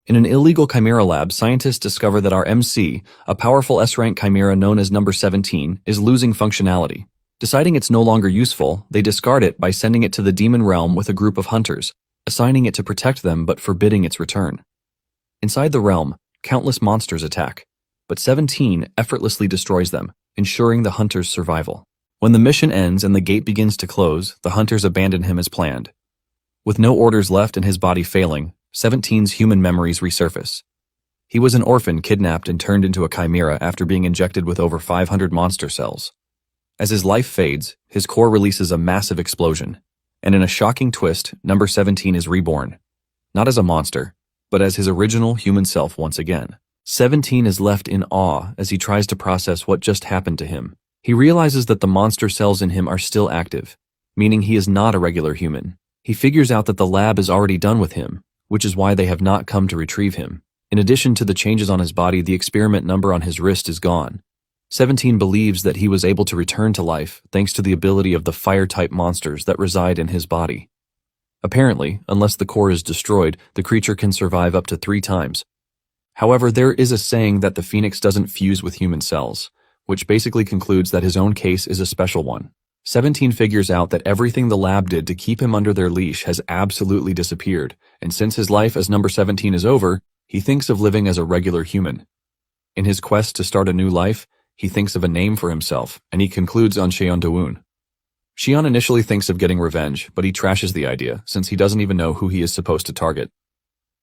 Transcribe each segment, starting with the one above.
In an illegal chimera lab, scientists discover that our MC, a powerful S-rank chimera known as number 17, is losing functionality. Deciding it's no longer useful, they discard it by sending it to the demon realm with a group of hunters, assigning it to protect them but forbidding its return. Inside the realm, countless monsters attack, but 17 effortlessly destroys them, ensuring the hunters' survival. When the mission ends and the gate begins to close, the hunters abandon him as planned. With no orders left and his body failing, 17's human memories resurface. He was an orphan kidnapped and turned into a chimera after being injected with over 500 monster cells. As his life fades, his core releases a massive explosion, and in a shocking twist, number 17 is reborn. Not as a monster, but as his original human self once again. 17 is left in awe as he tries to process what just happened to him. He realizes that the monster cells in him are still active, meaning he is not a regular human. He figures out that the lab is already done with him, which is why they have not come to retrieve him. In addition to the changes on his body, the experiment number on his wrist is gone. 17 believes that he was able to return to life thanks to the ability of the fire-type monsters that reside in his body. Apparently, unless the core is destroyed, the creature can survive up to 3 times. However, there is a saying that the phoenix doesn't fuse with human cells, which basically concludes that his own case is a special one. 17 figures out that everything the lab did to keep him under their leash has absolutely disappeared, and since his life as number 17 is over, he thinks of living as a regular human. In his quest to start a new life, he thinks of a name for himself, and he concludes on Cheon Do-un. Cheon initially thinks of getting revenge, but he trashes the idea, since he doesn't even know who he is supposed to target.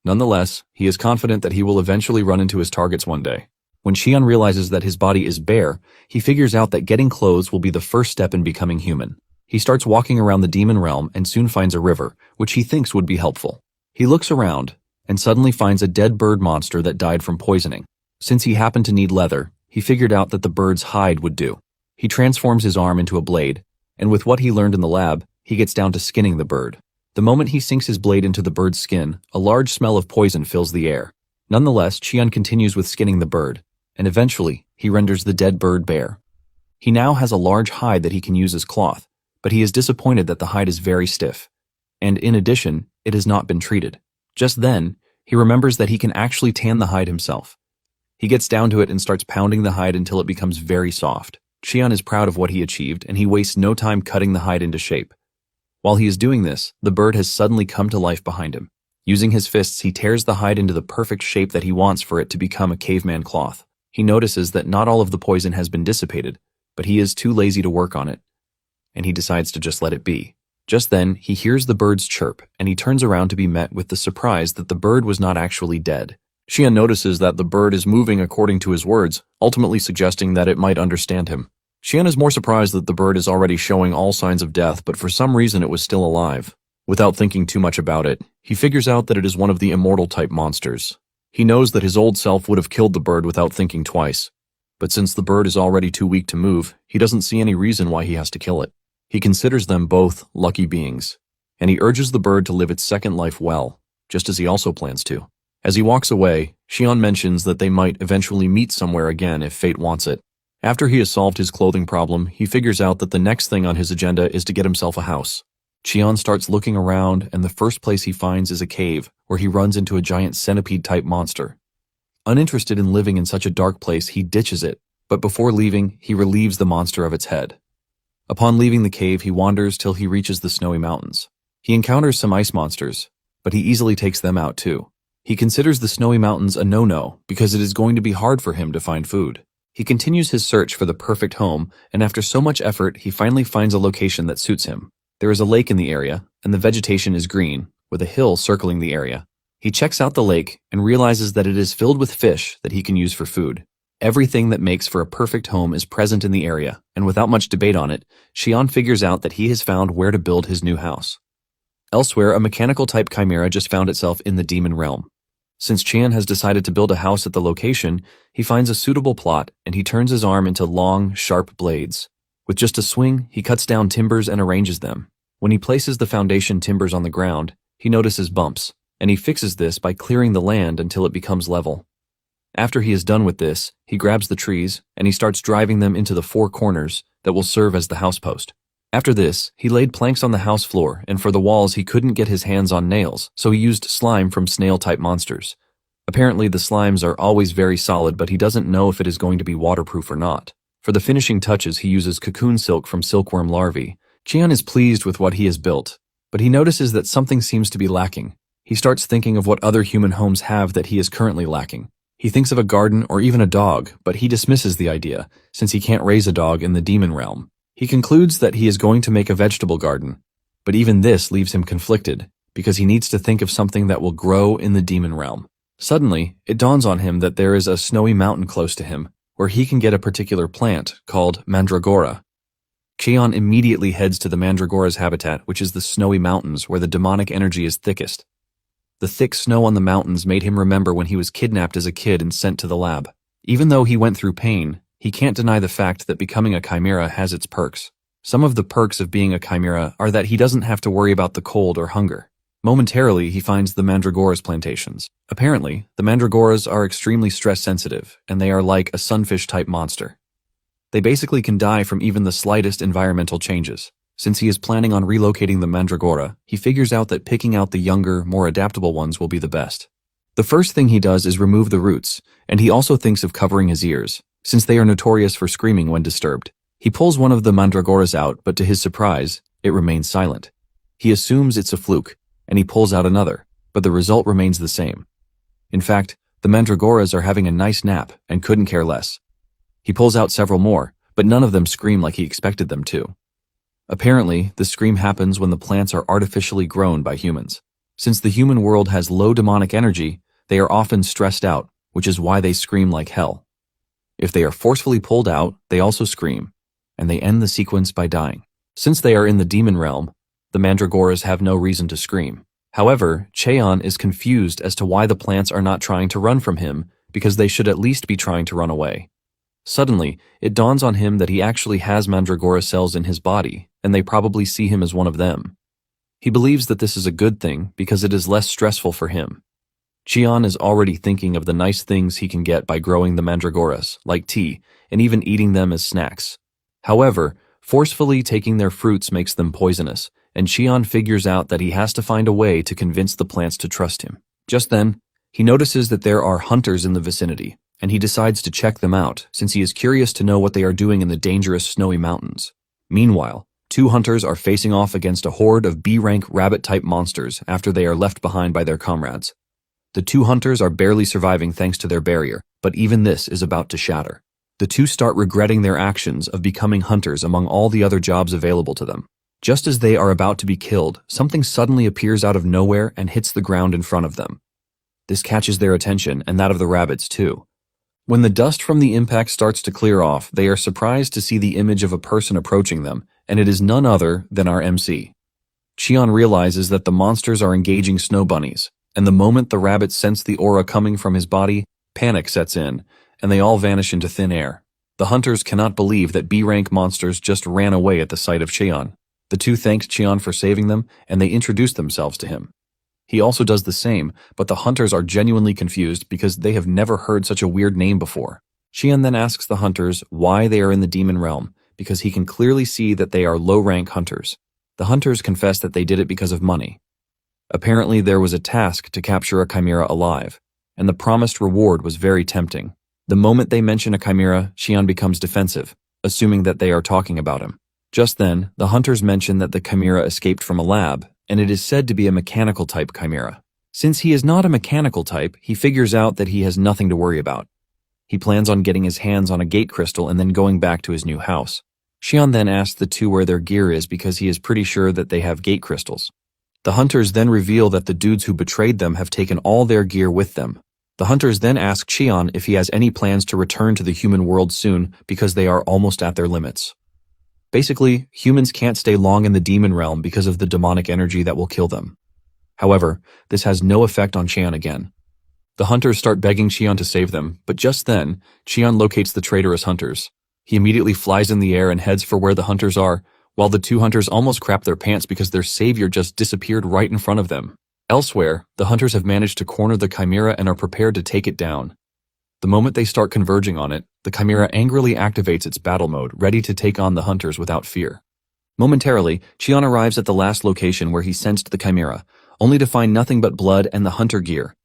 Nonetheless, he is confident that he will eventually run into his targets one day. When Cheon realizes that his body is bare, he figures out that getting clothes will be the first step in becoming human. He starts walking around the demon realm and soon finds a river, which he thinks would be helpful. He looks around, and suddenly finds a dead bird monster that died from poisoning. Since he happened to need leather, he figured out that the bird's hide would do. He transforms his arm into a blade, and with what he learned in the lab, he gets down to skinning the bird. The moment he sinks his blade into the bird's skin, a large smell of poison fills the air. Nonetheless, Cheon continues with skinning the bird, and eventually, he renders the dead bird bare. He now has a large hide that he can use as cloth, but he is disappointed that the hide is very stiff, and in addition, it has not been treated. Just then, he remembers that he can actually tan the hide himself. He gets down to it and starts pounding the hide until it becomes very soft. Cheon is proud of what he achieved, and he wastes no time cutting the hide into shape. While he is doing this, the bird has suddenly come to life behind him. Using his fists, he tears the hide into the perfect shape that he wants for it to become a caveman cloth. He notices that not all of the poison has been dissipated, but he is too lazy to work on it, and he decides to just let it be. Just then, he hears the bird's chirp, and he turns around to be met with the surprise that the bird was not actually dead. Cheon notices that the bird is moving according to his words, ultimately suggesting that it might understand him. Cheon is more surprised that the bird is already showing all signs of death, but for some reason it was still alive. Without thinking too much about it, he figures out that it is one of the immortal-type monsters. He knows that his old self would have killed the bird without thinking twice, but since the bird is already too weak to move, he doesn't see any reason why he has to kill it. He considers them both lucky beings, and he urges the bird to live its second life well, just as he also plans to. As he walks away, Cheon mentions that they might eventually meet somewhere again if fate wants it. After he has solved his clothing problem, he figures out that the next thing on his agenda is to get himself a house. Cheon starts looking around, and the first place he finds is a cave, where he runs into a giant centipede-type monster. Uninterested in living in such a dark place, he ditches it, but before leaving, he relieves the monster of its head. Upon leaving the cave, he wanders till he reaches the snowy mountains. He encounters some ice monsters, but he easily takes them out too. He considers the snowy mountains a no-no because it is going to be hard for him to find food. He continues his search for the perfect home, and after so much effort, he finally finds a location that suits him. There is a lake in the area, and the vegetation is green, with a hill circling the area. He checks out the lake and realizes that it is filled with fish that he can use for food. Everything that makes for a perfect home is present in the area, and without much debate on it, Cheon figures out that he has found where to build his new house. Elsewhere, a mechanical-type chimera just found itself in the demon realm. Since Cheon has decided to build a house at the location, he finds a suitable plot, and he turns his arm into long, sharp blades. With just a swing, he cuts down timbers and arranges them. When he places the foundation timbers on the ground, he notices bumps, and he fixes this by clearing the land until it becomes level. After he is done with this, he grabs the trees, and he starts driving them into the 4 corners that will serve as the house post. After this, he laid planks on the house floor, and for the walls he couldn't get his hands on nails, so he used slime from snail-type monsters. Apparently, the slimes are always very solid, but he doesn't know if it is going to be waterproof or not. For the finishing touches, he uses cocoon silk from silkworm larvae. Cheon is pleased with what he has built, but he notices that something seems to be lacking. He starts thinking of what other human homes have that he is currently lacking. He thinks of a garden or even a dog, but he dismisses the idea, since he can't raise a dog in the demon realm. He concludes that he is going to make a vegetable garden, but even this leaves him conflicted, because he needs to think of something that will grow in the demon realm. Suddenly, it dawns on him that there is a snowy mountain close to him, where he can get a particular plant called mandragora. Cheon immediately heads to the mandragora's habitat, which is the snowy mountains where the demonic energy is thickest. The thick snow on the mountains made him remember when he was kidnapped as a kid and sent to the lab. Even though he went through pain, he can't deny the fact that becoming a chimera has its perks. Some of the perks of being a chimera are that he doesn't have to worry about the cold or hunger. Momentarily, he finds the mandragora's plantations. Apparently, the mandragoras are extremely stress-sensitive, and they are like a sunfish-type monster. They basically can die from even the slightest environmental changes. Since he is planning on relocating the mandragora, he figures out that picking out the younger, more adaptable ones will be the best. The first thing he does is remove the roots, and he also thinks of covering his ears, since they are notorious for screaming when disturbed. He pulls one of the mandragoras out, but to his surprise, it remains silent. He assumes it's a fluke, and he pulls out another, but the result remains the same. In fact, the mandragoras are having a nice nap and couldn't care less. He pulls out several more, but none of them scream like he expected them to. Apparently, the scream happens when the plants are artificially grown by humans. Since the human world has low demonic energy, they are often stressed out, which is why they scream like hell. If they are forcefully pulled out, they also scream, and they end the sequence by dying. Since they are in the demon realm, the mandragoras have no reason to scream. However, Cheon is confused as to why the plants are not trying to run from him, because they should at least be trying to run away. Suddenly, it dawns on him that he actually has mandragora cells in his body, and they probably see him as one of them. He believes that this is a good thing because it is less stressful for him. Cheon is already thinking of the nice things he can get by growing the mandragoras, like tea, and even eating them as snacks. However, forcefully taking their fruits makes them poisonous, and Cheon figures out that he has to find a way to convince the plants to trust him. Just then, he notices that there are hunters in the vicinity, and he decides to check them out, since he is curious to know what they are doing in the dangerous snowy mountains. Meanwhile, 2 hunters are facing off against a horde of B-rank rabbit-type monsters after they are left behind by their comrades. The 2 hunters are barely surviving thanks to their barrier, but even this is about to shatter. The 2 start regretting their actions of becoming hunters among all the other jobs available to them. Just as they are about to be killed, something suddenly appears out of nowhere and hits the ground in front of them. This catches their attention, and that of the rabbits too. When the dust from the impact starts to clear off, they are surprised to see the image of a person approaching them, and it is none other than our MC. Cheon realizes that the monsters are engaging snow bunnies, and the moment the rabbits sense the aura coming from his body, panic sets in, and they all vanish into thin air. The hunters cannot believe that B-rank monsters just ran away at the sight of Cheon. The 2 thank Cheon for saving them, and they introduce themselves to him. He also does the same, but the hunters are genuinely confused because they have never heard such a weird name before. Cheon then asks the hunters why they are in the demon realm, because he can clearly see that they are low-rank hunters. The hunters confess that they did it because of money. Apparently, there was a task to capture a chimera alive, and the promised reward was very tempting. The moment they mention a chimera, Cheon becomes defensive, assuming that they are talking about him. Just then, the hunters mention that the chimera escaped from a lab, and it is said to be a mechanical type chimera. Since he is not a mechanical type, he figures out that he has nothing to worry about. He plans on getting his hands on a gate crystal and then going back to his new house. Cheon then asks the 2 where their gear is because he is pretty sure that they have gate crystals. The hunters then reveal that the dudes who betrayed them have taken all their gear with them. The hunters then ask Cheon if he has any plans to return to the human world soon because they are almost at their limits. Basically, humans can't stay long in the demon realm because of the demonic energy that will kill them. However, this has no effect on Cheon again. The hunters start begging Cheon to save them, but just then, Cheon locates the traitorous hunters. He immediately flies in the air and heads for where the hunters are, while the 2 hunters almost crap their pants because their savior just disappeared right in front of them. Elsewhere, the hunters have managed to corner the chimera and are prepared to take it down. The moment they start converging on it, the chimera angrily activates its battle mode, ready to take on the hunters without fear. Momentarily, Cheon arrives at the last location where he sensed the chimera, only to find nothing but blood and the hunter gear.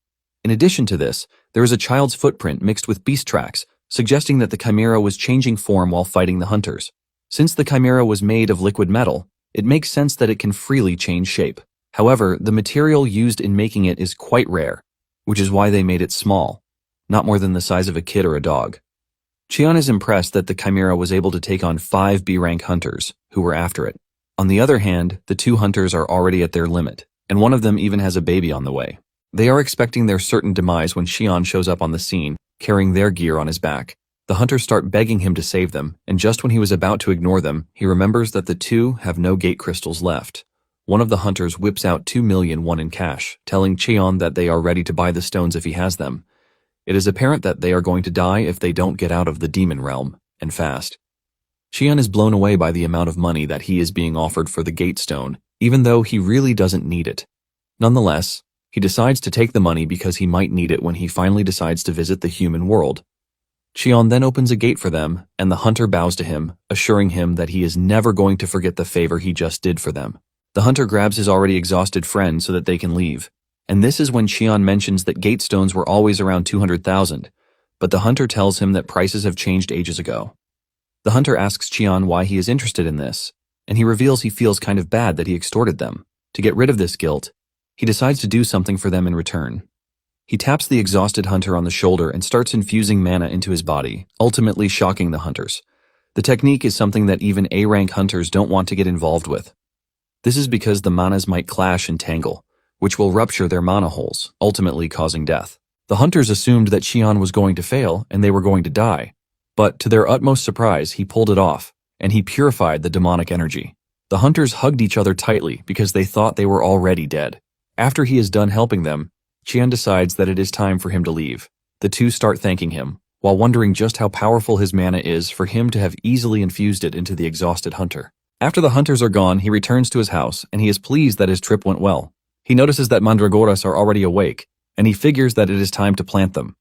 In addition to this, there is a child's footprint mixed with beast tracks, suggesting that the Chimera was changing form while fighting the hunters. Since the Chimera was made of liquid metal, it makes sense that it can freely change shape. However, the material used in making it is quite rare, which is why they made it small, not more than the size of a kid or a dog. Cheon is impressed that the Chimera was able to take on 5 B-rank hunters, who were after it. On the other hand, the 2 hunters are already at their limit, and one of them even has a baby on the way. They are expecting their certain demise when Cheon shows up on the scene, carrying their gear on his back. The hunters start begging him to save them, and just when he was about to ignore them, he remembers that the 2 have no gate crystals left. One of the hunters whips out 2 million won in cash, telling Cheon that they are ready to buy the stones if he has them. It is apparent that they are going to die if they don't get out of the demon realm, and fast. Cheon is blown away by the amount of money that he is being offered for the gate stone, even though he really doesn't need it. Nonetheless, he decides to take the money because he might need it when he finally decides to visit the human world. Cheon then opens a gate for them, and the hunter bows to him, assuring him that he is never going to forget the favor he just did for them. The hunter grabs his already exhausted friend so that they can leave. And this is when Cheon mentions that gate stones were always around 200,000, but the hunter tells him that prices have changed ages ago. The hunter asks Cheon why he is interested in this, and he reveals he feels kind of bad that he extorted them. To get rid of this guilt, he decides to do something for them in return. He taps the exhausted hunter on the shoulder and starts infusing mana into his body, ultimately shocking the hunters. The technique is something that even A-rank hunters don't want to get involved with. This is because the manas might clash and tangle, which will rupture their mana holes, ultimately causing death. The hunters assumed that Cheon was going to fail and they were going to die, but to their utmost surprise, he pulled it off, and he purified the demonic energy. The hunters hugged each other tightly because they thought they were already dead. After he is done helping them, Cheon decides that it is time for him to leave. The 2 start thanking him, while wondering just how powerful his mana is for him to have easily infused it into the exhausted hunter. After the hunters are gone, he returns to his house, and he is pleased that his trip went well. He notices that mandragoras are already awake, and he figures that it is time to plant them.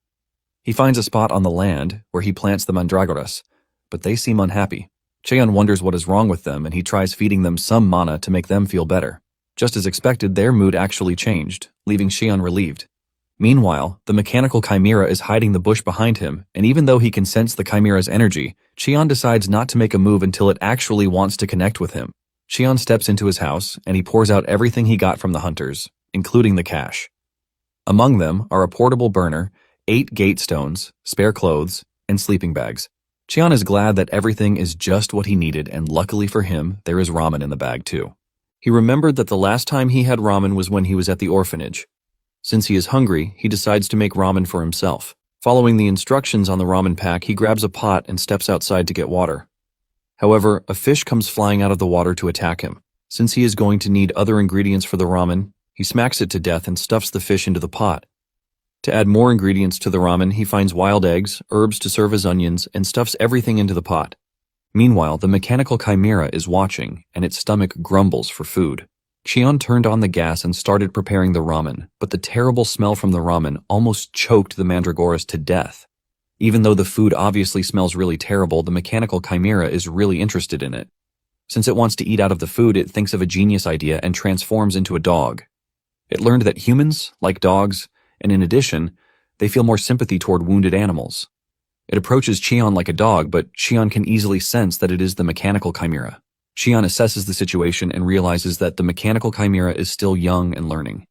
He finds a spot on the land where he plants the mandragoras, but they seem unhappy. Cheon wonders what is wrong with them, and he tries feeding them some mana to make them feel better. Just as expected, their mood actually changed, leaving Cheon relieved. Meanwhile, the mechanical chimera is hiding the bush behind him, and even though he can sense the chimera's energy, Cheon decides not to make a move until it actually wants to connect with him. Cheon steps into his house, and he pours out everything he got from the hunters, including the cash. Among them are a portable burner, 8 gate stones, spare clothes, and sleeping bags. Cheon is glad that everything is just what he needed, and luckily for him, there is ramen in the bag too. He remembered that the last time he had ramen was when he was at the orphanage. Since he is hungry, he decides to make ramen for himself. Following the instructions on the ramen pack, he grabs a pot and steps outside to get water. However, a fish comes flying out of the water to attack him. Since he is going to need other ingredients for the ramen, he smacks it to death and stuffs the fish into the pot. To add more ingredients to the ramen, he finds wild eggs, herbs to serve as onions, and stuffs everything into the pot. Meanwhile, the mechanical chimera is watching, and its stomach grumbles for food. Cheon turned on the gas and started preparing the ramen, but the terrible smell from the ramen almost choked the mandragoras to death. Even though the food obviously smells really terrible, the mechanical chimera is really interested in it. Since it wants to eat out of the food, it thinks of a genius idea and transforms into a dog. It learned that humans, like dogs, and in addition, they feel more sympathy toward wounded animals. It approaches Cheon like a dog, but Cheon can easily sense that it is the mechanical chimera. Cheon assesses the situation and realizes that the mechanical chimera is still young and learning.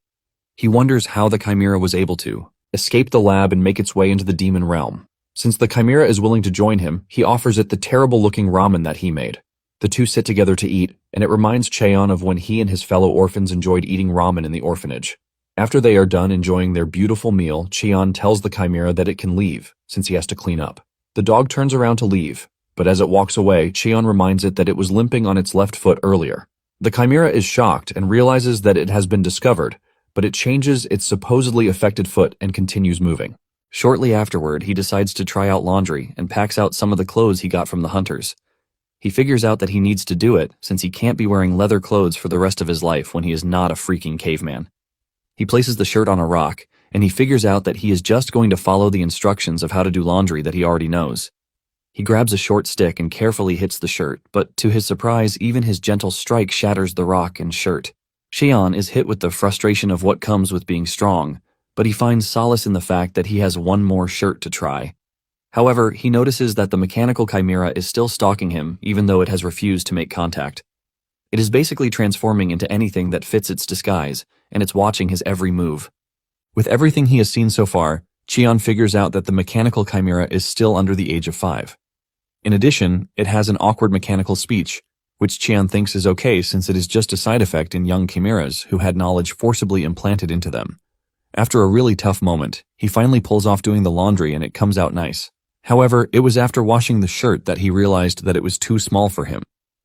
He wonders how the chimera was able to escape the lab and make its way into the demon realm. Since the chimera is willing to join him, he offers it the terrible-looking ramen that he made. The 2 sit together to eat, and it reminds Cheon of when he and his fellow orphans enjoyed eating ramen in the orphanage. After they are done enjoying their beautiful meal, Cheon tells the chimera that it can leave, since he has to clean up. The dog turns around to leave, but as it walks away, Cheon reminds it that it was limping on its left foot earlier. The chimera is shocked and realizes that it has been discovered, but it changes its supposedly affected foot and continues moving. Shortly afterward, he decides to try out laundry and packs out some of the clothes he got from the hunters. He figures out that he needs to do it since he can't be wearing leather clothes for the rest of his life when he is not a freaking caveman. He places the shirt on a rock, and he figures out that he is just going to follow the instructions of how to do laundry that he already knows. He grabs a short stick and carefully hits the shirt, but to his surprise, even his gentle strike shatters the rock and shirt. Cheon is hit with the frustration of what comes with being strong, but he finds solace in the fact that he has one more shirt to try. However, he notices that the mechanical chimera is still stalking him even though it has refused to make contact. It is basically transforming into anything that fits its disguise, and it's watching his every move. With everything he has seen so far, Cheon figures out that the mechanical chimera is still under the age of 5. In addition, it has an awkward mechanical speech, which Cheon thinks is okay since it is just a side effect in young chimeras who had knowledge forcibly implanted into them. After a really tough moment, he finally pulls off doing the laundry and it comes out nice. However, it was after washing the shirt that he realized that it was too small for him.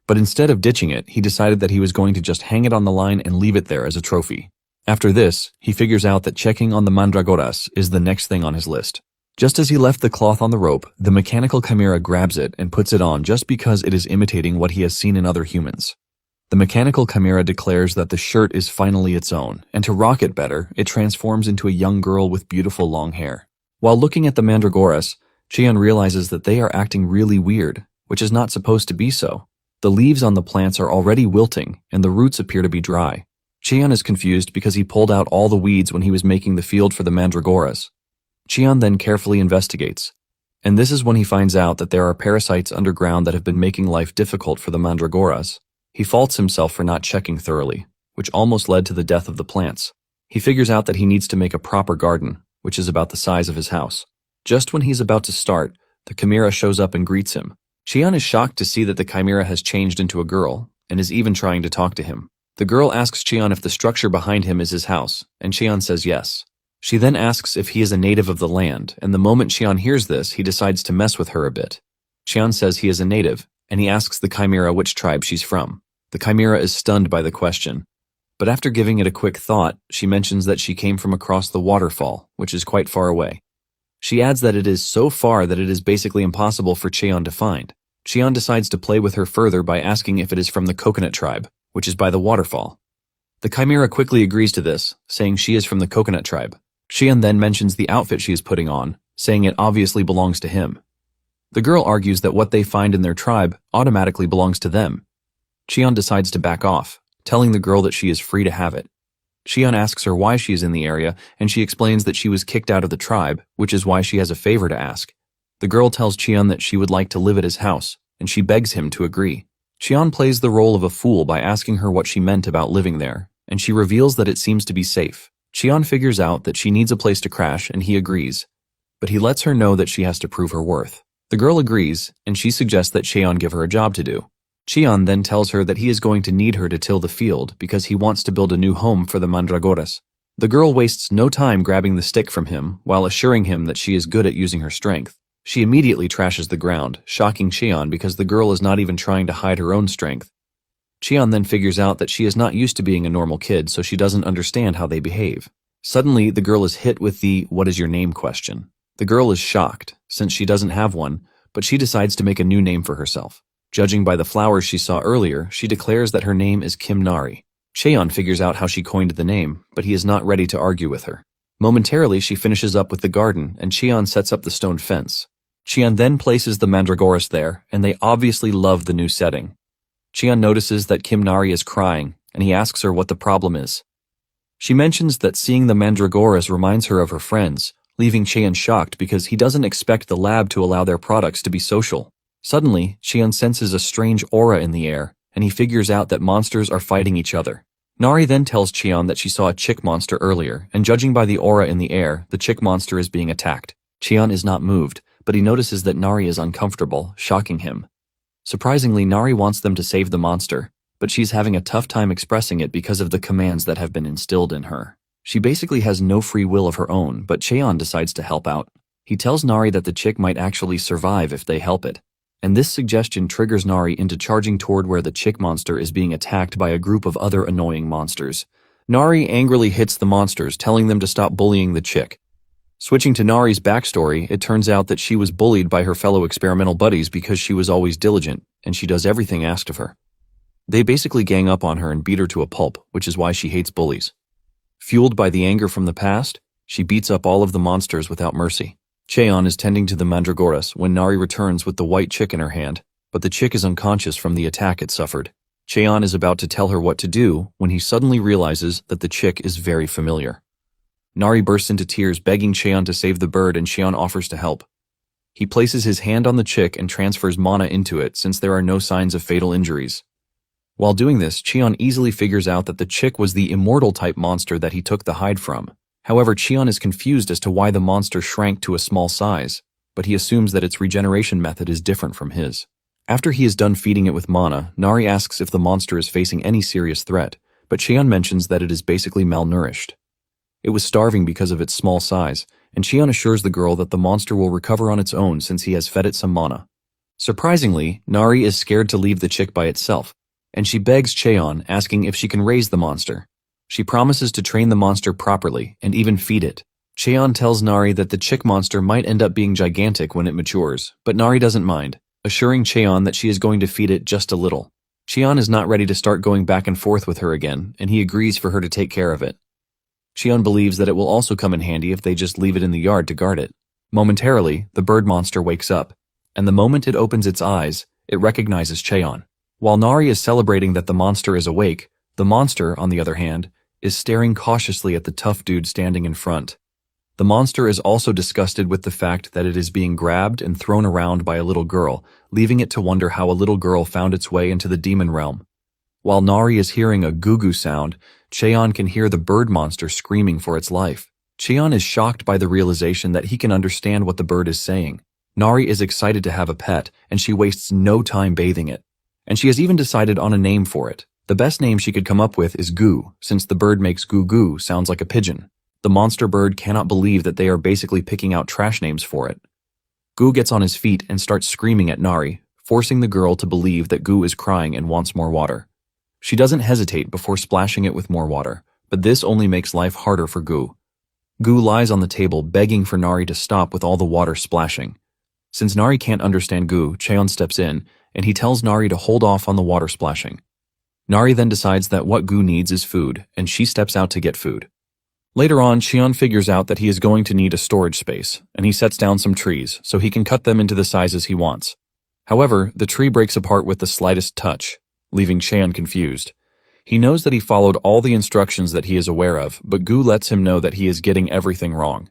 But instead of ditching it, he decided that he was going to just hang it on the line and leave it there as a trophy. After this, he figures out that checking on the mandragoras is the next thing on his list. Just as he left the cloth on the rope, the mechanical chimera grabs it and puts it on just because it is imitating what he has seen in other humans. The mechanical chimera declares that the shirt is finally its own, and to rock it better, it transforms into a young girl with beautiful long hair. While looking at the mandragoras, Cheon realizes that they are acting really weird, which is not supposed to be so. The leaves on the plants are already wilting, and the roots appear to be dry. Cheon is confused because he pulled out all the weeds when he was making the field for the mandragoras. Cheon then carefully investigates, and this is when he finds out that there are parasites underground that have been making life difficult for the mandragoras. He faults himself for not checking thoroughly, which almost led to the death of the plants. He figures out that he needs to make a proper garden, which is about the size of his house. Just when he's about to start, the chimera shows up and greets him. Cheon is shocked to see that the chimera has changed into a girl, and is even trying to talk to him. The girl asks Cheon if the structure behind him is his house, and Cheon says yes. She then asks if he is a native of the land, and the moment Cheon hears this, he decides to mess with her a bit. Cheon says he is a native, and he asks the chimera which tribe she's from. The chimera is stunned by the question, but after giving it a quick thought, she mentions that she came from across the waterfall, which is quite far away. She adds that it is so far that it is basically impossible for Cheon to find. Cheon decides to play with her further by asking if it is from the coconut tribe, which is by the waterfall. The chimera quickly agrees to this, saying she is from the coconut tribe. Cheon then mentions the outfit she is putting on, saying it obviously belongs to him. The girl argues that what they find in their tribe automatically belongs to them. Cheon decides to back off, telling the girl that she is free to have it. Cheon asks her why she is in the area, and she explains that she was kicked out of the tribe, which is why she has a favor to ask. The girl tells Cheon that she would like to live at his house, and she begs him to agree. Cheon plays the role of a fool by asking her what she meant about living there, and she reveals that it seems to be safe. Cheon figures out that she needs a place to crash, and he agrees, but he lets her know that she has to prove her worth. The girl agrees, and she suggests that Cheon give her a job to do. Cheon then tells her that he is going to need her to till the field because he wants to build a new home for the mandragoras. The girl wastes no time grabbing the stick from him while assuring him that she is good at using her strength. She immediately trashes the ground, shocking Cheon because the girl is not even trying to hide her own strength. Cheon then figures out that she is not used to being a normal kid, so she doesn't understand how they behave. Suddenly, the girl is hit with the "what is your name" question. The girl is shocked, since she doesn't have one, but she decides to make a new name for herself. Judging by the flowers she saw earlier, she declares that her name is Kim Nari. Cheon figures out how she coined the name, but he is not ready to argue with her. Momentarily, she finishes up with the garden, and Cheon sets up the stone fence. Cheon then places the mandragoras there, and they obviously love the new setting. Cheon notices that Kim Nari is crying, and he asks her what the problem is. She mentions that seeing the mandragoras reminds her of her friends, leaving Cheon shocked because he doesn't expect the lab to allow their products to be social. Suddenly, Cheon senses a strange aura in the air, and he figures out that monsters are fighting each other. Nari then tells Cheon that she saw a chick monster earlier, and judging by the aura in the air, the chick monster is being attacked. Cheon is not moved, but he notices that Nari is uncomfortable, shocking him. Surprisingly, Nari wants them to save the monster, but she's having a tough time expressing it because of the commands that have been instilled in her. She basically has no free will of her own, but Cheon decides to help out. He tells Nari that the chick might actually survive if they help it, and this suggestion triggers Nari into charging toward where the chick monster is being attacked by a group of other annoying monsters. Nari angrily hits the monsters, telling them to stop bullying the chick. Switching to Nari's backstory, it turns out that she was bullied by her fellow experimental buddies because she was always diligent, and she does everything asked of her. They basically gang up on her and beat her to a pulp, which is why she hates bullies. Fueled by the anger from the past, she beats up all of the monsters without mercy. Cheon is tending to the mandragoras when Nari returns with the white chick in her hand, but the chick is unconscious from the attack it suffered. Cheon is about to tell her what to do when he suddenly realizes that the chick is very familiar. Nari bursts into tears, begging Cheon to save the bird, and Cheon offers to help. He places his hand on the chick and transfers mana into it since there are no signs of fatal injuries. While doing this, Cheon easily figures out that the chick was the immortal-type monster that he took the hide from. However, Cheon is confused as to why the monster shrank to a small size, but he assumes that its regeneration method is different from his. After he is done feeding it with mana, Nari asks if the monster is facing any serious threat, but Cheon mentions that it is basically malnourished. It was starving because of its small size, and Cheon assures the girl that the monster will recover on its own since he has fed it some mana. Surprisingly, Nari is scared to leave the chick by itself, and she begs Cheon, asking if she can raise the monster. She promises to train the monster properly and even feed it. Cheon tells Nari that the chick monster might end up being gigantic when it matures, but Nari doesn't mind, assuring Cheon that she is going to feed it just a little. Cheon is not ready to start going back and forth with her again, and he agrees for her to take care of it. Cheon believes that it will also come in handy if they just leave it in the yard to guard it. Momentarily, the bird monster wakes up, and the moment it opens its eyes, it recognizes Cheon. While Nari is celebrating that the monster is awake, the monster, on the other hand, is staring cautiously at the tough dude standing in front. The monster is also disgusted with the fact that it is being grabbed and thrown around by a little girl, leaving it to wonder how a little girl found its way into the demon realm. While Nari is hearing a goo-goo sound, Cheon can hear the bird monster screaming for its life. Cheon is shocked by the realization that he can understand what the bird is saying. Nari is excited to have a pet, and she wastes no time bathing it. And she has even decided on a name for it. The best name she could come up with is Goo, since the bird makes goo-goo sounds like a pigeon. The monster bird cannot believe that they are basically picking out trash names for it. Goo gets on his feet and starts screaming at Nari, forcing the girl to believe that Goo is crying and wants more water. She doesn't hesitate before splashing it with more water, but this only makes life harder for Goo. Goo lies on the table begging for Nari to stop with all the water splashing. Since Nari can't understand Goo, Cheon steps in, and he tells Nari to hold off on the water splashing. Nari then decides that what Goo needs is food, and she steps out to get food. Later on, Cheon figures out that he is going to need a storage space, and he sets down some trees so he can cut them into the sizes he wants. However, the tree breaks apart with the slightest touch, leaving Cheon confused. He knows that he followed all the instructions that he is aware of, but Goo lets him know that he is getting everything wrong.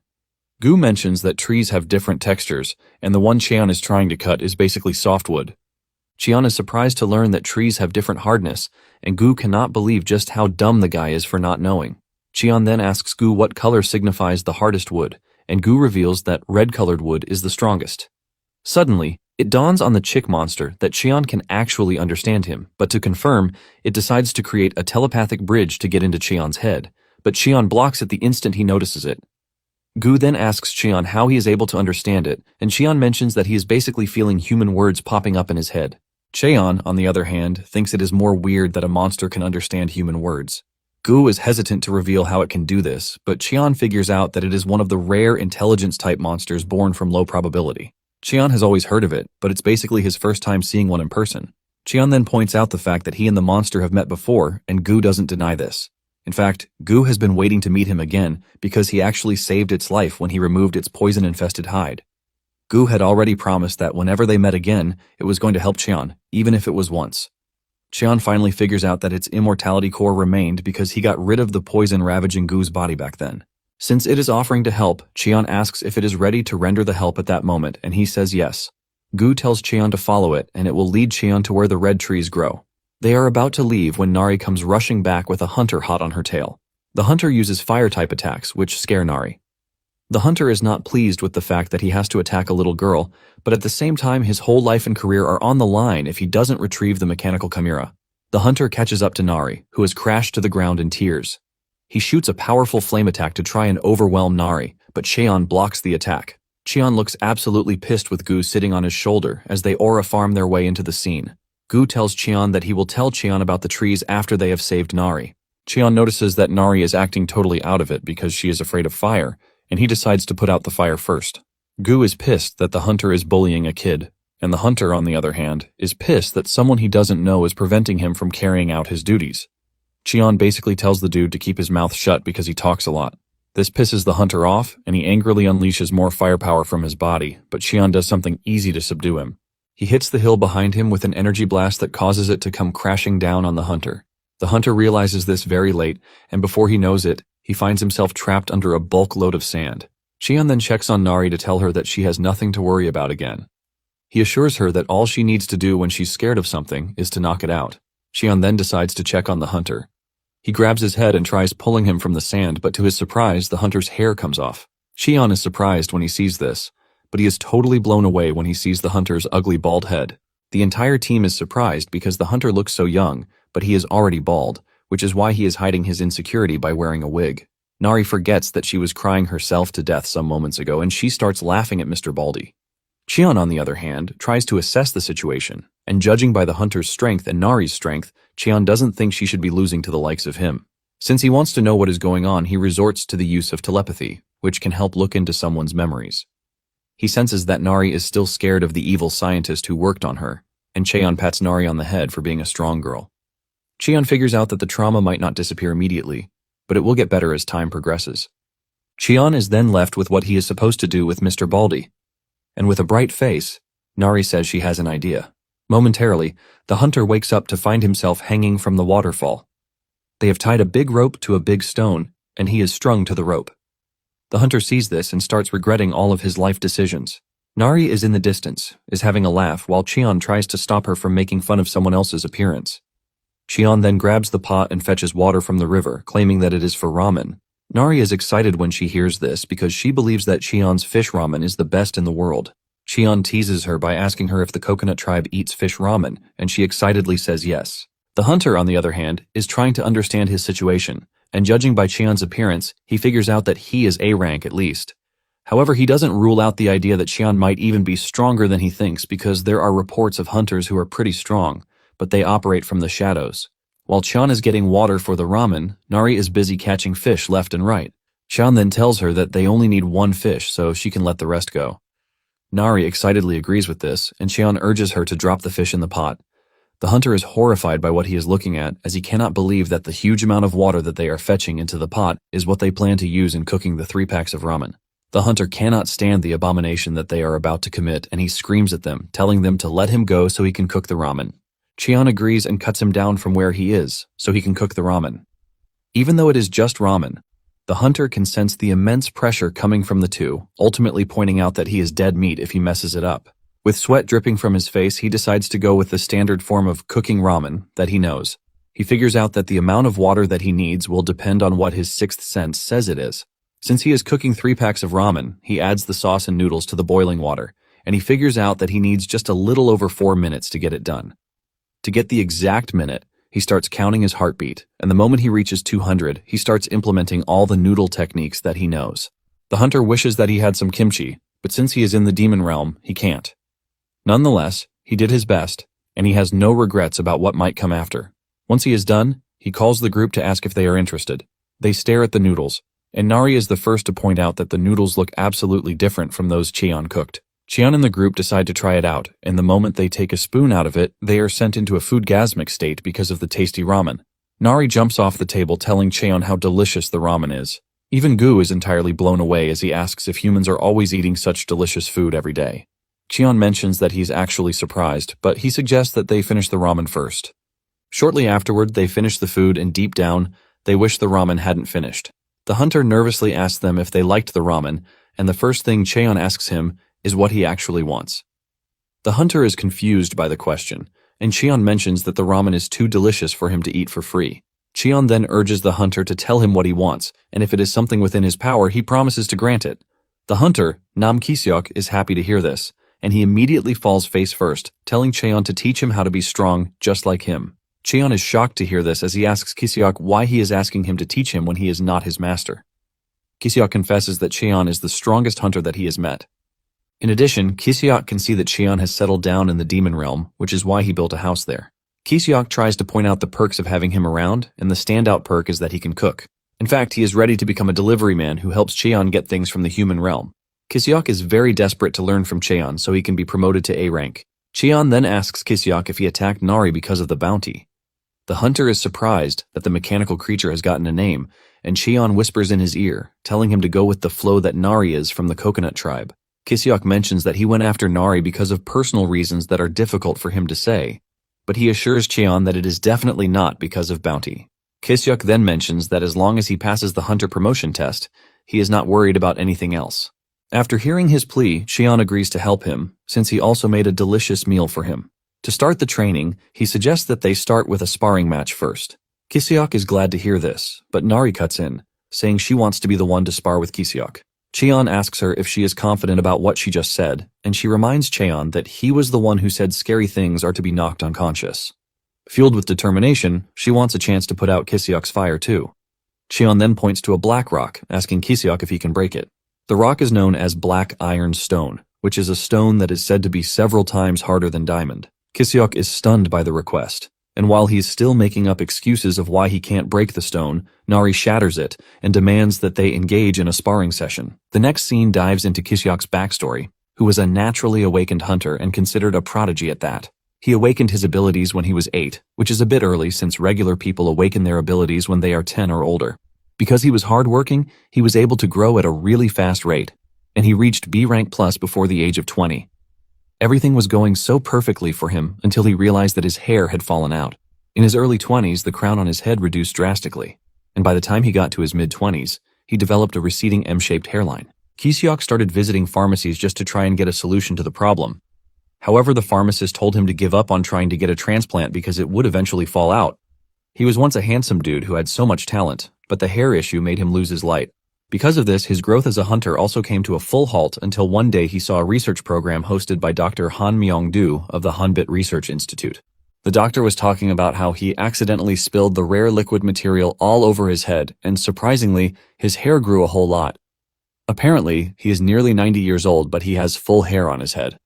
Goo mentions that trees have different textures, and the one Cheon is trying to cut is basically softwood. Cheon is surprised to learn that trees have different hardness, and Goo cannot believe just how dumb the guy is for not knowing. Cheon then asks Goo what color signifies the hardest wood, and Goo reveals that red-colored wood is the strongest. Suddenly, it dawns on the chick monster that Cheon can actually understand him, but to confirm, it decides to create a telepathic bridge to get into Cheon's head, but Cheon blocks it the instant he notices it. Goo then asks Cheon how he is able to understand it, and Cheon mentions that he is basically feeling human words popping up in his head. Cheon, on the other hand, thinks it is more weird that a monster can understand human words. Goo is hesitant to reveal how it can do this, but Cheon figures out that it is one of the rare intelligence-type monsters born from low probability. Cheon has always heard of it, but it's basically his first time seeing one in person. Cheon then points out the fact that he and the monster have met before, and Goo doesn't deny this. In fact, Goo has been waiting to meet him again because he actually saved its life when he removed its poison-infested hide. Goo had already promised that whenever they met again, it was going to help Cheon, even if it was once. Cheon finally figures out that its immortality core remained because he got rid of the poison ravaging Goo's body back then. Since it is offering to help, Cheon asks if it is ready to render the help at that moment, and he says yes. Goo tells Cheon to follow it, and it will lead Cheon to where the red trees grow. They are about to leave when Nari comes rushing back with a hunter hot on her tail. The hunter uses fire-type attacks, which scare Nari. The hunter is not pleased with the fact that he has to attack a little girl, but at the same time his whole life and career are on the line if he doesn't retrieve the mechanical chimera. The hunter catches up to Nari, who has crashed to the ground in tears. He shoots a powerful flame attack to try and overwhelm Nari, but Cheon blocks the attack. Cheon looks absolutely pissed with Goo sitting on his shoulder as they aura farm their way into the scene. Goo tells Cheon that he will tell Cheon about the trees after they have saved Nari. Cheon notices that Nari is acting totally out of it because she is afraid of fire, and he decides to put out the fire first. Goo is pissed that the hunter is bullying a kid, and the hunter, on the other hand, is pissed that someone he doesn't know is preventing him from carrying out his duties. Cheon basically tells the dude to keep his mouth shut because he talks a lot. This pisses the hunter off, and he angrily unleashes more firepower from his body, but Cheon does something easy to subdue him. He hits the hill behind him with an energy blast that causes it to come crashing down on the hunter. The hunter realizes this very late, and before he knows it, He finds himself trapped under a bulk load of sand. Cheon then checks on Nari to tell her that she has nothing to worry about again. He assures her that all she needs to do when she's scared of something is to knock it out. Cheon then decides to check on the hunter. He grabs his head and tries pulling him from the sand, but to his surprise, the hunter's hair comes off. Cheon is surprised when he sees this, but he is totally blown away when he sees the hunter's ugly bald head. The entire team is surprised because the hunter looks so young, but he is already bald, which is why he is hiding his insecurity by wearing a wig. Nari forgets that she was crying herself to death some moments ago, and she starts laughing at Mr. Baldy. Cheon, on the other hand, tries to assess the situation, and judging by the hunter's strength and Nari's strength, Cheon doesn't think she should be losing to the likes of him. Since he wants to know what is going on, he resorts to the use of telepathy, which can help look into someone's memories. He senses that Nari is still scared of the evil scientist who worked on her, and Cheon pats Nari on the head for being a strong girl. Cheon figures out that the trauma might not disappear immediately, but it will get better as time progresses. Cheon is then left with what he is supposed to do with Mr. Baldy, and with a bright face, Nari says she has an idea. Momentarily, the hunter wakes up to find himself hanging from the waterfall. They have tied a big rope to a big stone, and he is strung to the rope. The hunter sees this and starts regretting all of his life decisions. Nari is in the distance, is having a laugh while Cheon tries to stop her from making fun of someone else's appearance. Cheon then grabs the pot and fetches water from the river, claiming that it is for ramen. Nari is excited when she hears this because she believes that Cheon's fish ramen is the best in the world. Cheon teases her by asking her if the coconut tribe eats fish ramen, and she excitedly says yes. The hunter, on the other hand, is trying to understand his situation, and judging by Cheon's appearance, he figures out that he is A rank at least. However, he doesn't rule out the idea that Cheon might even be stronger than he thinks because there are reports of hunters who are pretty strong, but they operate from the shadows. While Cheon is getting water for the ramen, Nari is busy catching fish left and right. Cheon then tells her that they only need one fish so she can let the rest go. Nari excitedly agrees with this, and Cheon urges her to drop the fish in the pot. The hunter is horrified by what he is looking at, as he cannot believe that the huge amount of water that they are fetching into the pot is what they plan to use in cooking the 3 packs of ramen. The hunter cannot stand the abomination that they are about to commit, and he screams at them, telling them to let him go so he can cook the ramen. Cheon agrees and cuts him down from where he is, so he can cook the ramen. Even though it is just ramen, the hunter can sense the immense pressure coming from the two, ultimately pointing out that he is dead meat if he messes it up. With sweat dripping from his face, he decides to go with the standard form of cooking ramen that he knows. He figures out that the amount of water that he needs will depend on what his sixth sense says it is. Since he is cooking 3 packs of ramen, he adds the sauce and noodles to the boiling water, and he figures out that he needs just a little over 4 minutes to get it done. To get the exact minute, he starts counting his heartbeat, and the moment he reaches 200, he starts implementing all the noodle techniques that he knows. The hunter wishes that he had some kimchi, but since he is in the demon realm, he can't. Nonetheless, he did his best, and he has no regrets about what might come after. Once he is done, he calls the group to ask if they are interested. They stare at the noodles, and Nari is the first to point out that the noodles look absolutely different from those Cheon cooked. Cheon and the group decide to try it out, and the moment they take a spoon out of it, they are sent into a foodgasmic state because of the tasty ramen. Nari jumps off the table telling Cheon how delicious the ramen is. Even Gu is entirely blown away as he asks if humans are always eating such delicious food every day. Cheon mentions that he's actually surprised, but he suggests that they finish the ramen first. Shortly afterward, they finish the food, and deep down, they wish the ramen hadn't finished. The hunter nervously asks them if they liked the ramen, and the first thing Cheon asks him is what he actually wants. The hunter is confused by the question, and Cheon mentions that the ramen is too delicious for him to eat for free. Cheon then urges the hunter to tell him what he wants, and if it is something within his power, he promises to grant it. The hunter, Nam Kiseok, is happy to hear this, and he immediately falls face first, telling Cheon to teach him how to be strong just like him. Cheon is shocked to hear this as he asks Kiseok why he is asking him to teach him when he is not his master. Kiseok confesses that Cheon is the strongest hunter that he has met. In addition, Kiseok can see that Cheon has settled down in the demon realm, which is why he built a house there. Kiseok tries to point out the perks of having him around, and the standout perk is that he can cook. In fact, he is ready to become a delivery man who helps Cheon get things from the human realm. Kiseok is very desperate to learn from Cheon so he can be promoted to A rank. Cheon then asks Kiseok if he attacked Nari because of the bounty. The hunter is surprised that the mechanical creature has gotten a name, and Cheon whispers in his ear, telling him to go with the flow that Nari is from the coconut tribe. Kiseok mentions that he went after Nari because of personal reasons that are difficult for him to say, but he assures Cheon that it is definitely not because of bounty. Kisyuk then mentions that as long as he passes the hunter promotion test, he is not worried about anything else. After hearing his plea, Cheon agrees to help him, since he also made a delicious meal for him. To start the training, he suggests that they start with a sparring match first. Kisyuk is glad to hear this, but Nari cuts in, saying she wants to be the one to spar with Kisyuk. Cheon asks her if she is confident about what she just said, and she reminds Cheon that he was the one who said scary things are to be knocked unconscious. Fueled with determination, she wants a chance to put out Kisyuk's fire too. Cheon then points to a black rock, asking Kisyuk if he can break it. The rock is known as Black Iron Stone, which is a stone that is said to be several times harder than diamond. Kisyuk is stunned by the request, and while he's still making up excuses of why he can't break the stone, Nari shatters it and demands that they engage in a sparring session. The next scene dives into Kisyuk's backstory, who was a naturally awakened hunter and considered a prodigy at that. He awakened his abilities when he was 8, which is a bit early since regular people awaken their abilities when they are 10 or older. Because he was hardworking, he was able to grow at a really fast rate, and he reached B rank plus before the age of 20. Everything was going so perfectly for him until he realized that his hair had fallen out. In his early 20s, the crown on his head reduced drastically, and by the time he got to his mid-20s, he developed a receding M-shaped hairline. Kisyuk started visiting pharmacies just to try and get a solution to the problem. However, the pharmacist told him to give up on trying to get a transplant because it would eventually fall out. He was once a handsome dude who had so much talent, but the hair issue made him lose his light. Because of this, his growth as a hunter also came to a full halt until one day he saw a research program hosted by Dr. Han Myung-do of the Hanbit Research Institute. The doctor was talking about how he accidentally spilled the rare liquid material all over his head, and surprisingly, his hair grew a whole lot. Apparently, he is nearly 90 years old, but he has full hair on his head.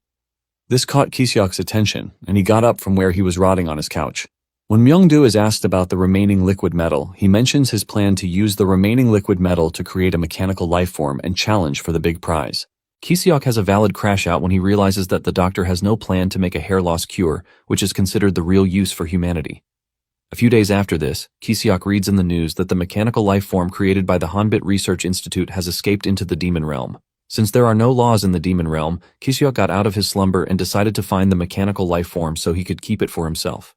This caught Kisyuk's attention, and he got up from where he was rotting on his couch. When Myung-do is asked about the remaining liquid metal, he mentions his plan to use the remaining liquid metal to create a mechanical life form and challenge for the big prize. Kisyuk has a valid crash out when he realizes that the doctor has no plan to make a hair loss cure, which is considered the real use for humanity. A few days after this, Kisyuk reads in the news that the mechanical life form created by the Hanbit Research Institute has escaped into the demon realm. Since there are no laws in the demon realm, Kisyuk got out of his slumber and decided to find the mechanical life form so he could keep it for himself.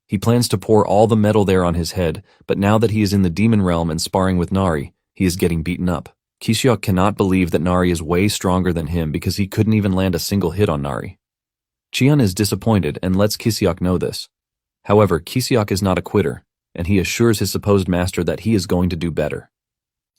He plans to pour all the metal there on his head, but now that he is in the demon realm and sparring with Nari, he is getting beaten up. Kisyuk cannot believe that Nari is way stronger than him because he couldn't even land a single hit on Nari. Cheon is disappointed and lets Kisyuk know this. However, Kisyuk is not a quitter, and he assures his supposed master that he is going to do better.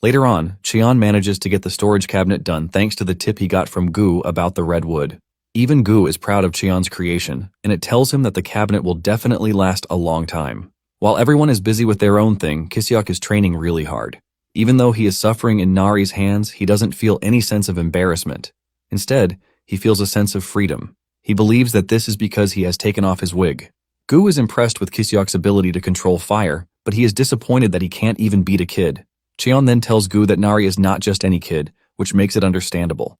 Later on, Cheon manages to get the storage cabinet done thanks to the tip he got from Gu about the red wood. Even Gu is proud of Cheon's creation, and it tells him that the cabinet will definitely last a long time. While everyone is busy with their own thing, Kisyuk is training really hard. Even though he is suffering in Nari's hands, he doesn't feel any sense of embarrassment. Instead, he feels a sense of freedom. He believes that this is because he has taken off his wig. Gu is impressed with Kisyuk's ability to control fire, but he is disappointed that he can't even beat a kid. Cheon then tells Gu that Nari is not just any kid, which makes it understandable.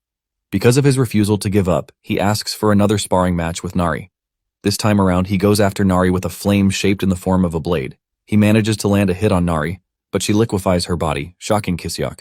Because of his refusal to give up, he asks for another sparring match with Nari. This time around, he goes after Nari with a flame shaped in the form of a blade. He manages to land a hit on Nari, but she liquefies her body, shocking Kisyuk.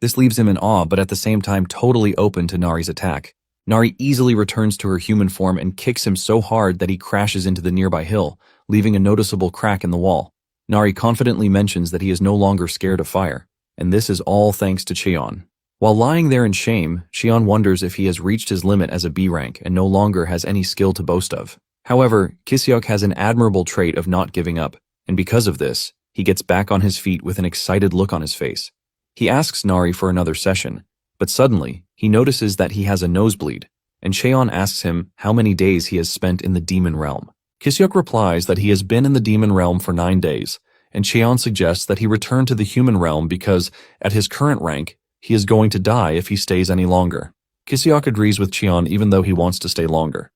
This leaves him in awe, but at the same time totally open to Nari's attack. Nari easily returns to her human form and kicks him so hard that he crashes into the nearby hill, leaving a noticeable crack in the wall. Nari confidently mentions that he is no longer scared of fire, and this is all thanks to Cheon. While lying there in shame, Cheon wonders if he has reached his limit as a B rank and no longer has any skill to boast of. However, Kisyuk has an admirable trait of not giving up, and because of this, he gets back on his feet with an excited look on his face. He asks Nari for another session, but suddenly, he notices that he has a nosebleed, and Cheon asks him how many days he has spent in the demon realm. Kisyuk replies that he has been in the demon realm for 9 days, and Cheon suggests that he return to the human realm because, at his current rank, he is going to die if he stays any longer. Kisyuk agrees with Cheon even though he wants to stay longer.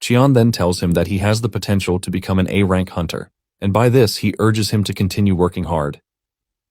Cheon then tells him that he has the potential to become an A-rank hunter, and by this he urges him to continue working hard.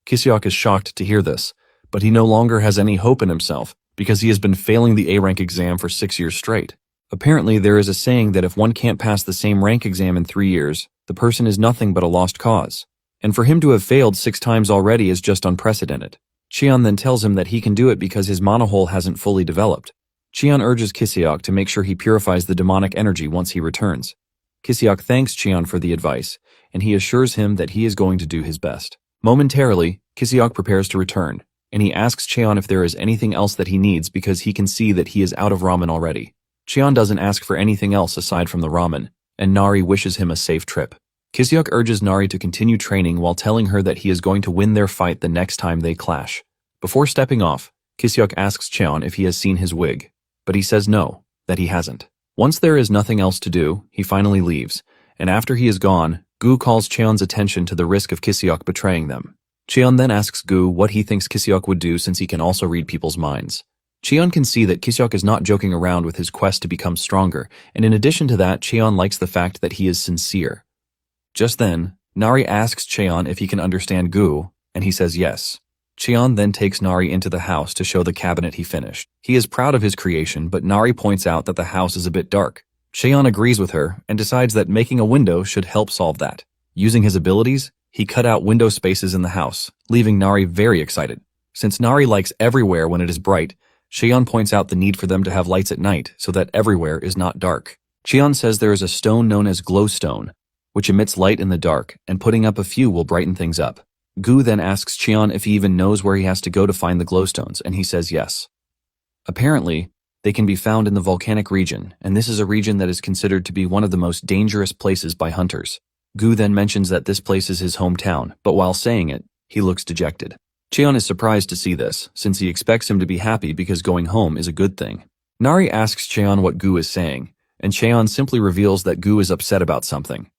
Kisyuk is shocked to hear this, but he no longer has any hope in himself because he has been failing the A-rank exam for 6 years straight. Apparently, there is a saying that if one can't pass the same rank exam in 3 years, the person is nothing but a lost cause. And for him to have failed 6 times already is just unprecedented. Cheon then tells him that he can do it because his monohole hasn't fully developed. Cheon urges Kisyuk to make sure he purifies the demonic energy once he returns. Kisiok thanks Cheon for the advice, and he assures him that he is going to do his best. Momentarily, Kisiok prepares to return, and he asks Cheon if there is anything else that he needs because he can see that he is out of ramen already. Cheon doesn't ask for anything else aside from the ramen, and Nari wishes him a safe trip. Kisiok urges Nari to continue training while telling her that he is going to win their fight the next time they clash. Before stepping off, Kisiok asks Cheon if he has seen his wig, but he says no, that he hasn't. Once there is nothing else to do, he finally leaves, and after he is gone, Gu calls Cheon's attention to the risk of Kisiok betraying them. Cheon then asks Gu what he thinks Kisiok would do since he can also read people's minds. Cheon can see that Kisiok is not joking around with his quest to become stronger, and in addition to that, Cheon likes the fact that he is sincere. Just then, Nari asks Cheon if he can understand Gu, and he says yes. Cheon then takes Nari into the house to show the cabinet he finished. He is proud of his creation, but Nari points out that the house is a bit dark. Cheon agrees with her and decides that making a window should help solve that. Using his abilities, he cut out window spaces in the house, leaving Nari very excited. Since Nari likes everywhere when it is bright, Cheon points out the need for them to have lights at night so that everywhere is not dark. Cheon says there is a stone known as glowstone, which emits light in the dark, and putting up a few will brighten things up. Gu then asks Cheon if he even knows where he has to go to find the glowstones, and he says yes. Apparently, they can be found in the volcanic region, and this is a region that is considered to be one of the most dangerous places by hunters. Gu then mentions that this place is his hometown, but while saying it, he looks dejected. Cheon is surprised to see this, since he expects him to be happy because going home is a good thing. Nari asks Cheon what Gu is saying, and Cheon simply reveals that Gu is upset about something.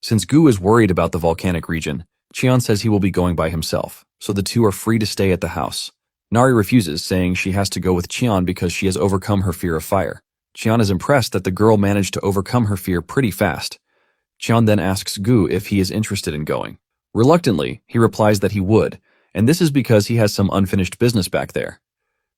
Since Gu is worried about the volcanic region, Cheon says he will be going by himself, so the two are free to stay at the house. Nari refuses, saying she has to go with Cheon because she has overcome her fear of fire. Cheon is impressed that the girl managed to overcome her fear pretty fast. Cheon then asks Gu if he is interested in going. Reluctantly, he replies that he would, and this is because he has some unfinished business back there.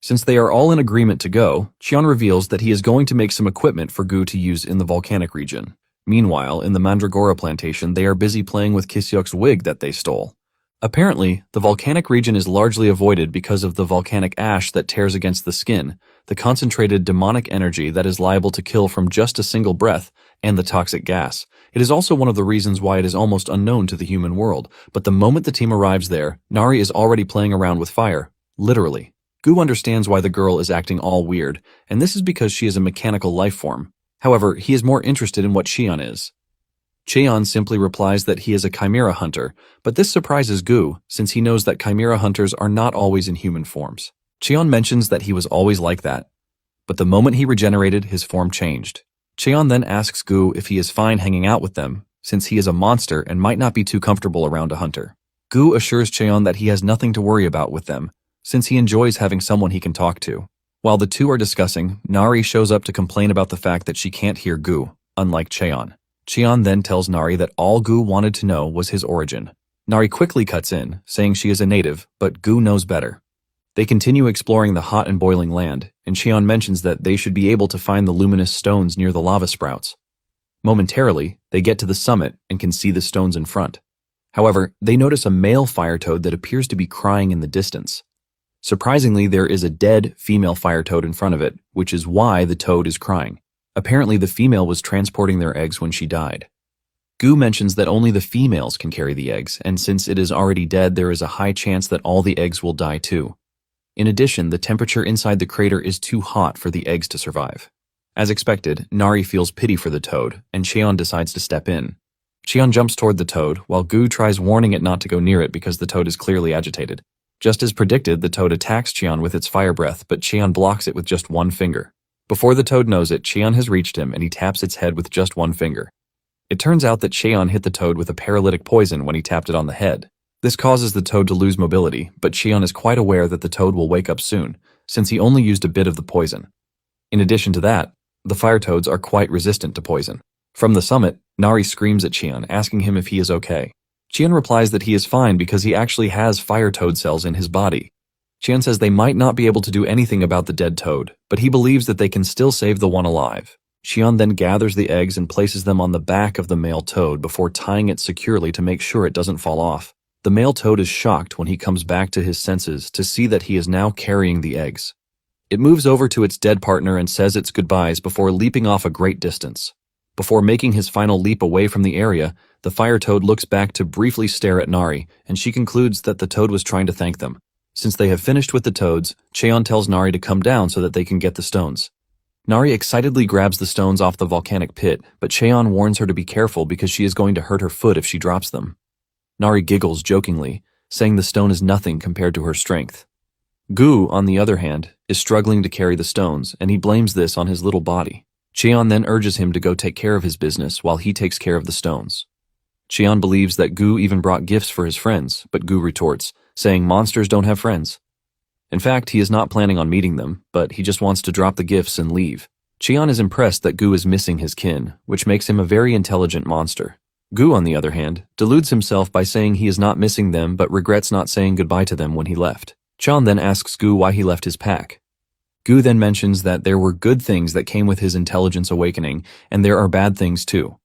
Since they are all in agreement to go, Cheon reveals that he is going to make some equipment for Gu to use in the volcanic region. Meanwhile, in the Mandragora plantation, they are busy playing with Kisiok's wig that they stole. Apparently, the volcanic region is largely avoided because of the volcanic ash that tears against the skin, the concentrated demonic energy that is liable to kill from just a single breath, and the toxic gas. It is also one of the reasons why it is almost unknown to the human world, but the moment the team arrives there, Nari is already playing around with fire, literally. Gu understands why the girl is acting all weird, and this is because she is a mechanical life form. However, he is more interested in what Cheon is. Cheon simply replies that he is a Chimera Hunter, but this surprises Gu, since he knows that Chimera Hunters are not always in human forms. Cheon mentions that he was always like that, but the moment he regenerated, his form changed. Cheon then asks Gu if he is fine hanging out with them, since he is a monster and might not be too comfortable around a hunter. Gu assures Cheon that he has nothing to worry about with them, since he enjoys having someone he can talk to. While the two are discussing, Nari shows up to complain about the fact that she can't hear Gu, unlike Cheon. Cheon then tells Nari that all Gu wanted to know was his origin. Nari quickly cuts in, saying she is a native, but Gu knows better. They continue exploring the hot and boiling land, and Cheon mentions that they should be able to find the luminous stones near the lava sprouts. Momentarily, they get to the summit and can see the stones in front. However, they notice a male fire toad that appears to be crying in the distance. Surprisingly, there is a dead female fire toad in front of it, which is why the toad is crying. Apparently, the female was transporting their eggs when she died. Gu mentions that only the females can carry the eggs, and since it is already dead, there is a high chance that all the eggs will die too. In addition, the temperature inside the crater is too hot for the eggs to survive. As expected, Nari feels pity for the toad, and Cheon decides to step in. Cheon jumps toward the toad, while Gu tries warning it not to go near it because the toad is clearly agitated. Just as predicted, the toad attacks Cheon with its fire breath, but Cheon blocks it with just one finger. Before the toad knows it, Cheon has reached him and he taps its head with just one finger. It turns out that Cheon hit the toad with a paralytic poison when he tapped it on the head. This causes the toad to lose mobility, but Cheon is quite aware that the toad will wake up soon, since he only used a bit of the poison. In addition to that, the fire toads are quite resistant to poison. From the summit, Nari screams at Cheon, asking him if he is okay. Cheon replies that he is fine because he actually has fire toad cells in his body. Cheon says they might not be able to do anything about the dead toad, but he believes that they can still save the one alive. Cheon then gathers the eggs and places them on the back of the male toad before tying it securely to make sure it doesn't fall off. The male toad is shocked when he comes back to his senses to see that he is now carrying the eggs. It moves over to its dead partner and says its goodbyes before leaping off a great distance. Before making his final leap away from the area, the fire toad looks back to briefly stare at Nari, and she concludes that the toad was trying to thank them. Since they have finished with the toads, Cheon tells Nari to come down so that they can get the stones. Nari excitedly grabs the stones off the volcanic pit, but Cheon warns her to be careful because she is going to hurt her foot if she drops them. Nari giggles jokingly, saying the stone is nothing compared to her strength. Gu, on the other hand, is struggling to carry the stones, and he blames this on his little body. Cheon then urges him to go take care of his business while he takes care of the stones. Cheon believes that Gu even brought gifts for his friends, but Gu retorts, saying monsters don't have friends. In fact, he is not planning on meeting them, but he just wants to drop the gifts and leave. Cheon is impressed that Gu is missing his kin, which makes him a very intelligent monster. Gu, on the other hand, deludes himself by saying he is not missing them but regrets not saying goodbye to them when he left. Cheon then asks Gu why he left his pack. Gu then mentions that there were good things that came with his intelligence awakening, and there are bad things too.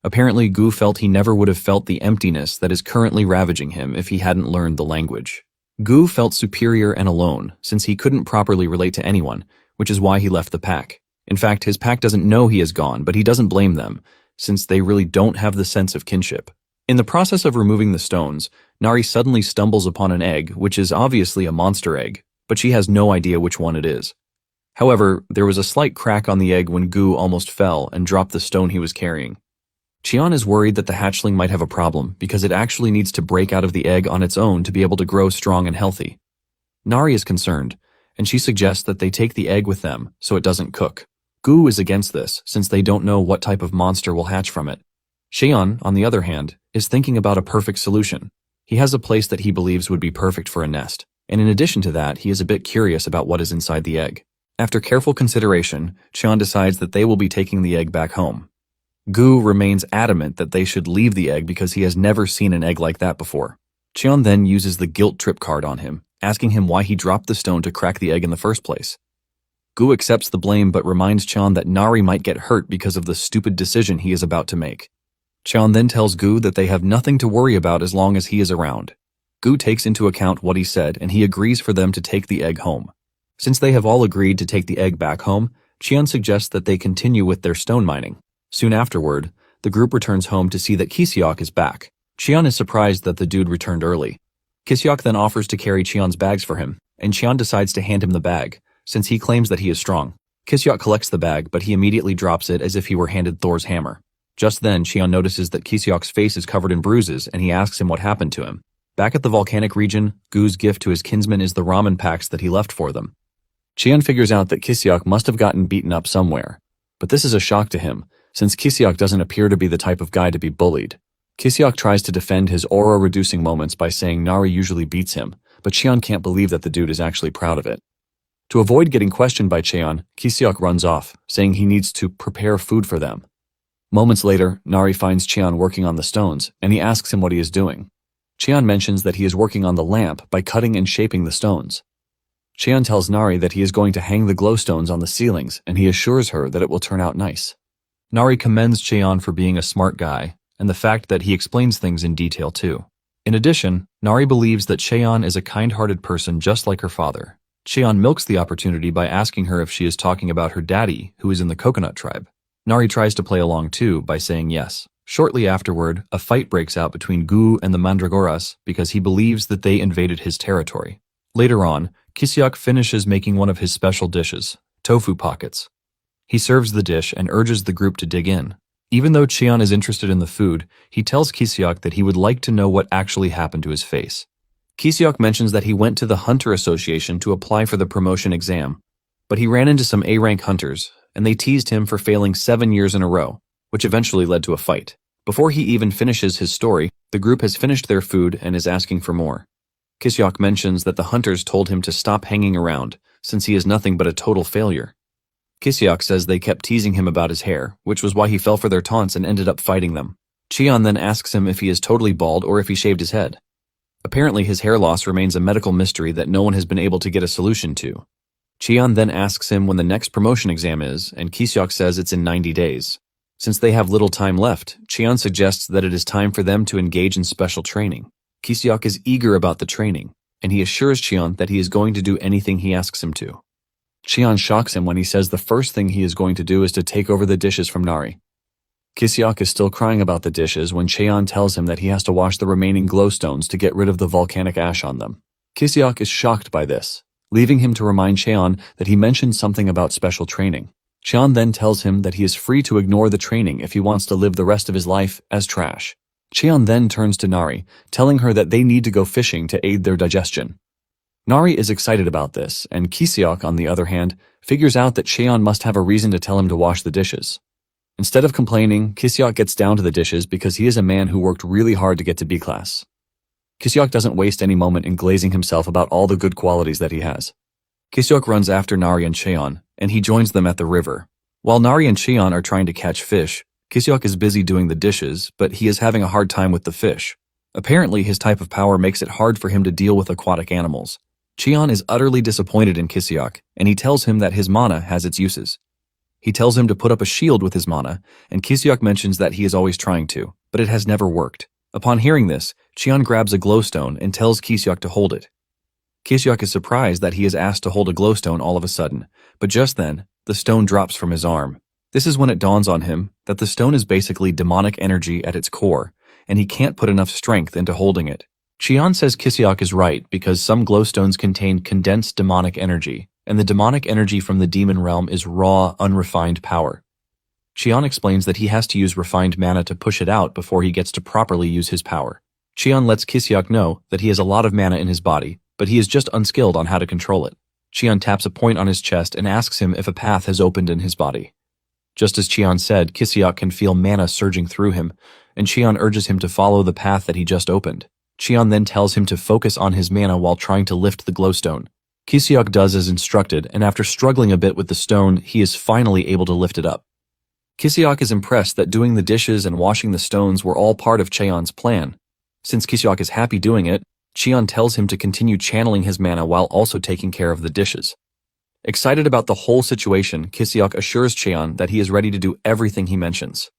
Apparently, Gu felt he never would have felt the emptiness that is currently ravaging him if he hadn't learned the language. Gu felt superior and alone, since he couldn't properly relate to anyone, which is why he left the pack. In fact, his pack doesn't know he is gone, but he doesn't blame them, since they really don't have the sense of kinship. In the process of removing the stones, Nari suddenly stumbles upon an egg, which is obviously a monster egg, but she has no idea which one it is. However, there was a slight crack on the egg when Gu almost fell and dropped the stone he was carrying. Cheon is worried that the hatchling might have a problem because it actually needs to break out of the egg on its own to be able to grow strong and healthy. Nari is concerned, and she suggests that they take the egg with them so it doesn't cook. Gu is against this since they don't know what type of monster will hatch from it. Cheon, on the other hand, is thinking about a perfect solution. He has a place that he believes would be perfect for a nest, and in addition to that, he is a bit curious about what is inside the egg. After careful consideration, Cheon decides that they will be taking the egg back home. Gu remains adamant that they should leave the egg because he has never seen an egg like that before. Cheon then uses the guilt trip card on him, asking him why he dropped the stone to crack the egg in the first place. Gu accepts the blame but reminds Cheon that Nari might get hurt because of the stupid decision he is about to make. Cheon then tells Gu that they have nothing to worry about as long as he is around. Gu takes into account what he said and he agrees for them to take the egg home. Since they have all agreed to take the egg back home, Cheon suggests that they continue with their stone mining. Soon afterward, the group returns home to see that Kiseok is back. Cheon is surprised that the dude returned early. Kiseok then offers to carry Cheon's bags for him, and Cheon decides to hand him the bag, since he claims that he is strong. Kiseok collects the bag, but he immediately drops it as if he were handed Thor's hammer. Just then, Cheon notices that Kiseok's face is covered in bruises, and he asks him what happened to him. Back at the volcanic region, Gu's gift to his kinsman is the ramen packs that he left for them. Cheon figures out that Kiseok must have gotten beaten up somewhere, but this is a shock to him, since Kiseok doesn't appear to be the type of guy to be bullied. Kiseok tries to defend his aura-reducing moments by saying Nari usually beats him, but Cheon can't believe that the dude is actually proud of it. To avoid getting questioned by Cheon, Kiseok runs off, saying he needs to prepare food for them. Moments later, Nari finds Cheon working on the stones, and he asks him what he is doing. Cheon mentions that he is working on the lamp by cutting and shaping the stones. Cheon tells Nari that he is going to hang the glowstones on the ceilings, and he assures her that it will turn out nice. Nari commends Cheon for being a smart guy, and the fact that he explains things in detail too. In addition, Nari believes that Cheon is a kind-hearted person just like her father. Cheon milks the opportunity by asking her if she is talking about her daddy, who is in the coconut tribe. Nari tries to play along too by saying yes. Shortly afterward, a fight breaks out between Gu and the Mandragoras because he believes that they invaded his territory. Later on, Kiseok finishes making one of his special dishes, tofu pockets. He serves the dish and urges the group to dig in. Even though Cheon is interested in the food, he tells Kiseok that he would like to know what actually happened to his face. Kiseok mentions that he went to the Hunter Association to apply for the promotion exam, but he ran into some A-rank hunters, and they teased him for failing 7 years in a row, which eventually led to a fight. Before he even finishes his story, the group has finished their food and is asking for more. Kiseok mentions that the hunters told him to stop hanging around, since he is nothing but a total failure. Kiseok says they kept teasing him about his hair, which was why he fell for their taunts and ended up fighting them. Cheon then asks him if he is totally bald or if he shaved his head. Apparently his hair loss remains a medical mystery that no one has been able to get a solution to. Cheon then asks him when the next promotion exam is, and Kiseok says it's in 90 days. Since they have little time left, Cheon suggests that it is time for them to engage in special training. Kiseok is eager about the training, and he assures Cheon that he is going to do anything he asks him to. Cheon shocks him when he says the first thing he is going to do is to take over the dishes from Nari. Kiseok is still crying about the dishes when Cheon tells him that he has to wash the remaining glowstones to get rid of the volcanic ash on them. Kiseok is shocked by this, leaving him to remind Cheon that he mentioned something about special training. Cheon then tells him that he is free to ignore the training if he wants to live the rest of his life as trash. Cheon then turns to Nari, telling her that they need to go fishing to aid their digestion. Nari is excited about this, and Kiseok, on the other hand, figures out that Cheon must have a reason to tell him to wash the dishes. Instead of complaining, Kiseok gets down to the dishes because he is a man who worked really hard to get to B class. Kiseok doesn't waste any moment in glazing himself about all the good qualities that he has. Kiseok runs after Nari and Cheon, and he joins them at the river. While Nari and Cheon are trying to catch fish, Kiseok is busy doing the dishes, but he is having a hard time with the fish. Apparently, his type of power makes it hard for him to deal with aquatic animals. Cheon is utterly disappointed in Kiseok, and he tells him that his mana has its uses. He tells him to put up a shield with his mana, and Kiseok mentions that he is always trying to, but it has never worked. Upon hearing this, Cheon grabs a glowstone and tells Kiseok to hold it. Kiseok is surprised that he is asked to hold a glowstone all of a sudden, but just then, the stone drops from his arm. This is when it dawns on him that the stone is basically demonic energy at its core, and he can't put enough strength into holding it. Cheon says Kiseok is right because some glowstones contain condensed demonic energy, and the demonic energy from the demon realm is raw, unrefined power. Cheon explains that he has to use refined mana to push it out before he gets to properly use his power. Cheon lets Kiseok know that he has a lot of mana in his body, but he is just unskilled on how to control it. Cheon taps a point on his chest and asks him if a path has opened in his body. Just as Cheon said, Kiseok can feel mana surging through him, and Cheon urges him to follow the path that he just opened. Cheon then tells him to focus on his mana while trying to lift the glowstone. Kiseok does as instructed, and after struggling a bit with the stone, he is finally able to lift it up. Kiseok is impressed that doing the dishes and washing the stones were all part of Cheon's plan. Since Kiseok is happy doing it, Cheon tells him to continue channeling his mana while also taking care of the dishes. Excited about the whole situation, Kiseok assures Cheon that he is ready to do everything he mentions.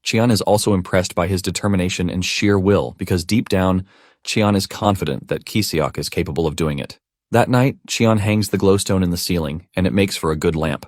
Cheon is also impressed by his determination and sheer will because deep down, Cheon is confident that Kiseok is capable of doing it. That night, Cheon hangs the glowstone in the ceiling, and it makes for a good lamp.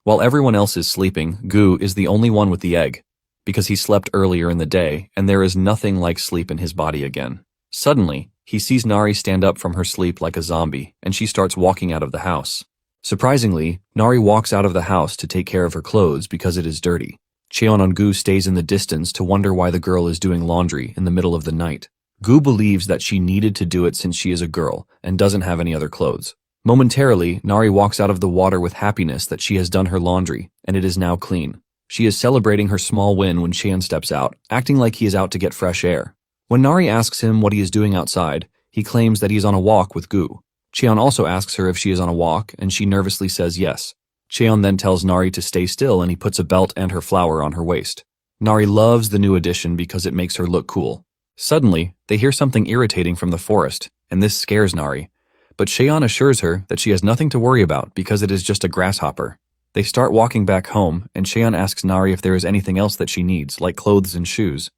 While everyone else is sleeping, Gu is the only one with the egg, because he slept earlier in the day, and there is nothing like sleep in his body again. Suddenly, he sees Nari stand up from her sleep like a zombie, and she starts walking out of the house. Surprisingly, Nari walks out of the house to take care of her clothes because it is dirty. Cheon and Gu stays in the distance to wonder why the girl is doing laundry in the middle of the night. Gu believes that she needed to do it since she is a girl and doesn't have any other clothes. Momentarily, Nari walks out of the water with happiness that she has done her laundry, and it is now clean. She is celebrating her small win when Cheon steps out, acting like he is out to get fresh air. When Nari asks him what he is doing outside, he claims that he is on a walk with Gu. Cheon also asks her if she is on a walk, and she nervously says yes. Cheon then tells Nari to stay still, and he puts a belt and her flower on her waist. Nari loves the new addition because it makes her look cool. Suddenly, they hear something irritating from the forest, and this scares Nari. But Cheon assures her that she has nothing to worry about because it is just a grasshopper. They start walking back home, and Cheon asks Nari if there is anything else that she needs, like clothes and shoes.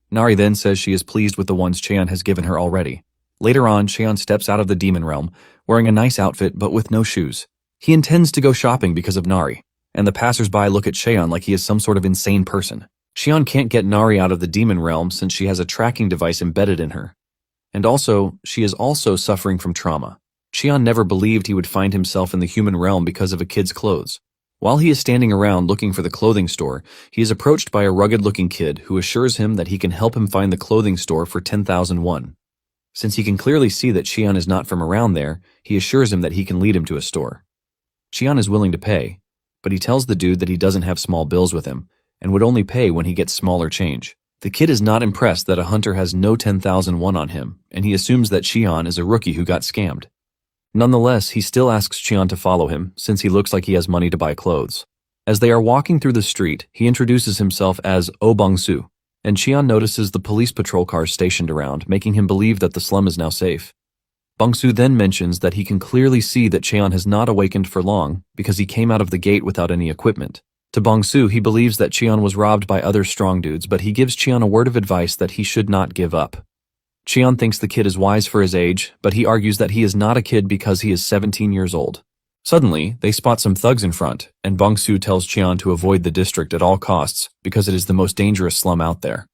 Nari then says she is pleased with the ones Cheon has given her already. Later on, Cheon steps out of the demon realm, wearing a nice outfit but with no shoes. He intends to go shopping because of Nari, and the passers-by look at Cheon like he is some sort of insane person. Cheon can't get Nari out of the demon realm since she has a tracking device embedded in her. And also, she is also suffering from trauma. Cheon never believed he would find himself in the human realm because of a kid's clothes. While he is standing around looking for the clothing store, he is approached by a rugged-looking kid who assures him that he can help him find the clothing store for 10,000 won. Since he can clearly see that Cheon is not from around there, he assures him that he can lead him to a store. Cheon is willing to pay, but he tells the dude that he doesn't have small bills with him, and would only pay when he gets smaller change. The kid is not impressed that a hunter has no 10,000 won on him, and he assumes that Cheon is a rookie who got scammed. Nonetheless, he still asks Cheon to follow him, since he looks like he has money to buy clothes. As they are walking through the street, he introduces himself as Oh Bong-soo, and Cheon notices the police patrol cars stationed around, making him believe that the slum is now safe. Bong-soo then mentions that he can clearly see that Cheon has not awakened for long because he came out of the gate without any equipment. To Bong-soo, he believes that Cheon was robbed by other strong dudes, but he gives Cheon a word of advice that he should not give up. Cheon thinks the kid is wise for his age, but he argues that he is not a kid because he is 17 years old. Suddenly, they spot some thugs in front, and Bong-soo tells Cheon to avoid the district at all costs because it is the most dangerous slum out there.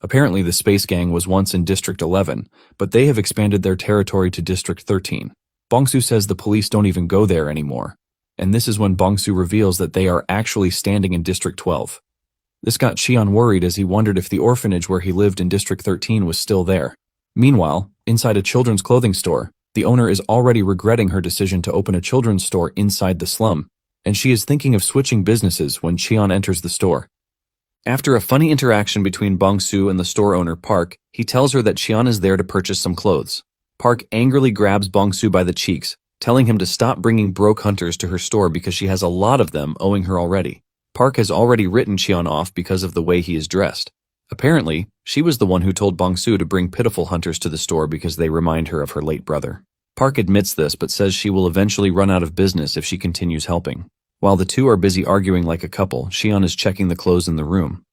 Apparently, the Space Gang was once in District 11, but they have expanded their territory to District 13. Bong-soo says the police don't even go there anymore, and this is when Bong-soo reveals that they are actually standing in District 12. This got Cheon worried as he wondered if the orphanage where he lived in District 13 was still there. Meanwhile, inside a children's clothing store, the owner is already regretting her decision to open a children's store inside the slum, and she is thinking of switching businesses when Cheon enters the store. After a funny interaction between Bong-soo and the store owner Park, he tells her that Cheon is there to purchase some clothes. Park angrily grabs Bong-soo by the cheeks, telling him to stop bringing broke hunters to her store because she has a lot of them owing her already. Park has already written Cheon off because of the way he is dressed. Apparently, she was the one who told Bong-soo to bring pitiful hunters to the store because they remind her of her late brother. Park admits this but says she will eventually run out of business if she continues helping. While the two are busy arguing like a couple, Cheon is checking the clothes in the room.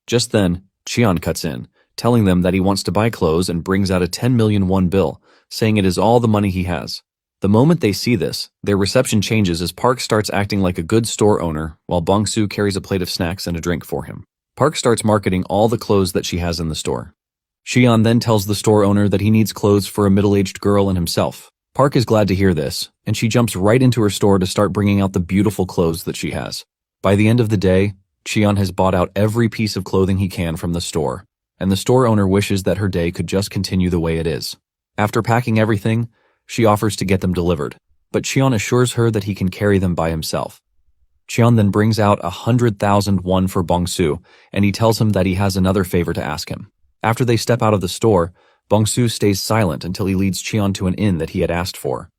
Just then, Cheon cuts in, telling them that he wants to buy clothes and brings out a 10 million won bill, saying it is all the money he has. The moment they see this, their reception changes as Park starts acting like a good store owner while Bong-soo carries a plate of snacks and a drink for him. Park starts marketing all the clothes that she has in the store. Cheon then tells the store owner that he needs clothes for a middle-aged girl and himself. Park is glad to hear this, and she jumps right into her store to start bringing out the beautiful clothes that she has. By the end of the day, Cheon has bought out every piece of clothing he can from the store, and the store owner wishes that her day could just continue the way it is. After packing everything, she offers to get them delivered, but Cheon assures her that he can carry them by himself. Cheon then brings out 100,000 won for Bong-soo, and he tells him that he has another favor to ask him. After they step out of the store, Bong-soo stays silent until he leads Cheon to an inn that he had asked for.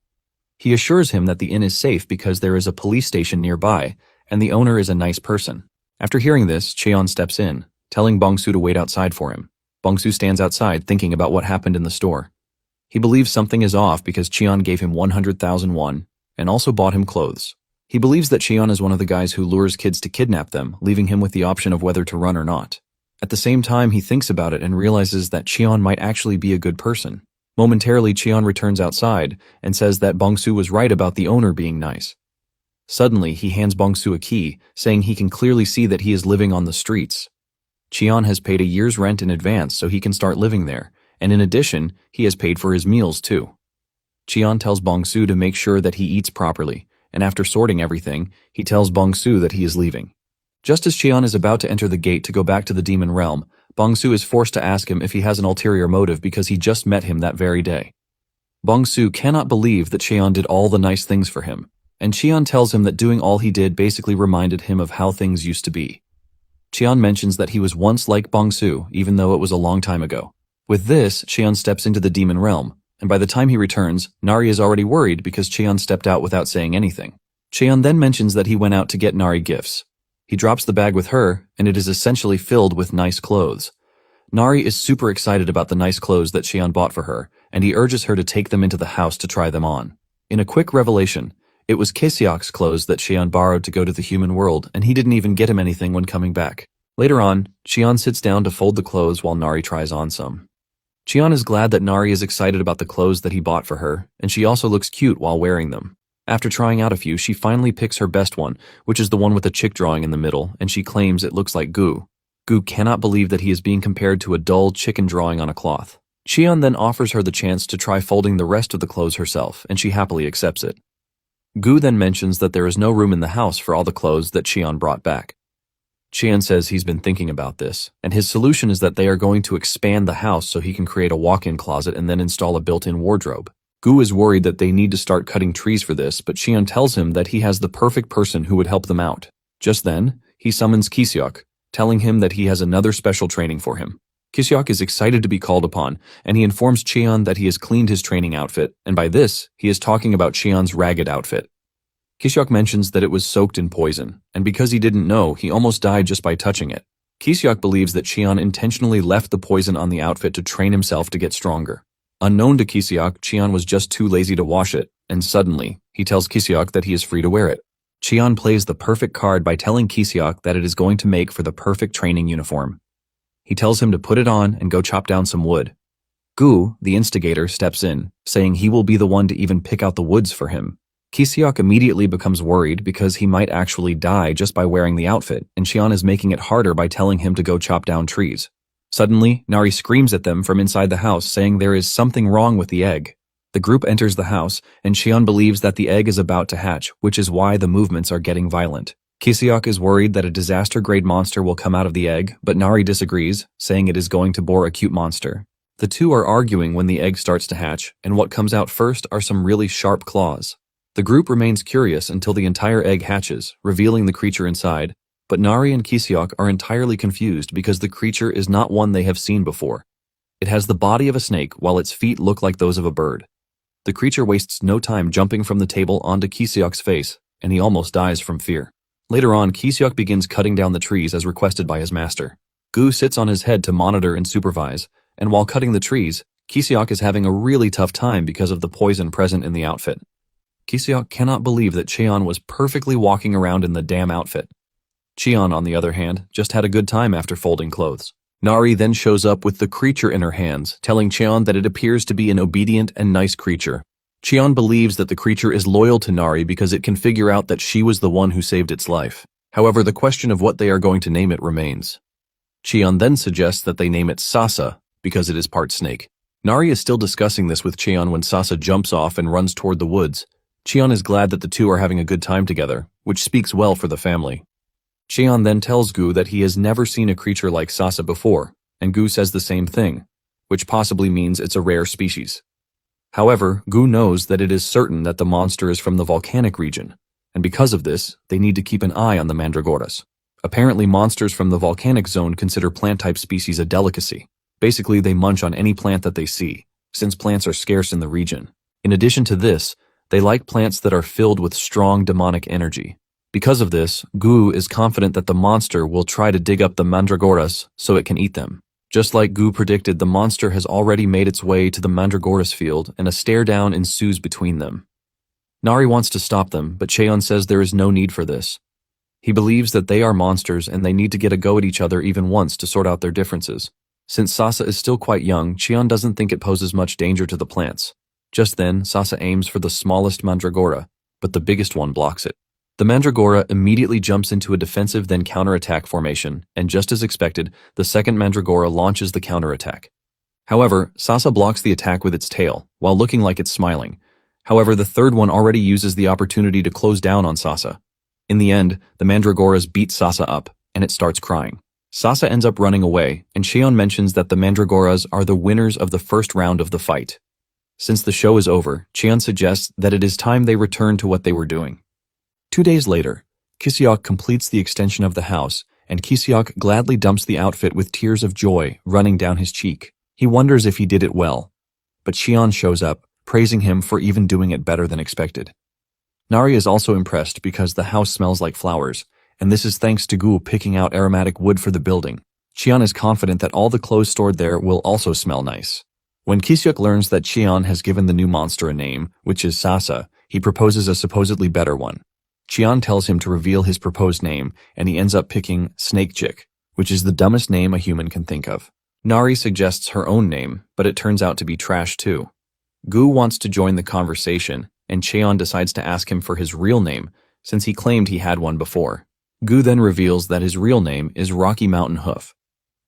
He assures him that the inn is safe because there is a police station nearby, and the owner is a nice person. After hearing this, Cheon steps in, telling Bong-soo to wait outside for him. Bong-soo stands outside thinking about what happened in the store. He believes something is off because Cheon gave him 100,000 won and also bought him clothes. He believes that Cheon is one of the guys who lures kids to kidnap them, leaving him with the option of whether to run or not. At the same time, he thinks about it and realizes that Cheon might actually be a good person. Momentarily, Cheon returns outside and says that Bong-soo was right about the owner being nice. Suddenly, he hands Bong-soo a key, saying he can clearly see that he is living on the streets. Cheon has paid a year's rent in advance so he can start living there, and in addition, he has paid for his meals too. Cheon tells Bong-soo to make sure that he eats properly, and after sorting everything, he tells Bong-soo that he is leaving. Just as Cheon is about to enter the gate to go back to the demon realm, Bong-soo is forced to ask him if he has an ulterior motive because he just met him that very day. Bong-soo cannot believe that Cheon did all the nice things for him, and Cheon tells him that doing all he did basically reminded him of how things used to be. Cheon mentions that he was once like Bong-soo, even though it was a long time ago. With this, Cheon steps into the demon realm, and by the time he returns, Nari is already worried because Cheon stepped out without saying anything. Cheon then mentions that he went out to get Nari gifts. He drops the bag with her, and it is essentially filled with nice clothes. Nari is super excited about the nice clothes that Cheon bought for her, and he urges her to take them into the house to try them on. In a quick revelation, it was Kiseok's clothes that Cheon borrowed to go to the human world, and he didn't even get him anything when coming back. Later on, Cheon sits down to fold the clothes while Nari tries on some. Cheon is glad that Nari is excited about the clothes that he bought for her, and she also looks cute while wearing them. After trying out a few, she finally picks her best one, which is the one with a chick drawing in the middle, and she claims it looks like Gu. Gu cannot believe that he is being compared to a dull chicken drawing on a cloth. Cheon then offers her the chance to try folding the rest of the clothes herself, and she happily accepts it. Gu then mentions that there is no room in the house for all the clothes that Cheon brought back. Cheon says he's been thinking about this, and his solution is that they are going to expand the house so he can create a walk-in closet and then install a built-in wardrobe. Gu is worried that they need to start cutting trees for this, but Cheon tells him that he has the perfect person who would help them out. Just then, he summons Kiseok, telling him that he has another special training for him. Kiseok is excited to be called upon, and he informs Cheon that he has cleaned his training outfit, and by this, he is talking about Cheon's ragged outfit. Kiseok mentions that it was soaked in poison, and because he didn't know, he almost died just by touching it. Kiseok believes that Cheon intentionally left the poison on the outfit to train himself to get stronger. Unknown to Kiseok, Cheon was just too lazy to wash it, and suddenly, he tells Kiseok that he is free to wear it. Cheon plays the perfect card by telling Kiseok that it is going to make for the perfect training uniform. He tells him to put it on and go chop down some wood. Gu, the instigator, steps in, saying he will be the one to even pick out the woods for him. Kisiok immediately becomes worried because he might actually die just by wearing the outfit, and Cheon is making it harder by telling him to go chop down trees. Suddenly, Nari screams at them from inside the house, saying there is something wrong with the egg. The group enters the house, and Cheon believes that the egg is about to hatch, which is why the movements are getting violent. Kisiok is worried that a disaster-grade monster will come out of the egg, but Nari disagrees, saying it is going to bore a cute monster. The two are arguing when the egg starts to hatch, and what comes out first are some really sharp claws. The group remains curious until the entire egg hatches, revealing the creature inside, but Nari and Kisiok are entirely confused because the creature is not one they have seen before. It has the body of a snake while its feet look like those of a bird. The creature wastes no time jumping from the table onto Kisiok's face, and he almost dies from fear. Later on, Kisiok begins cutting down the trees as requested by his master. Gu sits on his head to monitor and supervise, and while cutting the trees, Kisiok is having a really tough time because of the poison present in the outfit. Kisiok cannot believe that Cheon was perfectly walking around in the damn outfit. Cheon, on the other hand, just had a good time after folding clothes. Nari then shows up with the creature in her hands, telling Cheon that it appears to be an obedient and nice creature. Cheon believes that the creature is loyal to Nari because it can figure out that she was the one who saved its life. However, the question of what they are going to name it remains. Cheon then suggests that they name it Sasa, because it is part snake. Nari is still discussing this with Cheon when Sasa jumps off and runs toward the woods. Cheon is glad that the two are having a good time together, which speaks well for the family. Cheon then tells Gu that he has never seen a creature like Sasa before, and Gu says the same thing, which possibly means it's a rare species. However, Gu knows that it is certain that the monster is from the volcanic region, and because of this, they need to keep an eye on the mandragoras. Apparently, monsters from the volcanic zone consider plant-type species a delicacy. Basically, they munch on any plant that they see, since plants are scarce in the region. In addition to this, they like plants that are filled with strong demonic energy. Because of this, Gu is confident that the monster will try to dig up the mandragoras so it can eat them. Just like Gu predicted, the monster has already made its way to the mandragoras field, and a stare-down ensues between them. Nari wants to stop them, but Cheon says there is no need for this. He believes that they are monsters and they need to get a go at each other even once to sort out their differences. Since Sasa is still quite young, Cheon doesn't think it poses much danger to the plants. Just then, Sasa aims for the smallest mandragora, but the biggest one blocks it. The mandragora immediately jumps into a defensive then counterattack formation, and just as expected, the second mandragora launches the counterattack. However, Sasa blocks the attack with its tail, while looking like it's smiling. However, the third one already uses the opportunity to close down on Sasa. In the end, the mandragoras beat Sasa up, and it starts crying. Sasa ends up running away, and Cheon mentions that the mandragoras are the winners of the first round of the fight. Since the show is over, Cheon suggests that it is time they return to what they were doing. 2 days later, Kisiok completes the extension of the house, and Kisiok gladly dumps the outfit with tears of joy running down his cheek. He wonders if he did it well. But Cheon shows up, praising him for even doing it better than expected. Nari is also impressed because the house smells like flowers, and this is thanks to Gu picking out aromatic wood for the building. Cheon is confident that all the clothes stored there will also smell nice. When Kisiok learns that Cheon has given the new monster a name, which is Sasa, he proposes a supposedly better one. Cheon tells him to reveal his proposed name, and he ends up picking Snake Chick, which is the dumbest name a human can think of. Nari suggests her own name, but it turns out to be trash too. Gu wants to join the conversation, and Cheon decides to ask him for his real name, since he claimed he had one before. Gu then reveals that his real name is Rocky Mountain Hoof,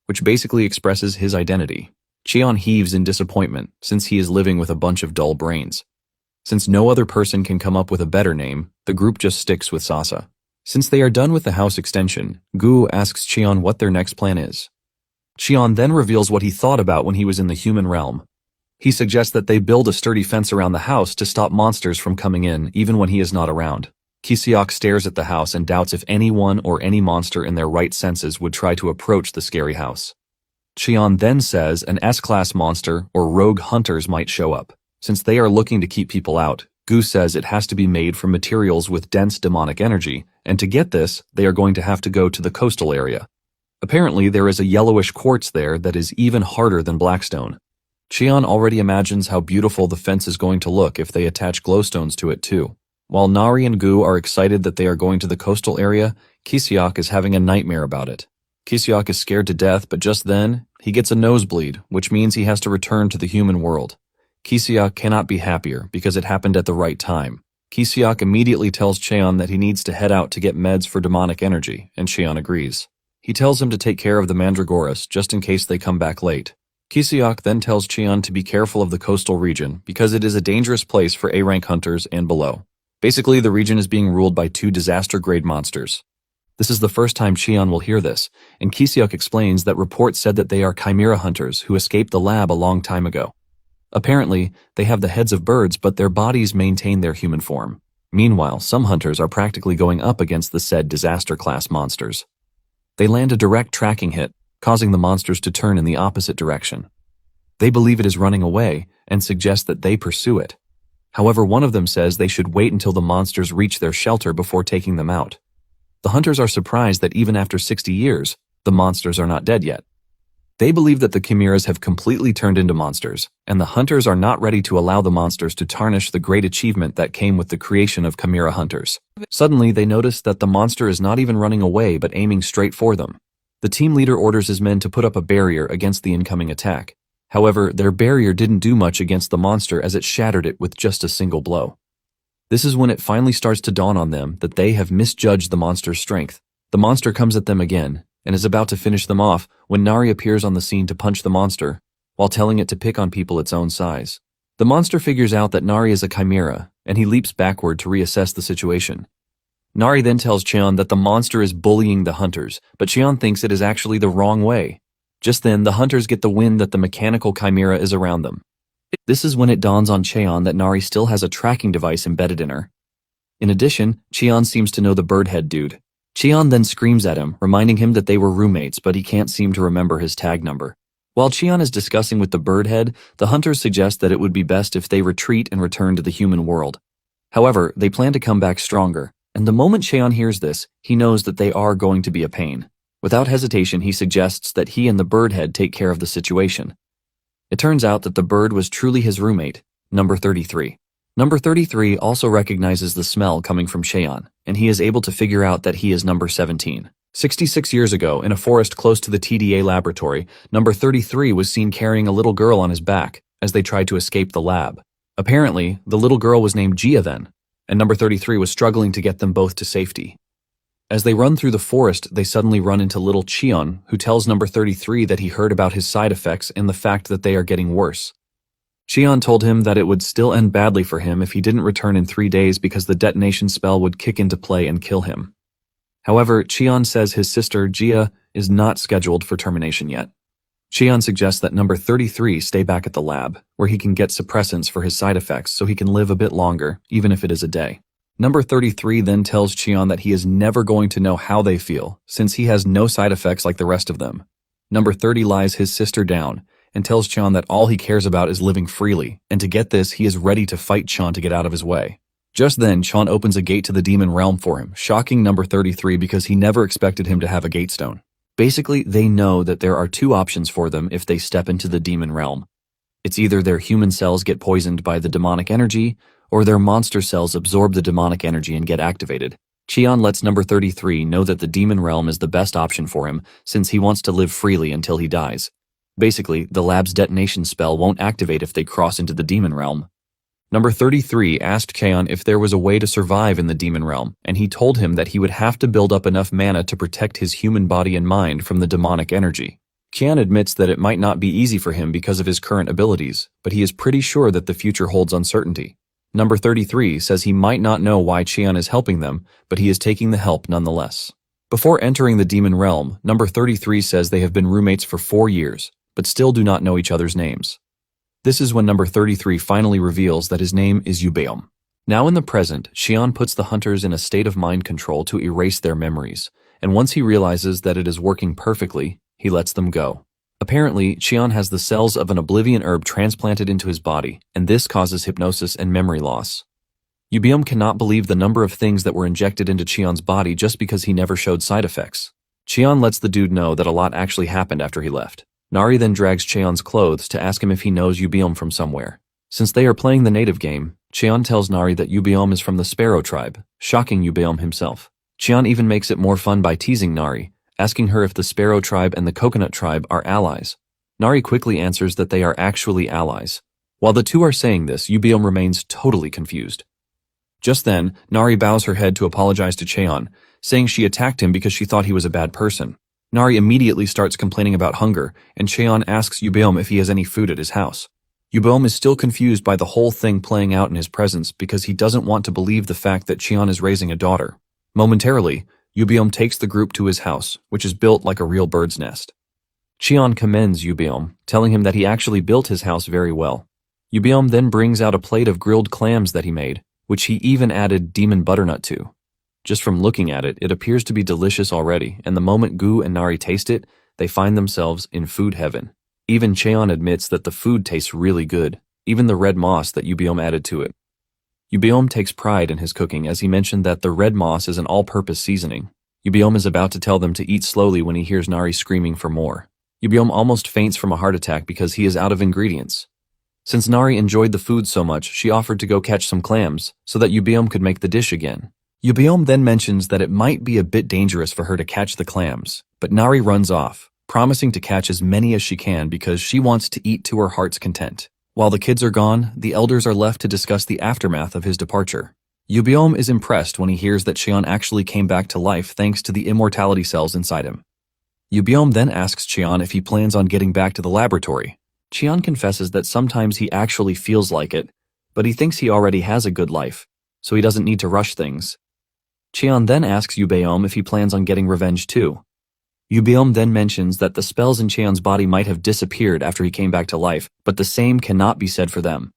which basically expresses his identity. Cheon heaves in disappointment, since he is living with a bunch of dull brains. Since no other person can come up with a better name, the group just sticks with Sasa. Since they are done with the house extension, Gu asks Cheon what their next plan is. Cheon then reveals what he thought about when he was in the human realm. He suggests that they build a sturdy fence around the house to stop monsters from coming in, even when he is not around. Kisiok stares at the house and doubts if anyone or any monster in their right senses would try to approach the scary house. Cheon then says an S-class monster or rogue hunters might show up. Since they are looking to keep people out, Gu says it has to be made from materials with dense demonic energy, and to get this, they are going to have to go to the coastal area. Apparently, there is a yellowish quartz there that is even harder than blackstone. Cheon already imagines how beautiful the fence is going to look if they attach glowstones to it too. While Nari and Gu are excited that they are going to the coastal area, Kisiok is having a nightmare about it. Kisiok is scared to death, but just then, he gets a nosebleed, which means he has to return to the human world. Kisiok cannot be happier because it happened at the right time. Kisiok immediately tells Cheon that he needs to head out to get meds for demonic energy, and Cheon agrees. He tells him to take care of the Mandragoras just in case they come back late. Kisiok then tells Cheon to be careful of the coastal region because it is a dangerous place for A-rank hunters and below. Basically, the region is being ruled by 2 disaster-grade monsters. This is the first time Cheon will hear this, and Kisiok explains that reports said that they are Chimera Hunters who escaped the lab a long time ago. Apparently, they have the heads of birds, but their bodies maintain their human form. Meanwhile, some hunters are practically going up against the said disaster-class monsters. They land a direct tracking hit, causing the monsters to turn in the opposite direction. They believe it is running away and suggest that they pursue it. However, one of them says they should wait until the monsters reach their shelter before taking them out. The hunters are surprised that even after 60 years, the monsters are not dead yet. They believe that the chimeras have completely turned into monsters, and the hunters are not ready to allow the monsters to tarnish the great achievement that came with the creation of Chimera Hunters. Suddenly, they notice that the monster is not even running away but aiming straight for them. The team leader orders his men to put up a barrier against the incoming attack. However, their barrier didn't do much against the monster as it shattered it with just a single blow. This is when it finally starts to dawn on them that they have misjudged the monster's strength. The monster comes at them again, and is about to finish them off when Nari appears on the scene to punch the monster, while telling it to pick on people its own size. The monster figures out that Nari is a chimera, and he leaps backward to reassess the situation. Nari then tells Cheon that the monster is bullying the hunters, but Cheon thinks it is actually the wrong way. Just then, the hunters get the wind that the mechanical chimera is around them. This is when it dawns on Cheon that Nari still has a tracking device embedded in her. In addition, Cheon seems to know the birdhead dude. Cheon then screams at him, reminding him that they were roommates, but he can't seem to remember his tag number. While Cheon is discussing with the birdhead, the hunters suggest that it would be best if they retreat and return to the human world. However, they plan to come back stronger, and the moment Cheon hears this, he knows that they are going to be a pain. Without hesitation, he suggests that he and the birdhead take care of the situation. It turns out that the bird was truly his roommate, number 33. Number 33 also recognizes the smell coming from Cheon, and he is able to figure out that he is number 17. 66 years ago, in a forest close to the TDA laboratory, number 33 was seen carrying a little girl on his back as they tried to escape the lab. Apparently, the little girl was named Gia then, and number 33 was struggling to get them both to safety. As they run through the forest, they suddenly run into little Cheon, who tells number 33 that he heard about his side effects and the fact that they are getting worse. Cheon told him that it would still end badly for him if he didn't return in 3 days because the detonation spell would kick into play and kill him. However, Cheon says his sister, Gia, is not scheduled for termination yet. Cheon suggests that number 33 stay back at the lab, where he can get suppressants for his side effects so he can live a bit longer, even if it is a day. Number 33 then tells Cheon that he is never going to know how they feel, since he has no side effects like the rest of them. Number 30 lies his sister down, and tells Cheon that all he cares about is living freely, and to get this, he is ready to fight Cheon to get out of his way. Just then, Cheon opens a gate to the demon realm for him, shocking number 33 because he never expected him to have a gatestone. Basically, they know that there are 2 options for them if they step into the demon realm. It's either their human cells get poisoned by the demonic energy, or their monster cells absorb the demonic energy and get activated. Cheon lets number 33 know that the demon realm is the best option for him since he wants to live freely until he dies. Basically, the lab's detonation spell won't activate if they cross into the demon realm. Number 33 asked Cheon if there was a way to survive in the demon realm, and he told him that he would have to build up enough mana to protect his human body and mind from the demonic energy. Cheon admits that it might not be easy for him because of his current abilities, but he is pretty sure that the future holds uncertainty. Number 33 says he might not know why Cheon is helping them, but he is taking the help nonetheless. Before entering the demon realm, number 33 says they have been roommates for 4 years, but still do not know each other's names. This is when number 33 finally reveals that his name is Ubeom. Now in the present, Cheon puts the hunters in a state of mind control to erase their memories, and once he realizes that it is working perfectly, he lets them go. Apparently, Cheon has the cells of an oblivion herb transplanted into his body, and this causes hypnosis and memory loss. Ubeom cannot believe the number of things that were injected into Cheon's body just because he never showed side effects. Cheon lets the dude know that a lot actually happened after he left. Nari then drags Cheon's clothes to ask him if he knows Ubeom from somewhere. Since they are playing the native game, Cheon tells Nari that Ubeom is from the Sparrow tribe, shocking Ubeom himself. Cheon even makes it more fun by teasing Nari, asking her if the Sparrow tribe and the Coconut tribe are allies. Nari quickly answers that they are actually allies. While the two are saying this, Ubeom remains totally confused. Just then, Nari bows her head to apologize to Cheon, saying she attacked him because she thought he was a bad person. Nari immediately starts complaining about hunger, and Cheon asks Yubeom if he has any food at his house. Yubeom is still confused by the whole thing playing out in his presence because he doesn't want to believe the fact that Cheon is raising a daughter. Momentarily, Yubeom takes the group to his house, which is built like a real bird's nest. Cheon commends Yubeom, telling him that he actually built his house very well. Yubeom then brings out a plate of grilled clams that he made, which he even added demon butternut to. Just from looking at it, it appears to be delicious already, and the moment Gu and Nari taste it, they find themselves in food heaven. Even Cheon admits that the food tastes really good, even the red moss that Yubeom added to it. Yubeom takes pride in his cooking as he mentioned that the red moss is an all-purpose seasoning. Yubeom is about to tell them to eat slowly when he hears Nari screaming for more. Yubeom almost faints from a heart attack because he is out of ingredients. Since Nari enjoyed the food so much, she offered to go catch some clams so that Yubeom could make the dish again. Yubeom then mentions that it might be a bit dangerous for her to catch the clams, but Nari runs off, promising to catch as many as she can because she wants to eat to her heart's content. While the kids are gone, the elders are left to discuss the aftermath of his departure. Yubeom is impressed when he hears that Cheon actually came back to life thanks to the immortality cells inside him. Yubeom then asks Cheon if he plans on getting back to the laboratory. Cheon confesses that sometimes he actually feels like it, but he thinks he already has a good life, so he doesn't need to rush things. Cheon then asks Yubeom if he plans on getting revenge too. Yubeom then mentions that the spells in Cheon's body might have disappeared after he came back to life, but the same cannot be said for them.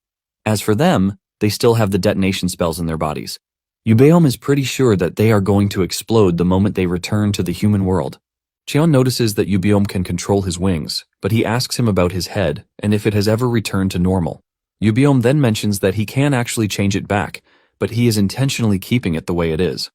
As for them, they still have the detonation spells in their bodies. Yubeom is pretty sure that they are going to explode the moment they return to the human world. Cheon notices that Yubeom can control his wings, but he asks him about his head and if it has ever returned to normal. Yubeom then mentions that he can actually change it back, but he is intentionally keeping it the way it is.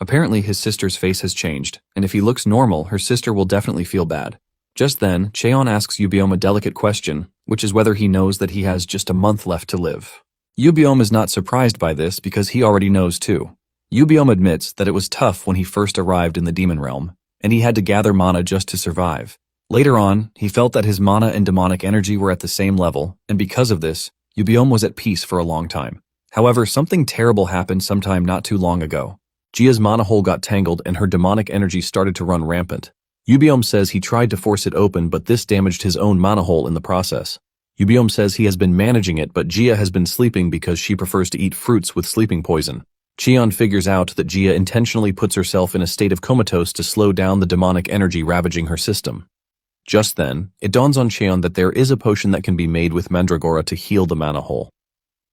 Apparently his sister's face has changed, and if he looks normal, her sister will definitely feel bad. Just then, Cheon asks Yubeom a delicate question, which is whether he knows that he has just a month left to live. Yubeom is not surprised by this because he already knows too. Yubeom admits that it was tough when he first arrived in the demon realm, and he had to gather mana just to survive. Later on, he felt that his mana and demonic energy were at the same level, and because of this, Yubeom was at peace for a long time. However, something terrible happened sometime not too long ago. Jia's mana hole got tangled and her demonic energy started to run rampant. Yubeom says he tried to force it open, but this damaged his own mana hole in the process. Yubeom says he has been managing it, but Jia has been sleeping because she prefers to eat fruits with sleeping poison. Cheon figures out that Jia intentionally puts herself in a state of comatose to slow down the demonic energy ravaging her system. Just then, it dawns on Cheon that there is a potion that can be made with Mandragora to heal the mana hole.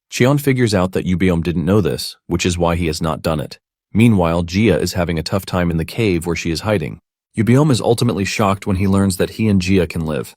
Cheon figures out that Yubeom didn't know this, which is why he has not done it. Meanwhile, Jia is having a tough time in the cave where she is hiding. Yubeom is ultimately shocked when he learns that he and Jia can live.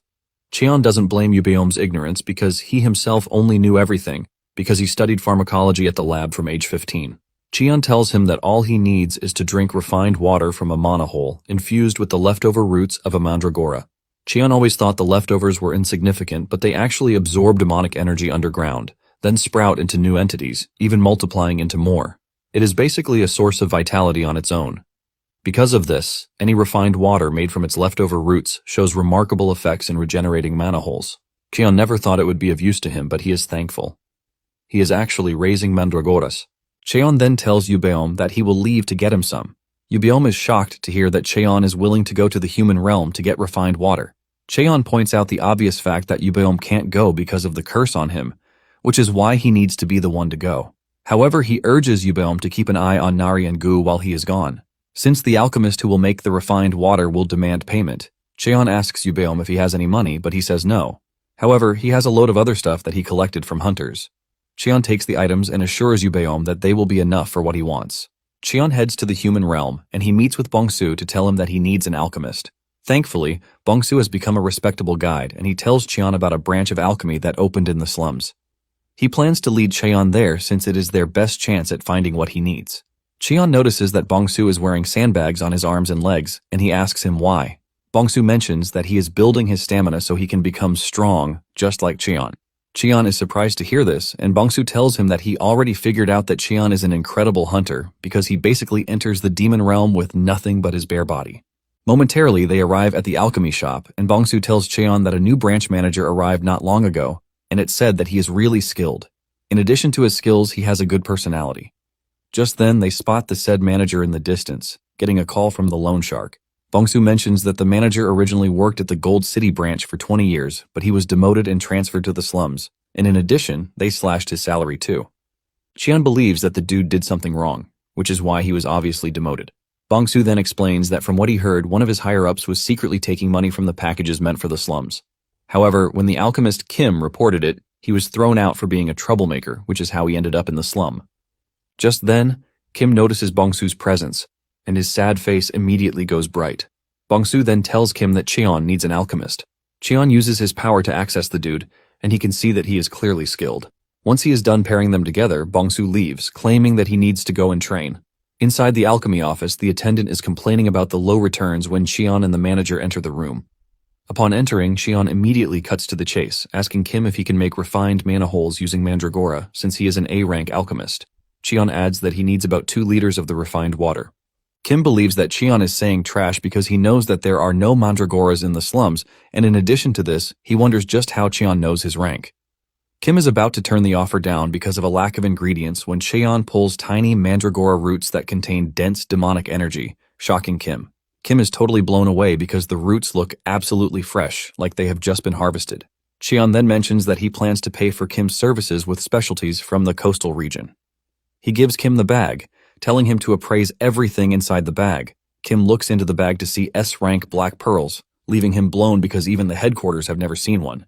Cheon doesn't blame Yubeom's ignorance because he himself only knew everything because he studied pharmacology at the lab from age 15. Cheon tells him that all he needs is to drink refined water from a mana hole infused with the leftover roots of a mandragora. Cheon always thought the leftovers were insignificant, but they actually absorb demonic energy underground, then sprout into new entities, even multiplying into more. It is basically a source of vitality on its own. Because of this, any refined water made from its leftover roots shows remarkable effects in regenerating mana holes. Cheon never thought it would be of use to him, but he is thankful. He is actually raising mandragoras. Cheon then tells Yubeom that he will leave to get him some. Yubeom is shocked to hear that Cheon is willing to go to the human realm to get refined water. Cheon points out the obvious fact that Yubeom can't go because of the curse on him, which is why he needs to be the one to go. However, he urges Yubeom to keep an eye on Nari and Gu while he is gone. Since the alchemist who will make the refined water will demand payment, Cheon asks Yubeom if he has any money, but he says no. However, he has a load of other stuff that he collected from hunters. Cheon takes the items and assures Yubeom that they will be enough for what he wants. Cheon heads to the human realm, and he meets with Bongsu to tell him that he needs an alchemist. Thankfully, Bongsu has become a respectable guide, and he tells Cheon about a branch of alchemy that opened in the slums. He plans to lead Cheon there since it is their best chance at finding what he needs. Cheon notices that Bongsu is wearing sandbags on his arms and legs, and he asks him why. Bongsu mentions that he is building his stamina so he can become strong, just like Cheon. Cheon is surprised to hear this, and Bongsu tells him that he already figured out that Cheon is an incredible hunter because he basically enters the demon realm with nothing but his bare body. Momentarily, they arrive at the alchemy shop, and Bongsu tells Cheon that a new branch manager arrived not long ago, and it said that he is really skilled. In addition to his skills, he has a good personality. Just then, they spot the said manager in the distance, getting a call from the loan shark. Bong-soo mentions that the manager originally worked at the Gold City branch for 20 years, but he was demoted and transferred to the slums, and in addition, they slashed his salary too. Cheon believes that the dude did something wrong, which is why he was obviously demoted. Bong-soo then explains that from what he heard, one of his higher-ups was secretly taking money from the packages meant for the slums. However, when the alchemist Kim reported it, he was thrown out for being a troublemaker, which is how he ended up in the slum. Just then, Kim notices Bong-soo's presence, and his sad face immediately goes bright. Bong-soo then tells Kim that Cheon needs an alchemist. Cheon uses his power to access the dude, and he can see that he is clearly skilled. Once he is done pairing them together, Bong-soo leaves, claiming that he needs to go and train. Inside the alchemy office, the attendant is complaining about the low returns when Cheon and the manager enter the room. Upon entering, Cheon immediately cuts to the chase, asking Kim if he can make refined mana holes using mandragora, since he is an A-rank alchemist. Cheon adds that he needs about 2 liters of the refined water. Kim believes that Cheon is saying trash because he knows that there are no mandragoras in the slums, and in addition to this, he wonders just how Cheon knows his rank. Kim is about to turn the offer down because of a lack of ingredients when Cheon pulls tiny mandragora roots that contain dense demonic energy, shocking Kim. Kim is totally blown away because the roots look absolutely fresh, like they have just been harvested. Cheon then mentions that he plans to pay for Kim's services with specialties from the coastal region. He gives Kim the bag, telling him to appraise everything inside the bag. Kim looks into the bag to see S-rank black pearls, leaving him blown because even the headquarters have never seen one.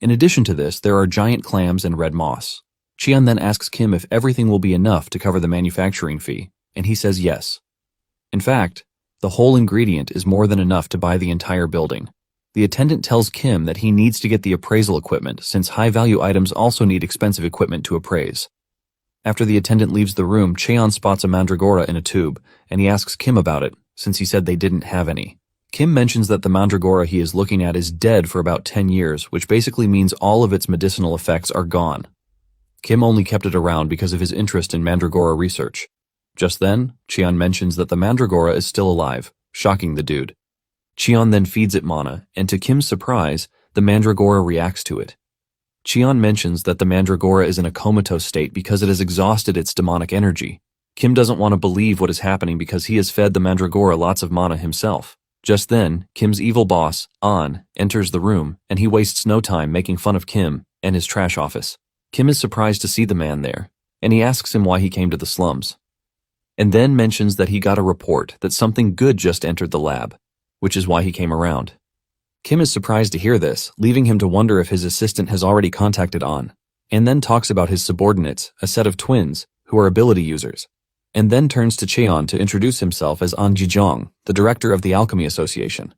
In addition to this, there are giant clams and red moss. Cheon then asks Kim if everything will be enough to cover the manufacturing fee, and he says yes. In fact, the whole ingredient is more than enough to buy the entire building. The attendant tells Kim that he needs to get the appraisal equipment since high-value items also need expensive equipment to appraise. After the attendant leaves the room, Cheon spots a mandragora in a tube, and he asks Kim about it, since he said they didn't have any. Kim mentions that the mandragora he is looking at is dead for about 10 years, which basically means all of its medicinal effects are gone. Kim only kept it around because of his interest in mandragora research. Just then, Cheon mentions that the mandragora is still alive, shocking the dude. Cheon then feeds it mana, and to Kim's surprise, the mandragora reacts to it. Cheon mentions that the mandragora is in a comatose state because it has exhausted its demonic energy. Kim doesn't want to believe what is happening because he has fed the mandragora lots of mana himself. Just then, Kim's evil boss, An, enters the room, and he wastes no time making fun of Kim and his trash office. Kim is surprised to see the man there, and he asks him why he came to the slums. And then mentions that he got a report that something good just entered the lab, which is why he came around. Kim is surprised to hear this, leaving him to wonder if his assistant has already contacted An, and then talks about his subordinates, a set of twins, who are ability users, and then turns to Cheon to introduce himself as An Jijong, the director of the Alchemy Association.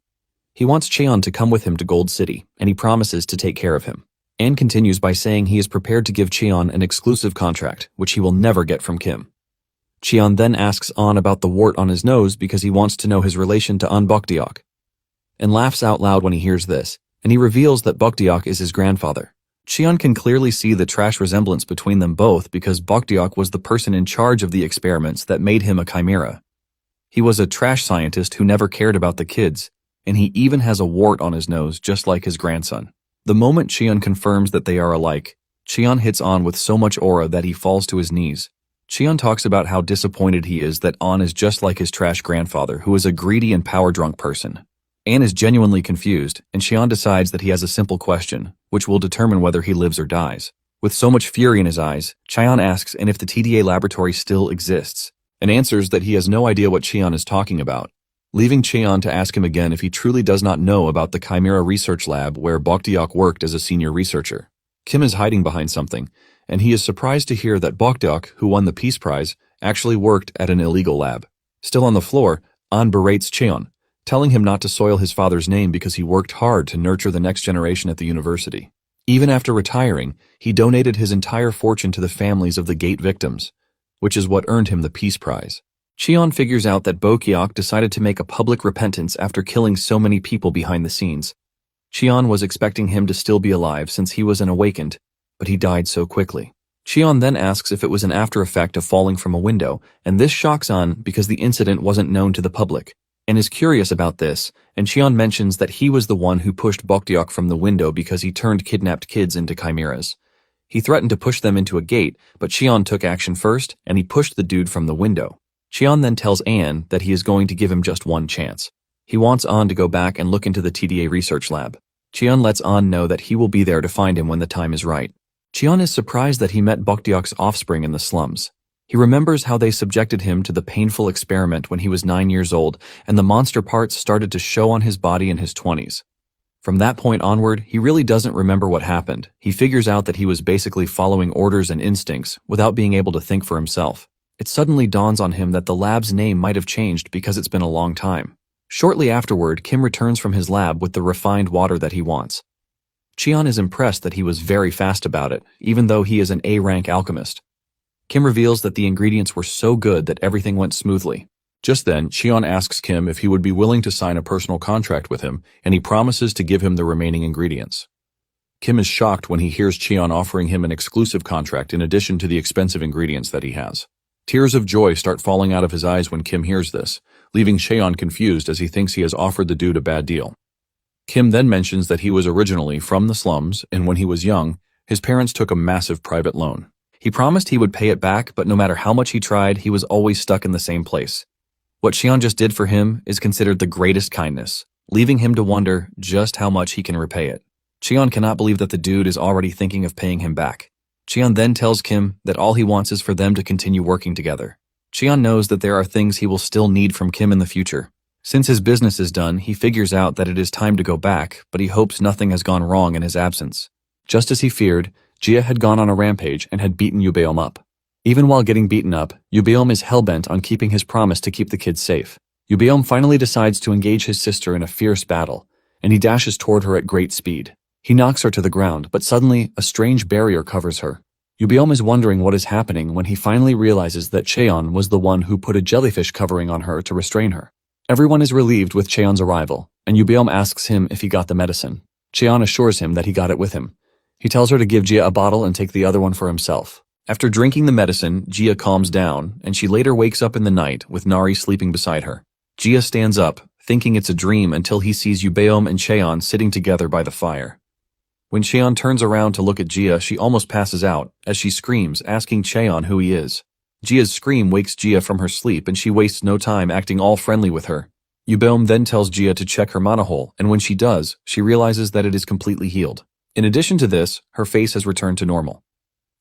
He wants Cheon to come with him to Gold City, and he promises to take care of him. An continues by saying he is prepared to give Cheon an exclusive contract, which he will never get from Kim. Cheon then asks An about the wart on his nose because he wants to know his relation to An Bokdeok, and laughs out loud when he hears this, and he reveals that Bokdeok is his grandfather. Cheon can clearly see the trash resemblance between them both because Bokdeok was the person in charge of the experiments that made him a chimera. He was a trash scientist who never cared about the kids, and he even has a wart on his nose just like his grandson. The moment Cheon confirms that they are alike, Cheon hits An with so much aura that he falls to his knees. Cheon talks about how disappointed he is that An is just like his trash grandfather, who is a greedy and power-drunk person. An is genuinely confused, and Cheon decides that he has a simple question, which will determine whether he lives or dies. With so much fury in his eyes, Cheon asks if the TDA laboratory still exists, and answers that he has no idea what Cheon is talking about, leaving Cheon to ask him again if he truly does not know about the Chimera Research Lab where Bokdeok worked as a senior researcher. Kim is hiding behind something, and he is surprised to hear that Bokdeok, who won the Peace Prize, actually worked at an illegal lab. Still on the floor, An berates Cheon, telling him not to soil his father's name because he worked hard to nurture the next generation at the university. Even after retiring, he donated his entire fortune to the families of the Gate victims, which is what earned him the Peace Prize. Cheon figures out that Bokdeok decided to make a public repentance after killing so many people behind the scenes. Cheon was expecting him to still be alive since he was an awakened, but he died so quickly. Cheon then asks if it was an after effect of falling from a window, and this shocks An because the incident wasn't known to the public, and is curious about this, and Cheon mentions that he was the one who pushed Bokdeok from the window because he turned kidnapped kids into chimeras. He threatened to push them into a gate, but Cheon took action first, and he pushed the dude from the window. Cheon then tells Anne that he is going to give him just one chance. He wants An to go back and look into the TDA research lab. Cheon lets An know that he will be there to find him when the time is right. Cheon is surprised that he met Bokdeok's offspring in the slums. He remembers how they subjected him to the painful experiment when he was 9 years old, and the monster parts started to show on his body in his 20s. From that point onward, he really doesn't remember what happened. He figures out that he was basically following orders and instincts without being able to think for himself. It suddenly dawns on him that the lab's name might have changed because it's been a long time. Shortly afterward, Kim returns from his lab with the refined water that he wants. Cheon is impressed that he was very fast about it, even though he is an A-rank alchemist. Kim reveals that the ingredients were so good that everything went smoothly. Just then, Cheon asks Kim if he would be willing to sign a personal contract with him, and he promises to give him the remaining ingredients. Kim is shocked when he hears Cheon offering him an exclusive contract in addition to the expensive ingredients that he has. Tears of joy start falling out of his eyes when Kim hears this, leaving Cheon confused as he thinks he has offered the dude a bad deal. Kim then mentions that he was originally from the slums, and when he was young, his parents took a massive private loan. He promised he would pay it back, but no matter how much he tried, he was always stuck in the same place. What Cheon just did for him is considered the greatest kindness, leaving him to wonder just how much he can repay it. Cheon cannot believe that the dude is already thinking of paying him back. Cheon then tells Kim that all he wants is for them to continue working together. Cheon knows that there are things he will still need from Kim in the future. Since his business is done, he figures out that it is time to go back, but he hopes nothing has gone wrong in his absence. Just as he feared, Jia had gone on a rampage and had beaten Yubeom up. Even while getting beaten up, Yubeom is hellbent on keeping his promise to keep the kids safe. Yubeom finally decides to engage his sister in a fierce battle, and he dashes toward her at great speed. He knocks her to the ground, but suddenly, a strange barrier covers her. Yubeom is wondering what is happening when he finally realizes that Cheon was the one who put a jellyfish covering on her to restrain her. Everyone is relieved with Cheon's arrival, and Yubeom asks him if he got the medicine. Cheon assures him that he got it with him. He tells her to give Jia a bottle and take the other one for himself. After drinking the medicine, Jia calms down, and she later wakes up in the night with Nari sleeping beside her. Jia stands up, thinking it's a dream until he sees Yubeom and Cheon sitting together by the fire. When Cheon turns around to look at Jia, she almost passes out, as she screams, asking Cheon who he is. Jia's scream wakes Jia from her sleep, and she wastes no time acting all friendly with her. Yubeom then tells Jia to check her mana hole, and when she does, she realizes that it is completely healed. In addition to this, her face has returned to normal.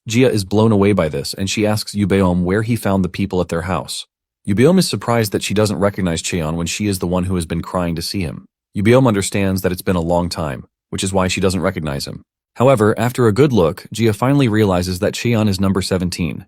Jia is blown away by this, and she asks Yubeom where he found the people at their house. Yubeom is surprised that she doesn't recognize Cheon when she is the one who has been crying to see him. Yubeom understands that it's been a long time, which is why she doesn't recognize him. However, after a good look, Jia finally realizes that Cheon is number 17.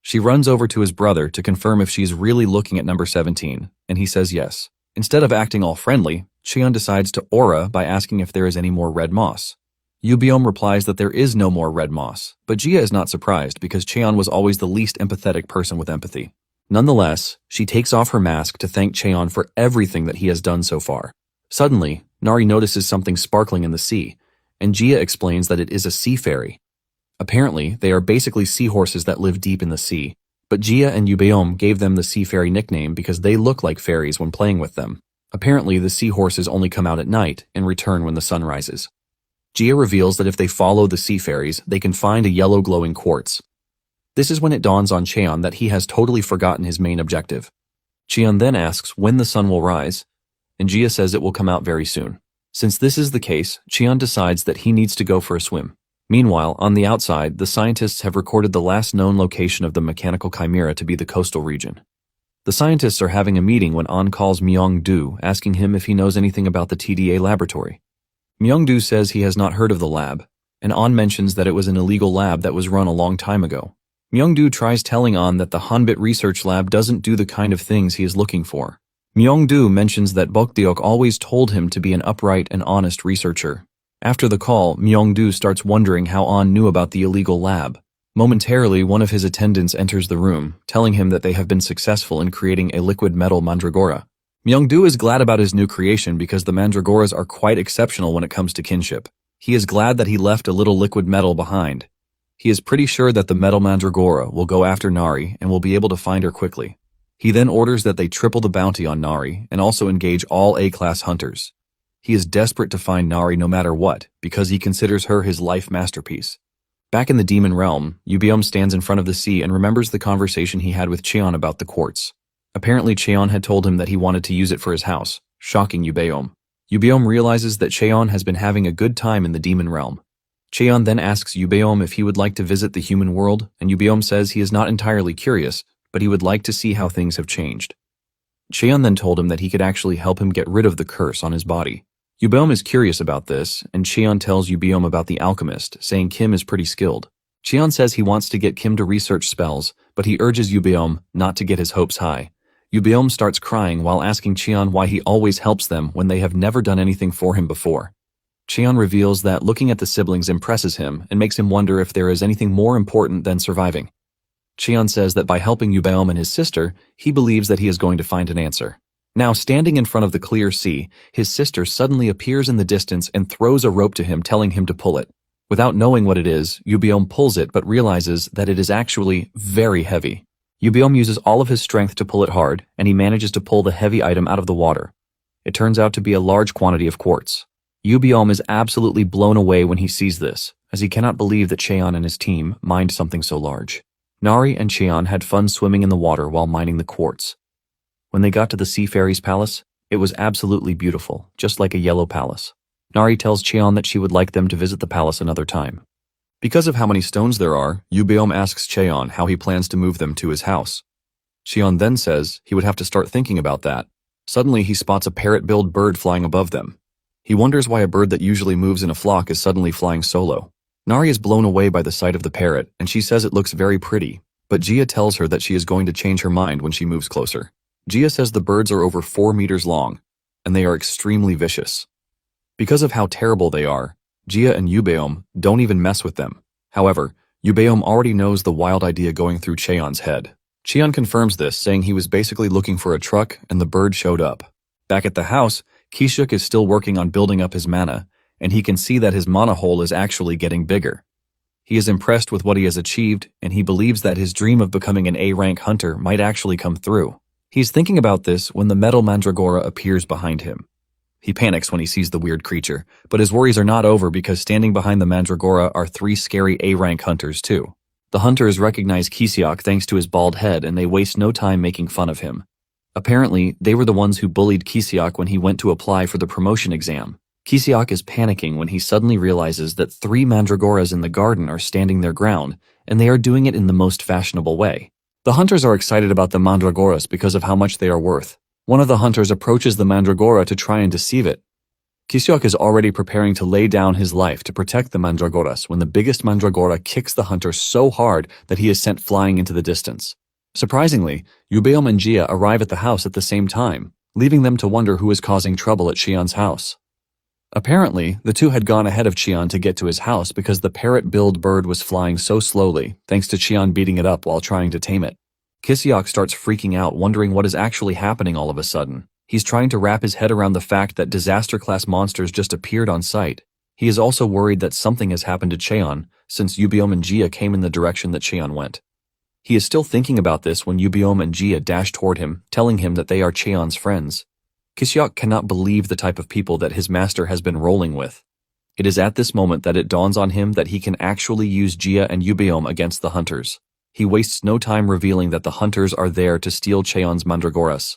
She runs over to his brother to confirm if she is really looking at number 17, and he says yes. Instead of acting all friendly, Cheon decides to aura by asking if there is any more red moss. Yubeom replies that there is no more red moss, but Jia is not surprised because Cheon was always the least empathetic person with empathy. Nonetheless, she takes off her mask to thank Cheon for everything that he has done so far. Suddenly, Nari notices something sparkling in the sea, and Jia explains that it is a sea fairy. Apparently, they are basically seahorses that live deep in the sea, but Jia and Yubeom gave them the sea fairy nickname because they look like fairies when playing with them. Apparently, the seahorses only come out at night and return when the sun rises. Jia reveals that if they follow the sea fairies, they can find a yellow glowing quartz. This is when it dawns on Cheon that he has totally forgotten his main objective. Cheon then asks when the sun will rise, and Jia says it will come out very soon. Since this is the case, Cheon decides that he needs to go for a swim. Meanwhile, on the outside, the scientists have recorded the last known location of the mechanical chimera to be the coastal region. The scientists are having a meeting when An calls Myung-do, asking him if he knows anything about the TDA laboratory. Myung-do says he has not heard of the lab, and An mentions that it was an illegal lab that was run a long time ago. Myung-do tries telling An that the Hanbit research lab doesn't do the kind of things he is looking for. Myung-do mentions that Bokdeok always told him to be an upright and honest researcher. After the call, Myung-do starts wondering how An knew about the illegal lab. Momentarily, one of his attendants enters the room, telling him that they have been successful in creating a liquid metal mandragora. Myung-do is glad about his new creation because the mandragoras are quite exceptional when it comes to kinship. He is glad that he left a little liquid metal behind. He is pretty sure that the metal mandragora will go after Nari and will be able to find her quickly. He then orders that they triple the bounty on Nari and also engage all A-class hunters. He is desperate to find Nari no matter what because he considers her his life masterpiece. Back in the demon realm, Yubiom stands in front of the sea and remembers the conversation he had with Cheon about the quartz. Apparently Cheon had told him that he wanted to use it for his house, shocking Yubiom. Yubiom realizes that Cheon has been having a good time in the demon realm. Cheon then asks Yubiom if he would like to visit the human world, and Yubiom says he is not entirely curious, but he would like to see how things have changed. Cheon then told him that he could actually help him get rid of the curse on his body. Yubiom is curious about this, and Cheon tells Yubiom about the alchemist, saying Kim is pretty skilled. Cheon says he wants to get Kim to research spells, but he urges Yubiom not to get his hopes high. Yubiom starts crying while asking Cheon why he always helps them when they have never done anything for him before. Cheon reveals that looking at the siblings impresses him and makes him wonder if there is anything more important than surviving. Cheon says that by helping Yubiom and his sister, he believes that he is going to find an answer. Now, standing in front of the clear sea, his sister suddenly appears in the distance and throws a rope to him, telling him to pull it. Without knowing what it is, Yubiom pulls it but realizes that it is actually very heavy. Yubiom uses all of his strength to pull it hard, and he manages to pull the heavy item out of the water. It turns out to be a large quantity of quartz. Yubiom is absolutely blown away when he sees this, as he cannot believe that Cheon and his team mined something so large. Nari and Cheon had fun swimming in the water while mining the quartz. When they got to the Sea Fairy's palace, it was absolutely beautiful, just like a yellow palace. Nari tells Cheon that she would like them to visit the palace another time. Because of how many stones there are, Yubiom asks Cheon how he plans to move them to his house. Cheon then says he would have to start thinking about that. Suddenly he spots a parrot-billed bird flying above them. He wonders why a bird that usually moves in a flock is suddenly flying solo. Nari is blown away by the sight of the parrot, and she says it looks very pretty, but Gia tells her that she is going to change her mind when she moves closer. Gia says the birds are over 4 meters long, and they are extremely vicious. Because of how terrible they are, Gia and Yubiom don't even mess with them. However, Yubiom already knows the wild idea going through Cheon's head. Cheon confirms this, saying he was basically looking for a truck and the bird showed up. Back at the house, Kishuk is still working on building up his mana, and he can see that his mana hole is actually getting bigger. He is impressed with what he has achieved, and he believes that his dream of becoming an A-rank hunter might actually come through. He's thinking about this when the metal mandragora appears behind him. He panics when he sees the weird creature, but his worries are not over because standing behind the mandragora are 3 scary A-rank hunters too. The hunters recognize Kisiok thanks to his bald head, and they waste no time making fun of him. Apparently, they were the ones who bullied Kisiok when he went to apply for the promotion exam. Kisiok is panicking when he suddenly realizes that 3 mandragoras in the garden are standing their ground, and they are doing it in the most fashionable way. The hunters are excited about the mandragoras because of how much they are worth. One of the hunters approaches the mandragora to try and deceive it. Kisiok is already preparing to lay down his life to protect the mandragoras when the biggest mandragora kicks the hunter so hard that he is sent flying into the distance. Surprisingly, Yubiom and Gia arrive at the house at the same time, leaving them to wonder who is causing trouble at Cheon's house. Apparently, the two had gone ahead of Cheon to get to his house because the parrot-billed bird was flying so slowly, thanks to Cheon beating it up while trying to tame it. Kisiok starts freaking out, wondering what is actually happening all of a sudden. He's trying to wrap his head around the fact that disaster-class monsters just appeared on sight. He is also worried that something has happened to Cheon, since Yubiom and Gia came in the direction that Cheon went. He is still thinking about this when Yubiom and Gia dash toward him, telling him that they are Cheon's friends. Kisiok cannot believe the type of people that his master has been rolling with. It is at this moment that it dawns on him that he can actually use Gia and Yubiom against the hunters. He wastes no time revealing that the hunters are there to steal Cheon's mandragoras.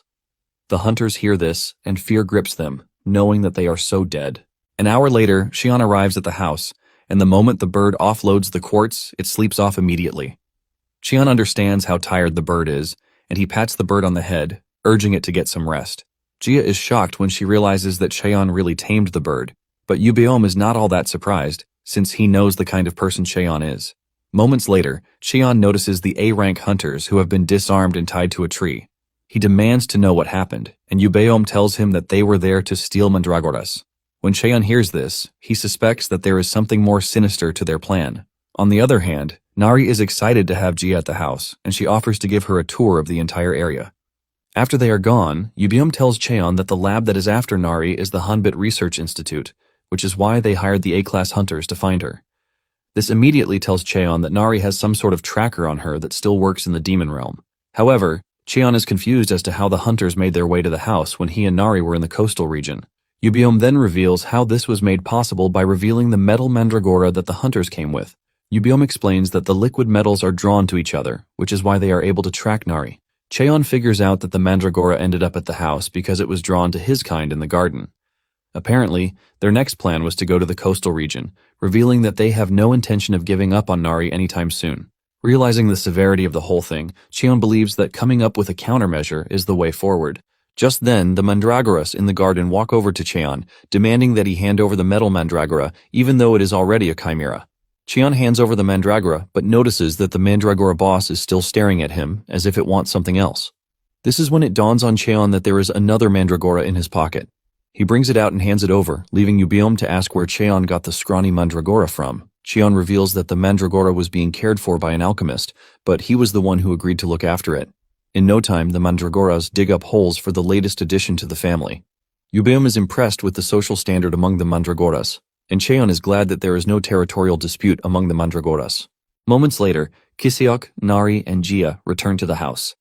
The hunters hear this, and fear grips them, knowing that they are so dead. An hour later, Cheon arrives at the house, and the moment the bird offloads the quartz, it sleeps off immediately. Cheon understands how tired the bird is, and he pats the bird on the head, urging it to get some rest. Gia is shocked when she realizes that Cheon really tamed the bird, but Yubiom is not all that surprised, since he knows the kind of person Cheon is. Moments later, Cheon notices the A-rank hunters who have been disarmed and tied to a tree. He demands to know what happened, and Yubiom tells him that they were there to steal mandragoras. When Cheon hears this, he suspects that there is something more sinister to their plan. On the other hand, Nari is excited to have Gia at the house, and she offers to give her a tour of the entire area. After they are gone, Yubiom tells Cheon that the lab that is after Nari is the Hanbit Research Institute, which is why they hired the A-class hunters to find her. This immediately tells Cheon that Nari has some sort of tracker on her that still works in the demon realm. However, Cheon is confused as to how the hunters made their way to the house when he and Nari were in the coastal region. Yubiom then reveals how this was made possible by revealing the metal mandragora that the hunters came with. Yubiom explains that the liquid metals are drawn to each other, which is why they are able to track Nari. Cheon figures out that the mandragora ended up at the house because it was drawn to his kind in the garden. Apparently, their next plan was to go to the coastal region, revealing that they have no intention of giving up on Nari anytime soon. Realizing the severity of the whole thing, Cheon believes that coming up with a countermeasure is the way forward. Just then, the mandragoras in the garden walk over to Cheon, demanding that he hand over the metal mandragora, even though it is already a chimera. Cheon hands over the mandragora, but notices that the mandragora boss is still staring at him, as if it wants something else. This is when it dawns on Cheon that there is another mandragora in his pocket. He brings it out and hands it over, leaving Yubiom to ask where Cheon got the scrawny mandragora from. Cheon reveals that the mandragora was being cared for by an alchemist, but he was the one who agreed to look after it. In no time, the mandragoras dig up holes for the latest addition to the family. Yubiom is impressed with the social standard among the mandragoras, and Cheon is glad that there is no territorial dispute among the mandragoras. Moments later, Kisiok, Nari, and Jia return to the house.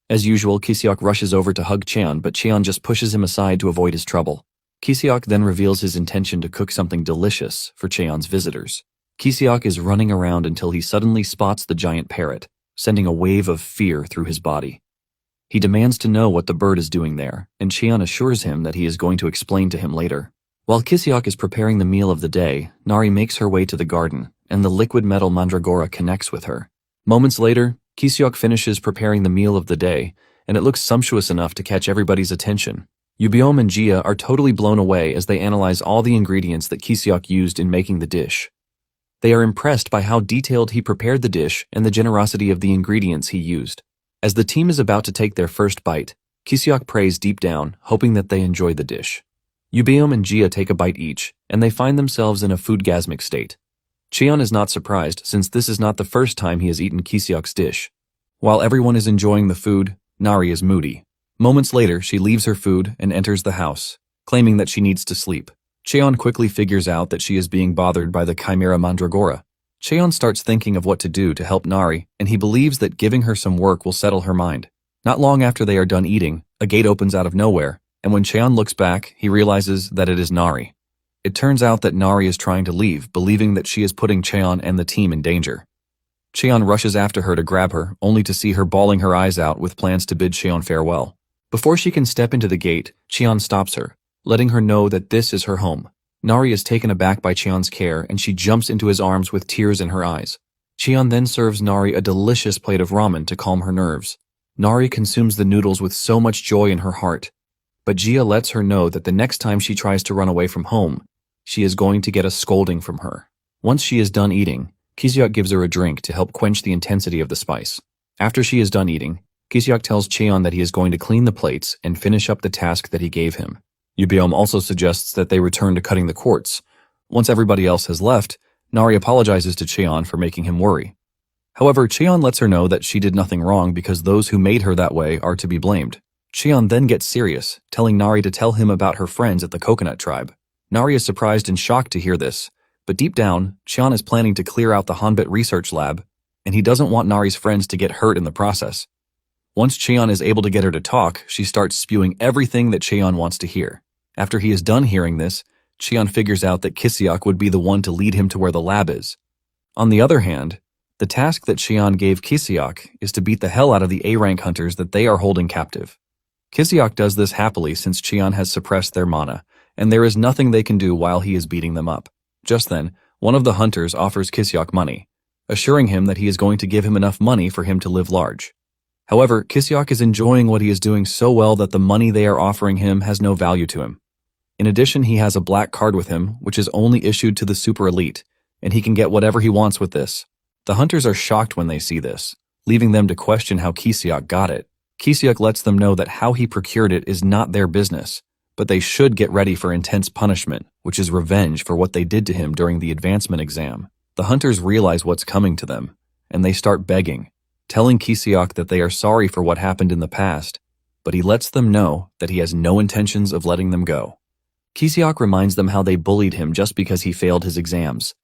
As usual, Kisiok rushes over to hug Cheon, but Cheon just pushes him aside to avoid his trouble. Kisiok then reveals his intention to cook something delicious for Cheon's visitors. Kisiok is running around until he suddenly spots the giant parrot, sending a wave of fear through his body. He demands to know what the bird is doing there, and Cheon assures him that he is going to explain to him later. While Kisiok is preparing the meal of the day, Nari makes her way to the garden, and the liquid metal mandragora connects with her. Moments later, Kisiok finishes preparing the meal of the day, and it looks sumptuous enough to catch everybody's attention. Yubiom and Jia are totally blown away as they analyze all the ingredients that Kisiok used in making the dish. They are impressed by how detailed he prepared the dish and the generosity of the ingredients he used. As the team is about to take their first bite, Kisiok prays deep down, hoping that they enjoy the dish. Yubiom and Jia take a bite each, and they find themselves in a foodgasmic state. Cheon is not surprised, since this is not the first time he has eaten Kisiok's dish. While everyone is enjoying the food, Nari is moody. Moments later, she leaves her food and enters the house, claiming that she needs to sleep. Cheon quickly figures out that she is being bothered by the Chimera Mandragora. Cheon starts thinking of what to do to help Nari, and he believes that giving her some work will settle her mind. Not long after they are done eating, a gate opens out of nowhere, and when Cheon looks back, he realizes that it is Nari. It turns out that Nari is trying to leave, believing that she is putting Cheon and the team in danger. Cheon rushes after her to grab her, only to see her bawling her eyes out with plans to bid Cheon farewell. Before she can step into the gate, Cheon stops her, letting her know that this is her home. Nari is taken aback by Cheon's care, and she jumps into his arms with tears in her eyes. Cheon then serves Nari a delicious plate of ramen to calm her nerves. Nari consumes the noodles with so much joy in her heart. But Jia lets her know that the next time she tries to run away from home, she is going to get a scolding from her. Once she is done eating, Kisiok gives her a drink to help quench the intensity of the spice. After she is done eating, Kisiok tells Cheon that he is going to clean the plates and finish up the task that he gave him. Yubiom also suggests that they return to cutting the quartz. Once everybody else has left, Nari apologizes to Cheon for making him worry. However, Cheon lets her know that she did nothing wrong because those who made her that way are to be blamed. Cheon then gets serious, telling Nari to tell him about her friends at the Coconut Tribe. Nari is surprised and shocked to hear this, but deep down, Cheon is planning to clear out the Hanbit research lab, and he doesn't want Nari's friends to get hurt in the process. Once Cheon is able to get her to talk, she starts spewing everything that Cheon wants to hear. After he is done hearing this, Cheon figures out that Kisiok would be the one to lead him to where the lab is. On the other hand, the task that Cheon gave Kisiok is to beat the hell out of the A-rank hunters that they are holding captive. Kisiok does this happily since Cheon has suppressed their mana, and there is nothing they can do while he is beating them up. Just then, one of the hunters offers Kisiok money, assuring him that he is going to give him enough money for him to live large. However, Kisiok is enjoying what he is doing so well that the money they are offering him has no value to him. In addition, he has a black card with him, which is only issued to the super elite, and he can get whatever he wants with this. The hunters are shocked when they see this, leaving them to question how Kisiok got it. Kisiok lets them know that how he procured it is not their business, but they should get ready for intense punishment, which is revenge for what they did to him during the advancement exam. The hunters realize what's coming to them, and they start begging, telling Kisiok that they are sorry for what happened in the past, but he lets them know that he has no intentions of letting them go. Kisiok reminds them how they bullied him just because he failed his exams.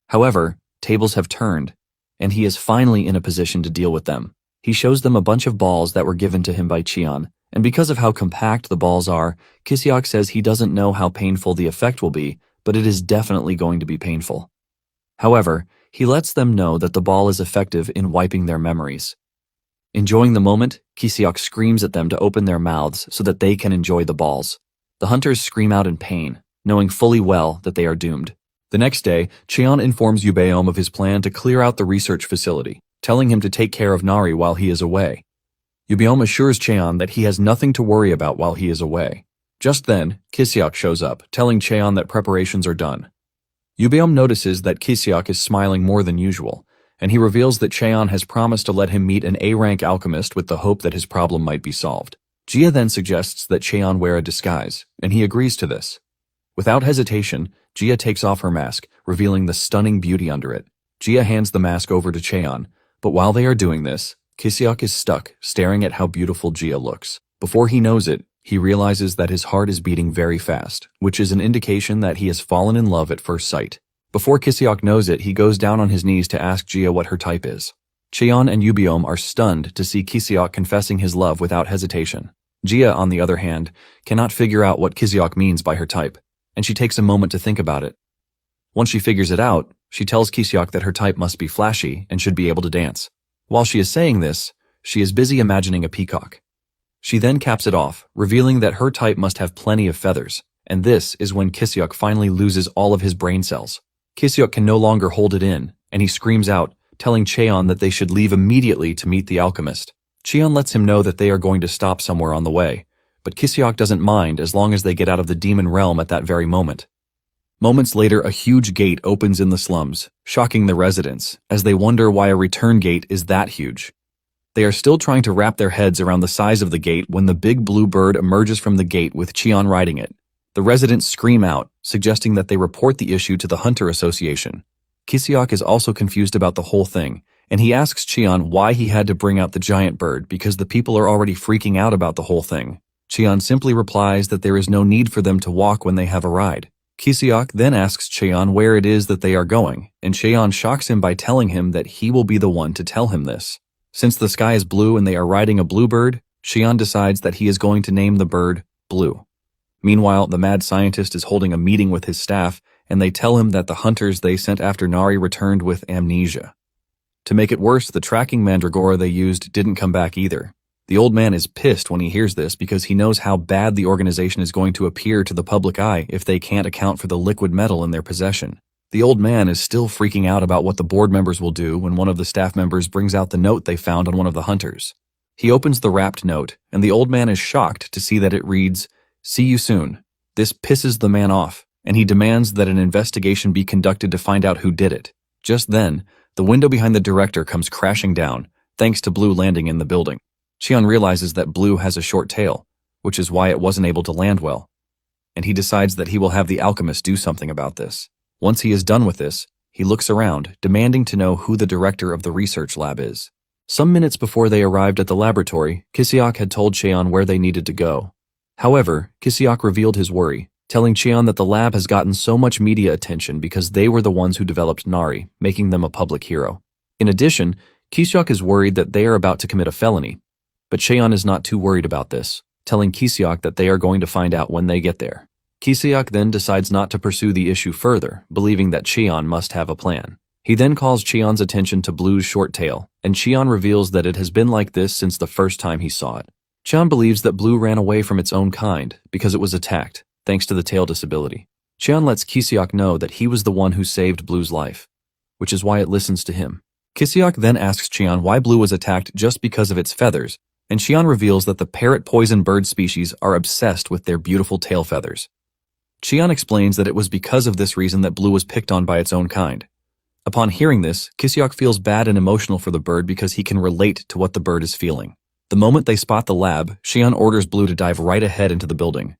However, tables have turned, and he is finally in a position to deal with them. He shows them a bunch of balls that were given to him by Cheon, and because of how compact the balls are, Kisiok says he doesn't know how painful the effect will be, but it is definitely going to be painful. However, He lets them know that the ball is effective in wiping their memories. Enjoying the moment, Kisiok screams at them to open their mouths so that they can enjoy the balls. The hunters scream out in pain, knowing fully well that they are doomed. The next day, Cheon informs Yubeom of his plan to clear out the research facility, telling him to take care of Nari while he is away. Yubeom assures Cheon that he has nothing to worry about while he is away. Just then, Kisiok shows up, telling Cheon that preparations are done. Yubeom notices that Kisiok is smiling more than usual, and he reveals that Cheon has promised to let him meet an A-rank alchemist with the hope that his problem might be solved. Jia then suggests that Cheon wear a disguise, and he agrees to this. Without hesitation, Jia takes off her mask, revealing the stunning beauty under it. Jia hands the mask over to Cheon, but while they are doing this, Kisiok is stuck, staring at how beautiful Jia looks. Before he knows it, he realizes that his heart is beating very fast, which is an indication that he has fallen in love at first sight. Before Kisiok knows it, he goes down on his knees to ask Jia what her type is. Cheon and Yubeom are stunned to see Kisiok confessing his love without hesitation. Jia, on the other hand, cannot figure out what Kisiok means by her type, and she takes a moment to think about it. Once she figures it out, she tells Kisiok that her type must be flashy and should be able to dance. While she is saying this, she is busy imagining a peacock. She then caps it off, revealing that her type must have plenty of feathers, and this is when Kisiok finally loses all of his brain cells. Kisiok can no longer hold it in, and he screams out, telling Cheon that they should leave immediately to meet the alchemist. Cheon lets him know that they are going to stop somewhere on the way, but Kisiok doesn't mind as long as they get out of the demon realm at that very moment. Moments later, a huge gate opens in the slums, shocking the residents, as they wonder why a return gate is that huge. They are still trying to wrap their heads around the size of the gate when the big blue bird emerges from the gate with Cheon riding it. The residents scream out, suggesting that they report the issue to the Hunter Association. Kisiok is also confused about the whole thing, and he asks Cheon why he had to bring out the giant bird because the people are already freaking out about the whole thing. Cheon simply replies that there is no need for them to walk when they have a ride. Kisiok then asks Cheon where it is that they are going, and Cheon shocks him by telling him that he will be the one to tell him this. Since the sky is blue and they are riding a bluebird, Cheon decides that he is going to name the bird Blue. Meanwhile, the mad scientist is holding a meeting with his staff, and they tell him that the hunters they sent after Nari returned with amnesia. To make it worse, the tracking mandragora they used didn't come back either. The old man is pissed when he hears this because he knows how bad the organization is going to appear to the public eye if they can't account for the liquid metal in their possession. The old man is still freaking out about what the board members will do when one of the staff members brings out the note they found on one of the hunters. He opens the wrapped note, and the old man is shocked to see that it reads, "See you soon." This pisses the man off, and he demands that an investigation be conducted to find out who did it. Just then, the window behind the director comes crashing down, thanks to Blue landing in the building. Cheon realizes that Blue has a short tail, which is why it wasn't able to land well, and he decides that he will have the alchemist do something about this. Once he is done with this, he looks around, demanding to know who the director of the research lab is. Some minutes before they arrived at the laboratory, Kisiok had told Cheon where they needed to go. However, Kisiok revealed his worry, telling Cheon that the lab has gotten so much media attention because they were the ones who developed Nari, making them a public hero. In addition, Kisiok is worried that they are about to commit a felony, but Cheon is not too worried about this, telling Kisiok that they are going to find out when they get there. Kisiok then decides not to pursue the issue further, believing that Cheon must have a plan. He then calls Cheon's attention to Blue's short tail, and Cheon reveals that it has been like this since the first time he saw it. Cheon believes that Blue ran away from its own kind because it was attacked, thanks to the tail disability. Cheon lets Kisiok know that he was the one who saved Blue's life, which is why it listens to him. Kisiok then asks Cheon why Blue was attacked just because of its feathers, and Cheon reveals that the parrot poison bird species are obsessed with their beautiful tail feathers. Cheon explains that it was because of this reason that Blue was picked on by its own kind. Upon hearing this, Kisiok feels bad and emotional for the bird because he can relate to what the bird is feeling. The moment they spot the lab, Cheon orders Blue to dive right ahead into the building.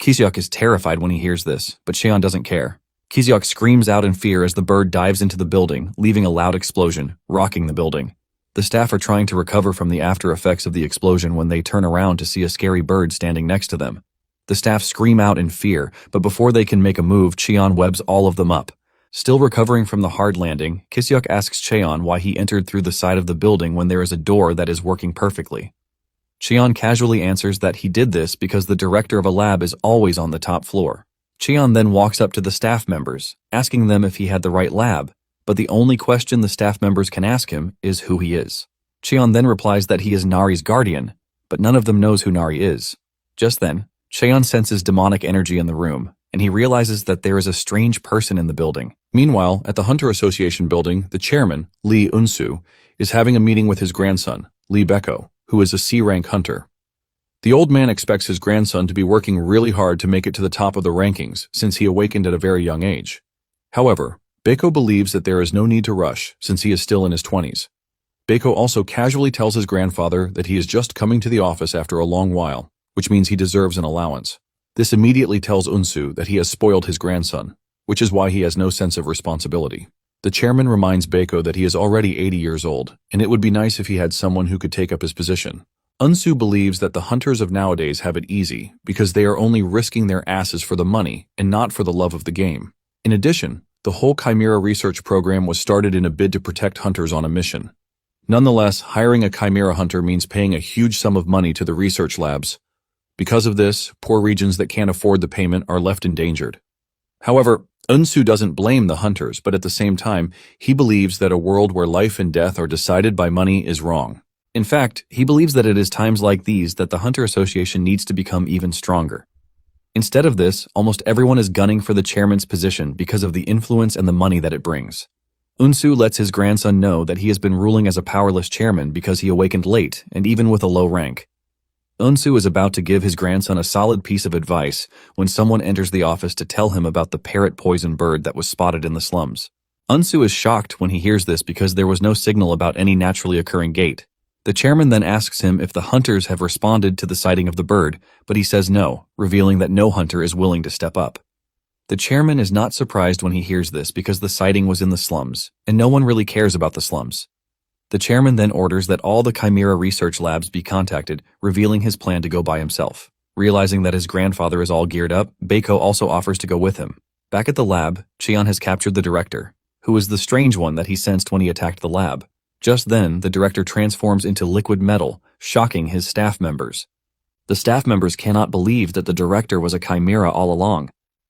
Kisiok is terrified when he hears this, but Cheon doesn't care. Kisiok screams out in fear as the bird dives into the building, leaving a loud explosion, rocking the building. The staff are trying to recover from the after effects of the explosion when they turn around to see a scary bird standing next to them. The staff scream out in fear, but before they can make a move, Cheon webs all of them up. Still recovering from the hard landing, Kisiok asks Cheon why he entered through the side of the building when there is a door that is working perfectly. Cheon casually answers that he did this because the director of a lab is always on the top floor. Cheon then walks up to the staff members, asking them if he had the right lab, but the only question the staff members can ask him is who he is. Cheon then replies that he is Nari's guardian, but none of them knows who Nari is. Just then, Cheon senses demonic energy in the room, and he realizes that there is a strange person in the building. Meanwhile, at the Hunter Association building, the chairman, Lee Eun-soo, is having a meeting with his grandson, Lee Baeko, who is a C-rank hunter. The old man expects his grandson to be working really hard to make it to the top of the rankings since he awakened at a very young age. However, Baeko believes that there is no need to rush since he is still in his 20s. Baeko also casually tells his grandfather that he is just coming to the office after a long while, which means he deserves an allowance. This immediately tells Eun-soo that he has spoiled his grandson, which is why he has no sense of responsibility. The chairman reminds Baeko that he is already 80 years old, and it would be nice if he had someone who could take up his position. Eun-soo believes that the hunters of nowadays have it easy because they are only risking their asses for the money and not for the love of the game. In addition, the whole Chimera research program was started in a bid to protect hunters on a mission. Nonetheless, hiring a Chimera hunter means paying a huge sum of money to the research labs. Because of this, poor regions that can't afford the payment are left endangered. However, Eun-soo doesn't blame the hunters, but at the same time, he believes that a world where life and death are decided by money is wrong. In fact, he believes that it is times like these that the Hunter Association needs to become even stronger. Instead of this, almost everyone is gunning for the chairman's position because of the influence and the money that it brings. Eun-soo lets his grandson know that he has been ruling as a powerless chairman because he awakened late and even with a low rank. Eun-soo is about to give his grandson a solid piece of advice when someone enters the office to tell him about the parrot poison bird that was spotted in the slums. Eun-soo is shocked when he hears this because there was no signal about any naturally occurring gate. The chairman then asks him if the hunters have responded to the sighting of the bird, but he says no, revealing that no hunter is willing to step up. The chairman is not surprised when he hears this because the sighting was in the slums, and no one really cares about the slums. The chairman then orders that all the Chimera research labs be contacted, revealing his plan to go by himself. Realizing that his grandfather is all geared up, Baeko also offers to go with him. Back at the lab, Cheon has captured the director, who is the strange one that he sensed when he attacked the lab. Just then, the director transforms into liquid metal, shocking his staff members. The staff members cannot believe that the director was a chimera all along.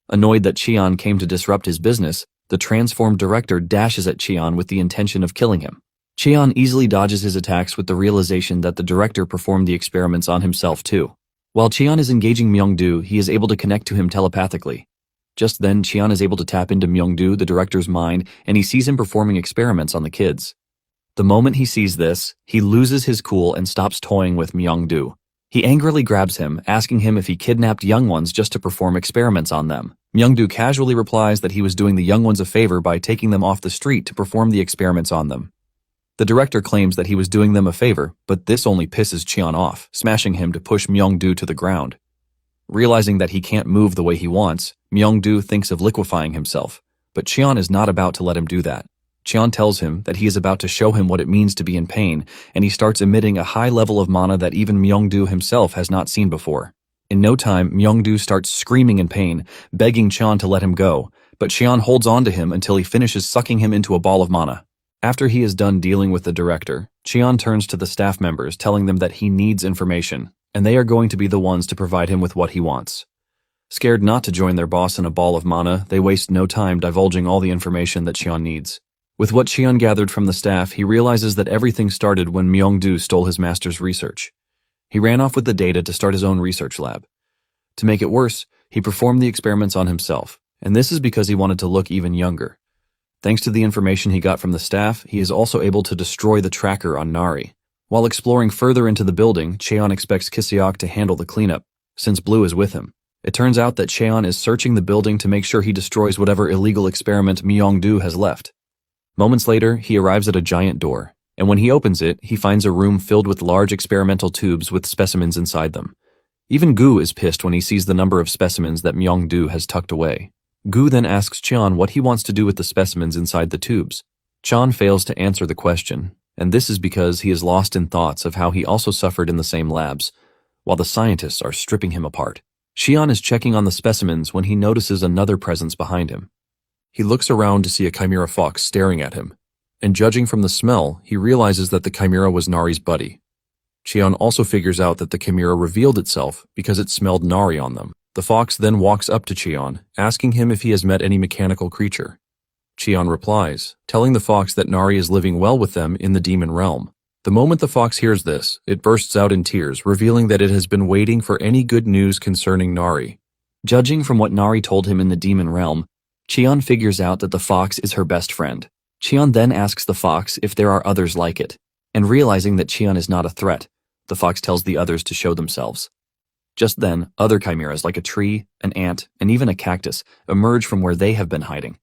Annoyed that Cheon came to disrupt his business, the transformed director dashes at Cheon with the intention of killing him. Cheon easily dodges his attacks with the realization that the director performed the experiments on himself too. While Cheon is engaging Myung-do, he is able to connect to him telepathically. Just then, Cheon is able to tap into Myung-do, the director's mind, and he sees him performing experiments on the kids. The moment he sees this, he loses his cool and stops toying with Myung-do. He angrily grabs him, asking him if he kidnapped young ones just to perform experiments on them. Myung-do casually replies that he was doing the young ones a favor by taking them off the street to perform the experiments on them. The director claims that he was doing them a favor, but this only pisses Cheon off, smashing him to push Myung-do to the ground. Realizing that he can't move the way he wants, Myung-do thinks of liquefying himself, but Cheon is not about to let him do that. Cheon tells him that he is about to show him what it means to be in pain, and he starts emitting a high level of mana that even Myung-do himself has not seen before. In no time, Myung-do starts screaming in pain, begging Cheon to let him go, but Cheon holds on to him until he finishes sucking him into a ball of mana. After he is done dealing with the director, Cheon turns to the staff members, telling them that he needs information, and they are going to be the ones to provide him with what he wants. Scared not to join their boss in a ball of mana, they waste no time divulging all the information that Cheon needs. With what Cheon gathered from the staff, he realizes that everything started when Myung-do stole his master's research. He ran off with the data to start his own research lab. To make it worse, he performed the experiments on himself, and this is because he wanted to look even younger. Thanks to the information he got from the staff, he is also able to destroy the tracker on Nari. While exploring further into the building, Cheon expects Kiseok to handle the cleanup, since Blue is with him. It turns out that Cheon is searching the building to make sure he destroys whatever illegal experiment Myung-do has left. Moments later, he arrives at a giant door, and when he opens it, he finds a room filled with large experimental tubes with specimens inside them. Even Gu is pissed when he sees the number of specimens that Myung-do has tucked away. Gu then asks Cheon what he wants to do with the specimens inside the tubes. Cheon fails to answer the question, and this is because he is lost in thoughts of how he also suffered in the same labs, while the scientists are stripping him apart. Cheon is checking on the specimens when he notices another presence behind him. He looks around to see a chimera fox staring at him, and judging from the smell, he realizes that the chimera was Nari's buddy. Cheon also figures out that the chimera revealed itself because it smelled Nari on them. The fox then walks up to Cheon, asking him if he has met any mechanical creature. Cheon replies, telling the fox that Nari is living well with them in the demon realm. The moment the fox hears this, it bursts out in tears, revealing that it has been waiting for any good news concerning Nari. Judging from what Nari told him in the demon realm, Cheon figures out that the fox is her best friend. Cheon then asks the fox if there are others like it, and realizing that Cheon is not a threat, the fox tells the others to show themselves. Just then, other chimeras like a tree, an ant, and even a cactus emerge from where they have been hiding.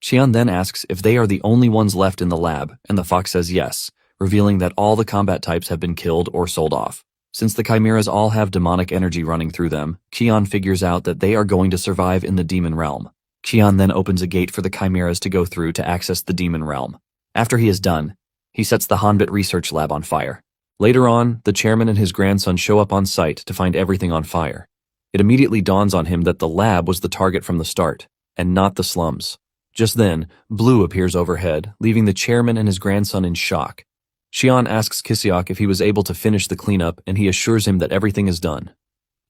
Cheon then asks if they are the only ones left in the lab, and the fox says yes, revealing that all the combat types have been killed or sold off. Since the chimeras all have demonic energy running through them, Cheon figures out that they are going to survive in the demon realm. Cheon then opens a gate for the chimeras to go through to access the demon realm. After he is done, he sets the Hanbit research lab on fire. Later on, the chairman and his grandson show up on site to find everything on fire. It immediately dawns on him that the lab was the target from the start, and not the slums. Just then, Blue appears overhead, leaving the chairman and his grandson in shock. Cheon asks Kisiok if he was able to finish the cleanup, and he assures him that everything is done.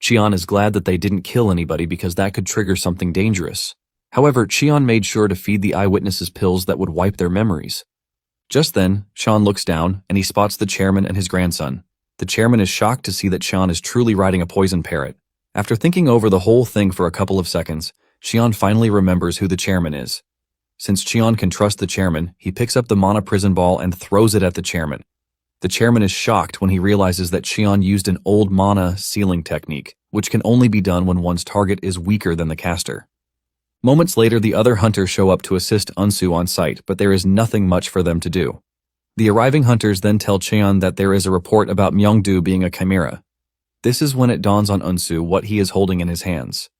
Cheon is glad that they didn't kill anybody because that could trigger something dangerous. However, Cheon made sure to feed the eyewitnesses pills that would wipe their memories. Just then, Cheon looks down, and he spots the chairman and his grandson. The chairman is shocked to see that Cheon is truly riding a poison parrot. After thinking over the whole thing for a couple of seconds, Cheon finally remembers who the chairman is. Since Cheon can trust the chairman, he picks up the mana prison ball and throws it at the chairman. The chairman is shocked when he realizes that Cheon used an old mana sealing technique, which can only be done when one's target is weaker than the caster. Moments later, the other hunters show up to assist Unsu on site, but there is nothing much for them to do. The arriving hunters then tell Cheon that there is a report about Myeongdu being a chimera. This is when it dawns on Unsu what he is holding in his hands.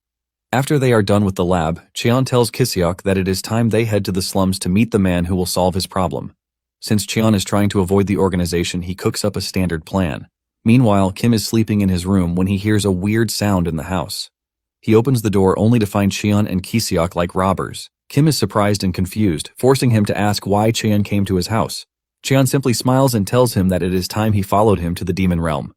After they are done with the lab, Cheon tells Kisiok that it is time they head to the slums to meet the man who will solve his problem. Since Cheon is trying to avoid the organization, he cooks up a standard plan. Meanwhile, Kim is sleeping in his room when he hears a weird sound in the house. He opens the door only to find Cheon and Kisiok like robbers. Kim is surprised and confused, forcing him to ask why Cheon came to his house. Cheon simply smiles and tells him that it is time he followed him to the demon realm.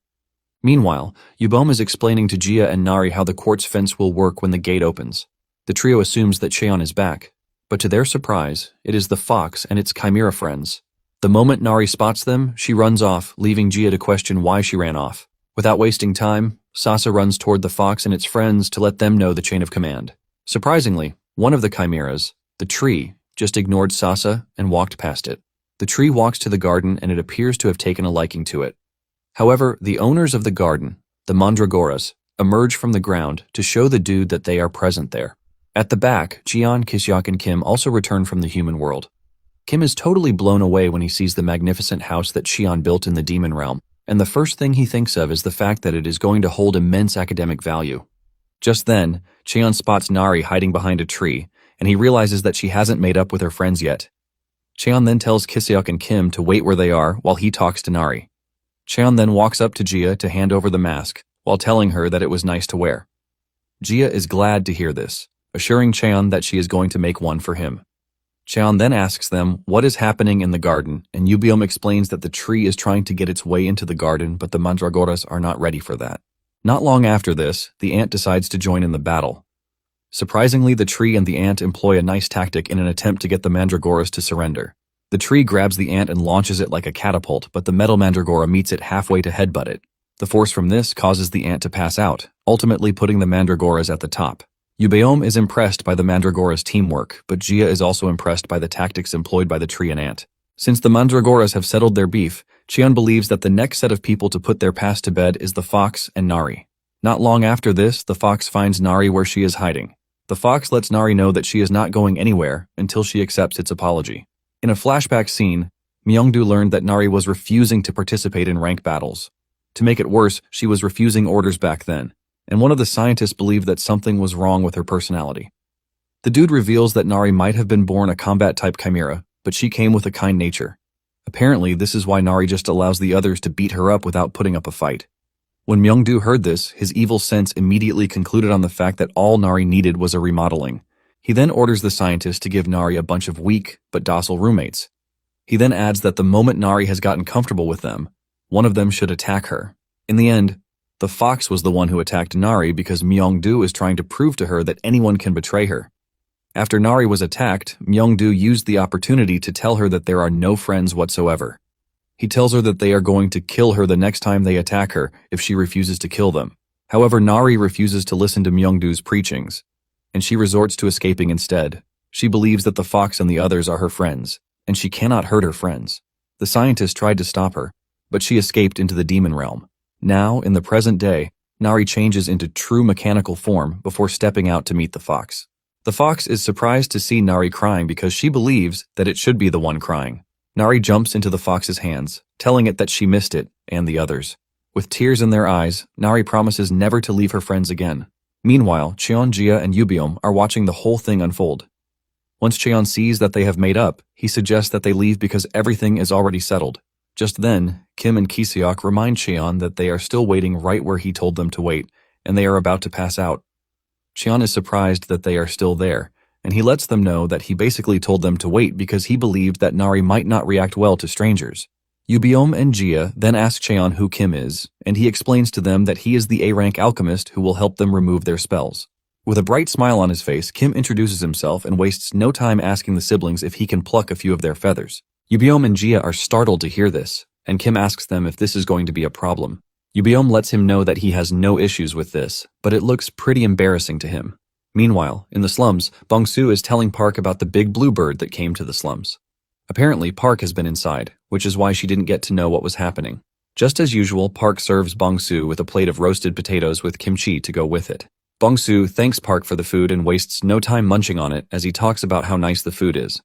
Meanwhile, Yubom is explaining to Jia and Nari how the quartz fence will work when the gate opens. The trio assumes that Cheon is back, but to their surprise, it is the fox and its chimera friends. The moment Nari spots them, she runs off, leaving Jia to question why she ran off. Without wasting time, Sasa runs toward the fox and its friends to let them know the chain of command. Surprisingly, one of the chimeras, the tree, just ignored Sasa and walked past it. The tree walks to the garden and it appears to have taken a liking to it. However, the owners of the garden, the Mandragoras, emerge from the ground to show the dude that they are present there. At the back, Cheon, Kisiok, and Kim also return from the human world. Kim is totally blown away when he sees the magnificent house that Cheon built in the demon realm, and the first thing he thinks of is the fact that it is going to hold immense academic value. Just then, Cheon spots Nari hiding behind a tree, and he realizes that she hasn't made up with her friends yet. Cheon then tells Kisiok and Kim to wait where they are while he talks to Nari. Cheon then walks up to Jia to hand over the mask, while telling her that it was nice to wear. Jia is glad to hear this, assuring Cheon that she is going to make one for him. Cheon then asks them what is happening in the garden, and Yubiom explains that the tree is trying to get its way into the garden, but the Mandragoras are not ready for that. Not long after this, the ant decides to join in the battle. Surprisingly, the tree and the ant employ a nice tactic in an attempt to get the Mandragoras to surrender. The tree grabs the ant and launches it like a catapult, but the metal Mandragora meets it halfway to headbutt it. The force from this causes the ant to pass out, ultimately putting the Mandragoras at the top. Yubeom is impressed by the Mandragoras' teamwork, but Jia is also impressed by the tactics employed by the tree and ant. Since the Mandragoras have settled their beef, Cheon believes that the next set of people to put their past to bed is the fox and Nari. Not long after this, the fox finds Nari where she is hiding. The fox lets Nari know that she is not going anywhere until she accepts its apology. In a flashback scene, Myeongdu learned that Nari was refusing to participate in rank battles. To make it worse, she was refusing orders back then, and one of the scientists believed that something was wrong with her personality. The dude reveals that Nari might have been born a combat-type chimera, but she came with a kind nature. Apparently, this is why Nari just allows the others to beat her up without putting up a fight. When Myeongdu heard this, his evil sense immediately concluded on the fact that all Nari needed was a remodeling. He then orders the scientist to give Nari a bunch of weak but docile roommates. He then adds that the moment Nari has gotten comfortable with them, one of them should attack her. In the end, the fox was the one who attacked Nari because Myeongdu is trying to prove to her that anyone can betray her. After Nari was attacked, Myung-do used the opportunity to tell her that there are no friends whatsoever. He tells her that they are going to kill her the next time they attack her if she refuses to kill them. However, Nari refuses to listen to Myung-do's preachings, and she resorts to escaping instead. She believes that the fox and the others are her friends, and she cannot hurt her friends. The scientist tried to stop her, but she escaped into the demon realm. Now, in the present day, Nari changes into true mechanical form before stepping out to meet the fox. The fox is surprised to see Nari crying because she believes that it should be the one crying. Nari jumps into the fox's hands, telling it that she missed it and the others. With tears in their eyes, Nari promises never to leave her friends again. Meanwhile, Cheon, Jia, and Yubiom are watching the whole thing unfold. Once Cheon sees that they have made up, he suggests that they leave because everything is already settled. Just then, Kim and Kiseok remind Cheon that they are still waiting right where he told them to wait, and they are about to pass out. Cheon is surprised that they are still there, and he lets them know that he basically told them to wait because he believed that Nari might not react well to strangers. Yubiom and Jia then ask Cheon who Kim is, and he explains to them that he is the A-rank alchemist who will help them remove their spells. With a bright smile on his face, Kim introduces himself and wastes no time asking the siblings if he can pluck a few of their feathers. Yubiom and Jia are startled to hear this, and Kim asks them if this is going to be a problem. Yubiom lets him know that he has no issues with this, but it looks pretty embarrassing to him. Meanwhile, in the slums, Bong-soo is telling Park about the big blue bird that came to the slums. Apparently, Park has been inside, which is why she didn't get to know what was happening. Just as usual, Park serves Bong-soo with a plate of roasted potatoes with kimchi to go with it. Bong-soo thanks Park for the food and wastes no time munching on it as he talks about how nice the food is.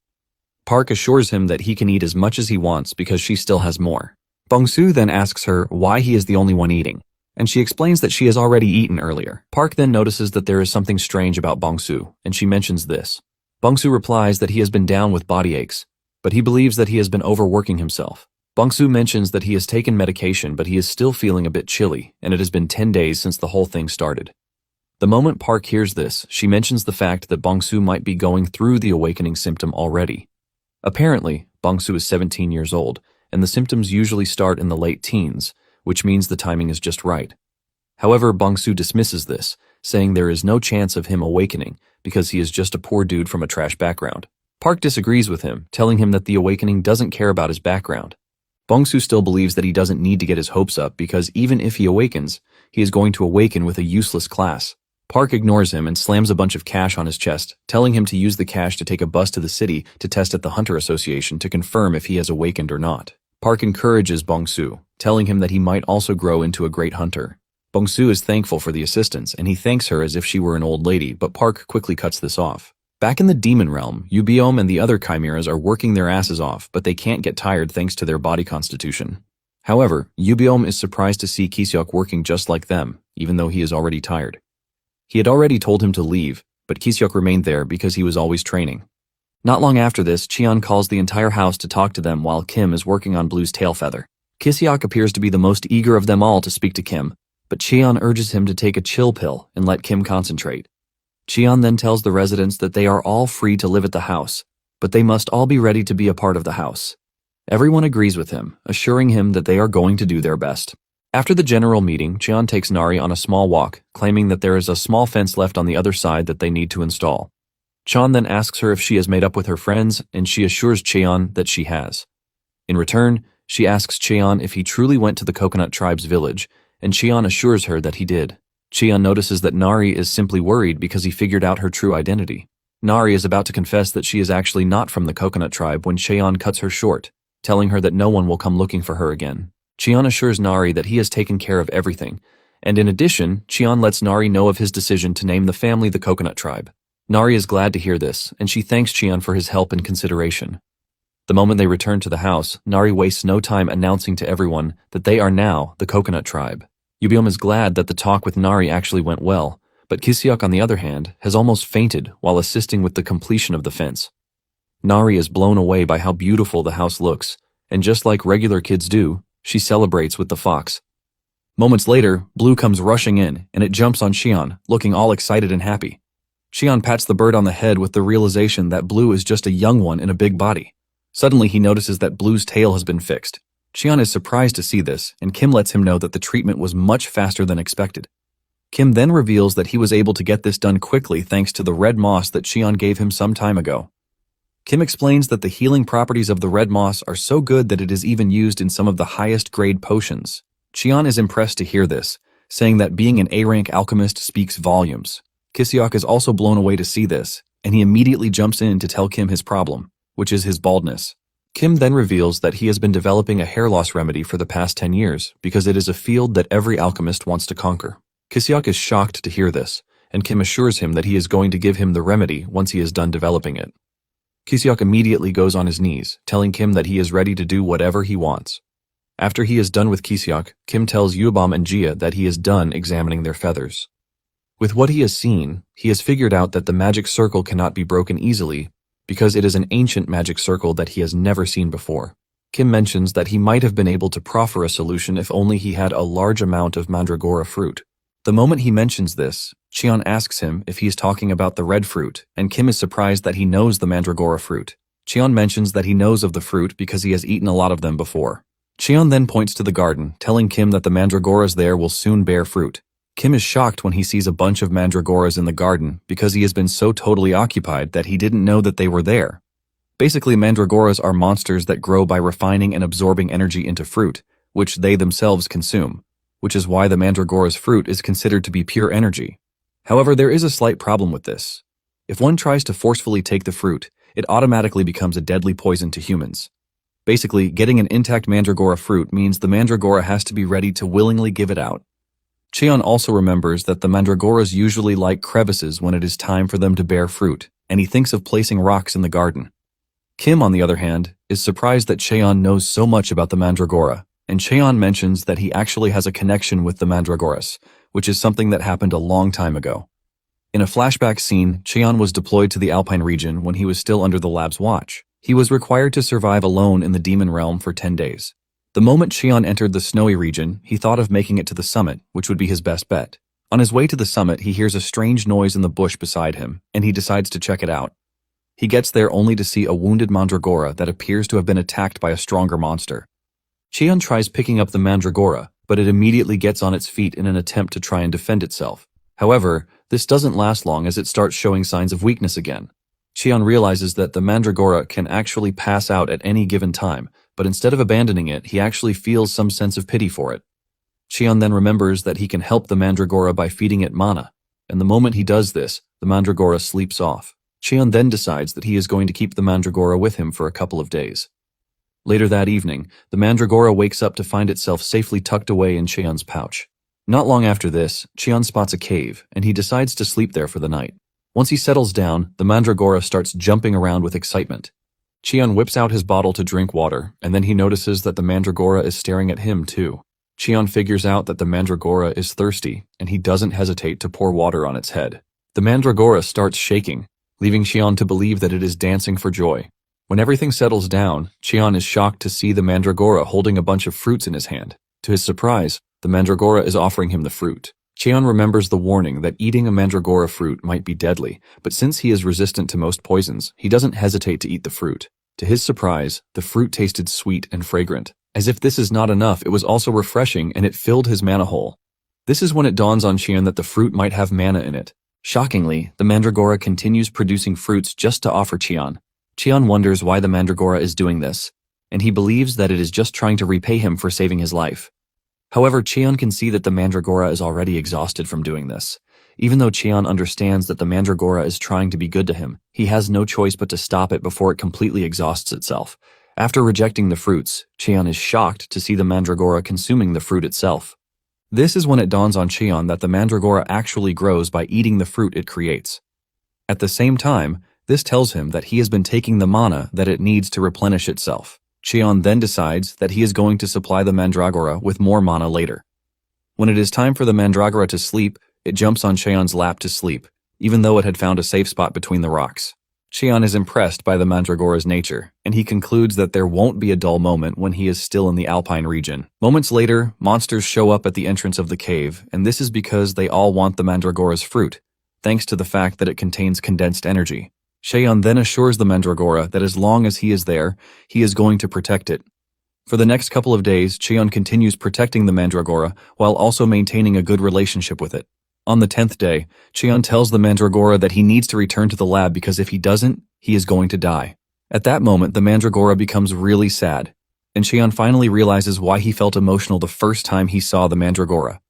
Park assures him that he can eat as much as he wants because she still has more. Bong-soo then asks her why he is the only one eating, and she explains that she has already eaten earlier. Park then notices that there is something strange about Bong-soo, and she mentions this. Bong-soo replies that he has been down with body aches, but he believes that he has been overworking himself. Bong-soo mentions that he has taken medication, but he is still feeling a bit chilly, and it has been 10 days since the whole thing started. The moment Park hears this, she mentions the fact that Bong-soo might be going through the awakening symptom already. Apparently, Bong-soo is 17 years old, and the symptoms usually start in the late teens, which means the timing is just right. However, Bong-soo dismisses this, saying there is no chance of him awakening because he is just a poor dude from a trash background. Park disagrees with him, telling him that the awakening doesn't care about his background. Bong-soo still believes that he doesn't need to get his hopes up because even if he awakens, he is going to awaken with a useless class. Park ignores him and slams a bunch of cash on his chest, telling him to use the cash to take a bus to the city to test at the Hunter Association to confirm if he has awakened or not. Park encourages Bong-soo, telling him that he might also grow into a great hunter. Bong-soo is thankful for the assistance, and he thanks her as if she were an old lady, but Park quickly cuts this off. Back in the demon realm, Yubiom and the other chimeras are working their asses off, but they can't get tired thanks to their body constitution. However, Yubiom is surprised to see Kiseok working just like them, even though he is already tired. He had already told him to leave, but Kiseok remained there because he was always training. Not long after this, Cheon calls the entire house to talk to them while Kim is working on Blue's tail feather. Kiseok appears to be the most eager of them all to speak to Kim, but Cheon urges him to take a chill pill and let Kim concentrate. Cheon then tells the residents that they are all free to live at the house, but they must all be ready to be a part of the house. Everyone agrees with him, assuring him that they are going to do their best. After the general meeting, Cheon takes Nari on a small walk, claiming that there is a small fence left on the other side that they need to install. Cheon then asks her if she has made up with her friends, and she assures Cheon that she has. In return, she asks Cheon if he truly went to the Coconut Tribe's village, and Cheon assures her that he did. Cheon notices that Nari is simply worried because he figured out her true identity. Nari is about to confess that she is actually not from the Coconut Tribe when Cheon cuts her short, telling her that no one will come looking for her again. Cheon assures Nari that he has taken care of everything, and in addition, Cheon lets Nari know of his decision to name the family the Coconut Tribe. Nari is glad to hear this, and she thanks Cheon for his help and consideration. The moment they return to the house, Nari wastes no time announcing to everyone that they are now the Coconut Tribe. Yubiom is glad that the talk with Nari actually went well, but Kiseok, on the other hand, has almost fainted while assisting with the completion of the fence. Nari is blown away by how beautiful the house looks, and just like regular kids do, she celebrates with the fox. Moments later, Blue comes rushing in, and it jumps on Cheon, looking all excited and happy. Cheon pats the bird on the head with the realization that Blue is just a young one in a big body. Suddenly, he notices that Blue's tail has been fixed. Cheon is surprised to see this, and Kim lets him know that the treatment was much faster than expected. Kim then reveals that he was able to get this done quickly thanks to the red moss that Cheon gave him some time ago. Kim explains that the healing properties of the red moss are so good that it is even used in some of the highest grade potions. Cheon is impressed to hear this, saying that being an A-rank alchemist speaks volumes. Kiseok is also blown away to see this, and he immediately jumps in to tell Kim his problem, which is his baldness. Kim then reveals that he has been developing a hair loss remedy for the past 10 years because it is a field that every alchemist wants to conquer. Kiseok is shocked to hear this, and Kim assures him that he is going to give him the remedy once he is done developing it. Kiseok immediately goes on his knees, telling Kim that he is ready to do whatever he wants. After he is done with Kiseok, Kim tells Yuobam and Jia that he is done examining their feathers. With what he has seen, he has figured out that the magic circle cannot be broken easily because it is an ancient magic circle that he has never seen before. Kim mentions that he might have been able to proffer a solution if only he had a large amount of mandragora fruit. The moment he mentions this, Cheon asks him if he is talking about the red fruit, and Kim is surprised that he knows the mandragora fruit. Cheon mentions that he knows of the fruit because he has eaten a lot of them before. Cheon then points to the garden, telling Kim that the mandragoras there will soon bear fruit. Kim is shocked when he sees a bunch of mandragoras in the garden because he has been so totally occupied that he didn't know that they were there. Basically, mandragoras are monsters that grow by refining and absorbing energy into fruit, which they themselves consume, which is why the mandragora's fruit is considered to be pure energy. However, there is a slight problem with this. If one tries to forcefully take the fruit, it automatically becomes a deadly poison to humans. Basically, getting an intact mandragora fruit means the mandragora has to be ready to willingly give it out. Cheon also remembers that the mandragoras usually like crevices when it is time for them to bear fruit, and he thinks of placing rocks in the garden. Kim, on the other hand, is surprised that Cheon knows so much about the mandragora, and Cheon mentions that he actually has a connection with the mandragoras, which is something that happened a long time ago. In a flashback scene, Cheon was deployed to the Alpine region when he was still under the lab's watch. He was required to survive alone in the demon realm for 10 days. The moment Cheon entered the snowy region, he thought of making it to the summit, which would be his best bet. On his way to the summit, he hears a strange noise in the bush beside him, and he decides to check it out. He gets there only to see a wounded mandragora that appears to have been attacked by a stronger monster. Cheon tries picking up the mandragora, but it immediately gets on its feet in an attempt to try and defend itself. However, this doesn't last long as it starts showing signs of weakness again. Cheon realizes that the mandragora can actually pass out at any given time, but instead of abandoning it, he actually feels some sense of pity for it. Cheon then remembers that he can help the mandragora by feeding it mana, and the moment he does this, the mandragora sleeps off. Cheon then decides that he is going to keep the mandragora with him for a couple of days. Later that evening, the mandragora wakes up to find itself safely tucked away in Cheon's pouch. Not long after this, Cheon spots a cave, and he decides to sleep there for the night. Once he settles down, the mandragora starts jumping around with excitement. Cheon whips out his bottle to drink water, and then he notices that the mandragora is staring at him too. Cheon figures out that the mandragora is thirsty, and he doesn't hesitate to pour water on its head. The mandragora starts shaking, leaving Cheon to believe that it is dancing for joy. When everything settles down, Cheon is shocked to see the mandragora holding a bunch of fruits in his hand. To his surprise, the mandragora is offering him the fruit. Cheon remembers the warning that eating a mandragora fruit might be deadly, but since he is resistant to most poisons, he doesn't hesitate to eat the fruit. To his surprise, the fruit tasted sweet and fragrant. As if this is not enough, it was also refreshing and it filled his mana hole. This is when it dawns on Cheon that the fruit might have mana in it. Shockingly, the mandragora continues producing fruits just to offer Cheon. Cheon wonders why the mandragora is doing this, and he believes that it is just trying to repay him for saving his life. However, Cheon can see that the mandragora is already exhausted from doing this. Even though Cheon understands that the mandragora is trying to be good to him, he has no choice but to stop it before it completely exhausts itself. After rejecting the fruits, Cheon is shocked to see the mandragora consuming the fruit itself. This is when it dawns on Cheon that the mandragora actually grows by eating the fruit it creates. At the same time, this tells him that he has been taking the mana that it needs to replenish itself. Cheon then decides that he is going to supply the mandragora with more mana later. When it is time for the mandragora to sleep, it jumps on Cheon's lap to sleep, even though it had found a safe spot between the rocks. Cheon is impressed by the mandragora's nature, and he concludes that there won't be a dull moment when he is still in the Alpine region. Moments later, monsters show up at the entrance of the cave, and this is because they all want the mandragora's fruit, thanks to the fact that it contains condensed energy. Cheon then assures the mandragora that as long as he is there, he is going to protect it. For the next couple of days, Cheon continues protecting the mandragora while also maintaining a good relationship with it. On the 10th day, Cheon tells the Mandragora that he needs to return to the lab because if he doesn't, he is going to die. At that moment, the Mandragora becomes really sad, and Cheon finally realizes why he felt emotional the first time he saw the Mandragora.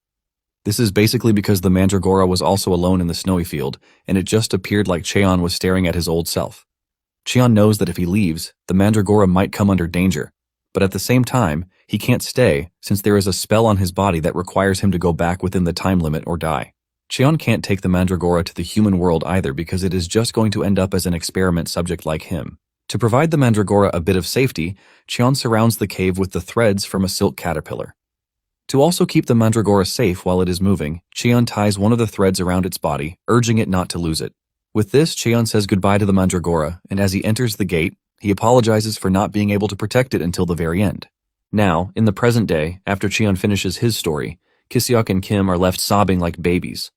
This is basically because the Mandragora was also alone in the snowy field, and it just appeared like Cheon was staring at his old self. Cheon knows that if he leaves, the Mandragora might come under danger, but at the same time, he can't stay since there is a spell on his body that requires him to go back within the time limit or die. Cheon can't take the Mandragora to the human world either because it is just going to end up as an experiment subject like him. To provide the Mandragora a bit of safety, Cheon surrounds the cave with the threads from a silk caterpillar. To also keep the Mandragora safe while it is moving, Cheon ties one of the threads around its body, urging it not to lose it. With this, Cheon says goodbye to the Mandragora, and as he enters the gate, he apologizes for not being able to protect it until the very end. Now, in the present day, after Cheon finishes his story, Kiseok and Kim are left sobbing like babies.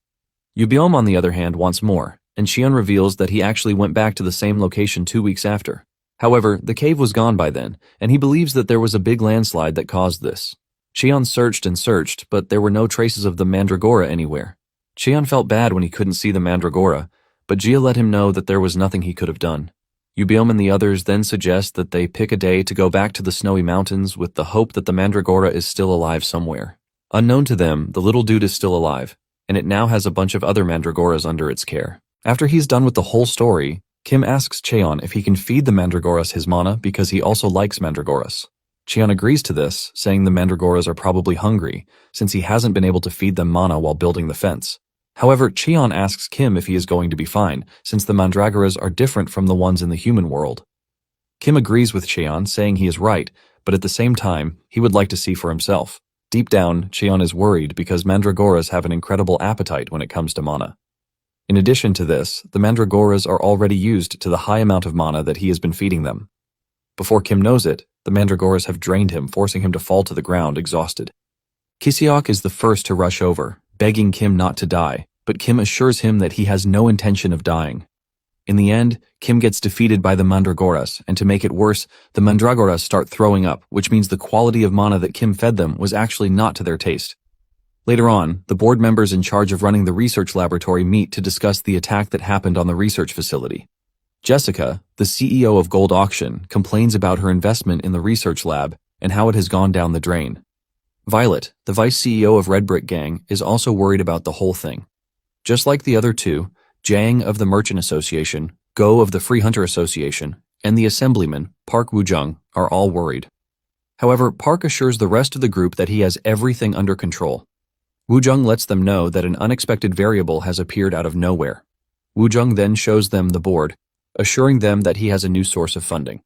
Yubiom, on the other hand, wants more, and Cheon reveals that he actually went back to the same location 2 weeks after. However, the cave was gone by then, and he believes that there was a big landslide that caused this. Cheon searched and searched, but there were no traces of the Mandragora anywhere. Cheon felt bad when he couldn't see the Mandragora, but Jia let him know that there was nothing he could have done. Yubiom and the others then suggest that they pick a day to go back to the snowy mountains with the hope that the Mandragora is still alive somewhere. Unknown to them, the little dude is still alive, and it now has a bunch of other Mandragoras under its care. After he's done with the whole story, Kim asks Cheon if he can feed the Mandragoras his mana because he also likes Mandragoras. Cheon agrees to this, saying the Mandragoras are probably hungry, since he hasn't been able to feed them mana while building the fence. However, Cheon asks Kim if he is going to be fine, since the Mandragoras are different from the ones in the human world. Kim agrees with Cheon, saying he is right, but at the same time, he would like to see for himself. Deep down, Cheon is worried because Mandragoras have an incredible appetite when it comes to mana. In addition to this, the Mandragoras are already used to the high amount of mana that he has been feeding them. Before Kim knows it, the Mandragoras have drained him, forcing him to fall to the ground exhausted. Kiseok is the first to rush over, begging Kim not to die, but Kim assures him that he has no intention of dying. In the end, Kim gets defeated by the Mandragoras, and to make it worse, the Mandragoras start throwing up, which means the quality of mana that Kim fed them was actually not to their taste. Later on, the board members in charge of running the research laboratory meet to discuss the attack that happened on the research facility. Jessica, the CEO of Gold Auction, complains about her investment in the research lab and how it has gone down the drain. Violet, the vice CEO of Red Brick Gang, is also worried about the whole thing. Just like the other two, Jang of the Merchant Association, Go of the Free Hunter Association, and the Assemblyman, Park Woo-jung, are all worried. However, Park assures the rest of the group that he has everything under control. Woo-jung lets them know that an unexpected variable has appeared out of nowhere. Woo-jung then shows them the board, assuring them that he has a new source of funding.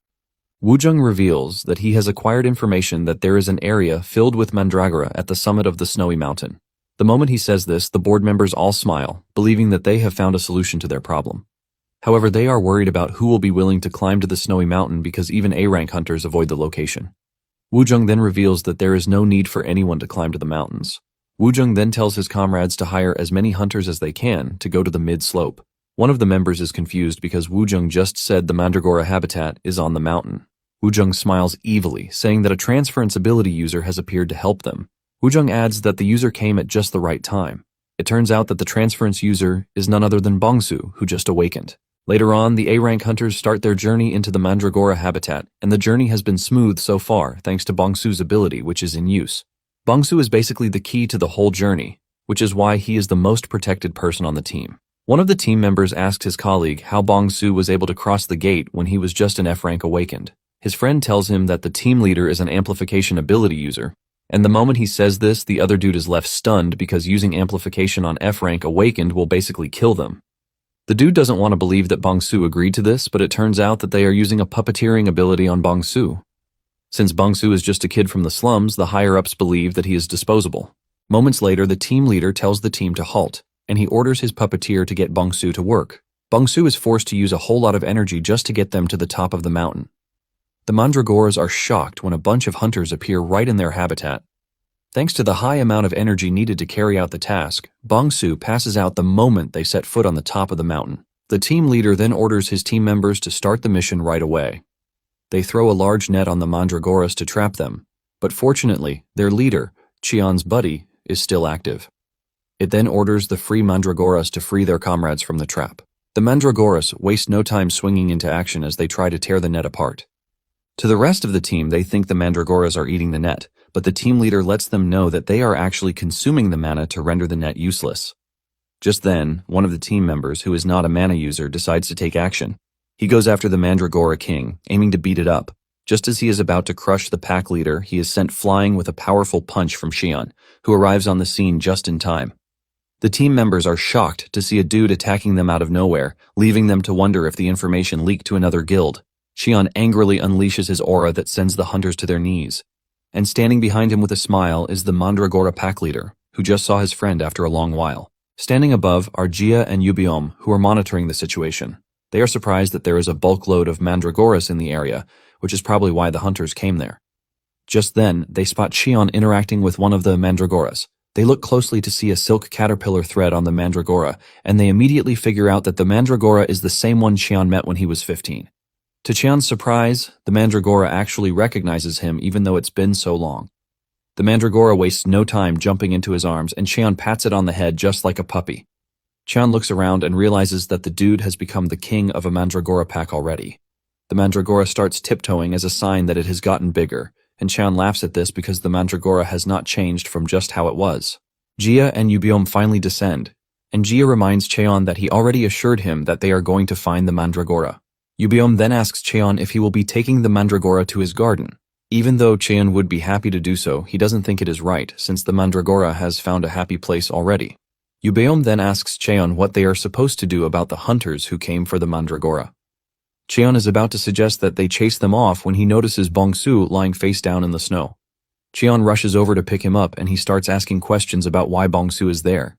Woo-jung reveals that he has acquired information that there is an area filled with Mandragora at the summit of the snowy mountain. The moment he says this, the board members all smile, believing that they have found a solution to their problem. However, they are worried about who will be willing to climb to the snowy mountain because even A-rank hunters avoid the location. Woo-jung then reveals that there is no need for anyone to climb to the mountains. Woo-jung then tells his comrades to hire as many hunters as they can to go to the mid-slope. One of the members is confused because Woo-jung just said the Mandragora habitat is on the mountain. Woo-jung smiles evilly, saying that a transference ability user has appeared to help them. Woo-jung adds that the user came at just the right time. It turns out that the transference user is none other than Bongsu, who just awakened. Later on, the A-rank hunters start their journey into the Mandragora habitat, and the journey has been smooth so far thanks to Bongsu's ability, which is in use. Bongsu is basically the key to the whole journey, which is why he is the most protected person on the team. One of the team members asked his colleague how Bongsu was able to cross the gate when he was just an F-rank awakened. His friend tells him that the team leader is an amplification ability user, and the moment he says this, the other dude is left stunned because using amplification on F-rank awakened will basically kill them. The dude doesn't want to believe that Bongsu agreed to this, but it turns out that they are using a puppeteering ability on Bongsu. Since Bongsu is just a kid from the slums, the higher-ups believe that he is disposable. Moments later, the team leader tells the team to halt, and he orders his puppeteer to get Bongsu to work. Bongsu is forced to use a whole lot of energy just to get them to the top of the mountain. The Mandragoras are shocked when a bunch of hunters appear right in their habitat. Thanks to the high amount of energy needed to carry out the task, Bongsu passes out the moment they set foot on the top of the mountain. The team leader then orders his team members to start the mission right away. They throw a large net on the Mandragoras to trap them, but fortunately, their leader, Cheon's buddy, is still active. It then orders the free Mandragoras to free their comrades from the trap. The Mandragoras waste no time swinging into action as they try to tear the net apart. To the rest of the team, they think the Mandragoras are eating the net, but the team leader lets them know that they are actually consuming the mana to render the net useless. Just then, one of the team members, who is not a mana user, decides to take action. He goes after the Mandragora King, aiming to beat it up. Just as he is about to crush the pack leader, he is sent flying with a powerful punch from Cheon, who arrives on the scene just in time. The team members are shocked to see a dude attacking them out of nowhere, leaving them to wonder if the information leaked to another guild. Cheon angrily unleashes his aura that sends the hunters to their knees. And standing behind him with a smile is the Mandragora pack leader, who just saw his friend after a long while. Standing above are Jia and Yubiom, who are monitoring the situation. They are surprised that there is a bulk load of Mandragoras in the area, which is probably why the hunters came there. Just then, they spot Cheon interacting with one of the Mandragoras. They look closely to see a silk caterpillar thread on the Mandragora, and they immediately figure out that the Mandragora is the same one Cheon met when he was 15. To Cheon's surprise, the Mandragora actually recognizes him even though it's been so long. The Mandragora wastes no time jumping into his arms, and Cheon pats it on the head just like a puppy. Cheon looks around and realizes that the dude has become the king of a Mandragora pack already. The Mandragora starts tiptoeing as a sign that it has gotten bigger, and Cheon laughs at this because the Mandragora has not changed from just how it was. Jia and Yubiom finally descend, and Jia reminds Cheon that he already assured him that they are going to find the Mandragora. Yubiom then asks Cheon if he will be taking the Mandragora to his garden. Even though Cheon would be happy to do so, he doesn't think it is right, since the Mandragora has found a happy place already. Yubiom then asks Cheon what they are supposed to do about the hunters who came for the Mandragora. Cheon is about to suggest that they chase them off when he notices Bongsu lying face down in the snow. Cheon rushes over to pick him up, and he starts asking questions about why Bongsu is there.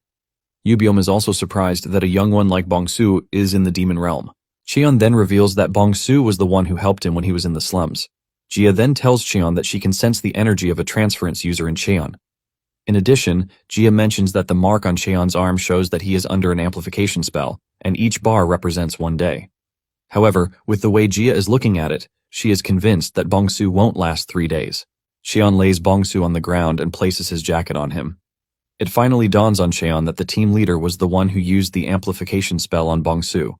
Yubiom is also surprised that a young one like Bongsu is in the demon realm. Cheon then reveals that Bongsu was the one who helped him when he was in the slums. Jia then tells Cheon that she can sense the energy of a transference user in Cheon. In addition, Jia mentions that the mark on Cheon's arm shows that he is under an amplification spell, and each bar represents 1 day. However, with the way Jia is looking at it, she is convinced that Bongsu won't last 3 days. Cheon lays Bongsu on the ground and places his jacket on him. It finally dawns on Cheon that the team leader was the one who used the amplification spell on Bongsu.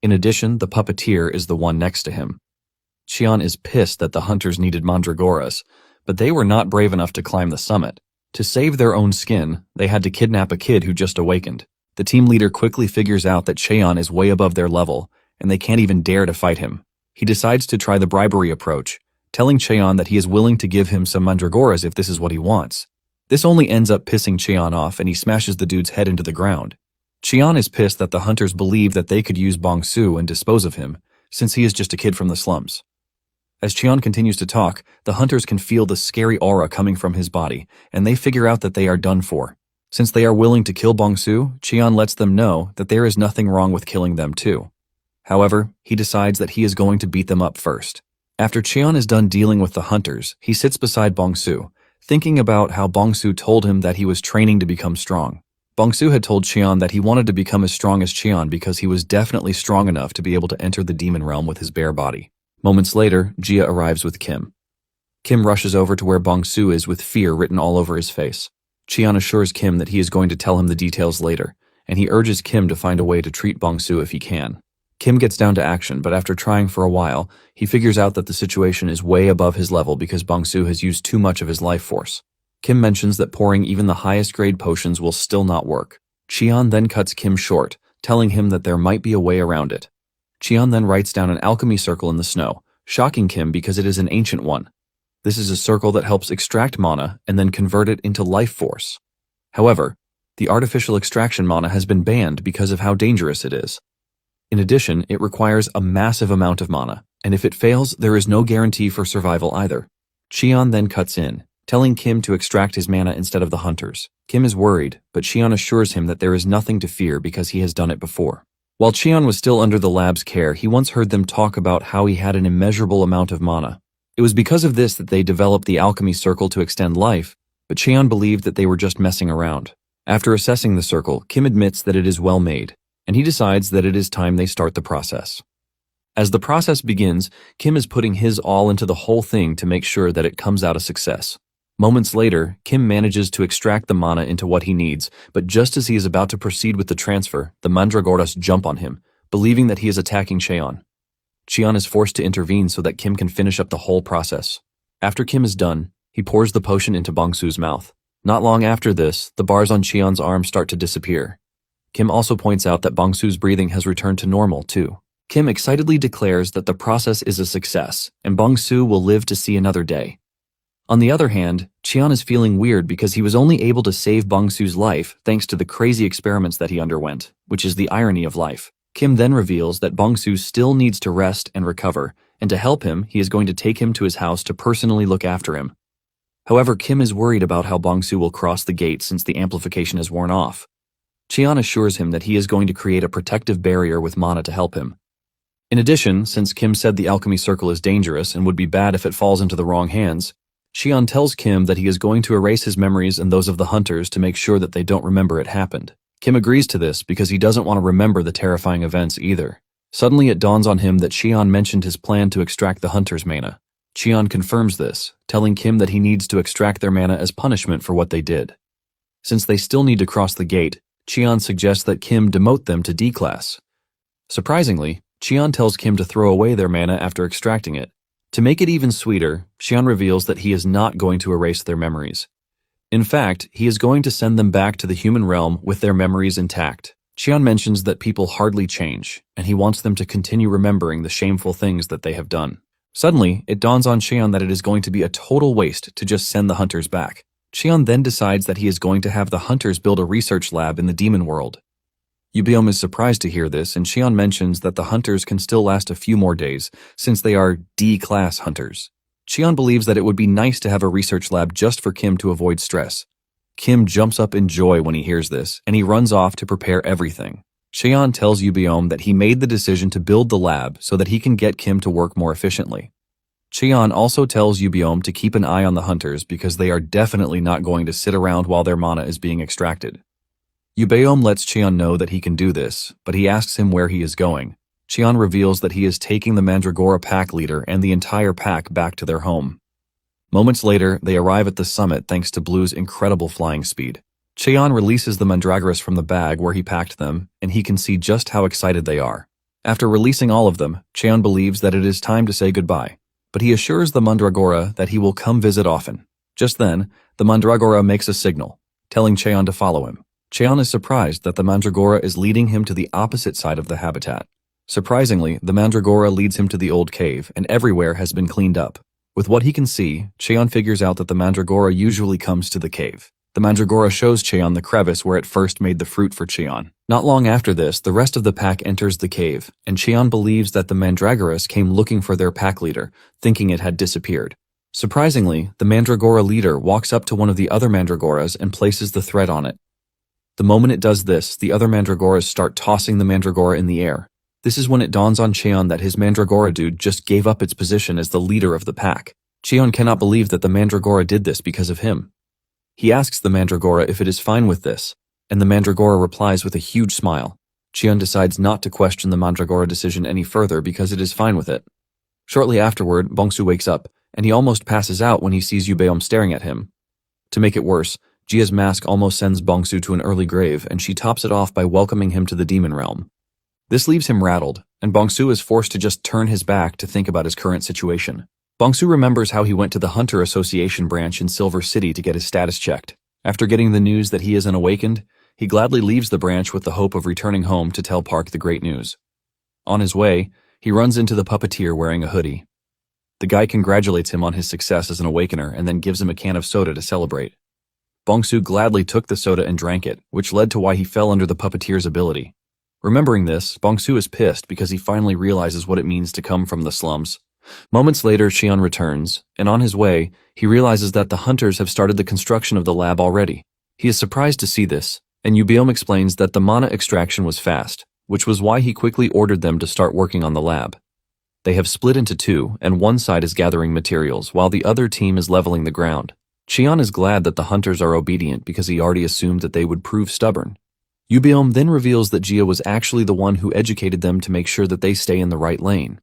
In addition, the puppeteer is the one next to him. Cheon is pissed that the hunters needed Mandragoras, but they were not brave enough to climb the summit. To save their own skin, they had to kidnap a kid who just awakened. The team leader quickly figures out that Cheon is way above their level, and they can't even dare to fight him. He decides to try the bribery approach, telling Cheon that he is willing to give him some Mandragoras if this is what he wants. This only ends up pissing Cheon off, and he smashes the dude's head into the ground. Cheon is pissed that the hunters believe that they could use Bongsu and dispose of him, since he is just a kid from the slums. As Cheon continues to talk, the hunters can feel the scary aura coming from his body, and they figure out that they are done for. Since they are willing to kill Bongsu, Cheon lets them know that there is nothing wrong with killing them too. However, he decides that he is going to beat them up first. After Cheon is done dealing with the hunters, he sits beside Bongsu, thinking about how Bongsu told him that he was training to become strong. Bongsu had told Cheon that he wanted to become as strong as Cheon because he was definitely strong enough to be able to enter the demon realm with his bare body. Moments later, Jia arrives with Kim. Kim rushes over to where Bongsu is with fear written all over his face. Cheon assures Kim that he is going to tell him the details later, and he urges Kim to find a way to treat Bongsu if he can. Kim gets down to action, but after trying for a while, he figures out that the situation is way above his level because Bongsu has used too much of his life force. Kim mentions that pouring even the highest grade potions will still not work. Cheon then cuts Kim short, telling him that there might be a way around it. Cheon then writes down an alchemy circle in the snow, shocking Kim because it is an ancient one. This is a circle that helps extract mana and then convert it into life force. However, the artificial extraction mana has been banned because of how dangerous it is. In addition, it requires a massive amount of mana, and if it fails, there is no guarantee for survival either. Cheon then cuts in, telling Kim to extract his mana instead of the hunters. Kim is worried, but Cheon assures him that there is nothing to fear because he has done it before. While Cheon was still under the lab's care, he once heard them talk about how he had an immeasurable amount of mana. It was because of this that they developed the alchemy circle to extend life, but Cheon believed that they were just messing around. After assessing the circle, Kim admits that it is well made, and he decides that it is time they start the process. As the process begins, Kim is putting his all into the whole thing to make sure that it comes out a success. Moments later, Kim manages to extract the mana into what he needs, but just as he is about to proceed with the transfer, the Mandragoras jump on him, believing that he is attacking Cheon. Cheon is forced to intervene so that Kim can finish up the whole process. After Kim is done, he pours the potion into Bongsu's mouth. Not long after this, the bars on Cheon's arm start to disappear. Kim also points out that Bongsu's breathing has returned to normal, too. Kim excitedly declares that the process is a success, and Bongsu will live to see another day. On the other hand, Cheon is feeling weird because he was only able to save Bongsu's life thanks to the crazy experiments that he underwent, which is the irony of life. Kim then reveals that Bongsu still needs to rest and recover, and to help him, he is going to take him to his house to personally look after him. However, Kim is worried about how Bongsu will cross the gate since the amplification has worn off. Cheon assures him that he is going to create a protective barrier with mana to help him. In addition, since Kim said the alchemy circle is dangerous and would be bad if it falls into the wrong hands, Cheon tells Kim that he is going to erase his memories and those of the hunters to make sure that they don't remember it happened. Kim agrees to this because he doesn't want to remember the terrifying events either. Suddenly it dawns on him that Cheon mentioned his plan to extract the hunters' mana. Cheon confirms this, telling Kim that he needs to extract their mana as punishment for what they did. Since they still need to cross the gate, Cheon suggests that Kim demote them to D class. Surprisingly, Cheon tells Kim to throw away their mana after extracting it. To make it even sweeter, Cheon reveals that he is not going to erase their memories. In fact, he is going to send them back to the human realm with their memories intact. Cheon mentions that people hardly change, and he wants them to continue remembering the shameful things that they have done. Suddenly, it dawns on Cheon that it is going to be a total waste to just send the hunters back. Cheon then decides that he is going to have the hunters build a research lab in the demon world. Yubiom is surprised to hear this, and Cheon mentions that the hunters can still last a few more days, since they are D-class hunters. Cheon believes that it would be nice to have a research lab just for Kim to avoid stress. Kim jumps up in joy when he hears this, and he runs off to prepare everything. Cheon tells Yubiom that he made the decision to build the lab so that he can get Kim to work more efficiently. Cheon also tells Yubiom to keep an eye on the hunters because they are definitely not going to sit around while their mana is being extracted. Yubiom lets Cheon know that he can do this, but he asks him where he is going. Cheon reveals that he is taking the Mandragora pack leader and the entire pack back to their home. Moments later, they arrive at the summit thanks to Blue's incredible flying speed. Cheon releases the Mandragoras from the bag where he packed them, and he can see just how excited they are. After releasing all of them, Cheon believes that it is time to say goodbye, but he assures the Mandragora that he will come visit often. Just then, the Mandragora makes a signal, telling Cheon to follow him. Cheon is surprised that the Mandragora is leading him to the opposite side of the habitat. Surprisingly, the Mandragora leads him to the old cave, and everywhere has been cleaned up. With what he can see, Cheon figures out that the Mandragora usually comes to the cave. The Mandragora shows Cheon the crevice where it first made the fruit for Cheon. Not long after this, the rest of the pack enters the cave, and Cheon believes that the Mandragoras came looking for their pack leader, thinking it had disappeared. Surprisingly, the Mandragora leader walks up to one of the other Mandragoras and places the thread on it. The moment it does this, the other Mandragoras start tossing the Mandragora in the air. This is when it dawns on Cheon that his Mandragora dude just gave up its position as the leader of the pack. Cheon cannot believe that the Mandragora did this because of him. He asks the Mandragora if it is fine with this, and the Mandragora replies with a huge smile. Cheon decides not to question the Mandragora decision any further because it is fine with it. Shortly afterward, Bongsu wakes up, and he almost passes out when he sees Yubeom staring at him. To make it worse, Jia's mask almost sends Bongsu to an early grave, and she tops it off by welcoming him to the demon realm. This leaves him rattled, and Bongsu is forced to just turn his back to think about his current situation. Bongsu remembers how he went to the Hunter Association branch in Silver City to get his status checked. After getting the news that he is unawakened, he gladly leaves the branch with the hope of returning home to tell Park the great news. On his way, he runs into the puppeteer wearing a hoodie. The guy congratulates him on his success as an awakener and then gives him a can of soda to celebrate. Bongsu gladly took the soda and drank it, which led to why he fell under the puppeteer's ability. Remembering this, Bongsu is pissed because he finally realizes what it means to come from the slums. Moments later, Cheon returns, and on his way, he realizes that the hunters have started the construction of the lab already. He is surprised to see this, and Yubiom explains that the mana extraction was fast, which was why he quickly ordered them to start working on the lab. They have split into two, and one side is gathering materials, while the other team is leveling the ground. Cheon is glad that the hunters are obedient because he already assumed that they would prove stubborn. Yubiom then reveals that Jia was actually the one who educated them to make sure that they stay in the right lane.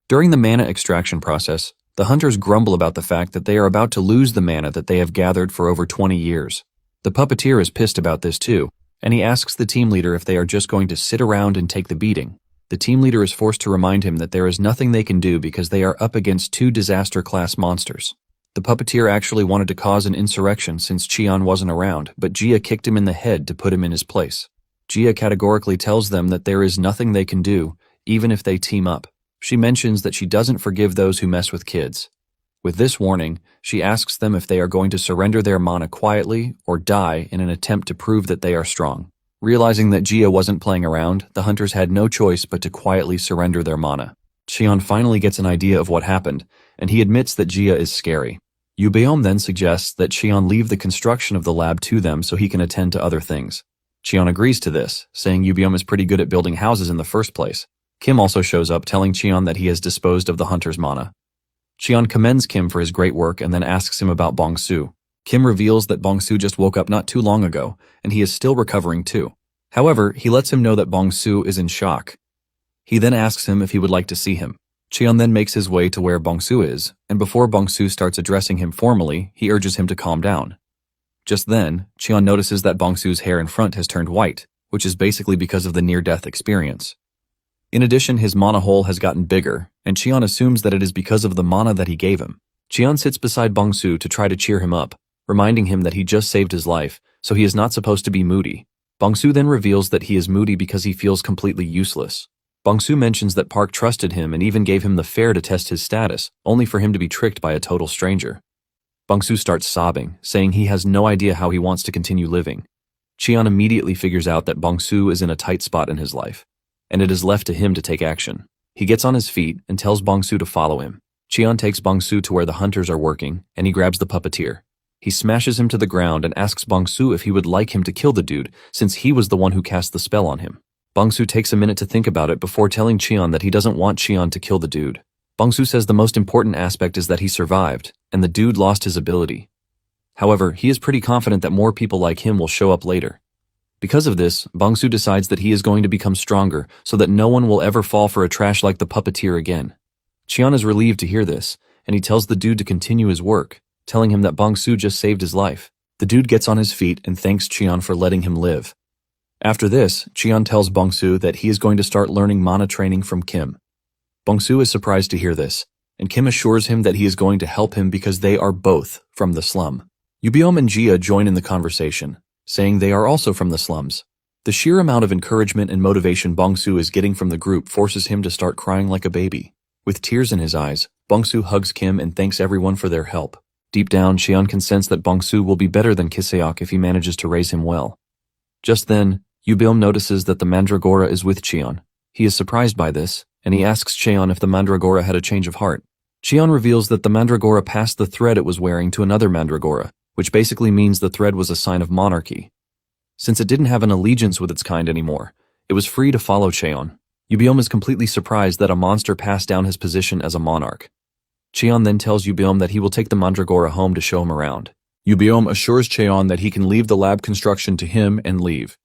During the mana extraction process, The hunters grumble about the fact that they are about to lose the mana that they have gathered for over 20 years. The puppeteer is pissed about this too, and he asks the team leader if they are just going to sit around and take the beating. The team leader is forced to remind him that there is nothing they can do because they are up against 2 disaster-class monsters. The puppeteer actually wanted to cause an insurrection since Cheon wasn't around, but Gia kicked him in the head to put him in his place. Gia categorically tells them that there is nothing they can do, even if they team up. She mentions that she doesn't forgive those who mess with kids. With this warning, she asks them if they are going to surrender their mana quietly or die in an attempt to prove that they are strong. Realizing that Gia wasn't playing around, the hunters had no choice but to quietly surrender their mana. Cheon finally gets an idea of what happened, and he admits that Gia is scary. Yubeom then suggests that Cheon leave the construction of the lab to them so he can attend to other things. Cheon agrees to this, saying Yubeom is pretty good at building houses in the first place. Kim also shows up telling Cheon that he has disposed of the hunter's mana. Cheon commends Kim for his great work and then asks him about Bong-su. Kim reveals that Bong-su just woke up not too long ago, and he is still recovering too. However, he lets him know that Bong-su is in shock. He then asks him if he would like to see him. Cheon then makes his way to where Bong-su is, and before Bong-su starts addressing him formally, he urges him to calm down. Just then, Cheon notices that Bong-su's hair in front has turned white, which is basically because of the near-death experience. In addition, his mana hole has gotten bigger, and Cheon assumes that it is because of the mana that he gave him. Cheon sits beside Bong-su to try to cheer him up, reminding him that he just saved his life, so he is not supposed to be moody. Bong-su then reveals that he is moody because he feels completely useless. Bong-su mentions that Park trusted him and even gave him the fare to test his status, only for him to be tricked by a total stranger. Bong-su starts sobbing, saying he has no idea how he wants to continue living. Cheon immediately figures out that Bong-su is in a tight spot in his life, and it is left to him to take action. He gets on his feet and tells Bong-su to follow him. Cheon takes Bong-su to where the hunters are working, and he grabs the puppeteer. He smashes him to the ground and asks Bong-su if he would like him to kill the dude, since he was the one who cast the spell on him. Bong-su takes a minute to think about it before telling Cheon that he doesn't want Cheon to kill the dude. Bong-su says the most important aspect is that he survived, and the dude lost his ability. However, he is pretty confident that more people like him will show up later. Because of this, Bong-su decides that he is going to become stronger so that no one will ever fall for a trash like the puppeteer again. Cheon is relieved to hear this, and he tells the dude to continue his work, telling him that Bong-su just saved his life. The dude gets on his feet and thanks Cheon for letting him live. After this, Cheon tells Bong-su that he is going to start learning mana training from Kim. Bong-su is surprised to hear this, and Kim assures him that he is going to help him because they are both from the slum. Yubeom and Gia join in the conversation, saying they are also from the slums. The sheer amount of encouragement and motivation Bong-su is getting from the group forces him to start crying like a baby. With tears in his eyes, Bong-su hugs Kim and thanks everyone for their help. Deep down, Cheon can sense that Bong-su will be better than Kiseok if he manages to raise him well. Just then, Yubeom notices that the Mandragora is with Cheon. He is surprised by this, and he asks Cheon if the Mandragora had a change of heart. Cheon reveals that the Mandragora passed the thread it was wearing to another Mandragora, which basically means the thread was a sign of monarchy. Since it didn't have an allegiance with its kind anymore, it was free to follow Cheon. Yubeom is completely surprised that a monster passed down his position as a monarch. Cheon then tells Yubeom that he will take the Mandragora home to show him around. Yubeom assures Cheon that he can leave the lab construction to him and leave.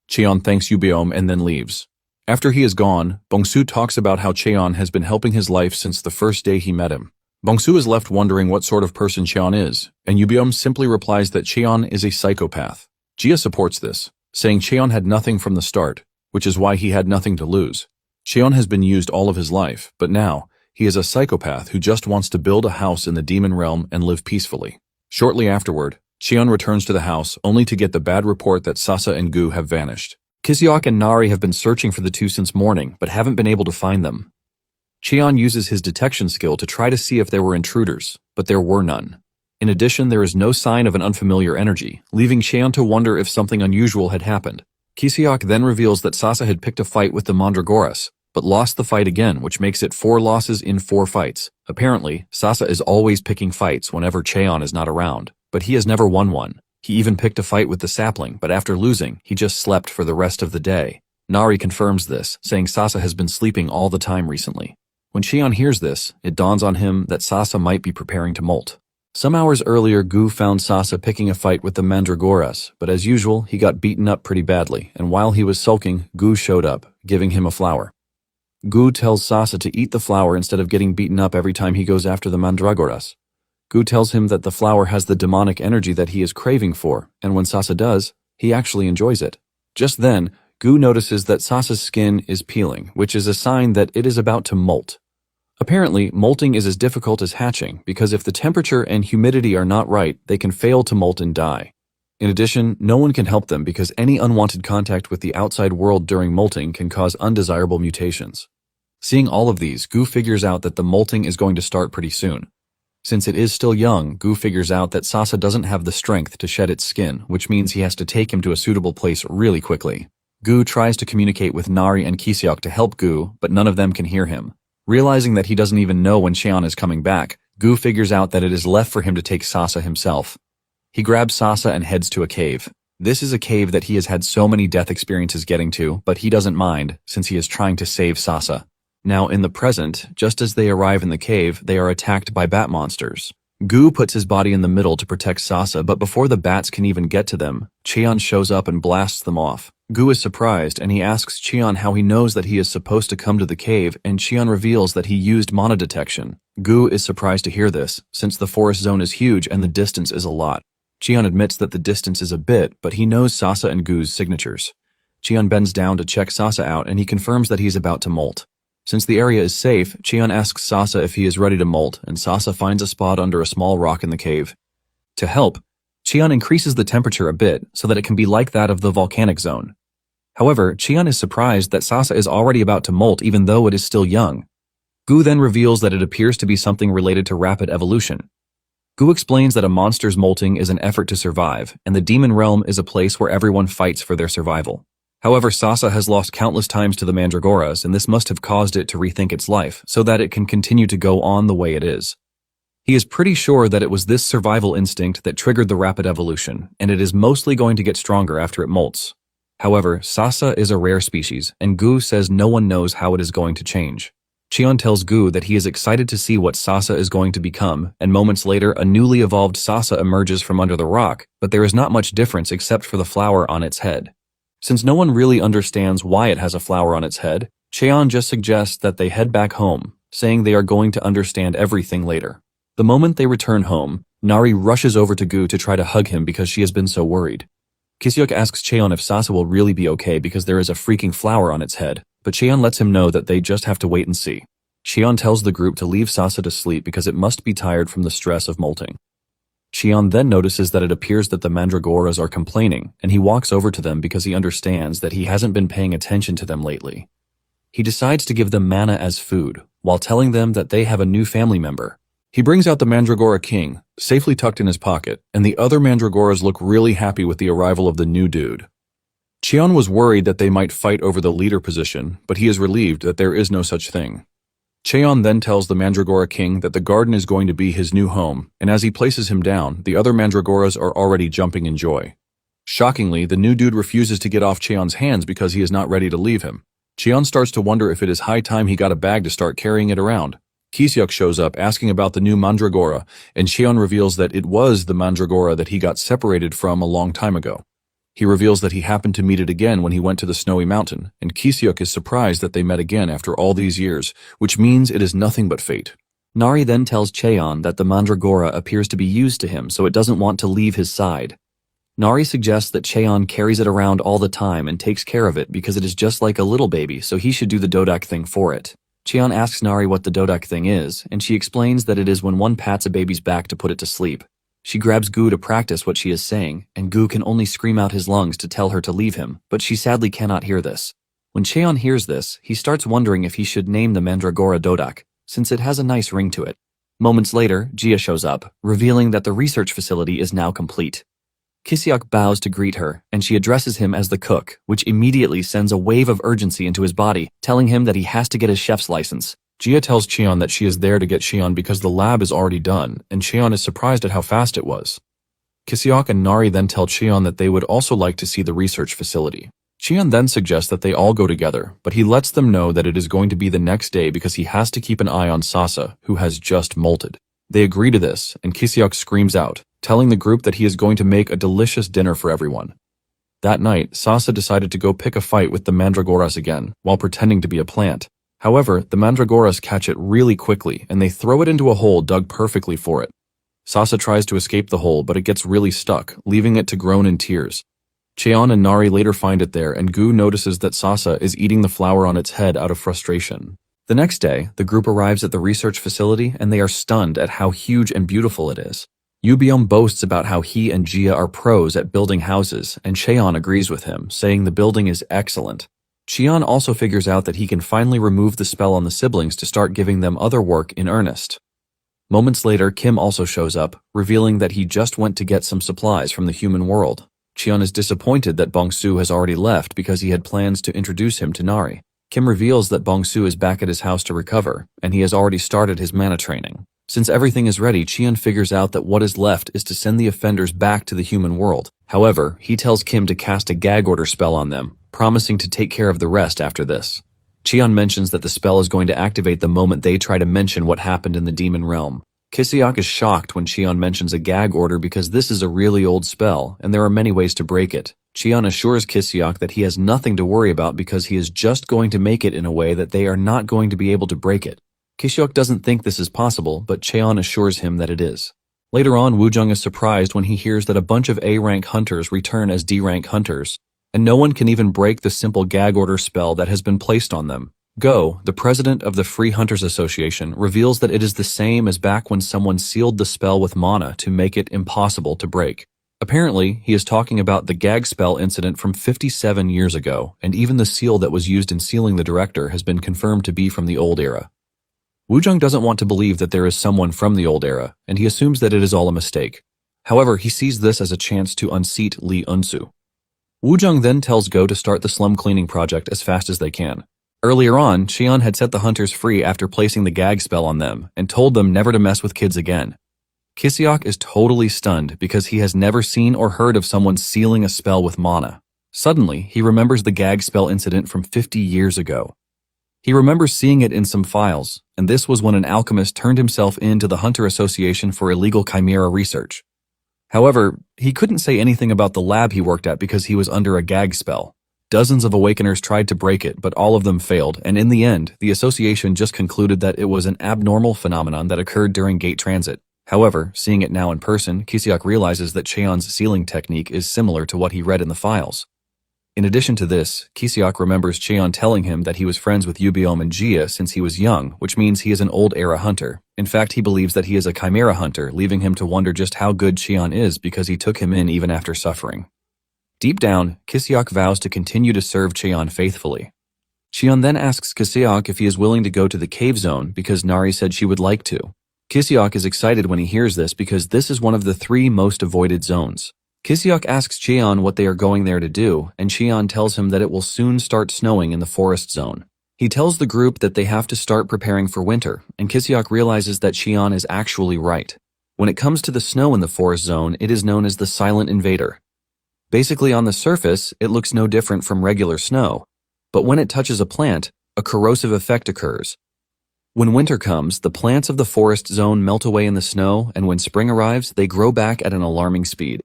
Cheon thanks Yubeom and then leaves. After he is gone, Bong-su talks about how Cheon has been helping his life since the first day he met him. Bong-su is left wondering what sort of person Cheon is, and Yubeom simply replies that Cheon is a psychopath. Gia supports this, saying Cheon had nothing from the start, which is why he had nothing to lose. Cheon has been used all of his life, but now, he is a psychopath who just wants to build a house in the demon realm and live peacefully. Shortly afterward, Cheon returns to the house only to get the bad report that Sasa and Gu have vanished. Kiseok and Nari have been searching for the two since morning, but haven't been able to find them. Cheon uses his detection skill to try to see if there were intruders, but there were none. In addition, there is no sign of an unfamiliar energy, leaving Cheon to wonder if something unusual had happened. Kiseok then reveals that Sasa had picked a fight with the Mandragoras, but lost the fight again, which makes it 4 losses in 4 fights. Apparently, Sasa is always picking fights whenever Cheon is not around, but he has never won one. He even picked a fight with the sapling, but after losing, he just slept for the rest of the day. Nari confirms this, saying Sasa has been sleeping all the time recently. When Cheon hears this, it dawns on him that Sasa might be preparing to molt. Some hours earlier, Gu found Sasa picking a fight with the Mandragoras, but as usual, he got beaten up pretty badly, and while he was sulking, Gu showed up, giving him a flower. Gu tells Sasa to eat the flower instead of getting beaten up every time he goes after the mandragoras. Gu tells him that the flower has the demonic energy that he is craving for, and when Sasa does, he actually enjoys it. Just then, Gu notices that Sasa's skin is peeling, which is a sign that it is about to molt. Apparently, molting is as difficult as hatching, because if the temperature and humidity are not right, they can fail to molt and die. In addition, no one can help them because any unwanted contact with the outside world during molting can cause undesirable mutations. Seeing all of these, Gu figures out that the molting is going to start pretty soon. Since it is still young, Gu figures out that Sasa doesn't have the strength to shed its skin, which means he has to take him to a suitable place really quickly. Gu tries to communicate with Nari and Kisiok to help Gu, but none of them can hear him. Realizing that he doesn't even know when Cheon is coming back, Gu figures out that it is left for him to take Sasa himself. He grabs Sasa and heads to a cave. This is a cave that he has had so many death experiences getting to, but he doesn't mind, since he is trying to save Sasa. Now, in the present, just as they arrive in the cave, they are attacked by bat monsters. Gu puts his body in the middle to protect Sasa, but before the bats can even get to them, Cheon shows up and blasts them off. Gu is surprised, and he asks Cheon how he knows that he is supposed to come to the cave, and Cheon reveals that he used mana detection. Gu is surprised to hear this, since the forest zone is huge and the distance is a lot. Cheon admits that the distance is a bit, but he knows Sasa and Gu's signatures. Cheon bends down to check Sasa out, and he confirms that he's about to molt. Since the area is safe, Cheon asks Sasa if he is ready to molt, and Sasa finds a spot under a small rock in the cave. To help, Cheon increases the temperature a bit so that it can be like that of the volcanic zone. However, Cheon is surprised that Sasa is already about to molt even though it is still young. Gu then reveals that it appears to be something related to rapid evolution. Gu explains that a monster's molting is an effort to survive, and the demon realm is a place where everyone fights for their survival. However, Sasa has lost countless times to the mandragoras, and this must have caused it to rethink its life, so that it can continue to go on the way it is. He is pretty sure that it was this survival instinct that triggered the rapid evolution, and it is mostly going to get stronger after it molts. However, Sasa is a rare species, and Gu says no one knows how it is going to change. Cheon tells Gu that he is excited to see what Sasa is going to become, and moments later a newly evolved Sasa emerges from under the rock, but there is not much difference except for the flower on its head. Since no one really understands why it has a flower on its head, Cheon just suggests that they head back home, saying they are going to understand everything later. The moment they return home, Nari rushes over to Gu to try to hug him because she has been so worried. Kisiok asks Cheon if Sasa will really be okay because there is a freaking flower on its head, but Cheon lets him know that they just have to wait and see. Cheon tells the group to leave Sasa to sleep because it must be tired from the stress of molting. Cheon then notices that it appears that the mandragoras are complaining, and he walks over to them because he understands that he hasn't been paying attention to them lately. He decides to give them mana as food, while telling them that they have a new family member. He brings out the Mandragora King, safely tucked in his pocket, and the other mandragoras look really happy with the arrival of the new dude. Cheon was worried that they might fight over the leader position, but he is relieved that there is no such thing. Cheon then tells the Mandragora King that the garden is going to be his new home, and as he places him down, the other mandragoras are already jumping in joy. Shockingly, the new dude refuses to get off Cheon's hands because he is not ready to leave him. Cheon starts to wonder if it is high time he got a bag to start carrying it around. Kisiok shows up asking about the new mandragora, and Cheon reveals that it was the mandragora that he got separated from a long time ago. He reveals that he happened to meet it again when he went to the snowy mountain, and Kisiok is surprised that they met again after all these years, which means it is nothing but fate. Nari then tells Cheon that the mandragora appears to be used to him, so it doesn't want to leave his side. Nari suggests that Cheon carries it around all the time and takes care of it because it is just like a little baby, so he should do the dodak thing for it. Cheon asks Nari what the dodak thing is, and she explains that it is when one pats a baby's back to put it to sleep. She grabs Gu to practice what she is saying, and Gu can only scream out his lungs to tell her to leave him, but she sadly cannot hear this. When Cheon hears this, he starts wondering if he should name the mandragora Dodak, since it has a nice ring to it. Moments later, Jia shows up, revealing that the research facility is now complete. Kisiok bows to greet her, and she addresses him as the cook, which immediately sends a wave of urgency into his body, telling him that he has to get his chef's license. Jia tells Cheon that she is there to get Cheon because the lab is already done, and Cheon is surprised at how fast it was. Kisiok and Nari then tell Cheon that they would also like to see the research facility. Cheon then suggests that they all go together, but he lets them know that it is going to be the next day because he has to keep an eye on Sasa, who has just molted. They agree to this, and Kisiok screams out, telling the group that he is going to make a delicious dinner for everyone. That night, Sasa decided to go pick a fight with the mandragoras again, while pretending to be a plant. However, the mandragoras catch it really quickly and they throw it into a hole dug perfectly for it. Sasa tries to escape the hole, but it gets really stuck, leaving it to groan in tears. Cheon and Nari later find it there, and Gu notices that Sasa is eating the flower on its head out of frustration. The next day, the group arrives at the research facility and they are stunned at how huge and beautiful it is. Yubiom boasts about how he and Jia are pros at building houses, and Cheon agrees with him, saying the building is excellent. Cheon also figures out that he can finally remove the spell on the siblings to start giving them other work in earnest. Moments later, Kim also shows up, revealing that he just went to get some supplies from the human world. Cheon is disappointed that Bongsu has already left because he had plans to introduce him to Nari. Kim reveals that Bongsu is back at his house to recover, and he has already started his mana training. Since everything is ready, Cheon figures out that what is left is to send the offenders back to the human world. However, he tells Kim to cast a gag order spell on them, promising to take care of the rest after this. Cheon mentions that the spell is going to activate the moment they try to mention what happened in the demon realm. Kiseok is shocked when Cheon mentions a gag order because this is a really old spell, and there are many ways to break it. Cheon assures Kiseok that he has nothing to worry about because he is just going to make it in a way that they are not going to be able to break it. Kiseok doesn't think this is possible, but Cheon assures him that it is. Later on, Woo-jung is surprised when he hears that a bunch of A-rank hunters return as D-rank hunters, and no one can even break the simple gag order spell that has been placed on them. Go, the president of the Free Hunters Association, reveals that it is the same as back when someone sealed the spell with mana to make it impossible to break. Apparently, he is talking about the gag spell incident from 57 years ago, and even the seal that was used in sealing the director has been confirmed to be from the old era. Woo-jung doesn't want to believe that there is someone from the old era, and he assumes that it is all a mistake. However, he sees this as a chance to unseat Lee Eun-soo. Woo-jung then tells Go to start the slum cleaning project as fast as they can. Earlier on, Cheon had set the hunters free after placing the gag spell on them, and told them never to mess with kids again. Kiseok is totally stunned because he has never seen or heard of someone sealing a spell with mana. Suddenly, he remembers the gag spell incident from 50 years ago. He remembers seeing it in some files, and this was when an alchemist turned himself in to the Hunter Association for illegal chimera research. However, he couldn't say anything about the lab he worked at because he was under a gag spell. Dozens of awakeners tried to break it, but all of them failed, and in the end, the association just concluded that it was an abnormal phenomenon that occurred during gate transit. However, seeing it now in person, Kiseok realizes that Cheon's sealing technique is similar to what he read in the files. In addition to this, Kiseok remembers Cheon telling him that he was friends with Yubiom and Jia since he was young, which means he is an old-era hunter. In fact, he believes that he is a Chimera Hunter, leaving him to wonder just how good Cheon is because he took him in even after suffering. Deep down, Kiseok vows to continue to serve Cheon faithfully. Cheon then asks Kiseok if he is willing to go to the cave zone because Nari said she would like to. Kiseok is excited when he hears this because this is one of the 3 most avoided zones. Kiseok asks Cheon what they are going there to do, and Cheon tells him that it will soon start snowing in the forest zone. He tells the group that they have to start preparing for winter, and Kiseok realizes that Cheon is actually right. When it comes to the snow in the forest zone, it is known as the Silent Invader. Basically, on the surface, it looks no different from regular snow, but when it touches a plant, a corrosive effect occurs. When winter comes, the plants of the forest zone melt away in the snow, and when spring arrives, they grow back at an alarming speed.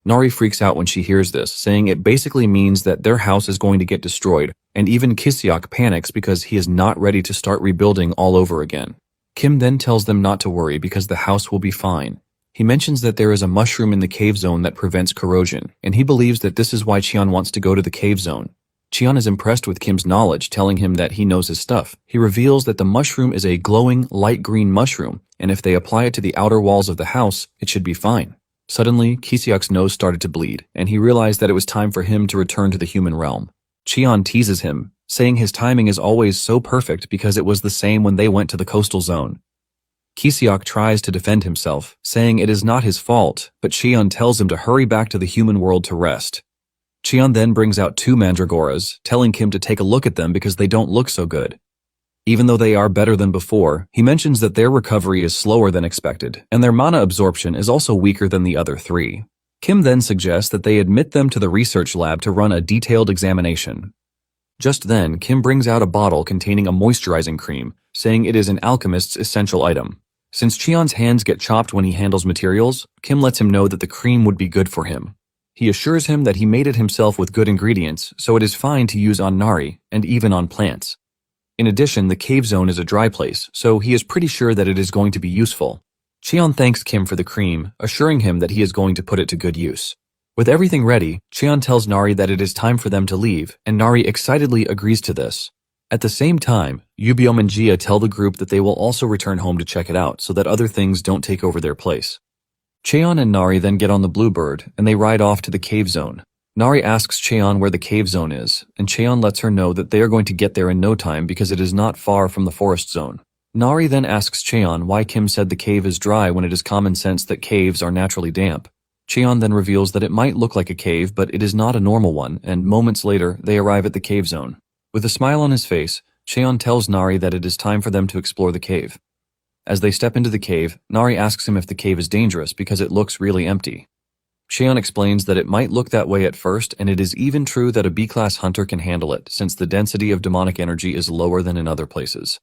Nari freaks out when she hears this, saying it basically means that their house is going to get destroyed, and even Kiseok panics because he is not ready to start rebuilding all over again. Kim then tells them not to worry because the house will be fine. He mentions that there is a mushroom in the cave zone that prevents corrosion, and he believes that this is why Cheon wants to go to the cave zone. Cheon is impressed with Kim's knowledge, telling him that he knows his stuff. He reveals that the mushroom is a glowing, light green mushroom, and if they apply it to the outer walls of the house, it should be fine. Suddenly, Kiseok's nose started to bleed, and he realized that it was time for him to return to the human realm. Cheon teases him, saying his timing is always so perfect because it was the same when they went to the coastal zone. Kiseok tries to defend himself, saying it is not his fault, but Cheon tells him to hurry back to the human world to rest. Cheon then brings out 2 mandragoras, telling Kim to take a look at them because they don't look so good. Even though they are better than before, he mentions that their recovery is slower than expected, and their mana absorption is also weaker than the other 3. Kim then suggests that they admit them to the research lab to run a detailed examination. Just then, Kim brings out a bottle containing a moisturizing cream, saying it is an alchemist's essential item. Since Cheon's hands get chopped when he handles materials, Kim lets him know that the cream would be good for him. He assures him that he made it himself with good ingredients, so it is fine to use on Nari, and even on plants. In addition, the cave zone is a dry place, so he is pretty sure that it is going to be useful. Cheon thanks Kim for the cream, assuring him that he is going to put it to good use. With everything ready, Cheon tells Nari that it is time for them to leave, and Nari excitedly agrees to this. At the same time, Yubiom and Jia tell the group that they will also return home to check it out so that other things don't take over their place. Cheon and Nari then get on the Bluebird, and they ride off to the cave zone. Nari asks Cheon where the cave zone is, and Cheon lets her know that they are going to get there in no time because it is not far from the forest zone. Nari then asks Cheon why Kim said the cave is dry when it is common sense that caves are naturally damp. Cheon then reveals that it might look like a cave, but it is not a normal one, and moments later, they arrive at the cave zone. With a smile on his face, Cheon tells Nari that it is time for them to explore the cave. As they step into the cave, Nari asks him if the cave is dangerous because it looks really empty. Cheon explains that it might look that way at first, and it is even true that a B-class hunter can handle it since the density of demonic energy is lower than in other places.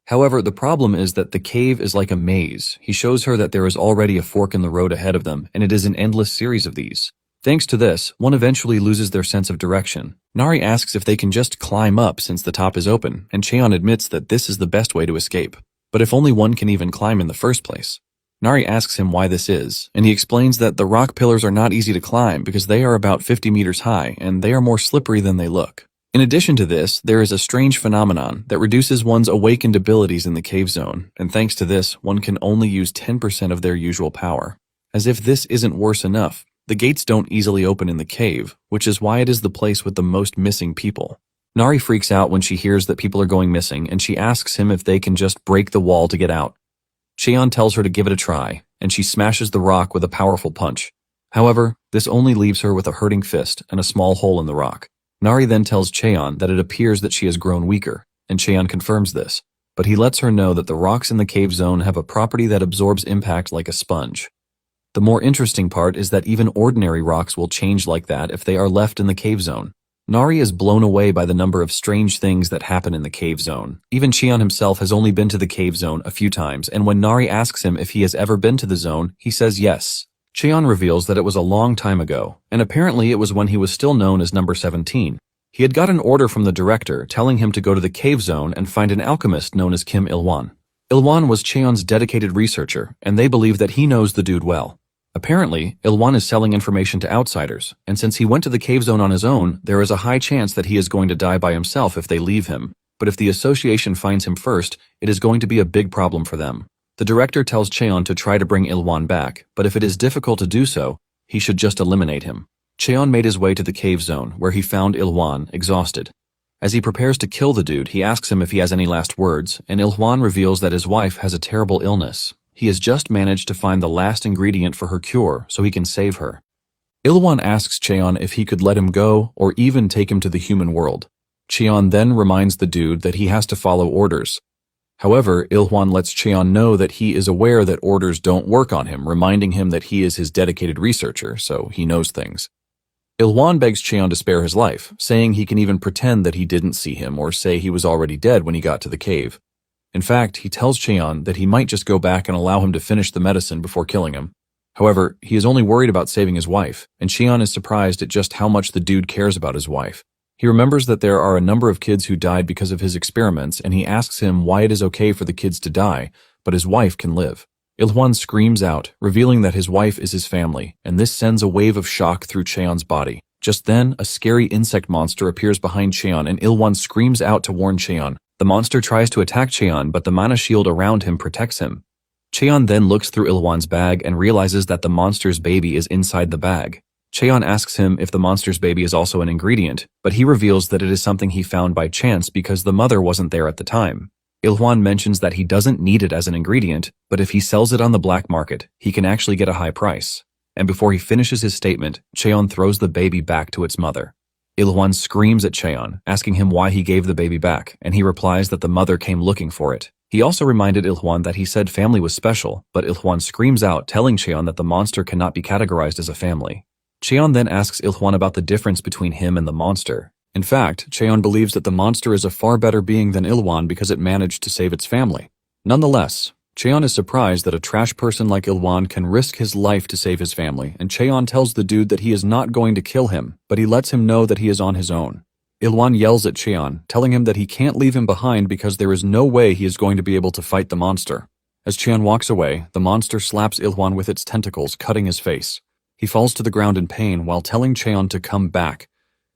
However, the problem is that the cave is like a maze. He shows her that there is already a fork in the road ahead of them, and it is an endless series of these. Thanks to this, one eventually loses their sense of direction. Nari asks if they can just climb up since the top is open, and Cheon admits that this is the best way to escape. But if only one can even climb in the first place. Nari asks him why this is, and he explains that the rock pillars are not easy to climb because they are about 50 meters high, and they are more slippery than they look. In addition to this, there is a strange phenomenon that reduces one's awakened abilities in the cave zone, and thanks to this, one can only use 10% of their usual power. As if this isn't worse enough, the gates don't easily open in the cave, which is why it is the place with the most missing people. Nari freaks out when she hears that people are going missing, and she asks him if they can just break the wall to get out. Cheon tells her to give it a try, and she smashes the rock with a powerful punch. However, this only leaves her with a hurting fist and a small hole in the rock. Nari then tells Cheon that it appears that she has grown weaker, and Cheon confirms this, but he lets her know that the rocks in the cave zone have a property that absorbs impact like a sponge. The more interesting part is that even ordinary rocks will change like that if they are left in the cave zone. Nari is blown away by the number of strange things that happen in the cave zone. Even Cheon himself has only been to the cave zone a few times, and when Nari asks him if he has ever been to the zone, he says yes. Cheon reveals that it was a long time ago, and apparently it was when he was still known as Number 17. He had got an order from the director telling him to go to the cave zone and find an alchemist known as Kim Il-won. Il-won was Cheon's dedicated researcher, and they believe that he knows the dude well. Apparently, Il-won is selling information to outsiders, and since he went to the cave zone on his own, there is a high chance that he is going to die by himself if they leave him. But if the association finds him first, it is going to be a big problem for them. The director tells Cheon to try to bring Il-won back, but if it is difficult to do so, he should just eliminate him. Cheon made his way to the cave zone, where he found Il-won, exhausted. As he prepares to kill the dude, he asks him if he has any last words, and Il-won reveals that his wife has a terrible illness. He has just managed to find the last ingredient for her cure so he can save her. Il-won asks Cheon if he could let him go or even take him to the human world. Cheon then reminds the dude that he has to follow orders. However, Il-won lets Cheon know that he is aware that orders don't work on him, reminding him that he is his dedicated researcher, so he knows things. Il-won begs Cheon to spare his life, saying he can even pretend that he didn't see him or say he was already dead when he got to the cave. In fact, he tells Cheon that he might just go back and allow him to finish the medicine before killing him. However, he is only worried about saving his wife, and Cheon is surprised at just how much the dude cares about his wife. He remembers that there are a number of kids who died because of his experiments, and he asks him why it is okay for the kids to die, but his wife can live. Il-won screams out, revealing that his wife is his family, and this sends a wave of shock through Cheon's body. Just then, a scary insect monster appears behind Cheon, and Il-won screams out to warn Cheon. The monster tries to attack Cheon, but the mana shield around him protects him. Cheon then looks through Il-won's bag and realizes that the monster's baby is inside the bag. Cheon asks him if the monster's baby is also an ingredient, but he reveals that it is something he found by chance because the mother wasn't there at the time. Il-won mentions that he doesn't need it as an ingredient, but if he sells it on the black market, he can actually get a high price. And before he finishes his statement, Cheon throws the baby back to its mother. Il-won screams at Cheon, asking him why he gave the baby back, and he replies that the mother came looking for it. He also reminded Il-won that he said family was special, but Il-won screams out, telling Cheon that the monster cannot be categorized as a family. Cheon then asks Il-won about the difference between him and the monster. In fact, Cheon believes that the monster is a far better being than Il-won because it managed to save its family. Nonetheless, Cheon is surprised that a trash person like Il-won can risk his life to save his family, and Cheon tells the dude that he is not going to kill him, but he lets him know that he is on his own. Ilwan yells at Cheon, telling him that he can't leave him behind because there is no way he is going to be able to fight the monster. As Cheon walks away, the monster slaps Ilwan with its tentacles, cutting his face. He falls to the ground in pain while telling Cheon to come back.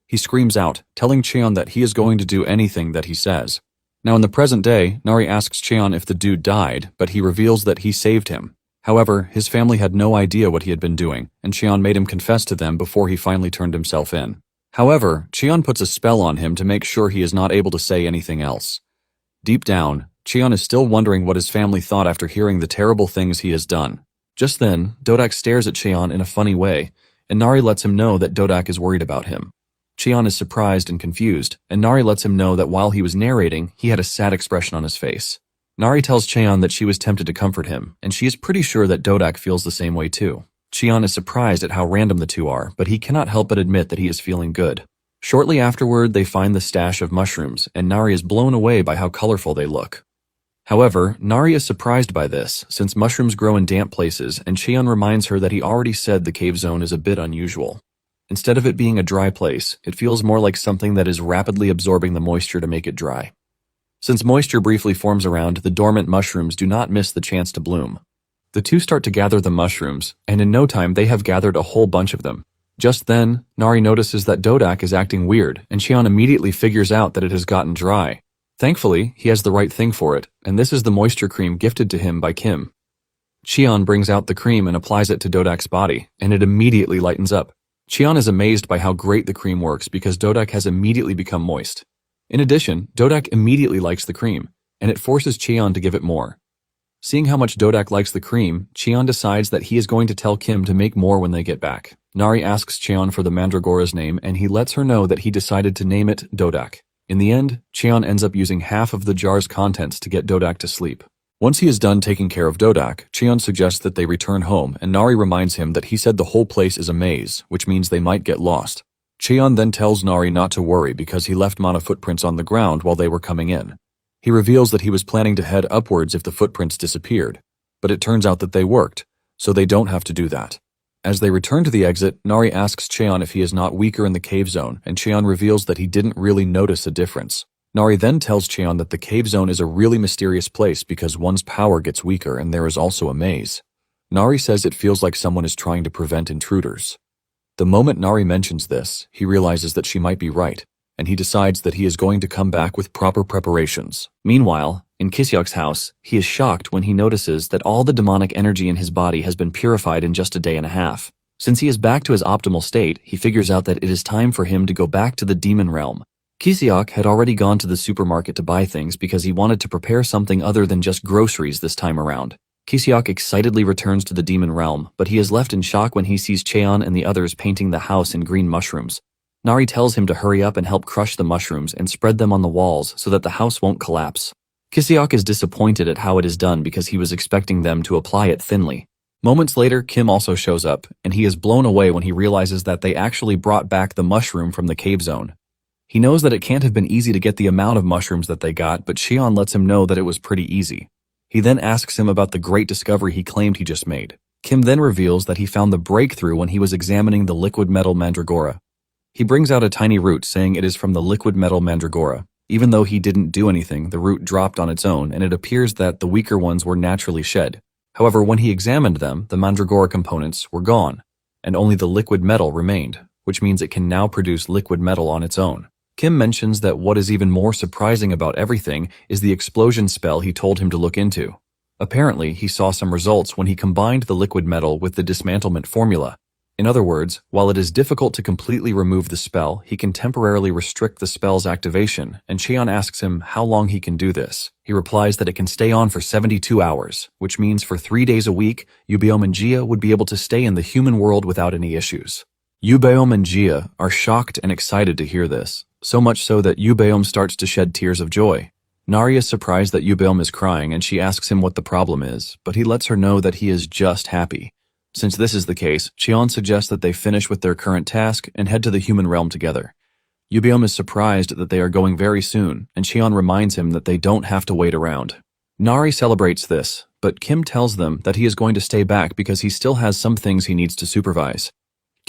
He screams out, telling Cheon that he is going to do anything that he says. Now in the present day, Nari asks Cheon if the dude died, but he reveals that he saved him. However, his family had no idea what he had been doing, and Cheon made him confess to them before he finally turned himself in. However, Cheon puts a spell on him to make sure he is not able to say anything else. Deep down, Cheon is still wondering what his family thought after hearing the terrible things he has done. Just then, Dodak stares at Cheon in a funny way, and Nari lets him know that Dodak is worried about him. Cheon is surprised and confused, and Nari lets him know that while he was narrating, he had a sad expression on his face. Nari tells Cheon that she was tempted to comfort him, and she is pretty sure that Dodak feels the same way too. Cheon is surprised at how random the two are, but he cannot help but admit that he is feeling good. Shortly afterward, they find the stash of mushrooms, and Nari is blown away by how colorful they look. However, Nari is surprised by this, since mushrooms grow in damp places, and Cheon reminds her that he already said the cave zone is a bit unusual. Instead of it being a dry place, it feels more like something that is rapidly absorbing the moisture to make it dry. Since moisture briefly forms around, the dormant mushrooms do not miss the chance to bloom. The two start to gather the mushrooms, and in no time they have gathered a whole bunch of them. Just then, Nari notices that Dodak is acting weird, and Cheon immediately figures out that it has gotten dry. Thankfully, he has the right thing for it, and this is the moisture cream gifted to him by Kim. Cheon brings out the cream and applies it to Dodak's body, and it immediately lightens up. Cheon is amazed by how great the cream works because Dodak has immediately become moist. In addition, Dodak immediately likes the cream, and it forces Cheon to give it more. Seeing how much Dodak likes the cream, Cheon decides that he is going to tell Kim to make more when they get back. Nari asks Cheon for the Mandragora's name, and he lets her know that he decided to name it Dodak. In the end, Cheon ends up using half of the jar's contents to get Dodak to sleep. Once he is done taking care of Dodak, Cheon suggests that they return home, and Nari reminds him that he said the whole place is a maze, which means they might get lost. Cheon then tells Nari not to worry because he left mana footprints on the ground while they were coming in. He reveals that he was planning to head upwards if the footprints disappeared, but it turns out that they worked, so they don't have to do that. As they return to the exit, Nari asks Cheon if he is not weaker in the cave zone, and Cheon reveals that he didn't really notice a difference. Nari then tells Cheon that the cave zone is a really mysterious place because one's power gets weaker and there is also a maze. Nari says it feels like someone is trying to prevent intruders. The moment Nari mentions this, he realizes that she might be right, and he decides that he is going to come back with proper preparations. Meanwhile, in Kisyok's house, he is shocked when he notices that all the demonic energy in his body has been purified in just a day and a half. Since he is back to his optimal state, he figures out that it is time for him to go back to the demon realm. Kisyok had already gone to the supermarket to buy things because he wanted to prepare something other than just groceries this time around. Kisyok excitedly returns to the demon realm, but he is left in shock when he sees Cheon and the others painting the house in green mushrooms. Nari tells him to hurry up and help crush the mushrooms and spread them on the walls so that the house won't collapse. Kisyok is disappointed at how it is done because he was expecting them to apply it thinly. Moments later, Kim also shows up, and he is blown away when he realizes that they actually brought back the mushroom from the cave zone. He knows that it can't have been easy to get the amount of mushrooms that they got, but Cheon lets him know that it was pretty easy. He then asks him about the great discovery he claimed he just made. Kim then reveals that he found the breakthrough when he was examining the liquid metal mandragora. He brings out a tiny root saying it is from the liquid metal mandragora. Even though he didn't do anything, the root dropped on its own, and it appears that the weaker ones were naturally shed. However, when he examined them, the mandragora components were gone, and only the liquid metal remained, which means it can now produce liquid metal on its own. Kim mentions that what is even more surprising about everything is the explosion spell he told him to look into. Apparently, he saw some results when he combined the liquid metal with the dismantlement formula. In other words, while it is difficult to completely remove the spell, he can temporarily restrict the spell's activation, and Cheon asks him how long he can do this. He replies that it can stay on for 72 hours, which means for 3 days a week, Yubeom and Jia would be able to stay in the human world without any issues. Yubeom and Jia are shocked and excited to hear this, so much so that Yubeom starts to shed tears of joy. Nari is surprised that Yubeom is crying, and she asks him what the problem is, but he lets her know that he is just happy. Since this is the case, Cheon suggests that they finish with their current task and head to the human realm together. Yubeom is surprised that they are going very soon, and Cheon reminds him that they don't have to wait around. Nari celebrates this, but Kim tells them that he is going to stay back because he still has some things he needs to supervise.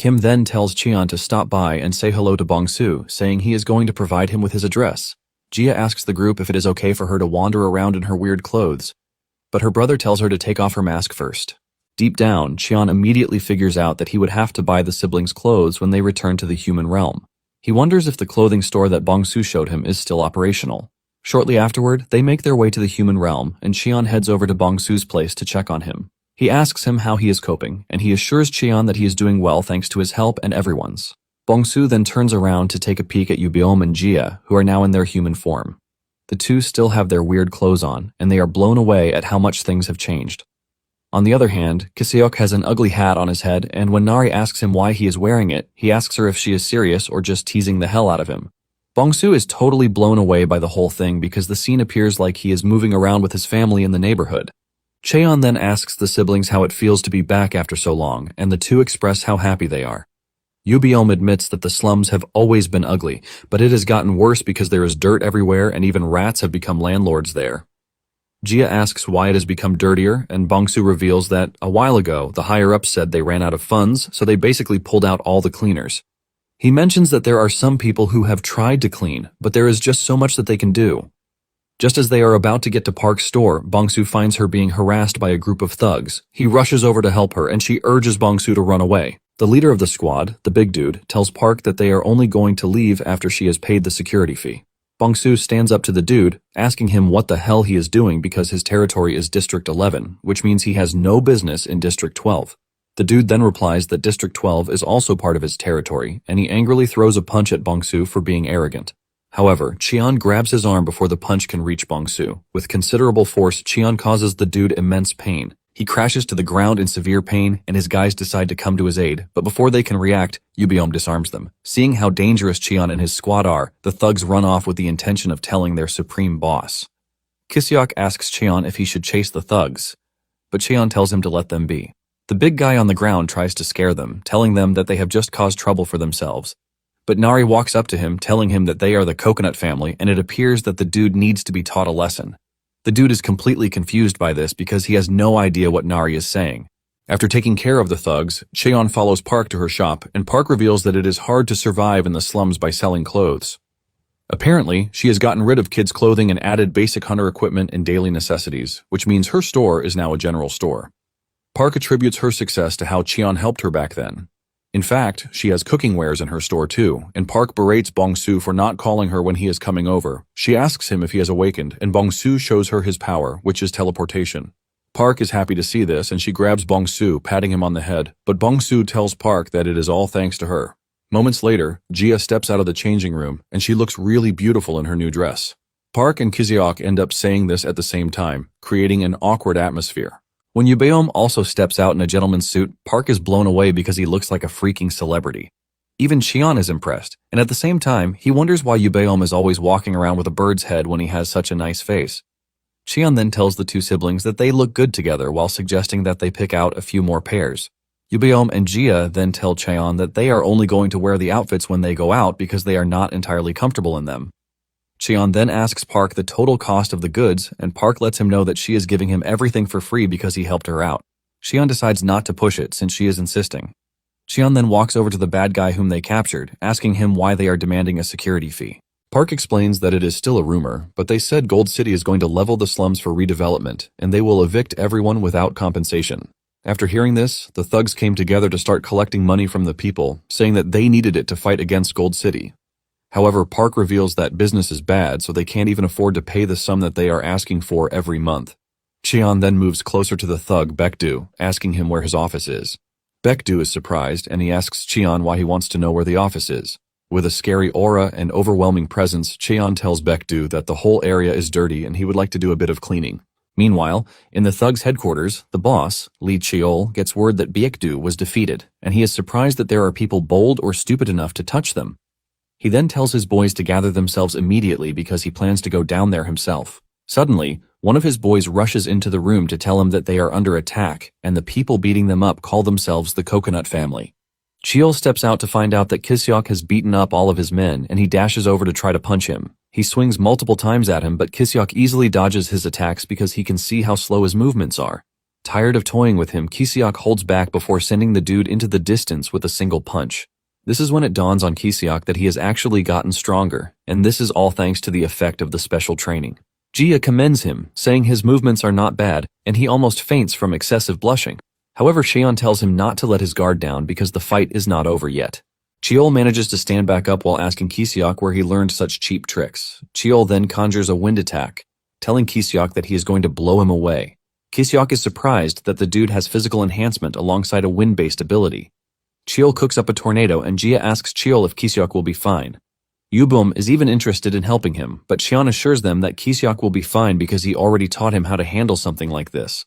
Kim then tells Cheon to stop by and say hello to Bong-soo, saying he is going to provide him with his address. Jia asks the group if it is okay for her to wander around in her weird clothes, but her brother tells her to take off her mask first. Deep down, Cheon immediately figures out that he would have to buy the siblings clothes when they return to the human realm. He wonders if the clothing store that Bong-soo showed him is still operational. Shortly afterward, they make their way to the human realm, and Cheon heads over to Bong-soo's place to check on him. He asks him how he is coping, and he assures Cheon that he is doing well thanks to his help and everyone's. Bong-soo then turns around to take a peek at Yubeom and Jia, who are now in their human form. The two still have their weird clothes on, and they are blown away at how much things have changed. On the other hand, Kiseok has an ugly hat on his head, and when Nari asks him why he is wearing it, he asks her if she is serious or just teasing the hell out of him. Bong-soo is totally blown away by the whole thing because the scene appears like he is moving around with his family in the neighborhood. Cheon then asks the siblings how it feels to be back after so long, and the two express how happy they are. Yubeom admits that the slums have always been ugly, but it has gotten worse because there is dirt everywhere and even rats have become landlords there. Jia asks why it has become dirtier, and Bong-soo reveals that, a while ago, the higher-ups said they ran out of funds, so they basically pulled out all the cleaners. He mentions that there are some people who have tried to clean, but there is just so much that they can do. Just as they are about to get to Park's store, Bong-soo finds her being harassed by a group of thugs. He rushes over to help her, and she urges Bong-soo to run away. The leader of the squad, the big dude, tells Park that they are only going to leave after she has paid the security fee. Bong-soo stands up to the dude, asking him what the hell he is doing because his territory is District 11, which means he has no business in District 12. The dude then replies that District 12 is also part of his territory, and he angrily throws a punch at Bong-soo for being arrogant. However, Cheon grabs his arm before the punch can reach Bong-soo. With considerable force, Cheon causes the dude immense pain. He crashes to the ground in severe pain, and his guys decide to come to his aid, but before they can react, Yubeom disarms them. Seeing how dangerous Cheon and his squad are, the thugs run off with the intention of telling their supreme boss. Kiseok asks Cheon if he should chase the thugs, but Cheon tells him to let them be. The big guy on the ground tries to scare them, telling them that they have just caused trouble for themselves. But Nari walks up to him, telling him that they are the Coconut family, and it appears that the dude needs to be taught a lesson. The dude is completely confused by this because he has no idea what Nari is saying. After taking care of the thugs, Cheon follows Park to her shop, and Park reveals that it is hard to survive in the slums by selling clothes. Apparently, she has gotten rid of kids' clothing and added basic hunter equipment and daily necessities, which means her store is now a general store. Park attributes her success to how Cheon helped her back then. In fact, she has cooking wares in her store too, and Park berates Bong-soo for not calling her when he is coming over. She asks him if he has awakened, and Bong-soo shows her his power, which is teleportation. Park is happy to see this, and she grabs Bong-soo, patting him on the head, but Bong-soo tells Park that it is all thanks to her. Moments later, Jia steps out of the changing room, and she looks really beautiful in her new dress. Park and Kiseok end up saying this at the same time, creating an awkward atmosphere. When Yubeom also steps out in a gentleman's suit, Park is blown away because he looks like a freaking celebrity. Even Cheon is impressed, and at the same time, he wonders why Yubeom is always walking around with a bird's head when he has such a nice face. Cheon then tells the two siblings that they look good together while suggesting that they pick out a few more pairs. Yubeom and Jia then tell Cheon that they are only going to wear the outfits when they go out because they are not entirely comfortable in them. Cheon then asks Park the total cost of the goods, and Park lets him know that she is giving him everything for free because he helped her out. Cheon decides not to push it since she is insisting. Cheon then walks over to the bad guy whom they captured, asking him why they are demanding a security fee. Park explains that it is still a rumor, but they said Gold City is going to level the slums for redevelopment, and they will evict everyone without compensation. After hearing this, the thugs came together to start collecting money from the people, saying that they needed it to fight against Gold City. However, Park reveals that business is bad, so they can't even afford to pay the sum that they are asking for every month. Cheon then moves closer to the thug, Baekdu, asking him where his office is. Baekdu is surprised, and he asks Cheon why he wants to know where the office is. With a scary aura and overwhelming presence, Cheon tells Baekdu that the whole area is dirty and he would like to do a bit of cleaning. Meanwhile, in the thugs' headquarters, the boss, Lee Cheol, gets word that Baekdu was defeated, and he is surprised that there are people bold or stupid enough to touch them. He then tells his boys to gather themselves immediately because he plans to go down there himself. Suddenly, one of his boys rushes into the room to tell him that they are under attack, and the people beating them up call themselves the Coconut family. Cheol steps out to find out that Kiseok has beaten up all of his men, and he dashes over to try to punch him. He swings multiple times at him, but Kiseok easily dodges his attacks because he can see how slow his movements are. Tired of toying with him, Kisiok holds back before sending the dude into the distance with a single punch. This is when it dawns on Kisiok that he has actually gotten stronger, and this is all thanks to the effect of the special training. Jia commends him, saying his movements are not bad, and he almost faints from excessive blushing. However, Cheon tells him not to let his guard down because the fight is not over yet. Cheol manages to stand back up while asking Kisiok where he learned such cheap tricks. Cheol then conjures a wind attack, telling Kisiok that he is going to blow him away. Kisiok is surprised that the dude has physical enhancement alongside a wind-based ability. Cheol cooks up a tornado and Jia asks Cheol if Kisiok will be fine. Yubum is even interested in helping him, but Cheon assures them that Kisiok will be fine because he already taught him how to handle something like this.